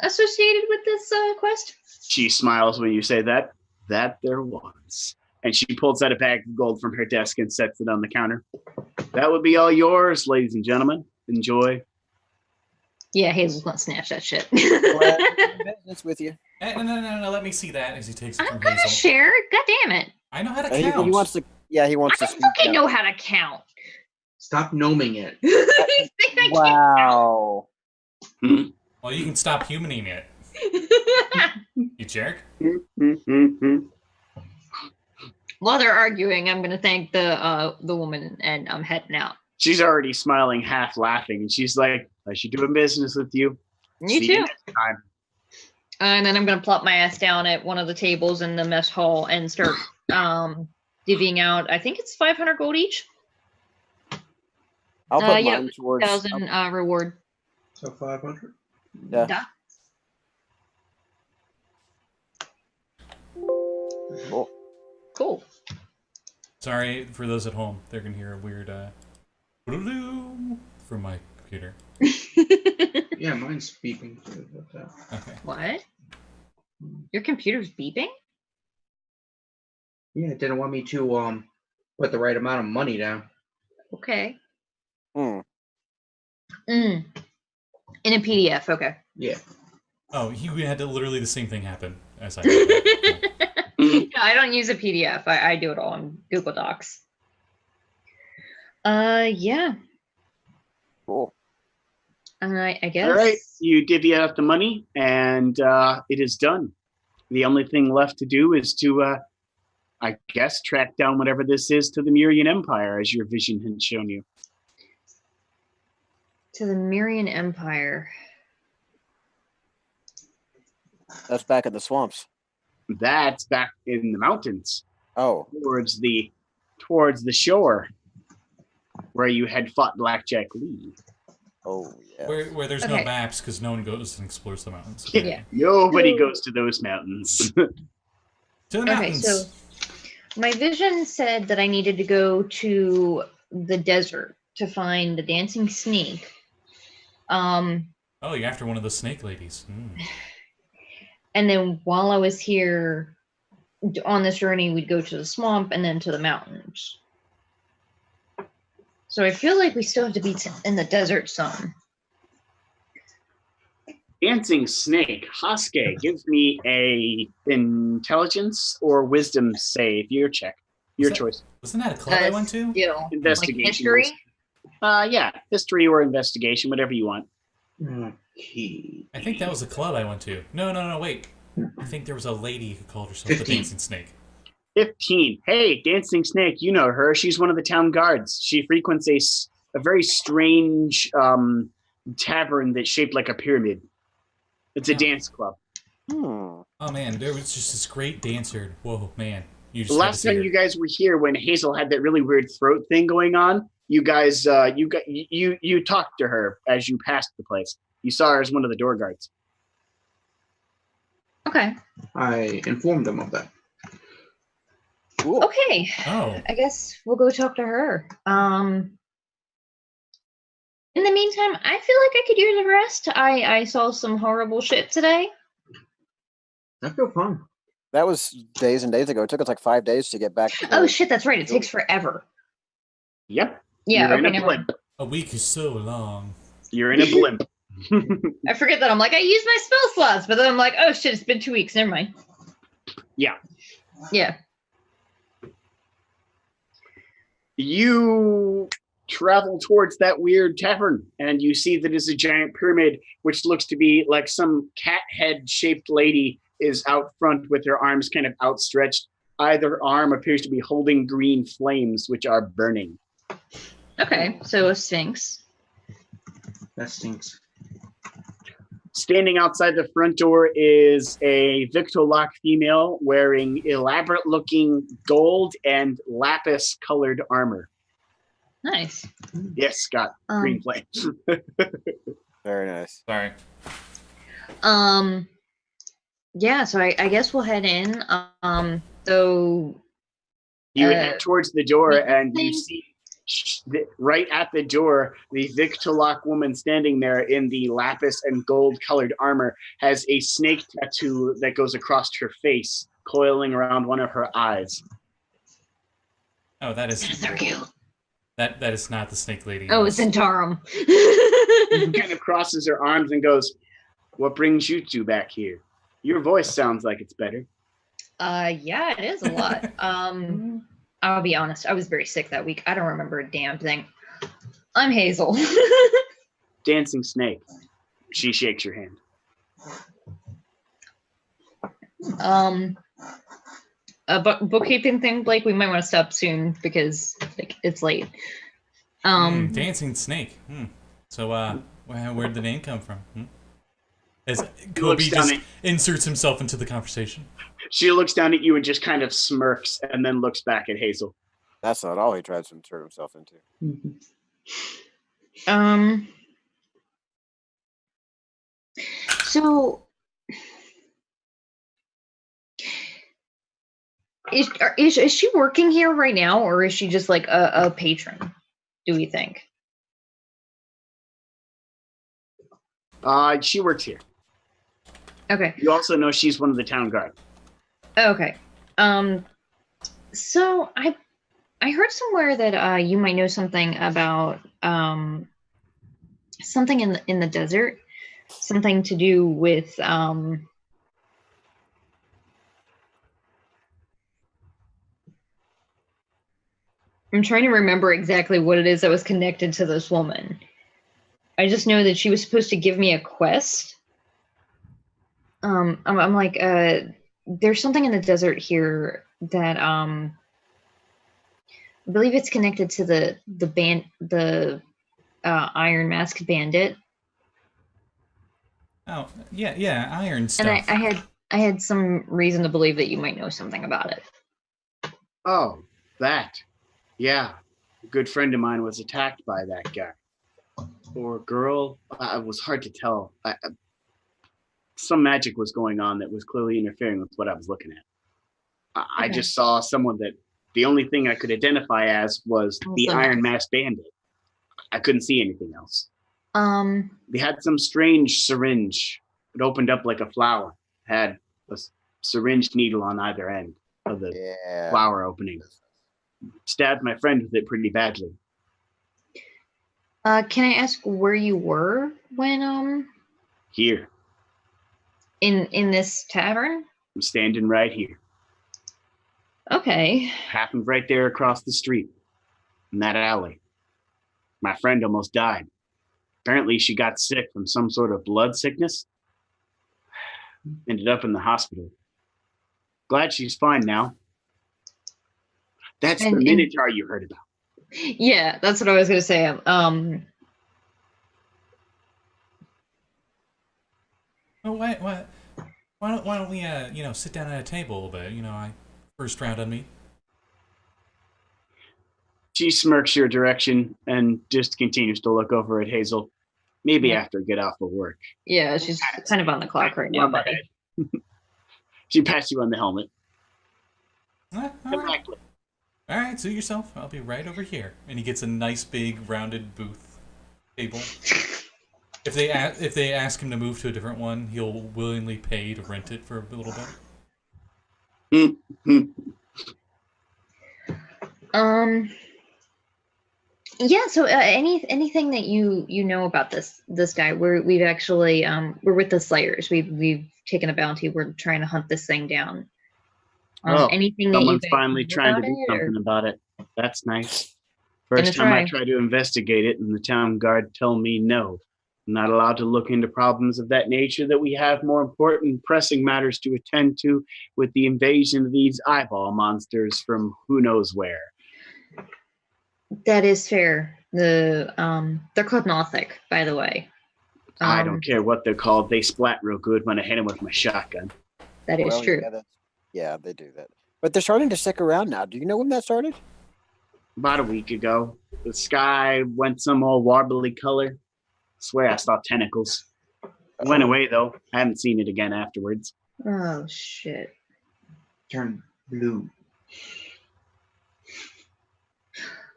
associated with this quest. She smiles when you say that. That there was. And she pulls out a bag of gold from her desk and sets it on the counter. That would be all yours, ladies and gentlemen. Enjoy. Yeah, Hazel's gonna snatch that shit. Glad to do business with you. No, let me see that as he takes it I'm from gonna Hazel. share. God damn it! I know how to He count. wants to. Yeah, he wants to I speak. fucking now. know how to count. Stop gnoming it. You think I can't Wow. Well, you can stop humaning it. You jerk. While they're arguing, I'm gonna thank the woman, and I'm heading out. She's already smiling, half laughing, and she's like, "Pleasure doing business with you. You See too. you next time." And then I'm gonna plop my ass down at one of the tables in the mess hall and start divvying out. I think it's 500 gold each. I'll put yeah, mine towards. 1,000 reward. So 500. Yeah. Duh. Cool. Cool. Sorry for those at home. They're gonna hear a weird from my computer. Yeah, mine's beeping too. But, Okay. What? Your computer's beeping? yeah, it didn't want me to put the right amount of money down. Okay. Hmm. In a PDF. Okay. Yeah. Oh, you had to literally the same thing happen as I did. No, I don't use a PDF. I do it all on Google Docs. Yeah. Cool. I guess. All right, you divvy out the money, and it is done. The only thing left to do is to, I guess, track down whatever this is to the Mirian Empire, as your vision had shown you. To the Mirian Empire. That's back in the swamps. That's back in the mountains, Oh. towards the shore, where you had fought Blackjack Lee. Oh yeah. Where there's Okay. no maps because no one goes and explores the mountains. Yeah. Nobody goes to those mountains. To the Okay, mountains. so my vision said that I needed to go to the desert to find the dancing snake. Oh, you're after one of the snake ladies. And then while I was here on this journey, we'd go to the swamp and then to the mountains. So I feel like we still have to be in the desert some. Dancing snake, Hashke, give me a intelligence or wisdom save. Your check. Your that- choice. Wasn't that a club I went to? Still, Investigation. like history. Yeah, history or investigation, whatever you want. Okay. I think that was a club I went to. No, wait. I think there was a lady who called herself the 15. Dancing Snake. 15. Hey, Dancing Snake, you know her. She's one of the town guards. She frequents a very strange tavern that's shaped like a pyramid. It's a Yeah. dance club. Hmm. Oh man, there was just this great dancer. Whoa, man. You The just had to last see time her. you guys were here, when Hazel had that really weird throat thing going on, you guys, you talked to her as you passed the place. You saw her as one of the door guards. Okay. I informed them of that. Cool. Okay. Oh, I guess we'll go talk to her. In the meantime, I feel like I could use a rest. I saw some horrible shit today. I feel fine. That was days and days ago. It took us like 5 days to get back. To Oh shit, that's right. It takes forever. Yep. Yeah. You're in Okay. a Never blimp. mind. a week is so long. You're in a blimp. I forget that I'm like, I used my spell slots, but then I'm like, oh shit, it's been 2 weeks. Never mind. Yeah. Yeah. You travel towards that weird tavern, and you see that it's a giant pyramid, which looks to be like some cat head shaped lady is out front with her arms kind of outstretched. Either arm appears to be holding green flames, which are burning. Okay, so a sphinx. That stinks. Standing outside the front door is a Victolock female wearing elaborate-looking gold and lapis-colored armor. Nice. Yes, Scott. Green flames. Very nice. Sorry. Yeah, so I guess we'll head in. So You head towards the door, and you things? see right at the door, the Victolock woman standing there in the lapis and gold-colored armor has a snake tattoo that goes across her face, coiling around one of her eyes. Oh, that is so cute. that is not the snake lady. Oh, it's Zentarum. She kind of crosses her arms and goes, "What brings you two back here? Your voice sounds like it's better." Yeah, it is a lot. I'll be honest, I was very sick that week. I don't remember a damn thing. I'm Hazel. Dancing snake. She shakes your hand. A bookkeeping thing, Blake, we might want to stop soon because like it's late. Dancing snake. So, where'd the name come from? As Coby just inserts himself into the conversation. She looks down at you and just kind of smirks and then looks back at Hazel. That's not all he tries to insert himself into. So is she working here right now, or is she just like a patron, do we think? She works here. Okay. You also know she's one of the town guard. Okay. So I heard somewhere that you might know something about something in the desert, something to do with I'm trying to remember exactly what it is that was connected to this woman. I just know that she was supposed to give me a quest. I'm like, there's something in the desert here that I believe it's connected to the Iron Mask Bandit. Oh, yeah, iron stuff. And I had some reason to believe that you might know something about it. Oh, that. Yeah. A good friend of mine was attacked by that guy. Or girl. It was hard to tell. Some magic was going on that was clearly interfering with what I was looking at. I just saw someone that the only thing I could identify as was the Iron Mask Bandit. I couldn't see anything else. They had some strange syringe. It opened up like a flower. Had a syringe needle on either end of the flower opening. Stabbed my friend with it pretty badly. Can I ask where you were when Here. In this tavern? I'm standing right here. Okay. Happened right there across the street. In that alley. My friend almost died. Apparently she got sick from some sort of blood sickness. Ended up in the hospital. Glad she's fine now. That's the Minotaur you heard about. Yeah, that's what I was gonna say. Well, why don't we sit down at a table a little bit? First round on me. She smirks your direction and just continues to look over at Hazel. Maybe after get off of work. Yeah, she's kind of on the clock right now, buddy. She pats you on the helmet. All right, suit yourself. I'll be right over here. And he gets a nice big rounded booth table. If they ask him to move to a different one, he'll willingly pay to rent it for a little bit. Yeah. So anything that you know about this guy? We've actually we're with the Slayers. We've taken a bounty. We're trying to hunt this thing down. Oh, Anything that you someone's guys finally know trying to about do it, or something about it. That's nice. gonna First time I try? tried to investigate it, and the town guard told me no. I'm not allowed to look into problems of that nature, that we have more important, pressing matters to attend to with the invasion of these eyeball monsters from who knows where. That is fair. They're called Nothic, by the way. I don't care what they're called. They splat real good when I hit them with my shotgun. That is true. Yeah, they do that. But they're starting to stick around now. Do you know when that started? About a week ago, the sky went some all warbly color. Swear I saw tentacles. It went away though. I haven't seen it again afterwards. Oh shit. Turn blue.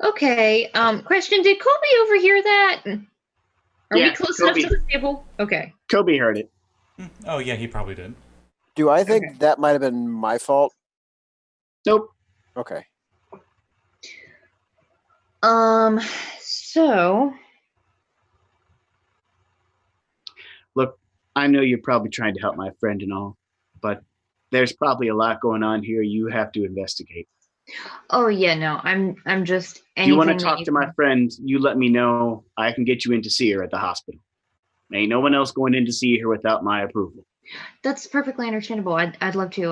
Okay. Question: did Coby overhear that? Are Yeah, we close Coby. enough to the table? Okay. Coby heard it. Oh yeah, he probably did. Do I think Okay. that might have been my fault? Nope. Okay. So Look, I know you're probably trying to help my friend and all, but there's probably a lot going on here you have to investigate. oh yeah, no, I'm just If you want to anything that talk to my friend, you let me know. I can get you in to see her at the hospital. Ain't no one else going in to see her without my approval. That's perfectly understandable. I'd love to.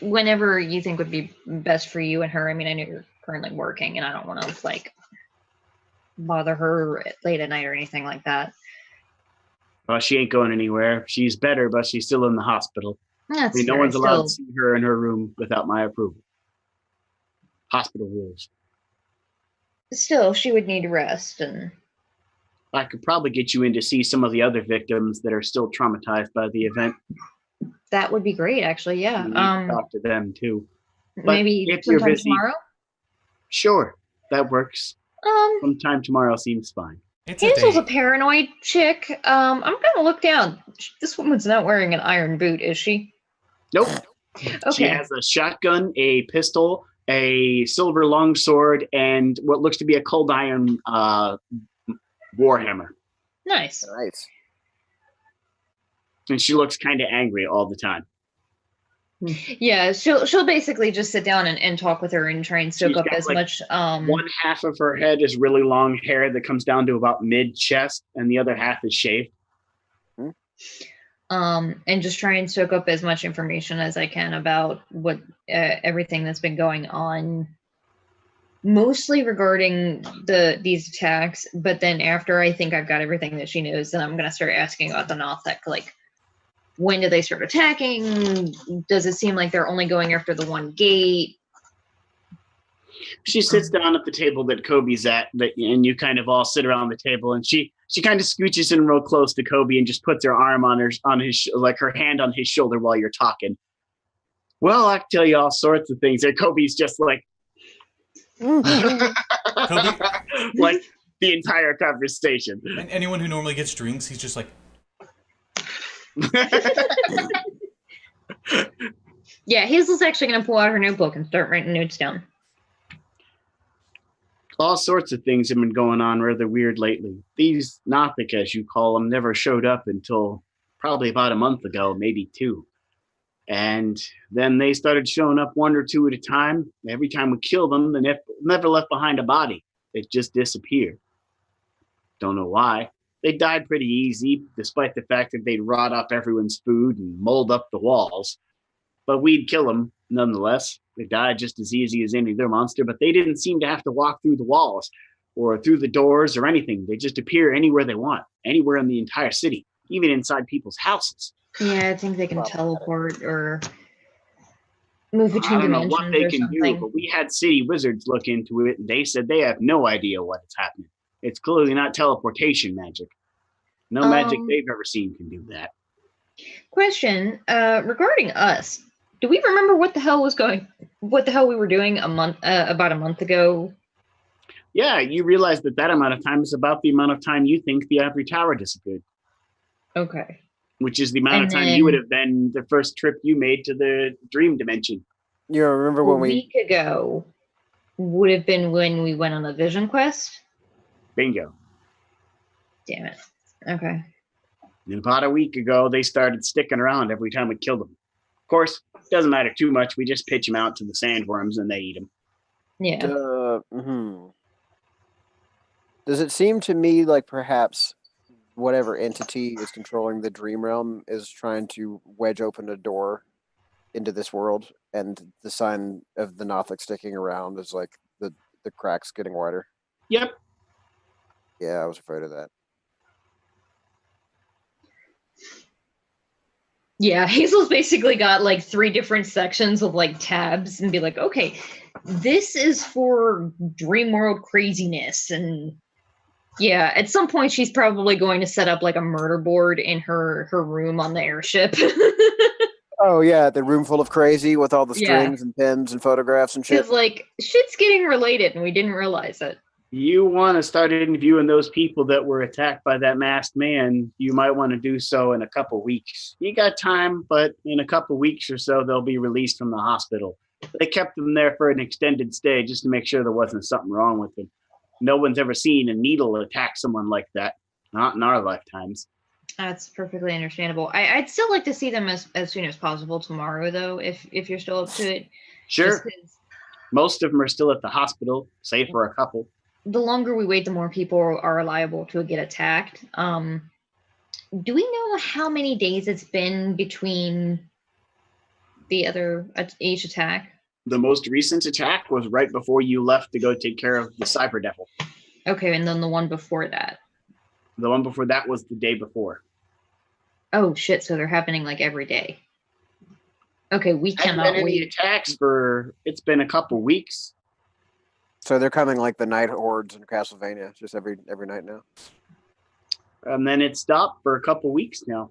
Whenever you think would be best for you and her. I mean, I know you're currently working, and I don't want to like bother her late at night or anything like that. Well, she ain't going anywhere. She's better, but she's still in the hospital. That's I mean, no fair. one's allowed Still, to see her in her room without my approval. Hospital rules. she would need rest, and I could probably get you in to see some of the other victims that are still traumatized by the event. that would be great. Actually, yeah. You need to talk to them too. But Maybe if you're sometime busy, tomorrow. sure, that works. Sometime tomorrow seems fine. It's Hazel's a date. paranoid chick. I'm gonna look down. This woman's not wearing an iron boot, is she? Nope. She Okay. has a shotgun, a pistol, a silver longsword, and what looks to be a cold iron warhammer. Nice. Nice. And she looks kind of angry all the time. Yeah, she'll basically just sit down and talk with her and try and soak She's up got, as like, much One half of her head is really long hair that comes down to about mid-chest, and the other half is shaved. and just try and soak up as much information as I can about what everything that's been going on, mostly regarding these attacks. But then after I think I've got everything that she knows, then I'm gonna start asking about the Nothek, like when do they start attacking? Does it seem like they're only going after the one gate? She sits down at the table that Coby's at, and you kind of all sit around the table, and she kind of scooches in real close to Coby and just puts her arm on his like her hand on his shoulder while you're talking. Well, I can tell you all sorts of things. And Coby's just like, Coby, like the entire conversation. and anyone who normally gets drinks, he's just like, Yeah, Hazel's actually gonna pull out her notebook and start writing notes down. All sorts of things have been going on rather weird lately. These Nothic, as you call them, never showed up until probably about a month ago, maybe 2. And then they started showing up 1 or 2 at a time. Every time we killed them, they never left behind a body. They just disappeared. Don't know why. They died pretty easy, despite the fact that they'd rot up everyone's food and mold up the walls. But we'd kill them nonetheless. They died just as easy as any other monster, but they didn't seem to have to walk through the walls or through the doors or anything. They just appear anywhere they want, anywhere in the entire city, even inside people's houses. Yeah, I think they can teleport or move between I don't know dimensions what they or can something. do, but we had city wizards look into it, and they said they have no idea what is happening. It's clearly not teleportation magic. No magic they've ever seen can do that. Question regarding us. Do we remember what the hell we were doing about a month ago? Yeah, you realize that amount of time is about the amount of time you think the ivory tower disappeared. Okay. Which is the amount of time you would have been the first trip you made to the dream dimension. You remember when a week ago would have been when we went on the vision quest? Bingo. Damn it. Okay. And about a week ago, they started sticking around every time we killed them. Of course, it doesn't matter too much. We just pitch them out to the sandworms and they eat them. Yeah. Does it seem to me like perhaps whatever entity is controlling the dream realm is trying to wedge open a door into this world, and the sign of the Nothic sticking around is like the cracks getting wider? Yep. Yeah, I was afraid of that. Yeah, Hazel's basically got like 3 different sections of like tabs and be like, okay, this is for dream world craziness. And yeah, at some point she's probably going to set up like a murder board in her room on the airship. Oh yeah, the room full of crazy with all the Yeah. strings and pens and photographs and shit. Because like shit's getting related and we didn't realize it. You want to start interviewing those people that were attacked by that masked man, you might want to do so in a couple weeks. You got time, but in a couple weeks or so, they'll be released from the hospital. They kept them there for an extended stay just to make sure there wasn't something wrong with them. No one's ever seen a needle attack someone like that. Not in our lifetimes. That's perfectly understandable. I'd still like to see them as soon as possible tomorrow, though, if you're still up to it. Sure. Just 'cause Most of them are still at the hospital, save for a couple. the longer we wait, the more people are liable to get attacked. Do we know how many days it's been between the other each attack? The most recent attack was right before you left to go take care of the Cyber Devil. Okay, and then the one before that. The one before that was the day before. Oh shit! So they're happening like every day. Okay, we Hasn't cannot been any wait. attacks for, it's been a couple weeks. So they're coming like the night hordes in Castlevania, just every night now. And then it stopped for a couple weeks now.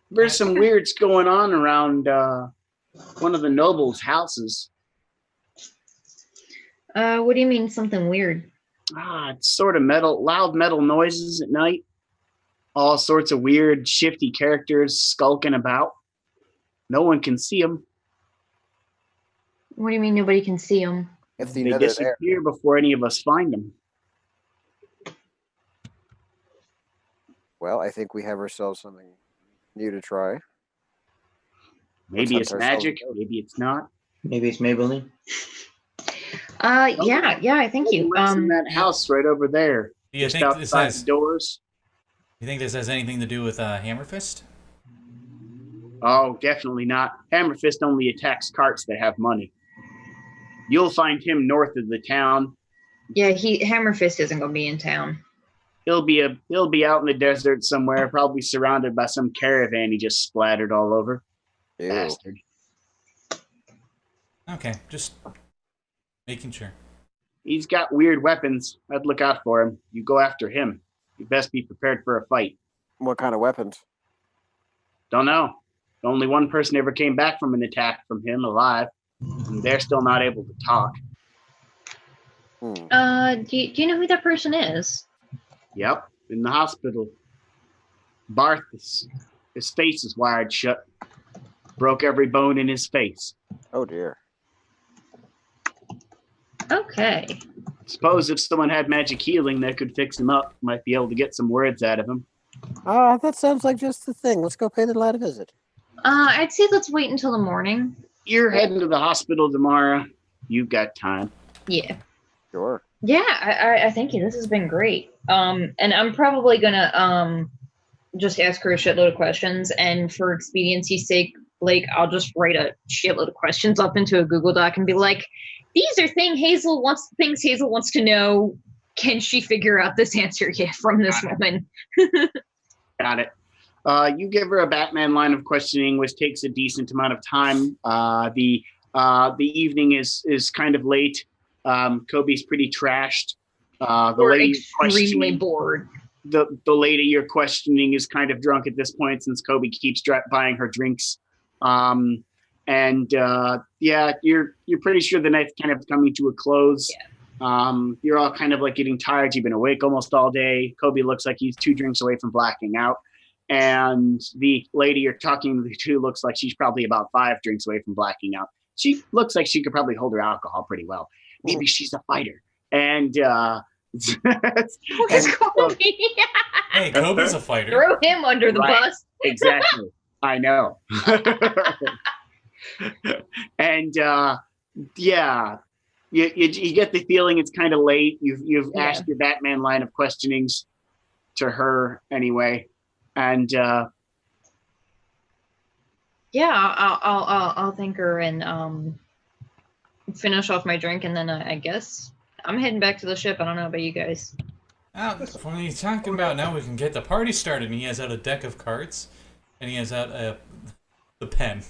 There's some weirds going on around one of the nobles' houses. What do you mean something weird? It's sort of loud metal noises at night. All sorts of weird, shifty characters skulking about. No one can see them. What do you mean nobody can see them? If They they know they're there. disappear before any of us find them. Well, I think we have ourselves something new to try. Maybe Let's it's hunt ourselves magic. a goat. Maybe it's not. Maybe it's Maybelline. Yeah, thank you. Who lives in that house right over there? Do you Just think this outside has? the doors. You think this has anything to do with Hammerfist? Oh, definitely not. Hammerfist only attacks carts that have money. You'll find him north of the town. Yeah, Hammerfist isn't gonna be in town. He'll be out in the desert somewhere, probably surrounded by some caravan he just splattered all over. Ew. Bastard. Okay, just making sure. He's got weird weapons. I'd look out for him. You go after him. You best be prepared for a fight. What kind of weapons? Don't know. Only one person ever came back from an attack from him alive. And they're still not able to talk. Do you know who that person is? Yep, in the hospital. Barth, his face is wired shut. Broke every bone in his face. Oh dear. Okay. Suppose if someone had magic healing that could fix him up, might be able to get some words out of him. That sounds like just the thing. Let's go pay the lad a visit. I'd say let's wait until the morning. You're heading to the hospital tomorrow. You've got time. Yeah. Sure. Yeah, I thank you. This has been great. And I'm probably gonna just ask her a shitload of questions, and for expediency's sake, like I'll just write a shitload of questions up into a Google Doc and be like, these are things Hazel wants to know. Can she figure out this answer yet from this woman? Got it. You give her a Batman line of questioning, which takes a decent amount of time. The evening is kind of late. Coby's pretty trashed. The Or lady extremely bored. The lady you're questioning is kind of drunk at this point since Coby keeps buying her drinks. Yeah, you're pretty sure the night's kind of coming to a close. Yeah. You're all kind of like getting tired. You've been awake almost all day. Coby looks like he's 2 drinks away from blacking out. And the lady you're talking to looks like she's probably about 5 drinks away from blacking out. She looks like she could probably hold her alcohol pretty well. Maybe she's a fighter. And Where's Coby? Hey, Kobe's a fighter. Throw him under the Right. bus. Exactly. I know. And yeah, you get the feeling it's kind of late. You've Yeah. asked your Batman line of questionings to her anyway, and Yeah, I'll thank her and finish off my drink, and then I guess I'm heading back to the ship. I don't know about you guys. Oh, what are you talking about? Now we can get the party started. And he has out a deck of cards, and he has out the pen.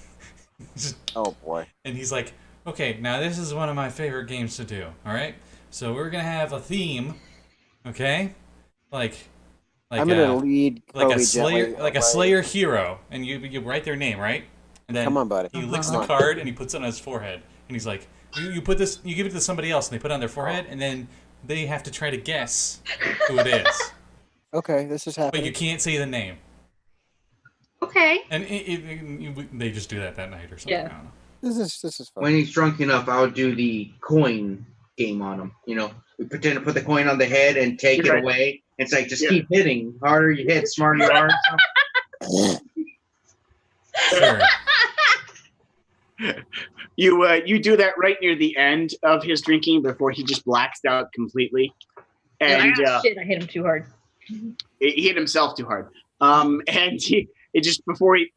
Oh boy. And he's like, okay, now this is one of my favorite games to do. All right, so we're gonna have a theme, okay? Like I'm gonna lead like a Coby slayer, gently like a away. Slayer hero, and you write their name, right? And then Come on, buddy. he licks Come the on. card and he puts it on his forehead, and he's like, you put this, you give it to somebody else, and they put it on their forehead, and then they have to try to guess who it is, Okay, this is but happening. you can't say the name, Okay. and they just do that night or something. Yeah. I don't know. This is fun. When he's drunk enough, I'll do the coin game on him. You know, we pretend to put the coin on the head and take it Right. away. It's like, just Yeah. keep hitting. Harder you hit, smarter you are. Sure. you do that right near the end of his drinking before he just blacks out completely, and Shit, I hit him too hard. he hit himself too hard. And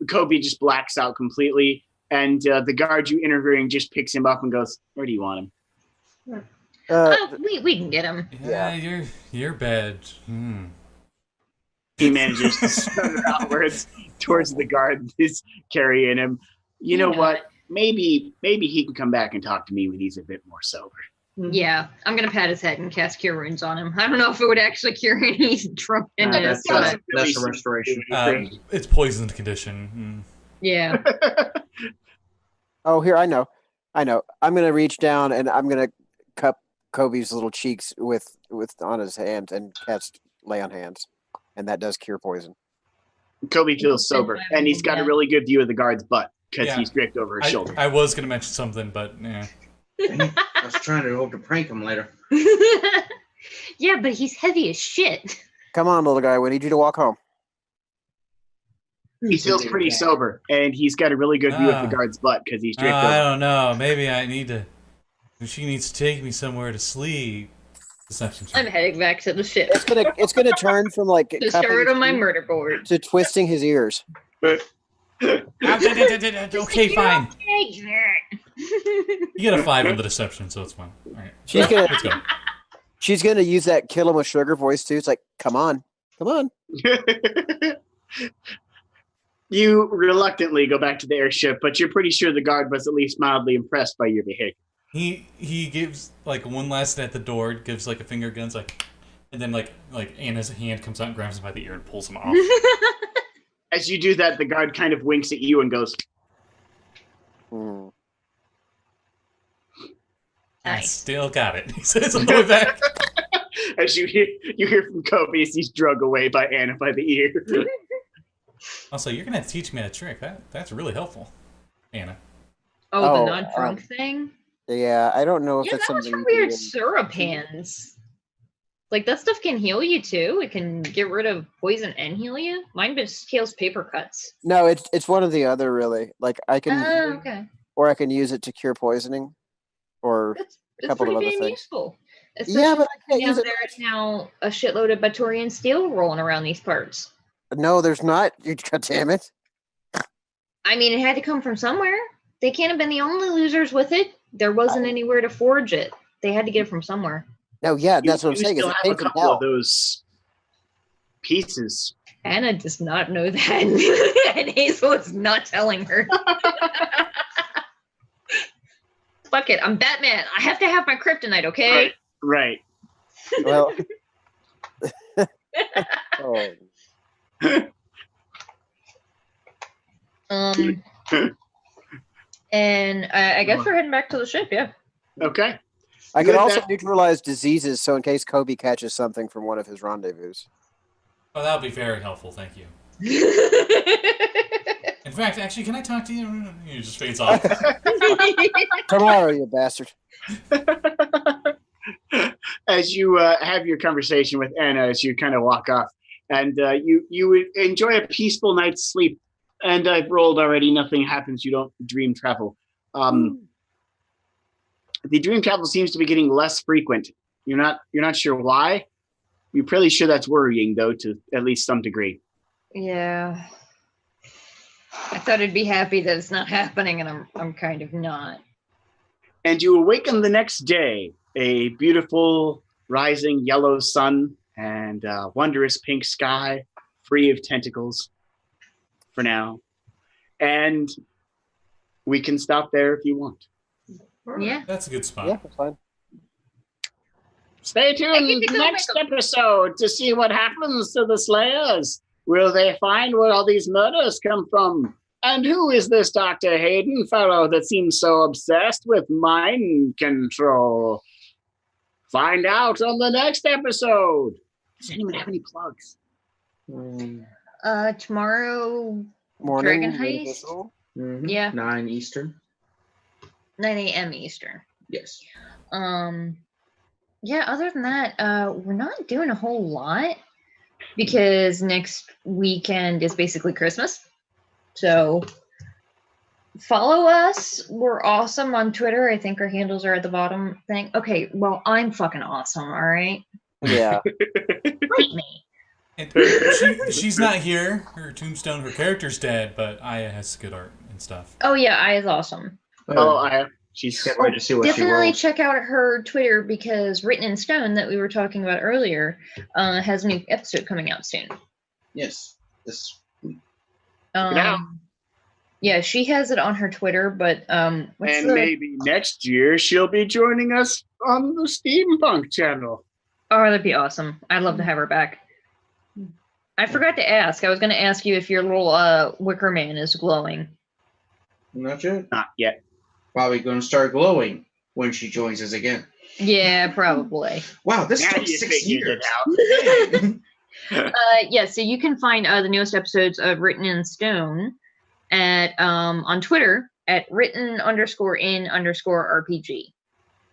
Coby just blacks out completely, and the guard you interviewing just picks him up and goes, "Where do you want him?" We can get him. Yeah, you're bad. He manages to stutter outwards towards the guard who's carrying him. You know what? Maybe he can come back and talk to me when he's a bit more sober. Yeah, I'm gonna pat his head and cast Cure Wounds on him. I don't know if it would actually cure any drunkenness. That's but that's a restoration. It's poisoned condition. yeah. Oh, here I know. I'm gonna reach down and I'm gonna cup Kobe's little cheeks with on his hand and cast lay on hands, and that does cure poison. Coby feels sober, and he's got a really good view of the guard's butt because Yeah. he's draped over his shoulder. I was gonna mention something, but yeah. I was trying to hope to prank him later. Yeah, but he's heavy as shit. Come on, little guy. We need you to walk home. He feels pretty sober, and he's got a really good view of the guard's butt because he's draped I over. don't know. Maybe I need to. She needs to take me somewhere to sleep. Deception check. I'm heading back to the ship It's gonna turn from like to cupping start his on my feet murder board. to twisting his ears. Okay, fine. Okay. You get a 5 on the deception, so it's fine. All right, She's gonna let's go. she's gonna use that kill him with sugar voice too. It's like, come on. You reluctantly go back to the airship, but you're pretty sure the guard was at least mildly impressed by your behavior. He gives like one last at the door, gives like a finger guns, like, and then like Anna's hand comes out and grabs him by the ear and pulls him off. As you do that, the guard kind of winks at you and goes, Hmm. I Nice. still got it. He says on the way back. as you hear from Coby as he's drug away by Anna by the ear. Also, you're gonna have to teach me that trick. That's really helpful, Anna. Oh, Oh, the non-drunk thing? Yeah, I don't know if Yeah, that's that was something for you weird can do. syrup hands. Like, that stuff can heal you, too. It can get rid of poison and heal you. Mine just heals paper cuts. No, it's one or the other really. Like I can Oh, okay. or I can use it to cure poisoning. Or That's couple pretty of other damn things. useful. yeah, but I can't Now use it. there's now a shitload of Batorian steel rolling around these parts. No, there's not. God damn it. I mean, it had to come from somewhere. They can't have been the only losers with it. There wasn't anywhere to forge it. They had to get it from somewhere. No, yeah, that's what I'm You saying. It's still a have pain a from couple hell. of those pieces. Anna does not know that. And Hazel is not telling her. Fuck it. I'm Batman. I have to have my kryptonite, okay? Right. Well, oh, And I guess we're heading back to the ship, yeah. Okay. I could Good, also that- neutralize diseases, so in case Coby catches something from one of his rendezvous. Oh, that would be very helpful. Thank you. In fact, actually, can I talk to you? He just fades off. Tomorrow, you bastard. as you have your conversation with Anna as you kind of walk off, and you enjoy a peaceful night's sleep. And I've rolled already. Nothing happens. You don't dream travel. The dream travel seems to be getting less frequent. You're not sure why. You're pretty sure that's worrying, though, to at least some degree. Yeah. I thought I'd be happy that it's not happening, and I'm kind of not. And you awaken the next day, a beautiful rising yellow sun and wondrous pink sky, free of tentacles for now. And we can stop there if you want. Yeah. That's a good spot. Yeah, that's fine. Stay tuned go next make episode to see what happens to the Slayers. Will they find where all these murders come from? And who is this Dr. Hayden fellow that seems so obsessed with mind control? Find out on the next episode. Does anyone have any plugs? Tomorrow, Morning. Dragon Raid Heist? Visceral. Yeah. 9 Eastern. 9 a.m. Eastern. Yes. Yeah, other than that, we're not doing a whole lot because next weekend is basically Christmas. So follow us. We're awesome on Twitter. I think our handles are at the bottom thing. Okay, well, I'm fucking awesome, all right? Yeah. Rate me. And she's not here. Her tombstone, her character's dead, but Aya has good art and stuff. Oh, yeah, I is awesome. She's Can't wait to see what she Definitely rolls. check out her Twitter because Written in Stone that we were talking about earlier has a new episode coming out soon. Yes. This. Yeah, she has it on her Twitter, but what's and maybe next year she'll be joining us on the Steampunk channel. Oh, that'd be awesome. I'd love to have her back. I forgot to ask. I was going to ask you if your little wicker man is glowing. Not yet. Not yet. Probably going to start glowing when she joins us again. Yeah, probably. Wow, this Now took you 6 figured years. it out. Yeah, so you can find the newest episodes of Written in Stone at on Twitter at written_in_RPG.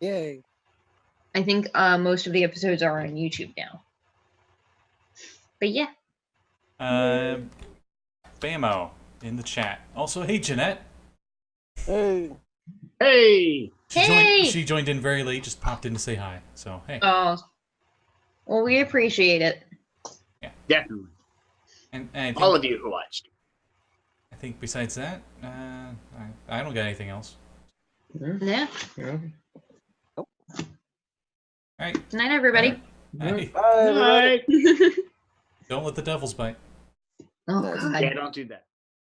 Yay. I think most of the episodes are on YouTube now. But yeah. Bamo in the chat. Also, hey Jeanette. Hey. Hey! She joined in very late, just popped in to say hi. So hey. Oh, well, we appreciate it. Definitely. And I think, All of you who watched. I think besides that, I don't got anything else. Yeah. Yeah. All right. Good night, everybody. Hey, Bye, everybody. Bye. don't let the devils bite. Oh, Nice. God. Yeah, don't do that.